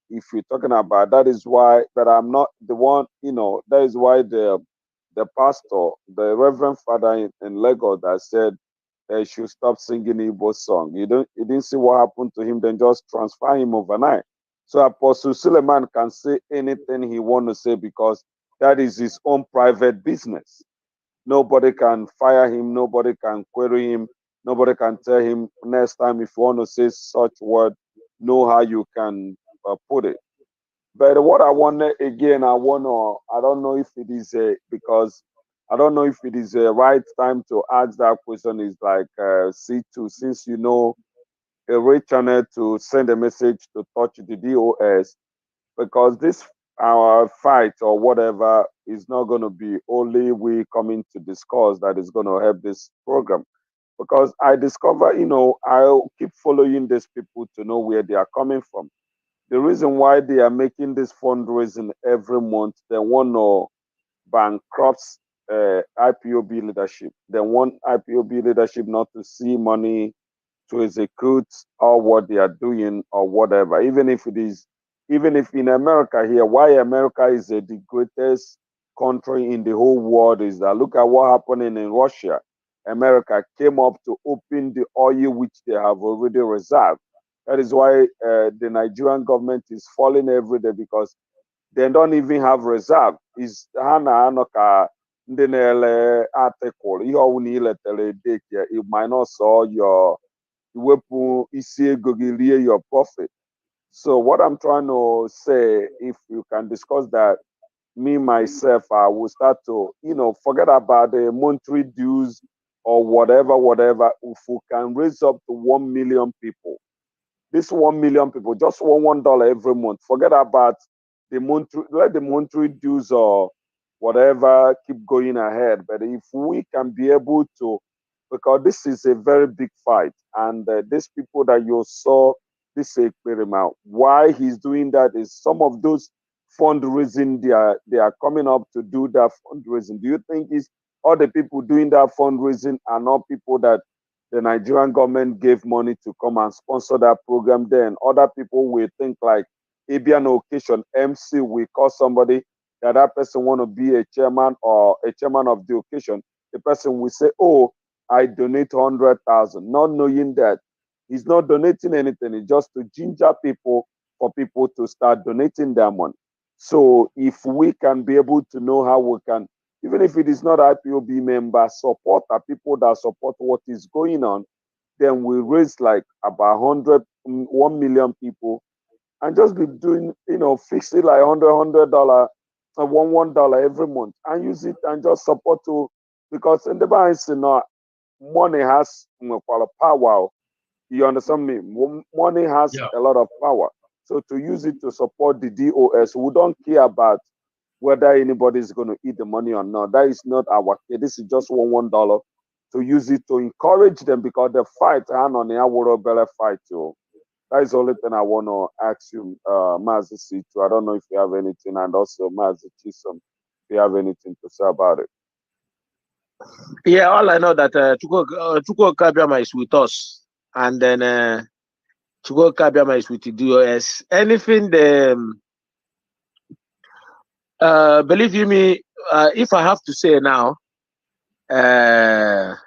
If you're talking about that, is why. But I'm not the one. That is why the pastor, the Reverend Father in Lagos, that said they should stop singing Igbo song. You didn't see what happened to him. Then just transfer him overnight. So Apostle Suleiman can say anything he want to say because that is his own private business. Nobody can fire him. Nobody can query him. Nobody can tell him next time if you want to say such word, know how you can put it. But what I want again, I don't know if it is because I don't know if it is the right time to ask that question. Is like C2, since you know a rate channel to send a message to touch the DOS, because this our fight or whatever is not going to be only we coming to discuss that is going to help this program. Because I discover, I'll keep following these people to know where they are coming from. The reason why they are making this fundraising every month, they want to bankrupt IPOB leadership. They want IPOB leadership not to see money to execute all what they are doing or whatever, even if in America here, why America is the greatest country in the whole world is that look at what happened in Russia. America came up to open the oil which they have already reserved. That is why the Nigerian government is falling every day because they don't even have reserve. Is Hana Anoka Ndenele article, it might not saw your profit. So what I'm trying to say, if you can discuss that, me myself, I will start to, forget about the monthly dues or whatever. If we can raise up to 1 million people, this 1 million people, just $1 every month. Forget about let the monetary dues or whatever keep going ahead. But if we can be able to, because this is a very big fight, and these people that you saw, this experiment, why he's doing that is some of those fundraising they are coming up to do that fundraising. Do you think is all the people doing that fundraising are not people that the Nigerian government gave money to come and sponsor that program? Then other people will think like, maybe an occasion MC will call somebody that person want to be a chairman or a chairman of the occasion. The person will say, "Oh, I donate 100,000," not knowing that he's not donating anything. It's just to ginger people for people to start donating their money. So if we can be able to know how we can, even if it is not IPOB members, support the people that support what is going on, then we raise like about 1 million people and just be doing, fix it like $100 $1 every month and use it and just support to, because in the bank, money has power. You understand me? Money has a lot of power. So to use it to support the DOS, we don't care about whether anybody is going to eat the money or not. That is not our care. This is just $1 to use it to encourage them, because the fight, on the world better fight too. That is the only thing I want to ask you, Mazi C2. I don't know if you have anything, and also Mazi Chisom, if you have anything to say about it. Yeah, all I know that Chuko Kabiama is with us, and then Chuko Kabiama is with the DOS. Anything believe you me, if I have to say now, I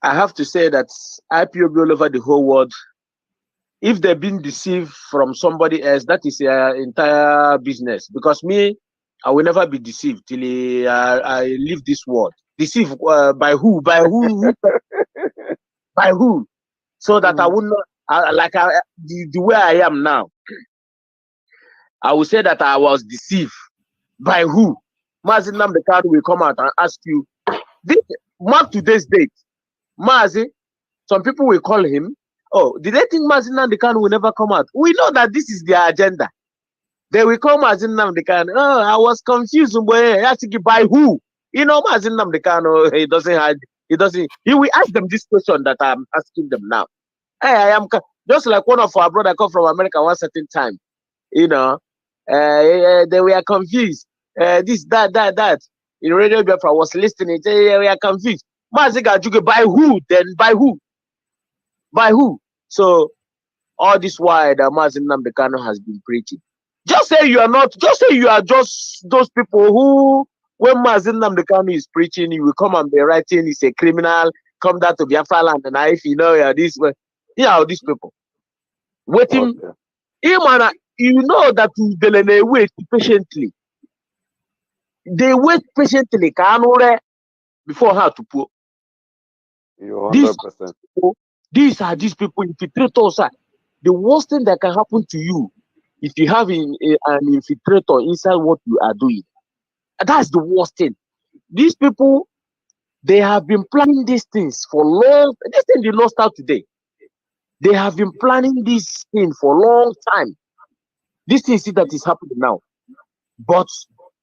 have to say that IPOB all over the whole world, if they've been deceived from somebody else, that is their entire business. Because me, I will never be deceived till I leave this world. Deceived by who? By who? By who? So that I will not, the way I am now, I will say that I was deceived. By who? Mazi Nnamdi will come out and ask you, mark today's date. Mazi, some people will call him, oh, did they think Mazi Nnamdi will never come out? We know that this is their agenda. They will call Mazi Nnamdi, oh, I was confused, by who? Mazi Nnamdi, he will ask them this question that I'm asking them now. Hey, I am just like one of our brother come from America one certain time, they were confused. This, that. In Radio Biafra was listening, they were confused. Mazi Gajuge, by who? Then by who? By who? So all this while that Mazi Nnamdi has been preaching. Just say you are not, just say you are just those people who, when Mazi Nnamdi is preaching, you will come and be writing, he's a criminal, come down to Biafra land, and if you know you're this way, these people. Waiting, you know that they wait patiently. They wait patiently before her to put. You're 100%. These are these people, infiltrators. The worst thing that can happen to you if you have an infiltrator inside what you are doing. That's the worst thing. These people, they have been planning these things for long. This thing did not start today. They have been planning this thing for a long time. This thing that is happening now. But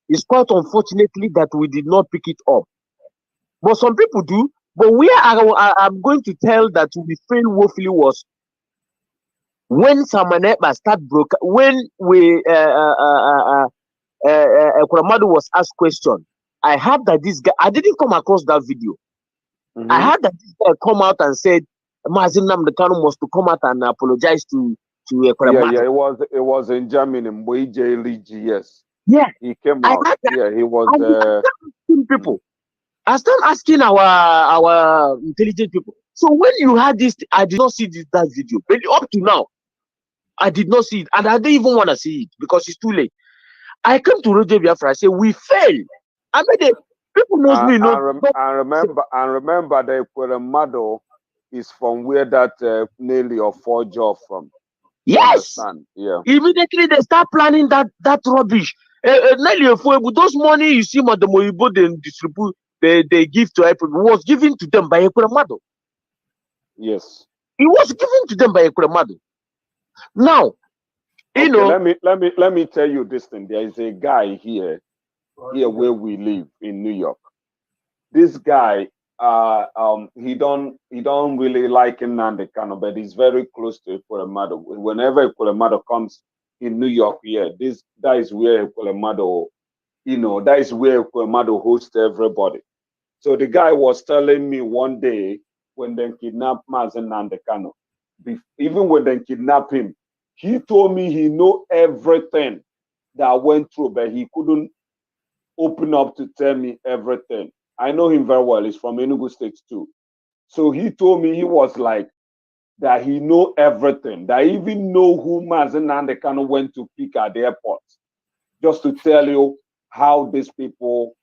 it's quite unfortunately that we did not pick it up. But some people do. But I'm going to tell that we failed woefully was when Samaneba when Kuramadu was asked question. I heard that this guy, I didn't come across that video. I heard that this guy come out and said Mazi Nnamdi must to come out and apologize to Kuramadu. Yeah, it was in Germany, yes. Yeah. He came out. Yeah, he was people. I start asking our intelligent people. So when you had this, I did not see that video. But up to now, I did not see it. And I didn't even want to see it because it's too late. I came to Radio Biafra. I said, we failed. I mean, people knows me. I remember that Kuramadu is from where that Nelly or Forger from. Yes. Yeah. Immediately they start planning that rubbish. Those money you see, Madam Oyibo, they distribute, they give to people, was given to them by Kuramadu. Yes. It was given to them by Kuramadu. Now, let me tell you this thing. There is a guy here where we live in New York. This guy, he don't really like Nnamdi Kanu, but he's very close to Ekweremadu. Whenever Ekweremadu comes in New York here, that is where Ekweremadu, that is where Ekweremadu hosts everybody. So the guy was telling me one day when they kidnapped Mazen Nnamdi Kanu, even when they kidnapped him, he told me he know everything that I went through, but he couldn't open up to tell me everything. I know him very well. He's from Enugu State too. So he told me he was like that he know everything, that he even know who Mazen Nnamdi Kanu went to pick at the airport, just to tell you how these people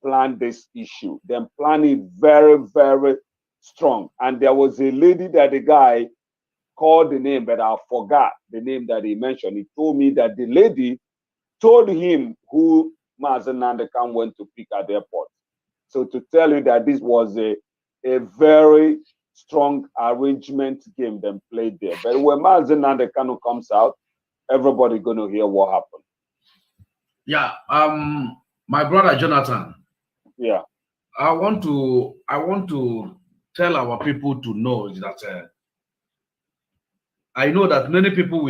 plan this issue. They plan it very, very strong. And there was a lady that the guy called the name, but I forgot the name that he mentioned. He told me that the lady told him who Mazen Nnamdi Kanu went to pick at the airport. So to tell you that this was a very strong arrangement game then played there. But when Mazen Nnamdi Kanu comes out, everybody gonna hear what happened. Yeah, my brother Jonathan. Yeah. I want to tell our people to know that I know that many people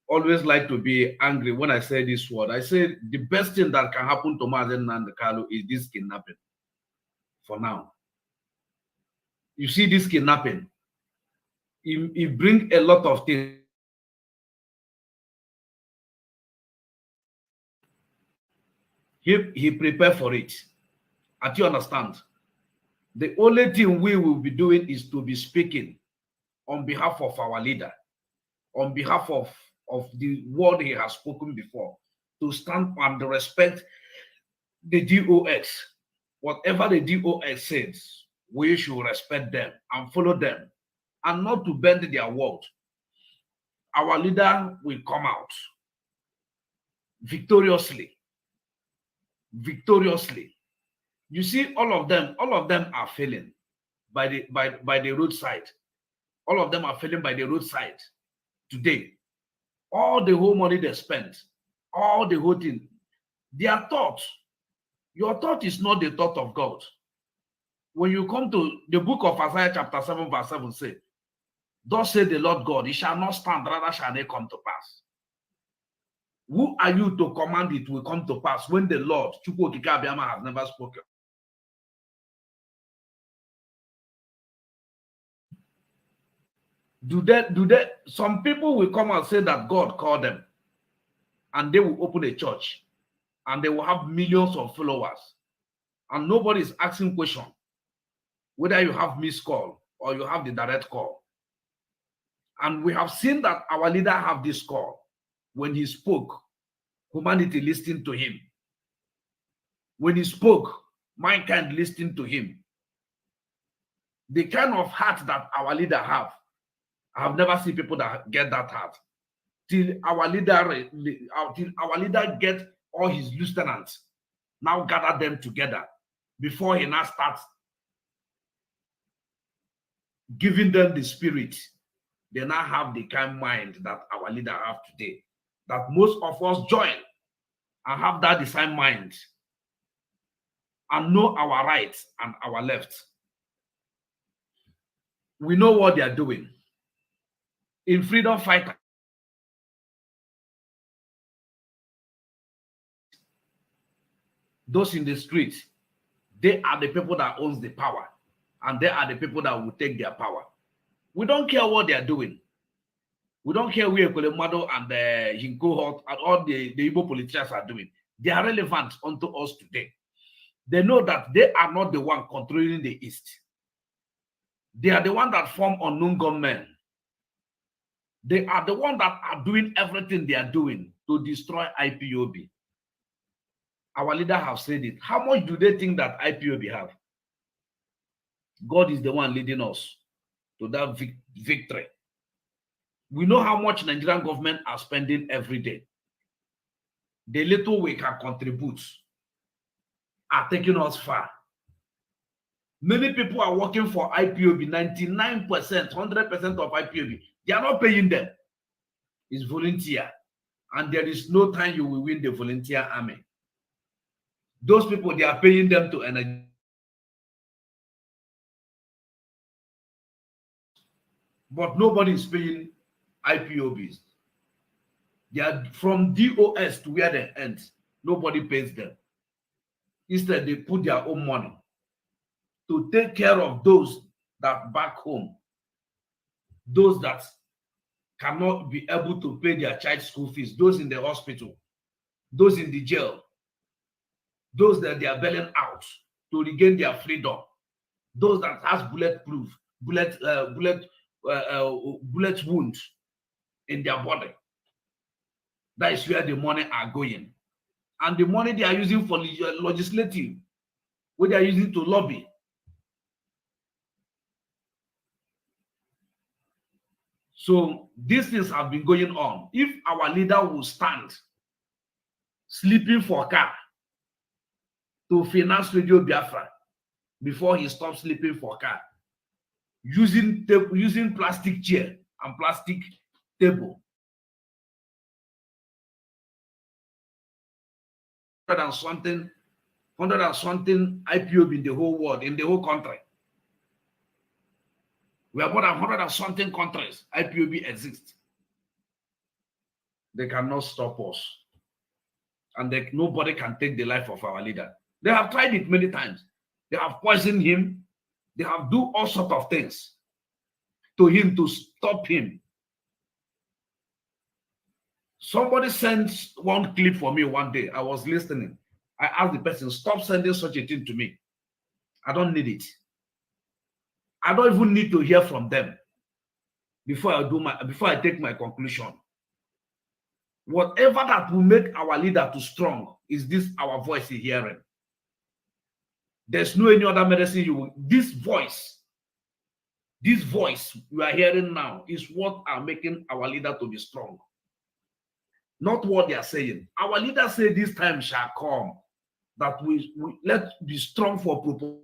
always like to be angry when I say this word. I say the best thing that can happen to Mazen Nnamdi Kanu is this kidnapping. For now, you see this kidnapping, it brings a lot of things. He prepared for it. Do you understand? The only thing we will be doing is to be speaking on behalf of our leader, on behalf of the word he has spoken before, to stand and respect the DOX. Whatever the DOX says, we should respect them and follow them, and not to bend their word. Our leader will come out victoriously. Victoriously. You see, all of them are failing by the roadside. All of them are failing by the roadside today. All the whole money they spent, all the whole thing, their thoughts. Your thought is not the thought of God. When you come to the book of Isaiah chapter 7 verse 7 say, thus say the Lord God, it shall not stand, rather shall it come to pass. Who are you to command it will come to pass when the Lord, Chukwu Okike Abiyama, has never spoken? Some people will come and say that God called them, and they will open a church, and they will have millions of followers, and nobody is asking question whether you have missed call or you have the direct call. And we have seen that our leader have this call. When he spoke, humanity listened to him. When he spoke, mankind listened to him. The kind of heart that our leader have, I have never seen people that get that heart. Till our leader get all his lieutenants, now gather them together before he now starts giving them the spirit. They now have the kind of mind that our leader have today. That most of us join and have that design mind and know our rights and our left. We know what they are doing. In freedom fighter, those in the streets, they are the people that owns the power, and they are the people that will take their power. We don't care what they are doing. We don't care where Ekweremadu and his cohort and all the Igbo politicians are doing. They are relevant unto us today. They know that they are not the one controlling the East. They are the one that form unknown gunmen. They are the one that are doing everything they are doing to destroy IPOB. Our leader have said it. How much do they think that IPOB have? God is the one leading us to that victory. We know how much Nigerian government are spending every day. The little we can contribute are taking us far. Many people are working for IPOB, 99%, 100% of IPOB. They are not paying them. It's volunteer. And there is no time you will win the volunteer army. Those people, they are paying them to energy. But nobody is paying IPOBs. They are from DOS to where they end. Nobody pays them. Instead, they put their own money to take care of those that back home, those that cannot be able to pay their child school fees, those in the hospital, those in the jail, those that they are bailing out to regain their freedom, those that has bullet wounds in their body. That is where the money are going. And the money they are using for legislative, what they are using to lobby. So these things have been going on. If our leader will stand sleeping for car to finance Radio Biafra before he stops sleeping for car, using plastic chair and plastic table, 100 and something IPOB in the whole world, in the whole country. We have more than 100 and something countries IPOB exists. They cannot stop us. And nobody can take the life of our leader. They have tried it many times. They have poisoned him. They have done all sorts of things to him to stop him. Somebody sent one clip for me one day. I was listening. I asked the person, stop sending such a thing to me. I don't need it. I don't even need to hear from them before I take my conclusion. Whatever that will make our leader too strong is this our voice is hearing. There's no any other medicine you will. This voice you are hearing now is what are making our leader to be strong. Not what they are saying. Our leader said this time shall come that we let's be strong for proposal.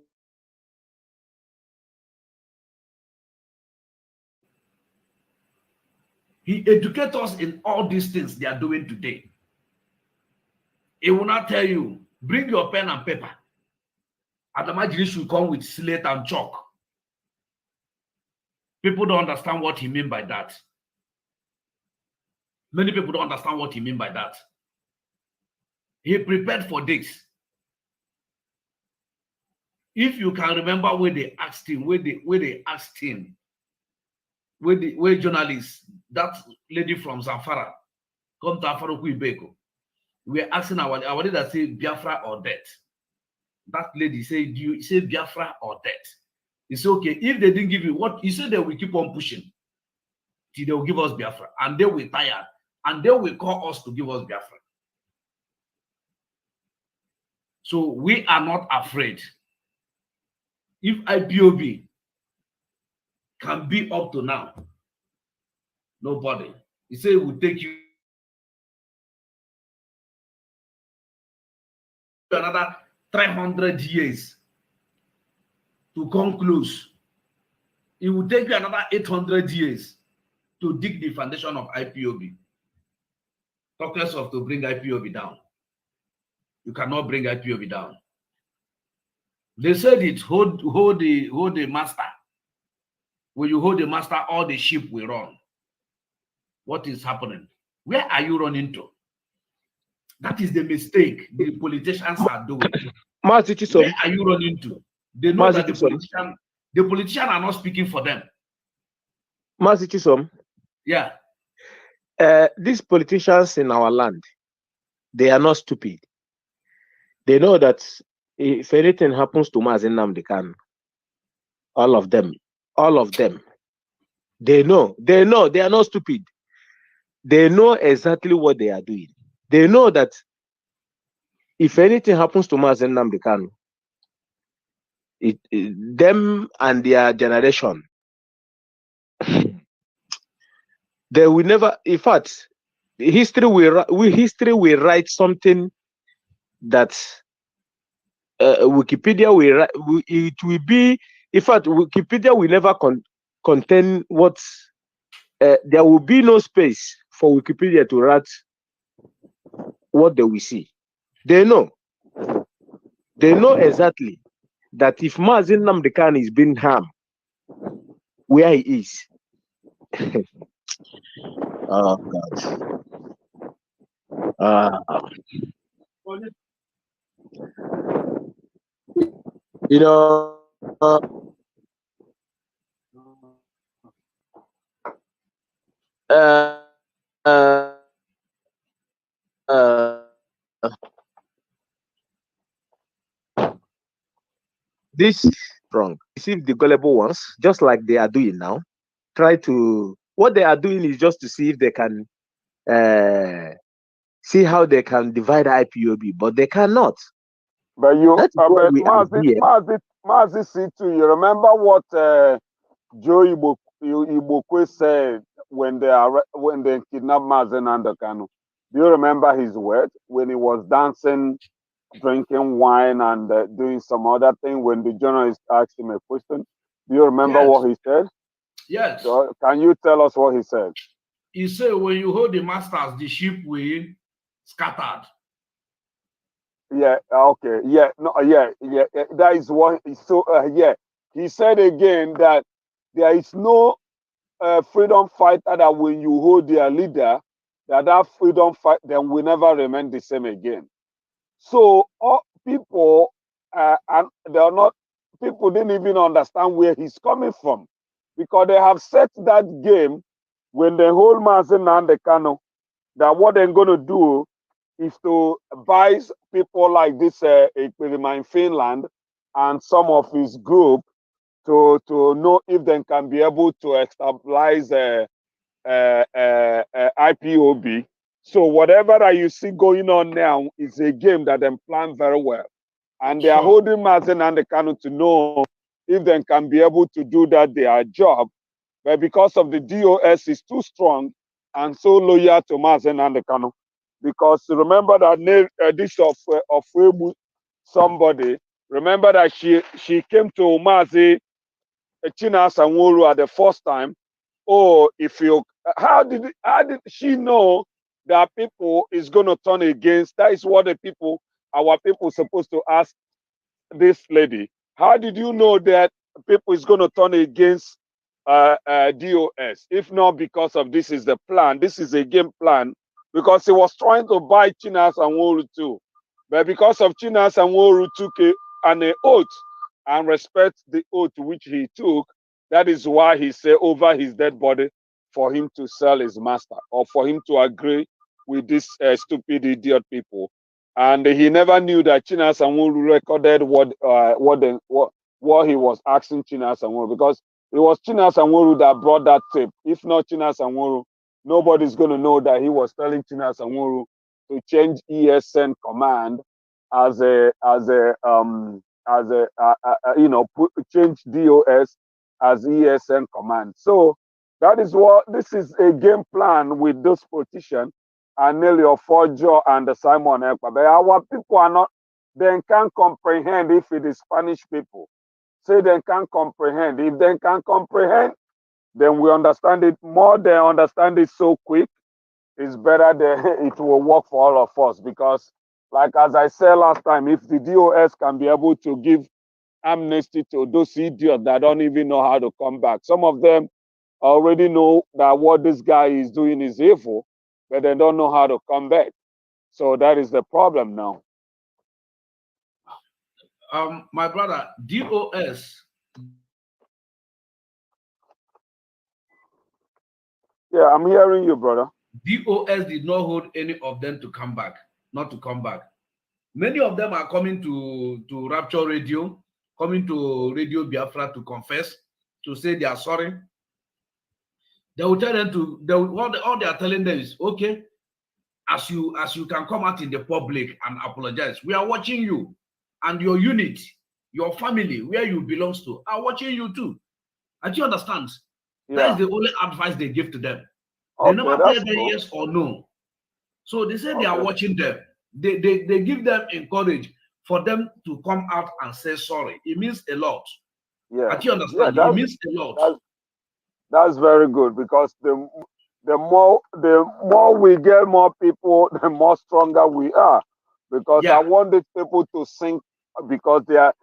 He educates us in all these things they are doing today. He will not tell you, bring your pen and paper. And imagine should come with slate and chalk. People don't understand what he means by that. Many people don't understand what he means by that. He prepared for this. If you can remember where they asked him, where journalists, that lady from Zamfara, come to Afaro Kuibeko, we're asking our leader say Biafra or death. That lady said, do you say Biafra or death? He said, okay, if they didn't give you what, he said they will keep on pushing till they will give us Biafra, and they will tire, and they will call us to give us Biafra. So we are not afraid. If IPOB can be up to now, nobody. He said it will take you another 300 years to come close. It will take you another 800 years to dig the foundation of IPOB. Talk less of to bring IPOB down. You cannot bring IPOB down. They said it, hold the master. When you hold the master, all the sheep will run. What is happening? Where are you running to? That is the mistake the politicians are doing. Where are you running to? They know that the politicians are not speaking for them. Yeah. These politicians in our land, they are not stupid. They know that if anything happens to Mazi Nnamdi Kanu, all of them, they know, they are not stupid. They know exactly what they are doing. They know that if anything happens to Mazi Nnamdi Kanu, them and their generation, they will never, in fact, history will write something that Wikipedia it will be, in fact, Wikipedia will never contain what, there will be no space for Wikipedia to write what they will see. They know exactly that if Mazi Nnamdi Kanu is being harmed where he is, oh God. You know, this wrong. Receive the gullible ones, just like they are doing now. What they are doing is just to see if they can see how they can divide IPOB, but they cannot. But you, That's why we are here. Mazi C2, you remember what Joe Ibokwe said when they kidnapped Mazi Nnamdi Kanu? Do you remember his words when he was dancing, drinking wine, and doing some other thing when the journalist asked him a question? Do you remember what he said? Yes. So, can you tell us what he said? He said, when you hold the masters, the sheep will scattered. Yeah, okay. Yeah, no, yeah. That is what. So, yeah. He said again that there is no freedom fighter that when you hold their leader, that freedom fight then will never remain the same again. So all people and they are not, people didn't even understand where he's coming from, because they have set that game when they hold Mazi Nnamdi Kanu, that what they're going to do is to buy people like this in Finland and some of his group to know if they can be able to stabilize IPOB. So whatever that you see going on now is a game that they plan very well. And they are holding Mazi Nnamdi Kanu to know if they can be able to do that their job. But because of the DOS is too strong and so loyal to Mazi Nnamdi Kanu. Because remember that this of somebody, remember that she came to Mazi China Sanwo-Olu at the first time. Oh, how did she know that people is going to turn against? That is what our people supposed to ask this lady. How did you know that people is going to turn against DOS? If not because of this is the plan, this is a game plan, because he was trying to buy China Sanwo-Olu too. But because of China Sanwo-Olu took an oath and respect the oath which he took, that is why he said over his dead body for him to sell his master, or for him to agree with these stupid idiot people. And he never knew that China Sanwo-Olu recorded what he was asking China Sanwo-Olu, because it was China Sanwo-Olu that brought that tape. If not China Sanwo-Olu, nobody's going to know that he was telling China Sanwo-Olu to change ESN command change DOS as ESN command. So that is what this is, a game plan with those politicians and Nelly Ofojo and Simon Ekpa. But our people are not, they can't comprehend if it is Spanish people. Say they can't comprehend. If they can comprehend, then we understand it more. They understand it so quick. It's better that it will work for all of us, because like as I said last time, if the DOS can be able to give amnesty to those idiots that don't even know how to come back. Some of them already know that what this guy is doing is evil, but they don't know how to come back. So that is the problem now. My brother, DOS. Yeah, I'm hearing you, brother. DOS did not hold any of them to come back, not to come back. Many of them are coming to Rapture Radio, coming to Radio Biafra to confess, to say they are sorry. They will tell them all they are telling them is, okay, as you can come out in the public and apologize, we are watching you, and your unit, your family, where you belong to, are watching you too. And you understand? Yeah. That is the only advice they give to them. They never tell them yes or no. So they say they are watching them. They give them encourage for them to come out and say sorry. It means a lot. Yeah. Do you understand? Yeah, It means a lot. That's very good, because the more we get more people, the more stronger we are. Because I want these people to sink, because they are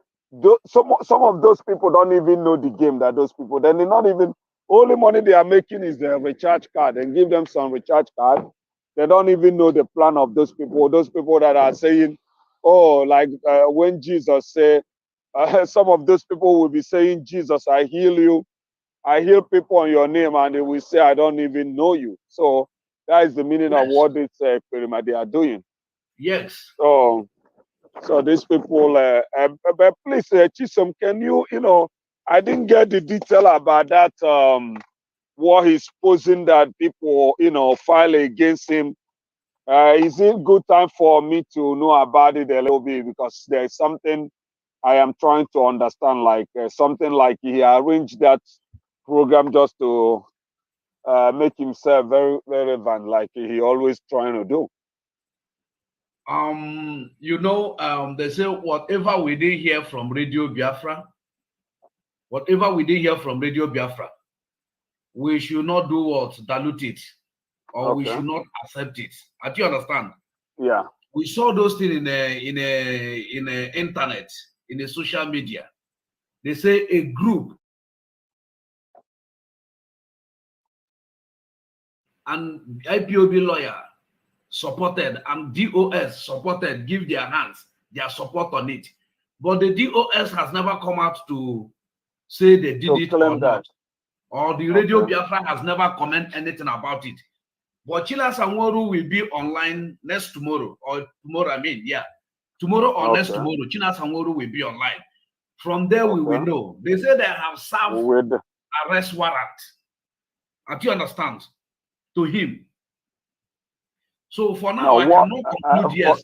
some of those people don't even know the game that those people. Then they not even, only money they are making is the recharge card, and give them some recharge card. They don't even know the plan of those people. Those people that are saying, oh, like when Jesus said, some of those people will be saying, Jesus, I heal you. I heal people on your name, and they will say, I don't even know you. So that is the meaning of what this experiment they are doing. Yes. So these people, but please, Chisom, can you, I didn't get the detail about that, what he's posing that people, file against him. Is it good time for me to know about it a little bit? Because there's something I am trying to understand, like something like he arranged that program just to make himself very relevant, like he always trying to do. They say whatever we did hear from Radio Biafra, we should not do what? Dilute it, or we should not accept it. Do you understand? Yeah. We saw those things in the internet, in the social media. They say a group and IPOB lawyer supported and DOS supported, give their support on it. But the DOS has never come out to say they did it or not. Or the Radio Biafra has never commented anything about it. But Chila Sanworu will be online tomorrow or next tomorrow, Chila Sanworu will be online. From there, we will know. They say they have served arrest warrant. Do you understand? To him. So for now, I cannot conclude yes.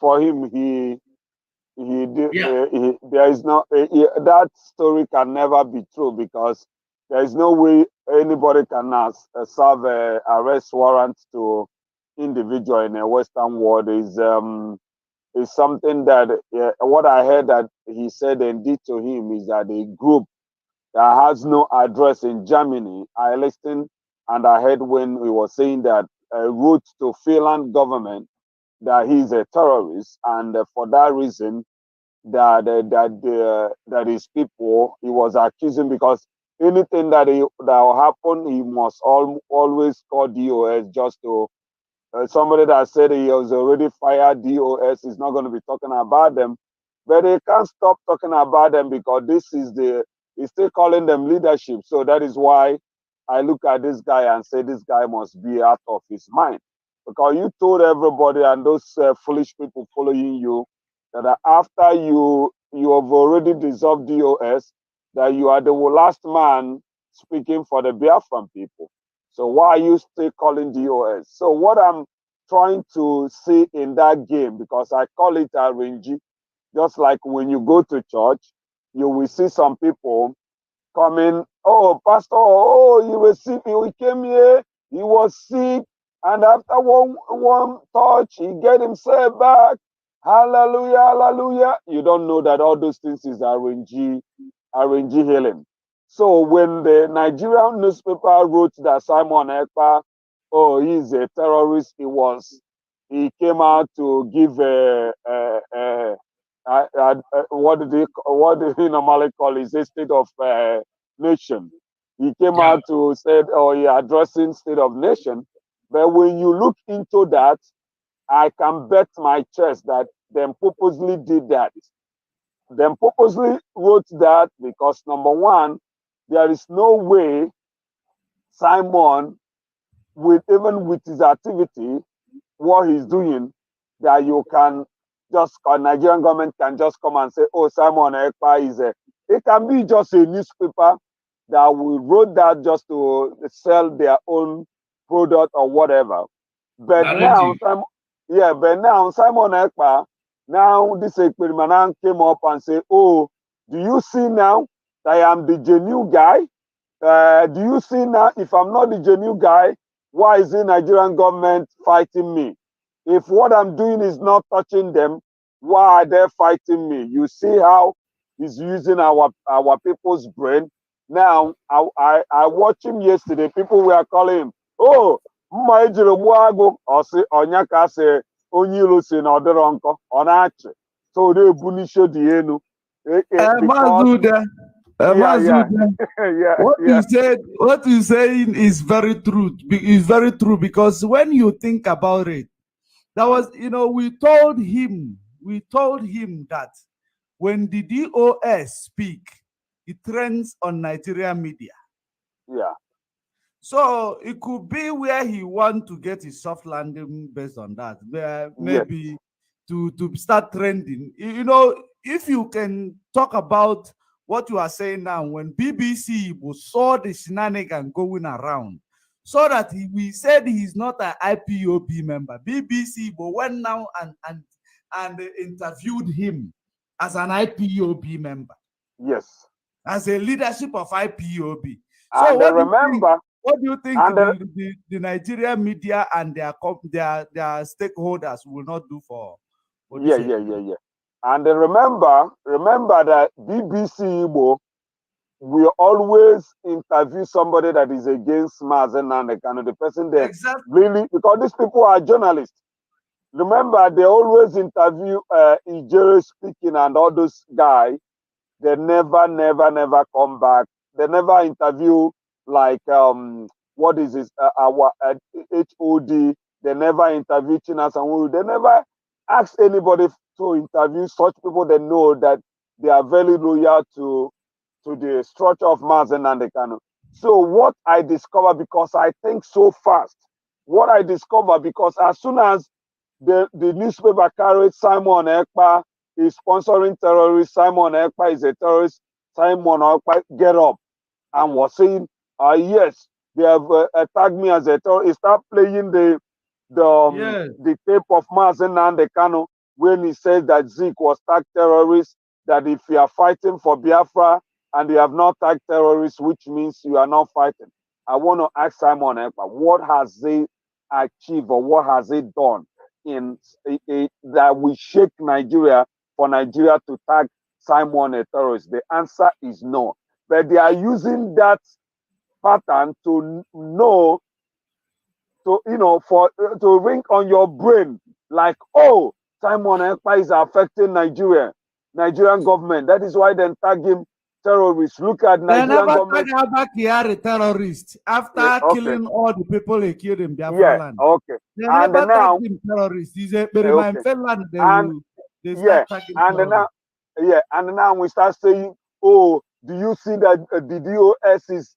For him, he did. There is no that story can never be true, because there is no way anybody can serve arrest warrant to individual in a Western world. Is something that what I heard that he said and did to him is that a group that has no address in Germany. I listened and I heard when he was saying that wrote to Finland government that he's a terrorist, and for that reason that his people he was accusing, because anything that will happen, he must always call DOS just to. Somebody that said he was already fired DOS is not going to be talking about them, but they can't stop talking about them, because this is he's still calling them leadership. So that is why I look at this guy and say this guy must be out of his mind, because you told everybody and those foolish people following you that after you have already dissolved DOS, that you are the last man speaking for the Biafran people. So why are you still calling DOS? So what I'm trying to see in that game, because I call it a range, just like when you go to church, you will see some people coming, oh, Pastor, oh, he was sick, he came here, he was sick, and after one touch, he get himself back. Hallelujah, hallelujah. You don't know that all those things is RNG healing. So when the Nigerian newspaper wrote that Simon Ekpa, oh, he's a terrorist, he came out to give what do he normally call it? A state of nation. He came out to say, oh, he addressing state of nation. But when you look into that, I can bet my chest that them purposely did that. Them purposely wrote that because, number one, there is no way Simon, even with his activity, what he's doing, that you can just, Nigerian government can just come and say, oh, Simon Ekpa is it can be just a newspaper that will wrote that just to sell their own product or whatever. But now, Simon Ekpa, now this experiment came up and say, oh, do you see now that I am the genuine guy? Do you see now, if I'm not the genuine guy, why is the Nigerian government fighting me? If what I'm doing is not touching them, Why are they fighting me? You see how he's using our people's brain. Now, I watched him yesterday. People were calling him, oh, mma ejiri gbuo agụ ọsị ọnya ka sị onye ilo si na ọdịrọ nkọ ọ na-achị. So they bunisho the enu. Mazuda, Yeah. what you saying is very true. Is very true, because when you think about it, that was, we told him that when the DOS speak, it trends on Nigerian media. Yeah. So it could be where he want to get his soft landing based on that. Where maybe to start trending. If you can talk about what you are saying now, when BBC saw the shenanigan going around, so that we said he's not an IPOB member. BBC went now and interviewed him as an IPOB member. Yes. As a leadership of IPOB. So and what do you think the Nigerian media and their stakeholders will not do for yeah. And remember that BBC Igbo will always interview somebody that is against Mazen Nandekano, the person there. Exactly. Really, because these people are journalists. Remember, they always interview Ijere speaking and all those guys. They never come back. They never interview like what is this our HOD. They never interview Chinas and they never ask anybody to interview such people. They know that they are very loyal to the structure of Mazen Nandekano. So what I discovered, because I think so fast, what I discovered, because as soon as the newspaper carried Simon Ekpa is sponsoring terrorists, Simon Ekpa is a terrorist, Simon Ekpa get up and was saying, yes, they have tagged me as a terrorist. Start playing the tape of Mazen Nandekano when he says that Zeke was tagged terrorist, that if you are fighting for Biafra and you have not tagged terrorists, which means you are not fighting. I want to ask Simon Ekpa, what has he achieved or what has he done in that we shake Nigeria for Nigeria to tag Simon a terrorist? The answer is no. But they are using that pattern to know, to ring on your brain like, oh, Simon Ekpa is affecting Nigerian government. That is why they tag him terrorist. Look at Nigerian government. They terrorist after killing all the people they killed in Biafra land. Okay. They never tag him terrorist. He's a Finland. And now we start saying, oh, do you see that the DOS is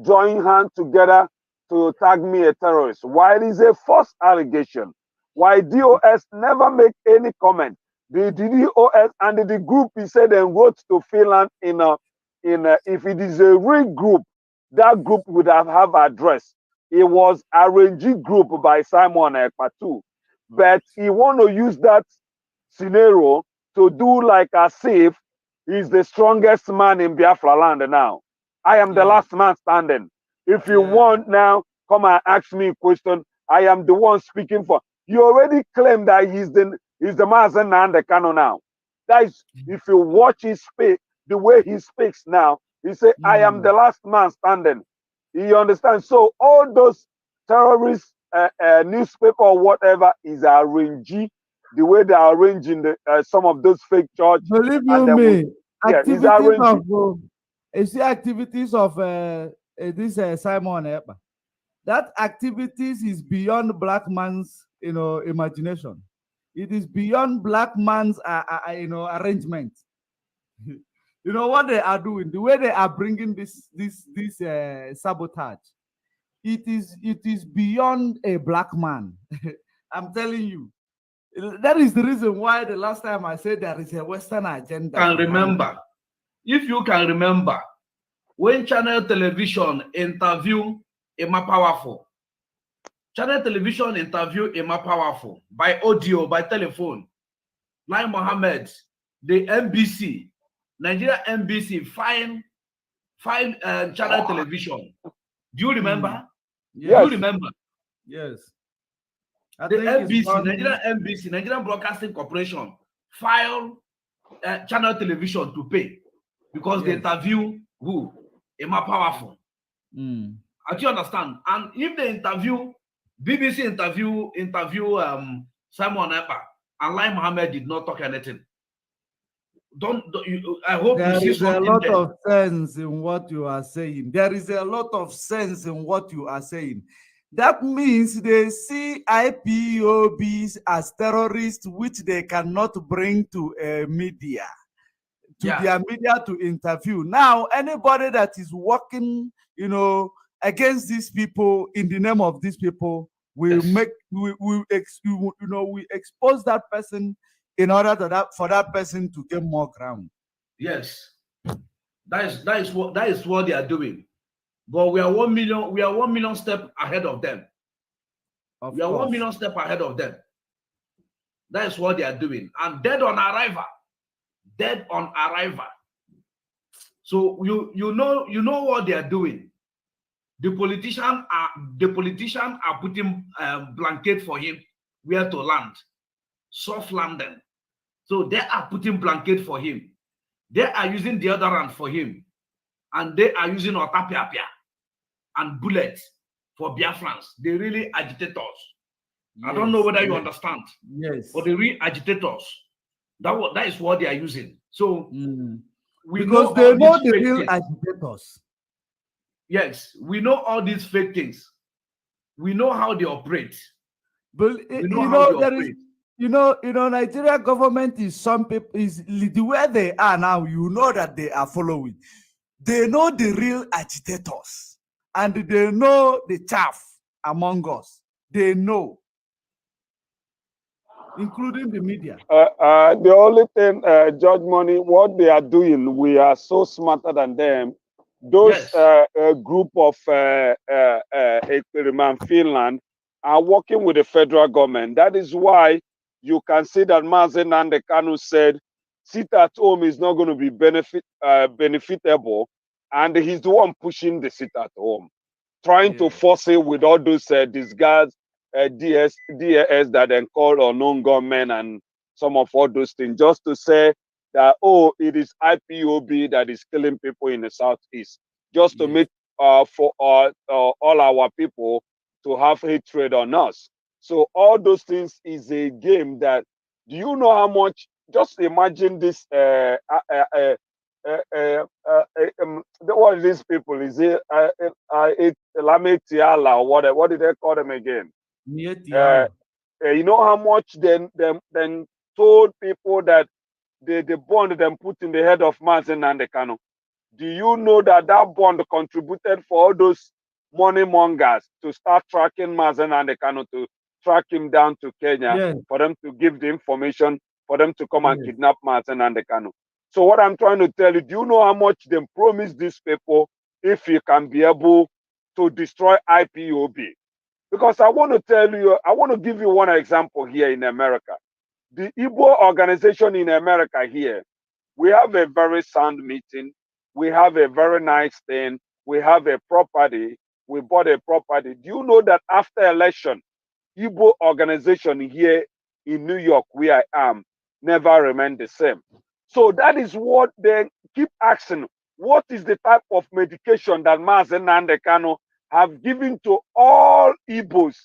join hands together to tag me a terrorist? Why it is a false allegation? Why DOS never make any comment? The DOS and the group, he said, they wrote to Finland if it is a real group, that group would have address. It was arranged group by Simon Ekpa too, but he want to use that scenario to do like as if he's the strongest man in Biafra land now. I am the last man standing. If you want now, come and ask me a question. I am the one speaking for. You already claim that he's the Mazen Nandekano now. That is, if you watch his speak, the way he speaks now, he say, I am the last man standing. You understand? So all those terrorist newspaper or whatever is arranged the way they are arranging some of those fake church. Believe you me, activities of this Simon Ekpa. That activities is beyond black man's imagination. It is beyond black man's arrangement. What they are doing, the way they are bringing this sabotage. It is beyond a black man. I'm telling you. That is the reason why the last time I said there is a Western agenda. If you can remember, when Channel Television interview Emma Powerful, Channel Television interview Emma Powerful by audio, by telephone, Lai Mohammed, the NBC, Nigeria NBC, fine Channel Television. Do you remember? Yes. Do you remember? Yes. The NBC, Nigerian NBC, Nigerian Broadcasting Corporation, file channel television to pay because they interview who? Emma Powerful. Do you understand? And if they interview, BBC interview Simon Epa, and Lai Mohammed did not talk anything. I hope there you see is a something lot there. of sense in what you are saying. There is a lot of sense in what you are saying. That means they see IPOBs as terrorists, which they cannot bring to a media, their media to interview. Now, anybody that is working, against these people in the name of these people, we expose that person in order for that person to get more ground. Yes, that is what they are doing. But we are 1 million steps ahead of them. We are 1 million steps ahead of them. That is what they are doing. And dead on arrival. Dead on arrival. So you know what they are doing. The politicians are putting blanket for him where to land. Soft landing. So they are putting blanket for him. They are using deodorant for him. And they are using otapiapia and bullets for Biafrans. They really agitators. Yes, I don't know whether you understand. Yes. For the real agitators. That is what they are using. So because they know the real agitators. Yes, we know all these fake things. We know how they operate. But Nigeria government is the way they are now. You know that they are following. They know the real agitators, and they know the chaff among us. They know, including the media. The only thing, Judge Money, what they are doing, we are so smarter than them. Those group of experiment Finland are working with the federal government. That is why you can see that Mazen Nnamdi Kanu said, sit at home is not going to be benefitable. And he's the one pushing the sit at home, trying to force it with all those disguised DAS that then call unknown gunmen and some of all those things, just to say that, oh, it is IPOB that is killing people in the Southeast, just to make for all our people to have hatred on us. So all those things is a game that, do you know how much, just imagine this, what are these people? Is it Lametiala or what did they call them again? You know how much then told people that the bond them put in the head of Mazen Nnamdi Kanu. Do you know that bond contributed for all those money mongers to start tracking Mazen Nnamdi Kanu, to track him down to Kenya, for them to give the information, for them to come and kidnap Mazen Nnamdi Kanu? So what I'm trying to tell you, do you know how much they promise these people if you can be able to destroy IPOB? Because I want to tell you, I want to give you one example here in America. The Igbo organization in America here, we have a very sound meeting. We have a very nice thing. We have a property. We bought a property. Do you know that after election, Igbo organization here in New York, where I am, never remained the same? So that is what they keep asking. What is the type of medication that Mazen Nnamdi Kanu have given to all Igbos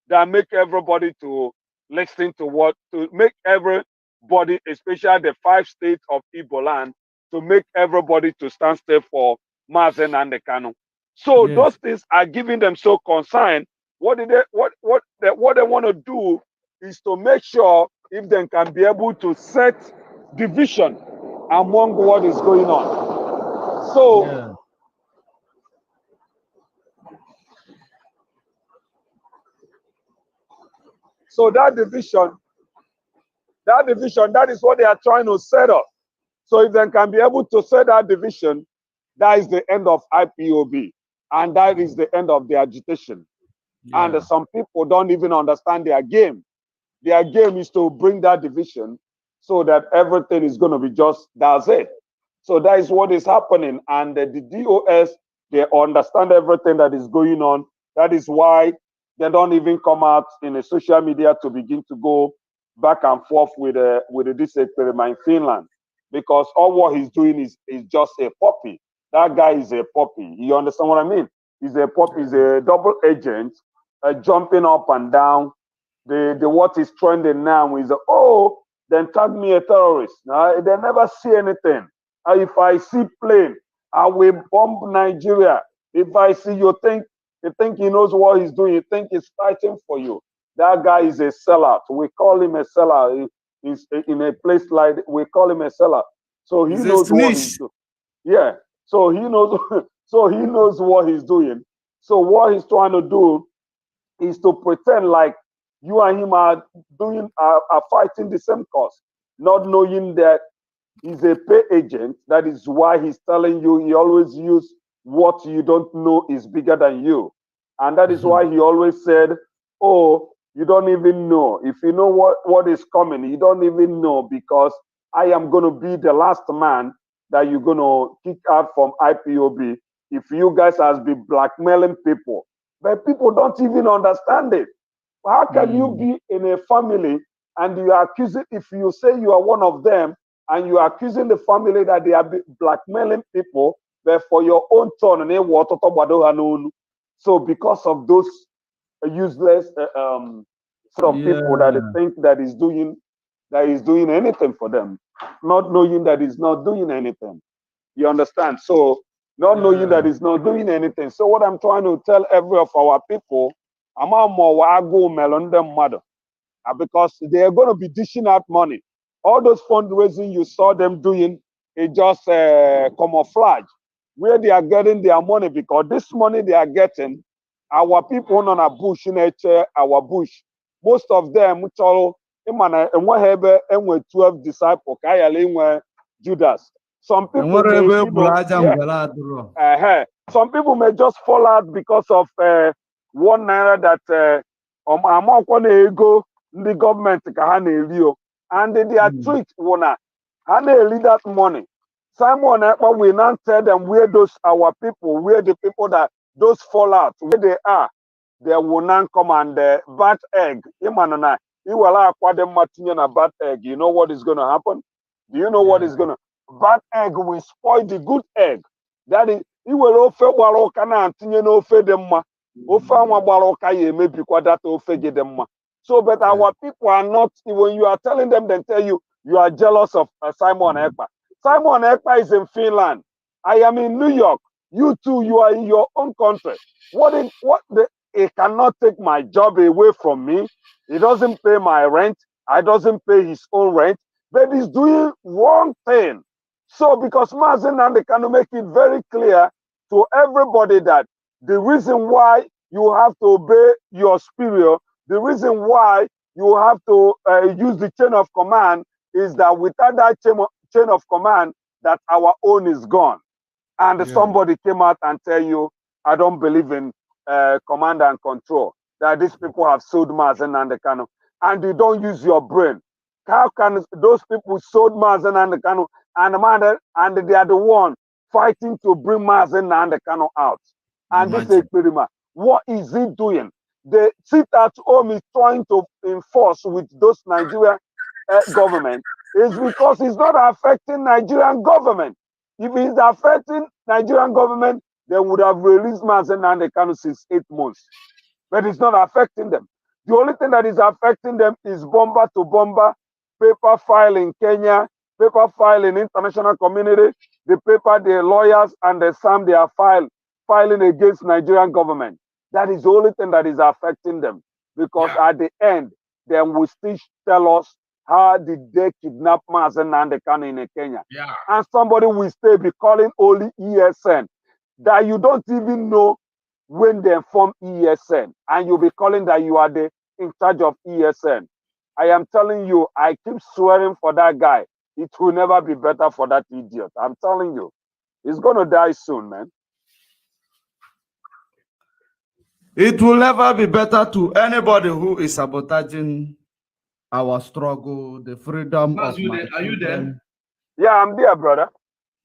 that make everybody to listen to make everybody, especially the 5 states of Igbo land, to make everybody to stand still for Mazen Nnamdi Kanu? So those things are giving them so concerned. What they want to do is to make sure if they can be able to set division among what is going on. So so that division, that is what they are trying to set up. So if they can be able to set that division, that is the end of IPOB, and that is the end of the agitation. And some people don't even understand their game. Their game is to bring that division so that everything is going to be just, that's it. So that is what is happening. And the DOS, they understand everything that is going on. That is why they don't even come out in the social media to begin to go back and forth with this experiment in Finland, because all what he's doing is just a puppy. That guy is a puppy. You understand what I mean? He's a puppy. He's a double agent, jumping up and down. The what is trending now is, oh, then tag me a terrorist. Now, they never see anything. If I see plane, I will bomb Nigeria. If I see you think he knows what he's doing, you think he's fighting for you. That guy is a sellout. We call him a sellout. He's in a place like, we call him a sellout. So he knows what he's doing. Yeah. So he knows. So he knows what he's doing. So what he's trying to do is to pretend like you and him are fighting the same cause, not knowing that he's a pay agent. That is why he's telling you he always use what you don't know is bigger than you. And that is why he always said, oh, you don't even know. If you know what is coming, you don't even know, because I am going to be the last man that you're going to kick out from IPOB if you guys has been blackmailing people. But people don't even understand it. How can you be in a family and you are accusing, if you say you are one of them, and you are accusing the family that they are blackmailing people, but for your own turn, so because of those useless sort of people that they think that is doing anything for them, not knowing that he's not doing anything. You understand? So not knowing that he's not doing anything. So what I'm trying to tell every of our people, because they are going to be dishing out money. All those fundraising you saw them doing, it just camouflage where they are getting their money, because this money they are getting, our people on a bush in our bush, most of them, 12 disciples, Judas. Some people some people may just fall out because of 1 naira that the government and their trick wanna lead that money. Simon Ekpa will not tell them where our people, where the people that those fall out, where they are. They will not come and bat egg. You will acquire them a bad egg. You know what is going to happen? Do you know what is going to? Bad egg will spoil the good egg. That is, you will offer Walokana and Tinyan offer them. So, but our people are not, when you are telling them, they tell you, you are jealous of Simon Ekpa. Simon Ekpa is in Finland. I am in New York. You too, you are in your own country. It cannot take my job away from me. He doesn't pay my rent. I doesn't pay his own rent. But he's doing wrong thing. So because Mazen and they can make it very clear to everybody that the reason why you have to obey your superior, the reason why you have to use the chain of command is that without that chain of command, that our own is gone. And somebody came out and tell you, I don't believe in command and control, that these people have sold Mazen and the Kano, and you don't use your brain. How can those people sold Mazen and the Kano, and they are the one fighting to bring Mazen and the Kano out? And this experiment, what is he doing? The sit at home is trying to enforce with those Nigerian government is because it's not affecting Nigerian government. If it's affecting Nigerian government, they would have released Mazen and the Kano since 8 months. But it's not affecting them. The only thing that is affecting them is bomber to bomber, paper file in Kenya, paper file in international community, the paper, the lawyers and the SAM they are filing against Nigerian government. That is the only thing that is affecting them. Because at the end, they will still tell us how did they kidnap Mazen and the Kano in Kenya. And somebody will still be calling only ESN that you don't even know when they form ESN, and you'll be calling that you are in charge of ESN. I am telling you, I keep swearing for that guy. It will never be better for that idiot. I'm telling you. He's going to die soon, man. It will never be better to anybody who is sabotaging our struggle, the freedom of my Are you there? Yeah, I'm there, brother.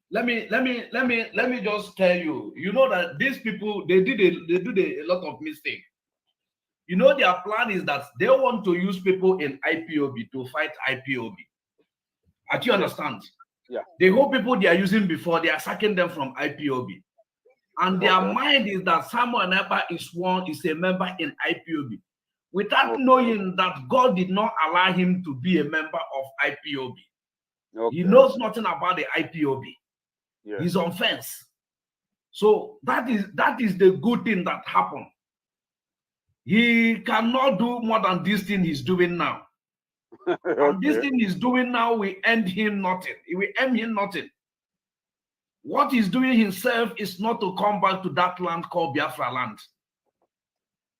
Let me just tell you. You know that these people they do a lot of mistake. You know, their plan is that they want to use people in IPOB to fight IPOB. Do you understand? Yeah. The whole people they are using before, they are sacking them from IPOB. And their mind is that Samuel Neba is a member in IPOB, without knowing that God did not allow him to be a member of IPOB. He knows nothing about the IPOB. Yeah. He's on fence. So that is the good thing that happened. He cannot do more than this thing he's doing now. And this thing he's doing now will end him nothing. It will end him nothing. What he's doing himself is not to come back to that land called Biafra land.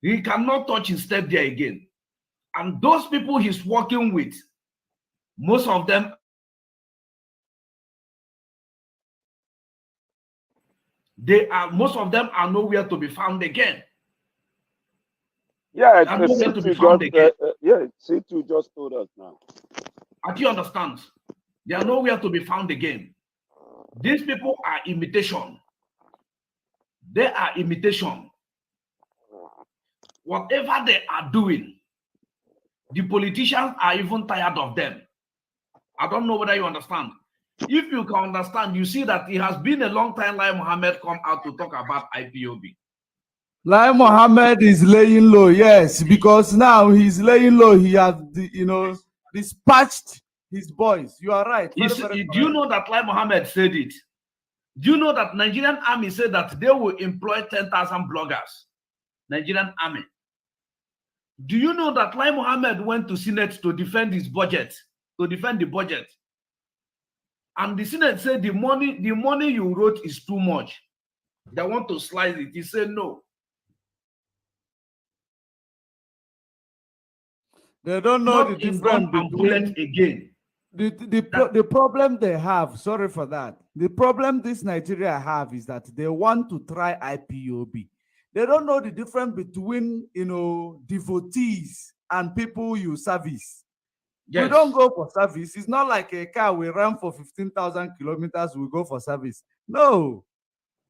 He cannot touch his step there again. And those people he's working with, most of them are nowhere to be found again. Yeah, C2 just told us now. Do you understand? They are nowhere to be found again. These people are imitation. They are imitation. Whatever they are doing, the politicians are even tired of them. I don't know whether you understand. If you can understand, you see that it has been a long time Lai Mohammed come out to talk about IPOB. Lai Mohammed is laying low, yes, because now he's laying low. He has, dispatched his boys. You are right. Do you know that Lai Mohammed said it? Do you know that Nigerian army said that they will employ 10,000 bloggers? Nigerian army. Do you know that Lai Mohammed went to Senate to defend his budget, to defend the budget? And the Senate said the money you wrote is too much. They want to slice it. He said no. They don't know the difference between again. The problem they have, sorry for that. The problem this Nigeria have is that they want to try IPOB. They don't know the difference between, devotees and people you service. Yes. We don't go for service. It's not like a car we run for 15,000 kilometers, we go for service. No,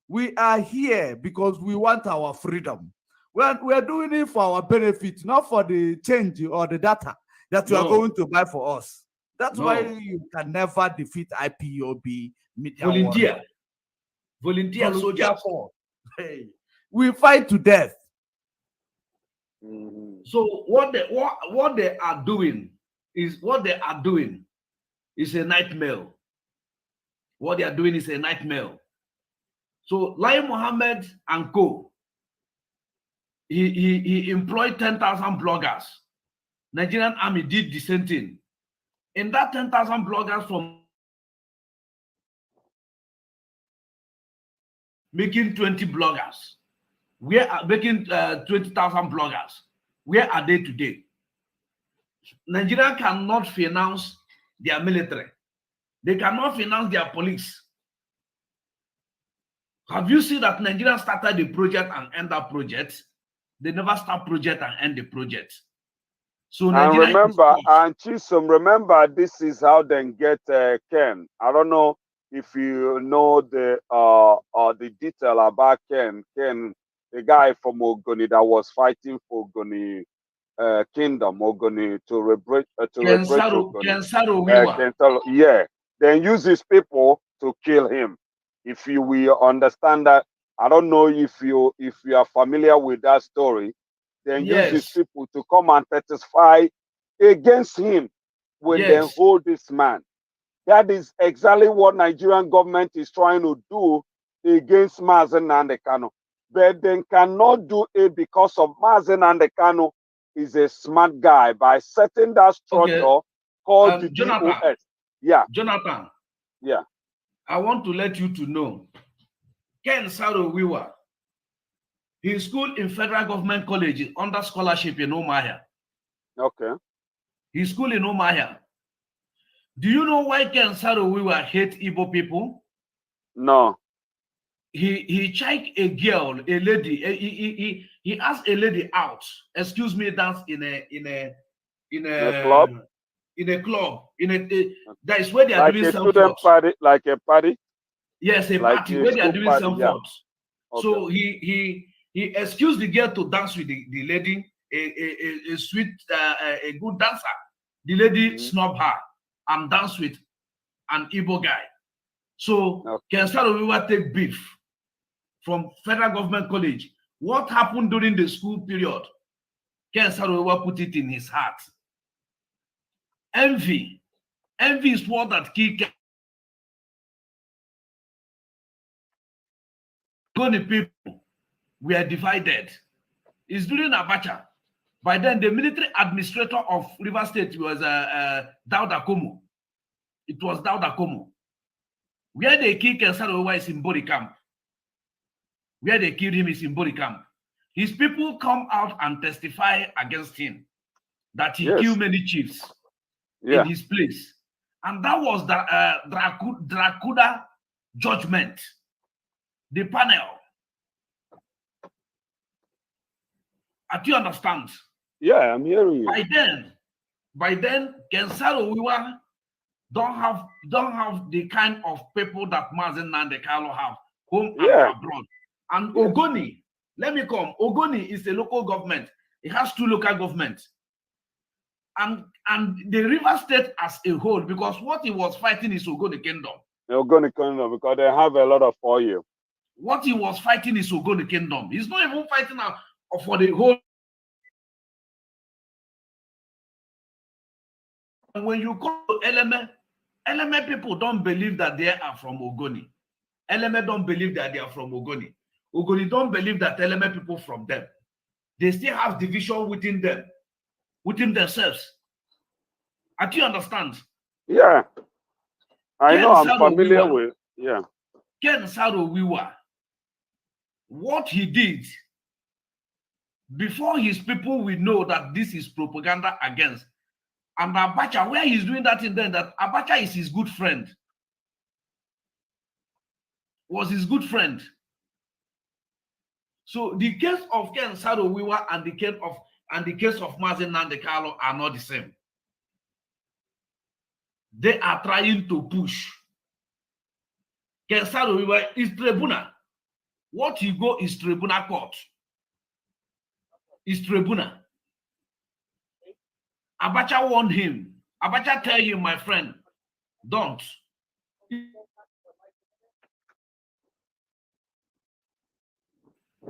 we are here because we want our freedom. We're doing it for our benefit, not for the change or the data that you are going to buy for us. That's why you can never defeat IPOB. Volunteer soldiers. Hey, we fight to death. So what they are doing is a nightmare. What they are doing is a nightmare. So Lai Mohammed and co, he employed 10,000 bloggers. Nigerian army did the same thing. In that 10,000 bloggers from making 20 bloggers, we are making 20,000 bloggers. Where are they today? Nigeria cannot finance their military. They cannot finance their police. Have you seen that Nigeria started the project and end that project? They never start project and end the project. So and remember, and Chisom, remember, this is how they get Ken. I don't know if you know the detail about Ken. Ken, the guy from Ogoni that was fighting for Ogoni kingdom, Ogoni to liberate Ogoni. Yeah, then use these people to kill him. If you will understand that, I don't know if you are familiar with that story. Then use these people to come and testify against him when they hold this man. That is exactly what Nigerian government is trying to do against Mazen Nandekano. But they cannot do it because of Mazen Nandekano is a smart guy by setting that structure called the Jonathan. DOS. Yeah. Jonathan. Yeah. I want to let you to know, Ken Saro Wiwa, he schooled in Federal Government College under scholarship in Omahia. Okay. He schooled in Omahia. Do you know why Ken Saro Wiwa hate Igbo people? No. He checked a girl, a lady. He asked a lady out. Excuse me, dance in a club. In a club. That is where they are like doing a some student party, like a party. Yes, a like party where they are doing some yeah. okay. So he excused the girl to dance with the lady, a sweet, a good dancer. The lady snubbed her and danced with an Igbo guy. So Ken Saro-Wiwa take beef from Federal Government College. What happened during the school period? Ken Saro-Wiwa put it in his heart. Envy. Envy is what that killed Goni people were divided. It's during Abacha. By then, the military administrator of River State was Dauda Komo. It was Dauda Komo. Where they killed Ken Saro-Wiwa is in Bori camp. Where they killed him is in Bori camp. His people come out and testify against him that he killed many chiefs in his place. And that was the Dracula judgment. The panel. Do you understand? Yeah, I'm hearing you. By then, Ken Saro-Wiwa don't have the kind of people that Mazen Nande Carlo have home and abroad. And Ogoni, let me come. Ogoni is a local government. It has 2 local governments. And the River State as a whole, because what he was fighting is Ogoni Kingdom. The Ogoni Kingdom, because they have a lot of oil. What he was fighting is Ogoni Kingdom. He's not even fighting for the whole. And when you go to Eleme people don't believe that they are from Ogoni. Eleme don't believe that they are from Ogoni. Ogoni don't believe that Eleme people from them. They still have division within them, within themselves. Do you understand? Yeah. I know, I'm familiar with, Ken Saro-Wiwa, what he did, before his people will know that this is propaganda against, and Abacha, where he's doing that in then, that Abacha is his good friend, was his good friend. So the case of Ken Saro-Wiwa and the case of Mazen Nande Carlo are not the same. They are trying to push. Ken Saro-Wiwa is tribunal. What you go is tribunal court. Is tribunal. Abacha warned him. Abacha tell him, my friend, don't.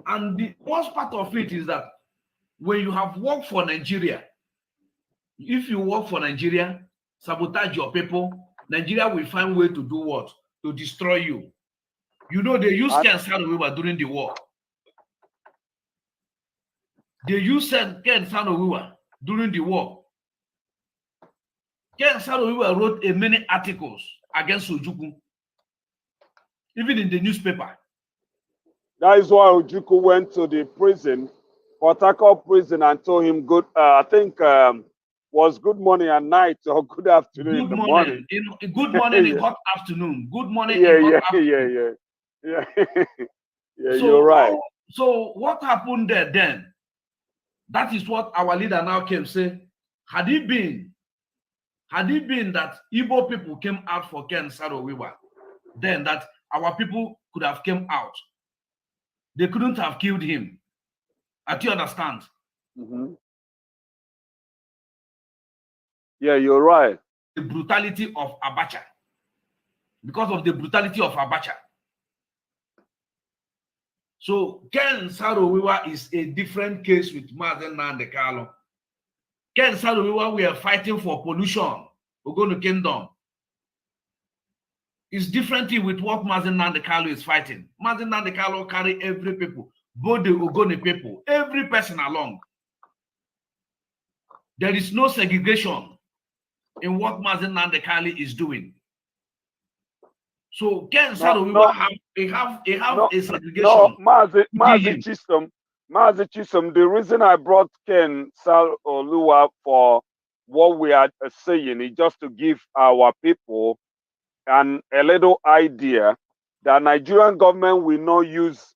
And the worst part of it is that when you have worked for Nigeria, if you work for Nigeria, sabotage your people, Nigeria will find way to do what? To destroy you. You know, they used Ken Saro-Wiwa during the war. They used Ken Saro-Wiwa during the war. Ken Saro-Wiwa wrote many articles against Ojukwu, even in the newspaper. That is why Ojukwu went to the prison, Port Harcourt prison, and told him good, I think was good morning at night or good afternoon in the morning. Good morning in hot afternoon. Good morning in hot afternoon. Yeah, you're right. So what happened there then? That is what our leader now came say. Had it been that Igbo people came out for Ken Saro-Wiwa, then that our people could have came out. They couldn't have killed him. Do you understand? Yeah, you're right. The brutality of Abacha. Because of the brutality of Abacha. So Ken Saro-Wiwa is a different case with Mazen Nande Carlo. Ken Saro-Wiwa, we are fighting for pollution. Ogoni Kingdom. It's differently with what Mazen Nande Carlo is fighting. Mazen Nande Carlo carry every people, both the Ogoni people, every person along. There is no segregation in what Mazen Nande Carlo is doing. So Ken Saro-Wiwa have a segregation. No, Mazi Chisom, the reason I brought Ken Saro-Wiwa for what we are saying is just to give our people a little idea that Nigerian government will not use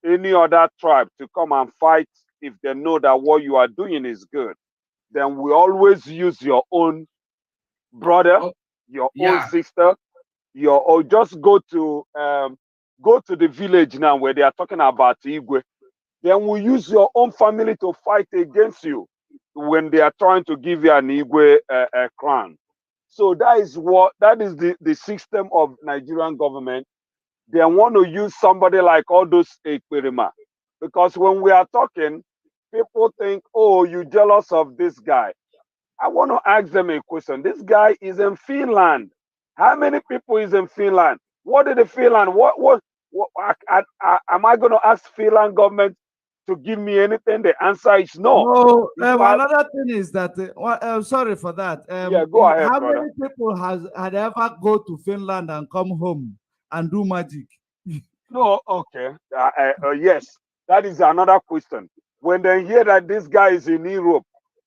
any other tribe to come and fight if they know that what you are doing is good. Then we always use your own brother, your own sister, or just go to the village now where they are talking about Igwe. then will use your own family to fight against you when they are trying to give you an Igwe crown. So that is the system of Nigerian government. They want to use somebody like all those Ekperima. Because when we are talking, people think, oh, you jealous of this guy. I want to ask them a question. This guy is in Finland. How many people is in Finland? What did the Finland, am I going to ask Finland government to give me anything? The answer is no. No, another thing is that, sorry for that. Yeah, go ahead, how brother. many people had ever go to Finland and come home and do magic? No, okay. Yes, that is another question. When they hear that this guy is in Europe,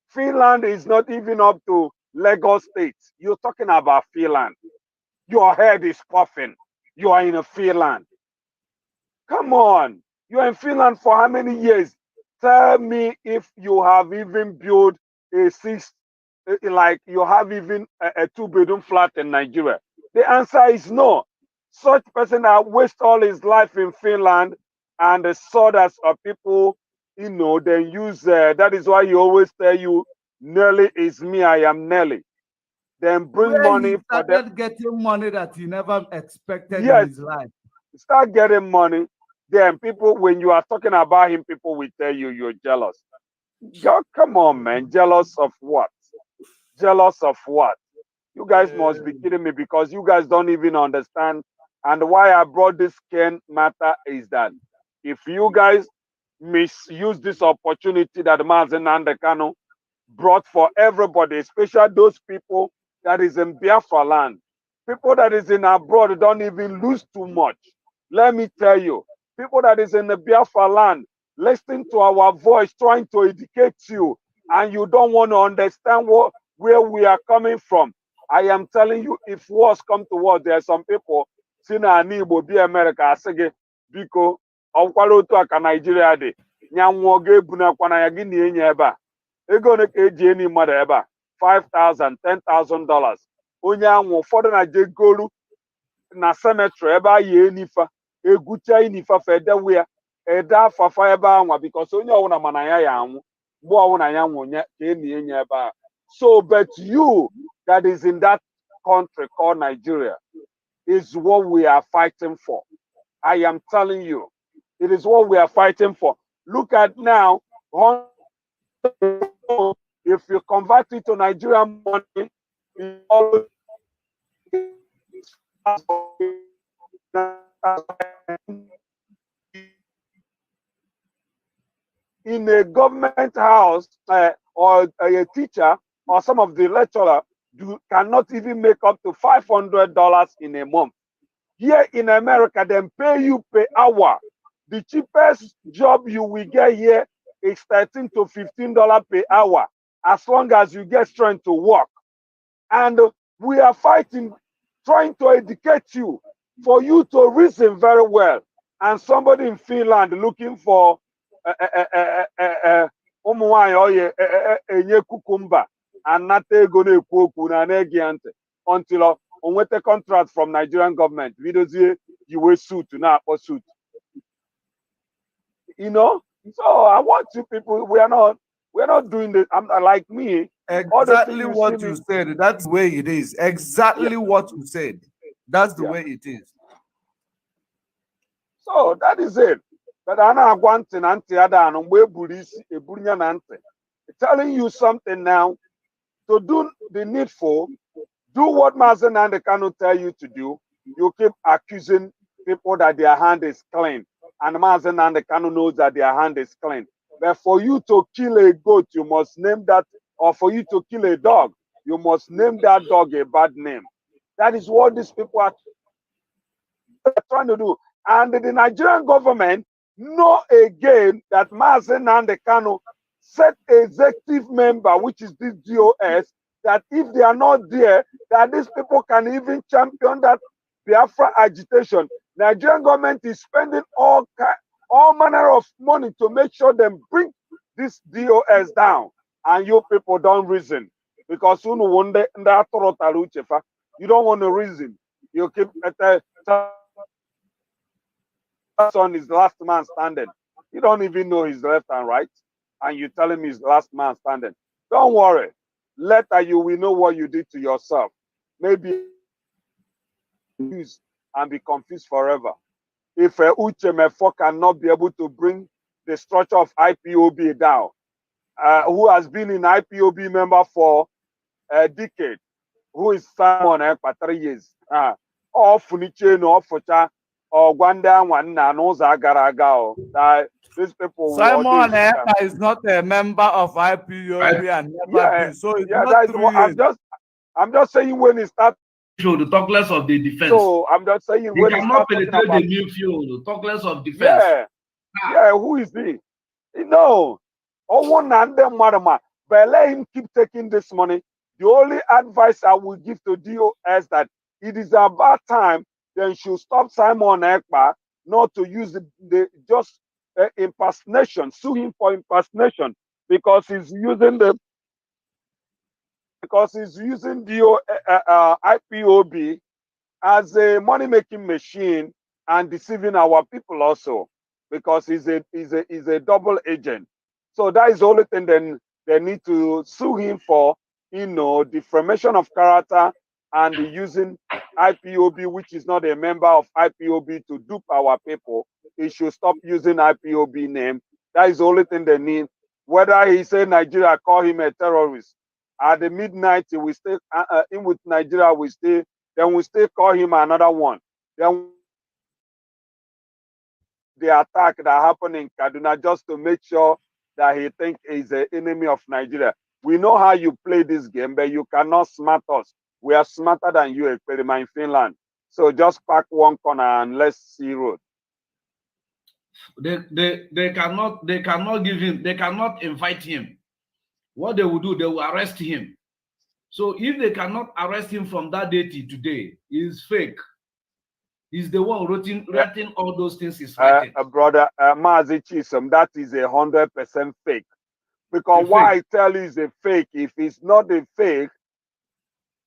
Finland is not even up to Lagos State. You're talking about Finland. Your head is puffing. You are in a Finland. Come on. You're in Finland for how many years? Tell me if you have even built like you have even a two-bedroom flat in Nigeria. The answer is no. Such person that waste all his life in Finland and the sawdust of people, then use, that is why he always tell you, Nelly is me, I am Nelly. Then bring money he for started them. getting money that he never expected Yes, in his life. start getting money. Then people, when you are talking about him, people will tell you you're jealous. God, come on, man. Jealous of what? Jealous of what? You guys must be kidding me, because you guys don't even understand. And why I brought this Ken matter is that if you guys misuse this opportunity that Mazen Nandekano brought for everybody, especially those people that is in Biafra land, people that is in abroad don't even lose too much. Let me tell you, people that is in the Biafra land, listening to our voice, trying to educate you, and you don't want to understand where we are coming from. I am telling you, if wars come to war, there are some people seen an Igbo be America asige biko ọkwara otu aka Nigeria dị nyanwụ oge ebunakwana ya gị na enye ebe a ego one ka eji eni mmadụ ebe a $5,000 $10,000 onye anwụ ụfọdụ na je goru na cemetery ebe a yi enifa egwucha inifa fedewe ya ede afafa ebe anwa because onye ọwụna mana ya anwụ mgbe ọwụna ya nwụnye ka eni enye ebe a. So but you that is in that country called Nigeria is what we are fighting for. I am telling you, it is what we are fighting for. Look at now, if you convert it to Nigerian money, in a government house or a teacher or some of the lecturer cannot even make up to $500 in a month. Here in America, they pay you per hour. The cheapest job you will get here is $13 to $15 per hour, as long as you get strength to work. And we are fighting, trying to educate you, for you to reason very well. And somebody in Finland looking for cucumber and not until on a contract from Nigerian government. We don't see you wear suit now or suit. So I want you people, we're not doing this. I'm like me. Exactly what you said. That's the way it is. Exactly what you said. That's the way it is. So that is it. But I know one thing, telling you something now to do the needful. Do what Mazen Nandekano tell you to do. You keep accusing people that their hand is clean. And Mazen Nandekano knows that their hand is clean. But for you to kill a goat, you must name that, or for you to kill a dog, you must name that dog a bad name. That is what these people are trying to do. And the Nigerian government know again that Mazen Nandekano set executive member, which is this DOS, that if they are not there, that these people can even champion that Biafra agitation. Nigerian government is spending all manner of money to make sure they bring this DOS down. And you people don't reason. Because you don't want to reason. You keep son is last man standing. He don't even know his left and right, and you tell him he's last man standing. Don't worry. Later you will know what you did to yourself. Maybe use and be confused forever. If Uche Mefo cannot be able to bring the structure of IPOB down, who has been in IPOB member for a decade, who is Simon for 3 years, or Funiche no Focha or Gwanda Wana Noza Garaga, that these people Simon Ekpa is not a member of IPOB and never been. So it's not that's 3 what years. I'm just saying when it starts. So the talk less of the defense. So I'm just saying He when it cannot starts talking penetrate about, the new field. Talk less of defense. yeah, who is he? No, oh one and them madama. But let him keep taking this money. The only advice I will give to DOS that it is about time they should stop Simon Ekpa not to use the just impersonation, sue him for impersonation because he's using the IPOB as a money-making machine and deceiving our people also because he's a double agent. So that is the only thing they need to sue him for, defamation of character and using IPOB, which is not a member of IPOB, to dupe our people. He should stop using IPOB name. That is the only thing they need. Whether he say Nigeria call him a terrorist, at the midnight we stay in with Nigeria, then we still call him another one. Then the attack that happened in Kaduna just to make sure that he think he's an enemy of Nigeria. We know how you play this game, but you cannot smart us. We are smarter than you, Experiment in Finland. So just pack one corner and let's see road. They cannot give him, they cannot invite him. What they will do, they will arrest him. So if they cannot arrest him from that day to today, he's fake. He's the one writing all those things he's writing. Brother Mazi Chisom, that is 100% fake. Because why I tell you is a fake, if it's not a fake,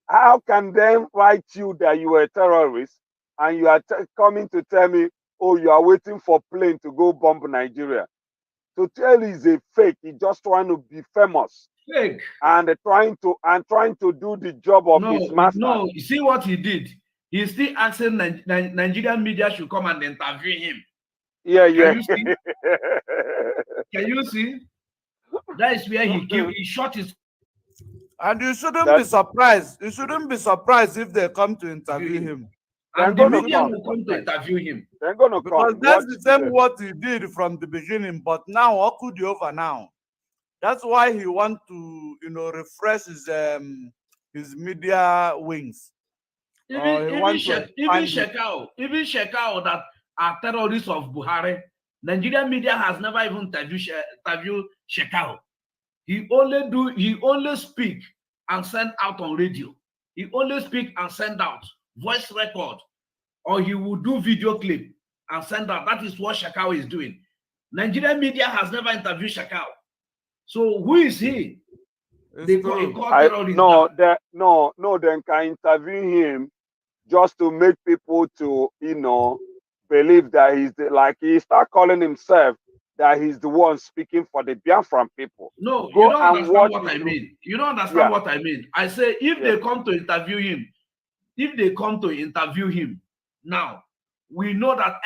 how can they write you that you are a terrorist and you are coming to tell me, oh, you are waiting for plane to go bomb Nigeria? To tell you is a fake. He's just trying to be famous. Fake. And trying to do the job of his master. No, you see what he did? He's still asking Nigerian media should come and interview him. Yeah. Can you see? Can you see? That is where he shot his. And you shouldn't be surprised. You shouldn't be surprised if they come to interview him. And the media will come to interview him. They're gonna because come. that's the same what he did from the beginning. But now, what could you over now? That's why he want to, refresh his media wings. Even Shekau that are terrorists of Buhari, Nigerian media has never even interviewed Shekau. He only speak and send out on radio. He only speak and send out voice record, or he will do video clip and send out. That is what Shekau is doing. Nigerian media has never interviewed Shekau. So who is he? They call no, they can interview him just to make people to, believe that he start calling himself that he's the one speaking for the Biafran people. No, you don't understand what I mean. You don't understand what I mean. I say if they come to interview him, now we know that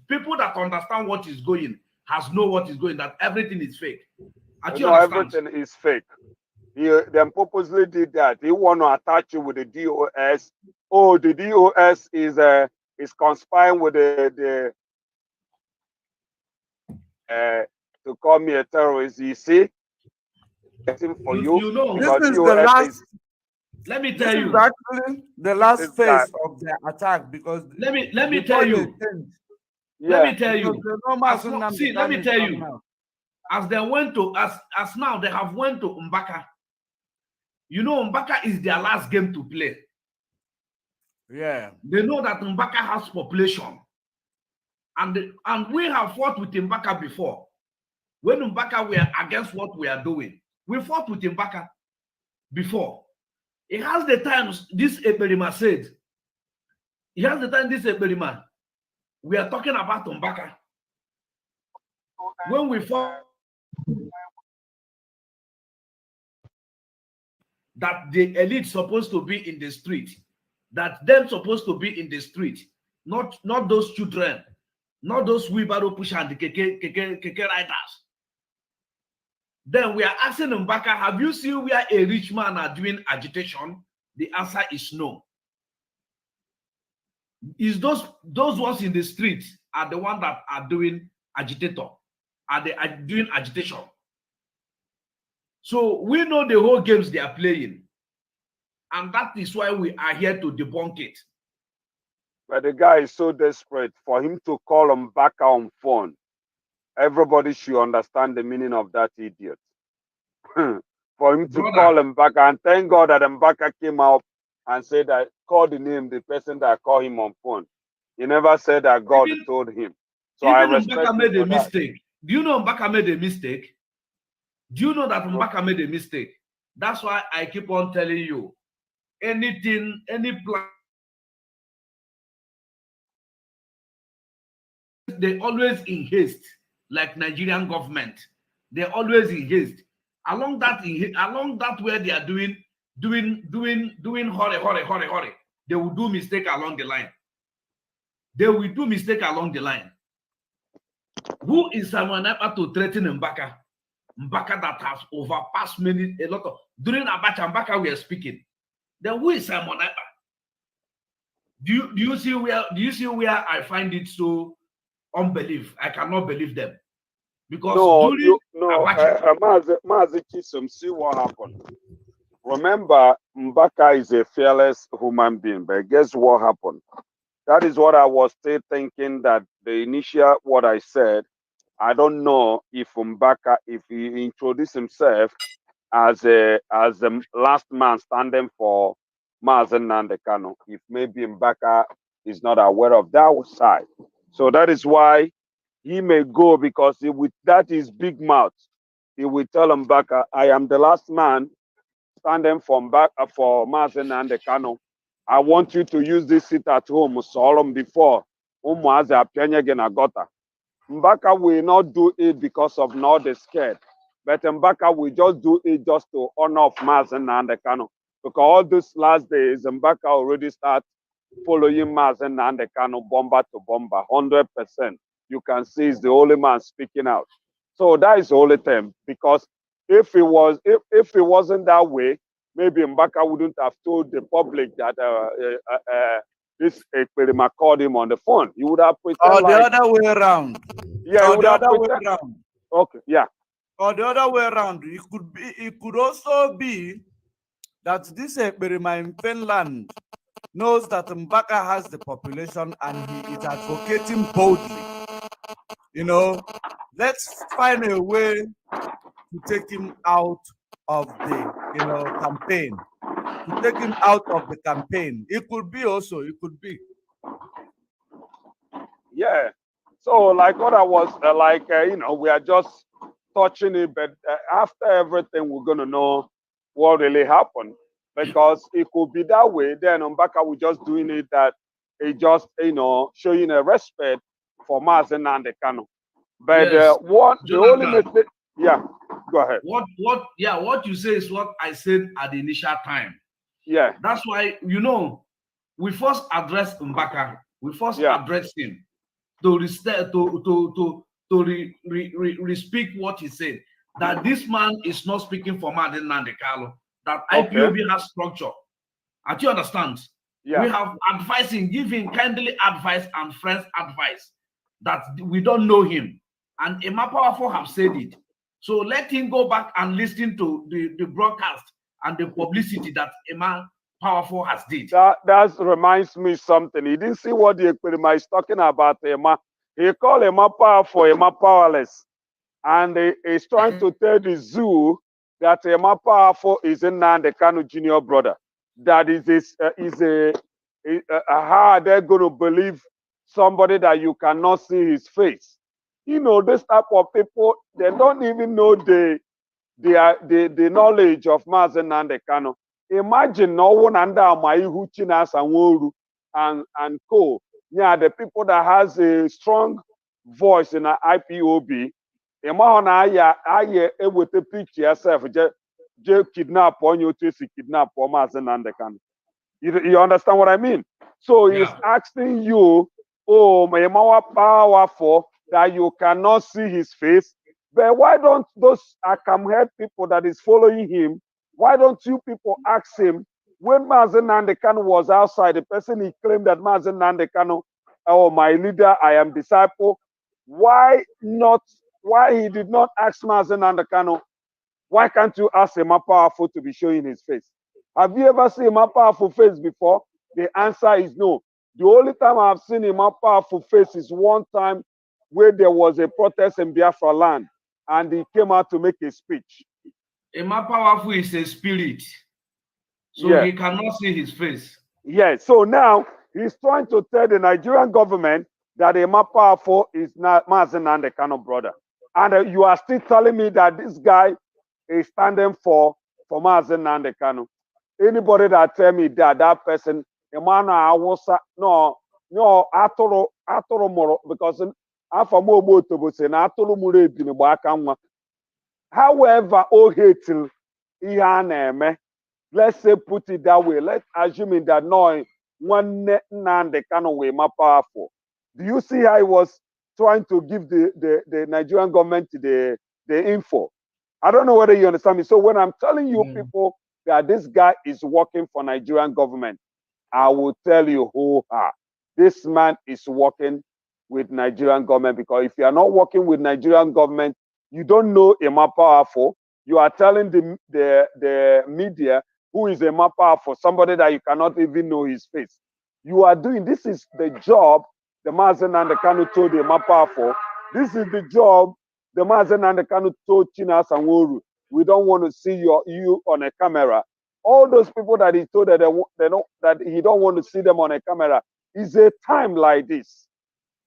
people that understand what is going know what is going, that everything is fake. Everything is fake. He then purposely did that. He want to attach you with the DOS. Oh, the DOS is conspiring with the to call me a terrorist. You see, for you know, this is the last. Let me tell you, this is actually the last phase of the attack because let me tell you. Let me tell you. Let me tell you. As they went to as now they have went to MBAKA. You know, MBAKA is their last game to play. Yeah. They know that MBAKA has population. And we have fought with MBAKA before. When MBAKA were against what we are doing, we fought with MBAKA before. It has the times this Eperima said, Here's the time this experiment. We are talking about MBAKA. When we found that the elite supposed to be in the street, that them supposed to be in the street, not those children, not those wheelbarrow push and the keke riders. Then we are asking MBAKA, have you seen where a rich man are doing agitation? The answer is no. Is those ones in the street are the ones that are doing agitator, are they doing agitation? So we know the whole games they are playing, and that is why we are here to debunk it. But the guy is so desperate for him to call MBAKA on phone. Everybody should understand the meaning of that idiot. For him to call MBAKA, and thank God that MBAKA came out and said that, call the name, the person that called him on phone. He never said that God told him. So I respect MBAKA made a that. mistake. Do you know MBAKA made a mistake? Do you know that MBAKA made a mistake? That's why I keep on telling you, anything, any plan, they always in haste, like Nigerian government. They're always in haste. Along that where they are doing hurry. They will do mistake along the line. They will do mistake along the line. Who is someone to threaten MBAKA? MBAKA that has overpassed a lot of during Abacha MBAKA we are speaking. Then who is Simon Ekpa? Do you see where I find it so unbelief? I cannot believe them. Because Mazi Chisom, see what happened. Remember, MBAKA is a fearless human being, but guess what happened? That is what I was still thinking, that the initial, what I said, I don't know if MBAKA, if he introduced himself as the last man standing for Mazen Nnamdi Kanu, if maybe MBAKA is not aware of that side. So that is why he may go, because with that his big mouth, he will tell MBAKA, I am the last man standing for Mazen Nnamdi Kanu. I want you to use this seat at home, Solom, before MBAKA will not do it because of not the scared, but MBAKA will just do it just to honor of Mazen Nnamdi Kanu. Because all these last days, MBAKA already start following Mazen Nnamdi Kanu bomber to bomber, 100%. You can see he's the only man speaking out. So that is the only thing. Because if it wasn't that way, maybe MBAKA wouldn't have told the public that this experiment called him on the phone. He would have pretended. Or the other way around. Yeah, or the other way around. Okay, yeah. Or the other way around. It could also be that this experiment in Finland knows that MBAKA has the population and he is advocating boldly. You know, let's find a way to take him out of the campaign. To take him out of the campaign. It could be also, it could be. Yeah. So like what I was we are just touching it, but after everything, we're gonna know what really happened, because it could be that way. Then MBAKA was just doing it that it just showing a respect for Mazen Nnamdi Kanu. But yes, the only mistake, yeah, go ahead. What you say is what I said at the initial time. Yeah, that's why we first addressed MBAKA. We first addressed him to speak what he said, that this man is not speaking for Mazen Nnamdi Kanu, that IPOB has structure. Do you understand? Yeah. We have advising, giving kindly advice and friends advice that we don't know him. And Emma Powerful have said it. So let him go back and listen to the broadcast and the publicity that Emma Powerful has did. That reminds me something. He didn't see what the experiment is talking about, Emma. He called Emma Powerful, Emma Powerless. And he is trying to tell the zoo that Emma Powerful is a Nnamdi Kanu junior brother. That how are they going to believe somebody that you cannot see his face? You know, this type of people, they don't even know the knowledge of Mazen Nnamdi Kanu. Imagine no one under my Chinas and Woru. and co. Yeah, the people that has a strong voice in the IPOB. I with the picture yourself, just kidnap on you to kidnap or Mazen. You understand what I mean? So he's asking you, oh, my more powerful that you cannot see his face. But why don't those Akamhead people that is following him, why don't you people ask him when Mazen Nandekano was outside, the person he claimed that Mazen Nandekano, oh, my leader, I am disciple, why he did not ask Mazen Nandekano, why can't you ask him powerful to be showing his face? Have you ever seen him powerful face before? The answer is no. The only time I've seen him powerful face is one time where there was a protest in Biafra land and he came out to make a speech. Emma powerful is a spirit, so he cannot see his face. Yes, so now he's trying to tell the Nigerian government that Emma powerful is not Mazen Nandekano brother. And you are still telling me that this guy is standing for Mazen Nandekano. Anybody that tell me that person, Emmanuel Awosa, no, atoro moro, because however, hating let's say put it that way. Let's assume that no one Nandekano way more powerful. Do you see how he was trying to give the Nigerian government the info? I don't know whether you understand me. So when I'm telling you people that this guy is working for Nigerian government, I will tell you this man is working with Nigerian government, because if you are not working with Nigerian government, you don't know Emma Powerful. You are telling the media who is Emma Powerful, somebody that you cannot even know his face. You are doing, this is the job the Mazen and the Kanu told Emma Powerful. This is the job the Mazen and the Kanu told Chinas and Woru. We don't want to see you on a camera. All those people that he told that that he don't want to see them on a camera. Is a time like this.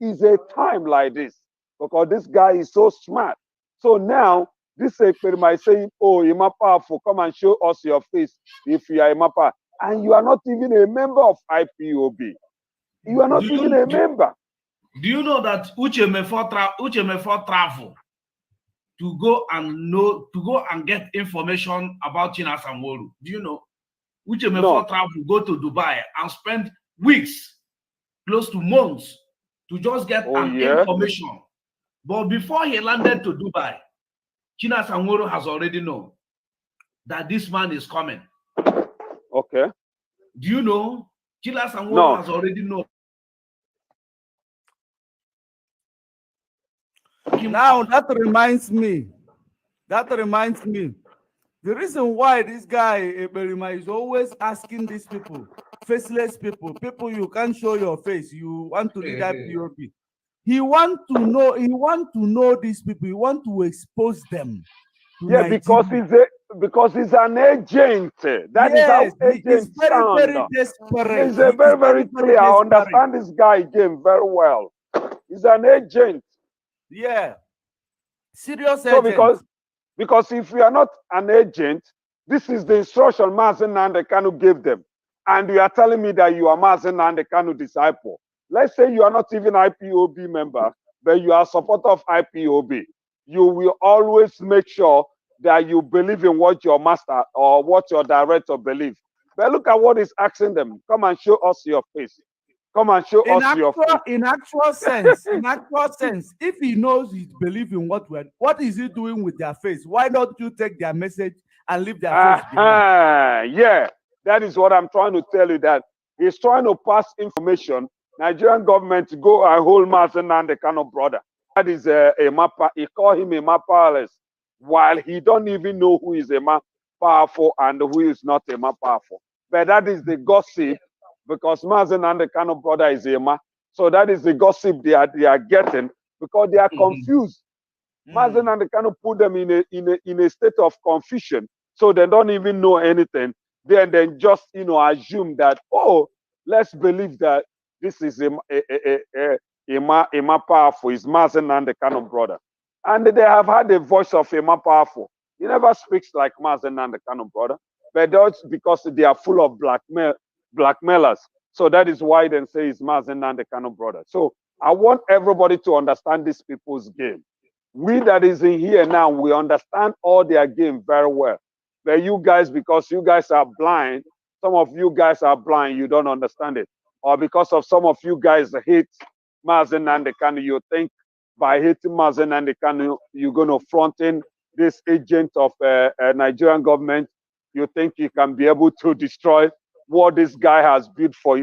Is a time like this, because this guy is so smart. So now this might say, oh, Emma Powerful, come and show us your face if you are Emma Powerful. And you are not even a member of IPOB. You are not even a member. Do you know that Uche Mefo travel to go and get information about China Samworu? Do you know? Uche Mefo travel go to Dubai and spend weeks, close to months, to just get information. But before he landed to Dubai, China Samworu has already known that this man is coming. Okay. Do you know? China Samworu has already known. Now that reminds me. The reason why this guy Eberima is always asking these people, faceless people you can't show your face, you want to lead IPOB. He want to know these people. He want to expose them. Yeah, because he's an agent. That is how agents sound. Very desperate. He's very clear. I understand this guy again very well. He's an agent. Yeah. Serious so agent. Because if you are not an agent, this is the instruction Mazen Nandekano gave them. And you are telling me that you are Mazen Nandekano disciple. Let's say you are not even IPOB member, but you are a supporter of IPOB. You will always make sure that you believe in what your master or what your director believes. But look at what he's asking them. Come and show us your face. Come and show us your face. In actual sense, if he knows he believes in what is he doing with their face? Why don't you take their message and leave their face behind? Yeah, that is what I'm trying to tell you, that he's trying to pass information. Nigerian government to go and hold Mazen Nandekano brother. That is a mapper. He call him a powerless, while he don't even know who is a powerful and who is not a powerful. But that is the gossip, because Mazen Nandekano brother is a so that is the gossip they are getting, because they are confused. Mazen Nandekano put them in a state of confusion, so they don't even know anything. Then just assume that, oh, let's believe that this is a powerful, is Mazen Nandekano brother. And they have had the voice of a powerful. He never speaks like Mazen Nandekano brother, but that's because they are full of blackmailers. So that is why they say it's Mazen and the Kano brother. So I want everybody to understand these people's game. We that is in here now, we understand all their game very well. But you guys, because you guys are blind, some of you guys are blind, you don't understand it. Or because of some of you guys hate Mazen and the Kano, you think by hating Mazen and the Kano, you're going to front in this agent of Nigerian government. You think you can be able to destroy what this guy has built for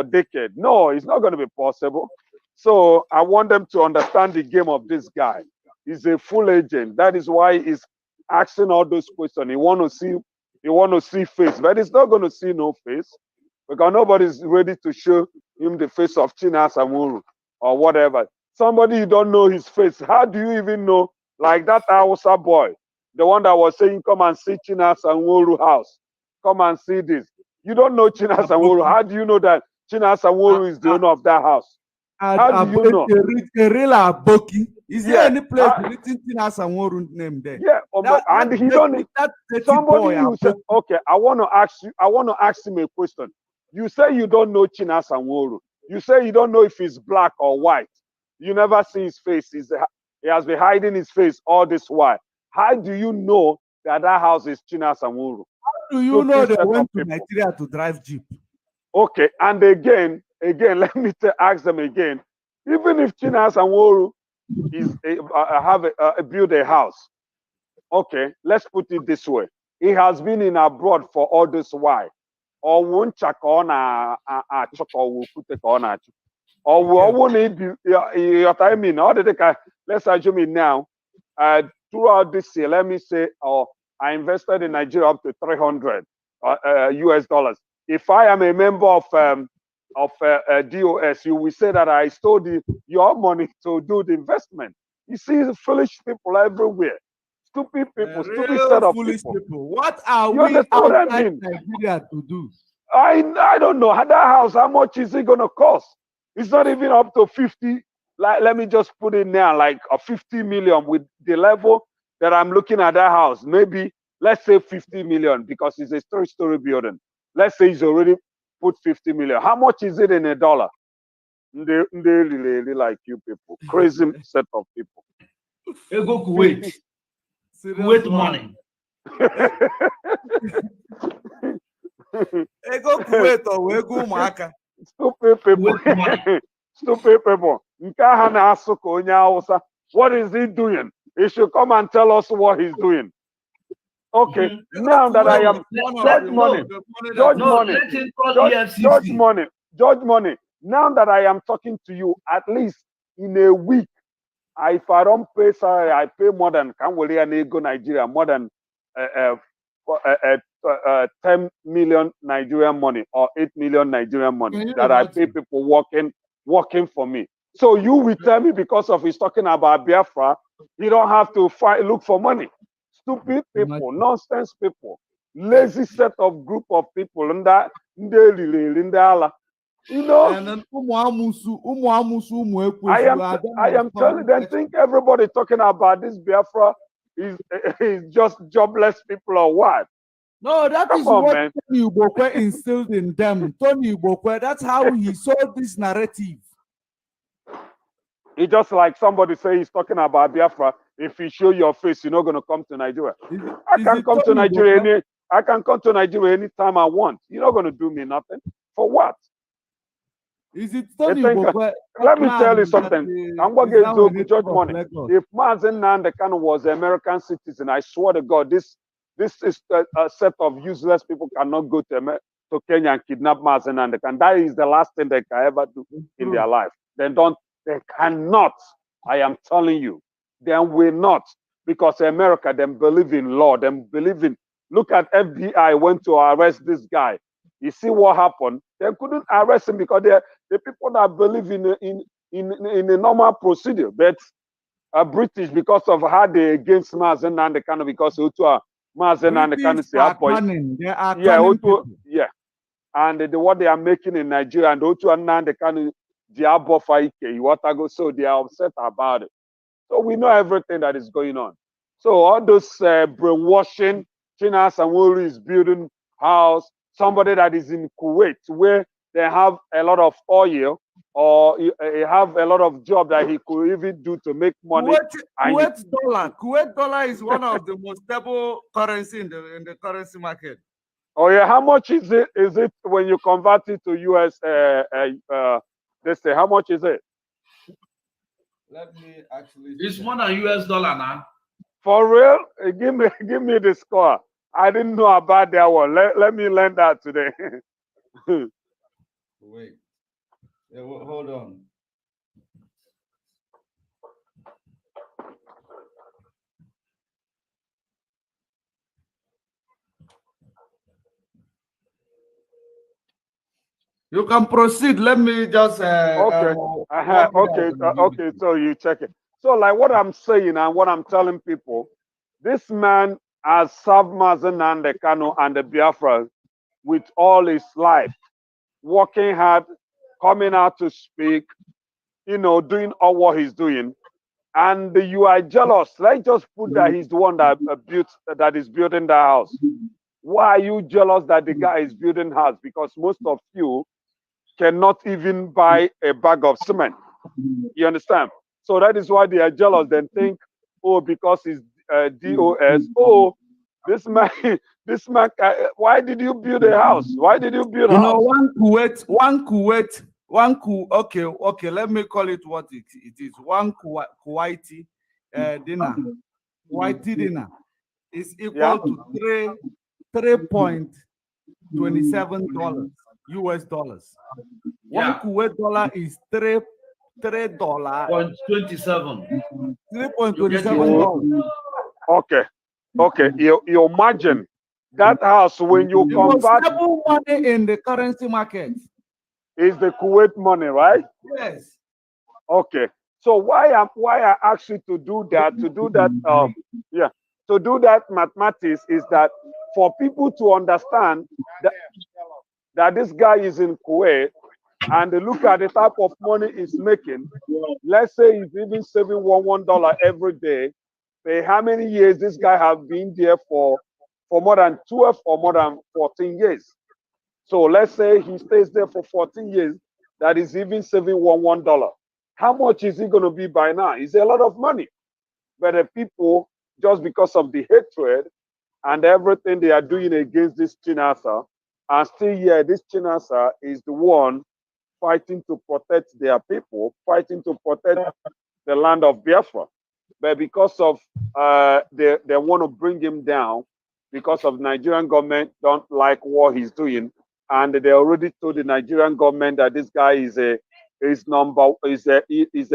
decades. No, it's not going to be possible. So I want them to understand the game of this guy. He's a full agent. That is why he's asking all those questions. He want to see face, but he's not going to see no face because nobody's ready to show him the face of China Samuru or whatever. Somebody you don't know his face. How do you even know? Like that Hausa boy, the one that was saying, "Come and see China Samuru house. Come and see this." You don't know China Samuru. How do you know that China Samuru is the owner of that house? How do you know? A real Aboki. Is there any place written China Samuru name there? Yeah, and he don't. Somebody you say, okay, I want to ask him a question. You say you don't know China Samuru. You say you don't know if he's black or white. You never see his face. He has been hiding his face all this while. How do you know that house is China Samuru? How do you know they went to Nigeria to drive Jeep? Okay, and again, let me ask them again. Even if China Samuru is build a house, okay, let's put it this way: he has been in abroad for all this while. Or won't check on a or won't it be your timing? Or let's assume it now. Throughout this year, let me say, I invested in Nigeria up to 300 US dollars. If I am a member of DOS, you will say that I stole your money to do the investment. You see the foolish people everywhere. Stupid people, stupid set of people. What are we outside Nigeria to do? I don't know. That house, how much is it going to cost? It's not even up to 50. Like, let me just put it now, like a 50 million with the level that I'm looking at that house. Maybe, let's say 50 million because it's a 3-story building. Let's say he's already put 50 million. How much is it in a dollar? They really like you people. Crazy set of people. They go Kuwait. Kuwait money. Ego Kuwait or Ego Maka. Stupid people. Stupid people. What is he doing? He should come and tell us what he's doing. Okay, now that I am Judge Money. Now that I am talking to you, at least in a week, if I don't pay salary, I pay more than Nigeria, more than 10 million Nigerian money or 8 million Nigerian money that I pay people working for me. So you will tell me because of he's talking about Biafra, you don't have to look for money. Stupid people, nonsense people, lazy set of group of people, and that you know. I am telling them, think everybody talking about this Biafra is just jobless people or what? No, that is what Tony Ubokwe instilled in them. Tony Ubokwe, that's how he sold this narrative. It's just like somebody say he's talking about Biafra. If you show your face, you're not going to come to Nigeria. I can come to Nigeria anytime I want. You're not going to do me nothing. For what? Is it Tony Ubokwe? Let me tell you something. I'm going to do Judge Money. If Mazen Nandekano was an American citizen, I swear to God, this is a set of useless people cannot go to Kenya and kidnap Mazen Nandekano. That is the last thing they can ever do in their life. They cannot. I am telling you, they will not, because America, they believe in law. They believe in. Look at FBI went to arrest this guy. You see what happened? They couldn't arrest him because they're the people that believe in a normal procedure. But British, because of how they against Mazen Nandekano, because Mazen Nandekano and what they are making in Nigeria and Nandekano. So they are upset about it. So we know everything that is going on. So all those brainwashing, China Samuru is building house, somebody that is in Kuwait where they have a lot of oil or he have a lot of job that he could even do to make money. Kuwait dollar is one of the most stable currency in the currency market. Oh yeah, how much is it? Is it when you convert it to US? They say how much is it? Let me actually. It's more than US dollar now. For real? Give me the score. I didn't know about that one. Let me learn that today. Wait. Yeah, hold on. You can proceed. Let me just okay. Okay. So you check it. So like what I'm saying and what I'm telling people, this man has served Mazen and the Kano and the Biafra with all his life, working hard, coming out to speak, doing all what he's doing. And you are jealous. Let's just put that he's the one that is building the house. Why are you jealous that the guy is building house? Because most of you cannot even buy a bag of cement. You understand? So that is why they are jealous. Then think, oh, because he's DOS. Oh, this man. Why did you build a house? Why did you build a house? Okay. Let me call it what it is. One Kuwaiti dinar. Kuwaiti dinar is equal to $3.27 US dollars. One Kuwait dollar is $3.27. $3.27. Okay. You imagine that house when you convert stable money in the currency market is the Kuwait money, right? Yes. Okay. So why I asked you to do that mathematics is that for people to understand that this guy is in Kuwait and they look at the type of money he's making. Let's say he's even saving $1 every day. How many years this guy have been there for more than 12 or more than 14 years? So let's say he stays there for 14 years, that is even saving $1. How much is he going to be by now? It's a lot of money. But the people, just because of the hatred and everything they are doing against this Chinasa, and still here, this Chinasa is the one fighting to protect their people, fighting to protect the land of Biafra. But because of they want to bring him down, because of Nigerian government don't like what he's doing, and they already told the Nigerian government that this guy is a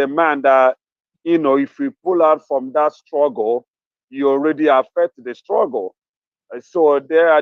man that, if we pull out from that struggle, you already affect the struggle. So they are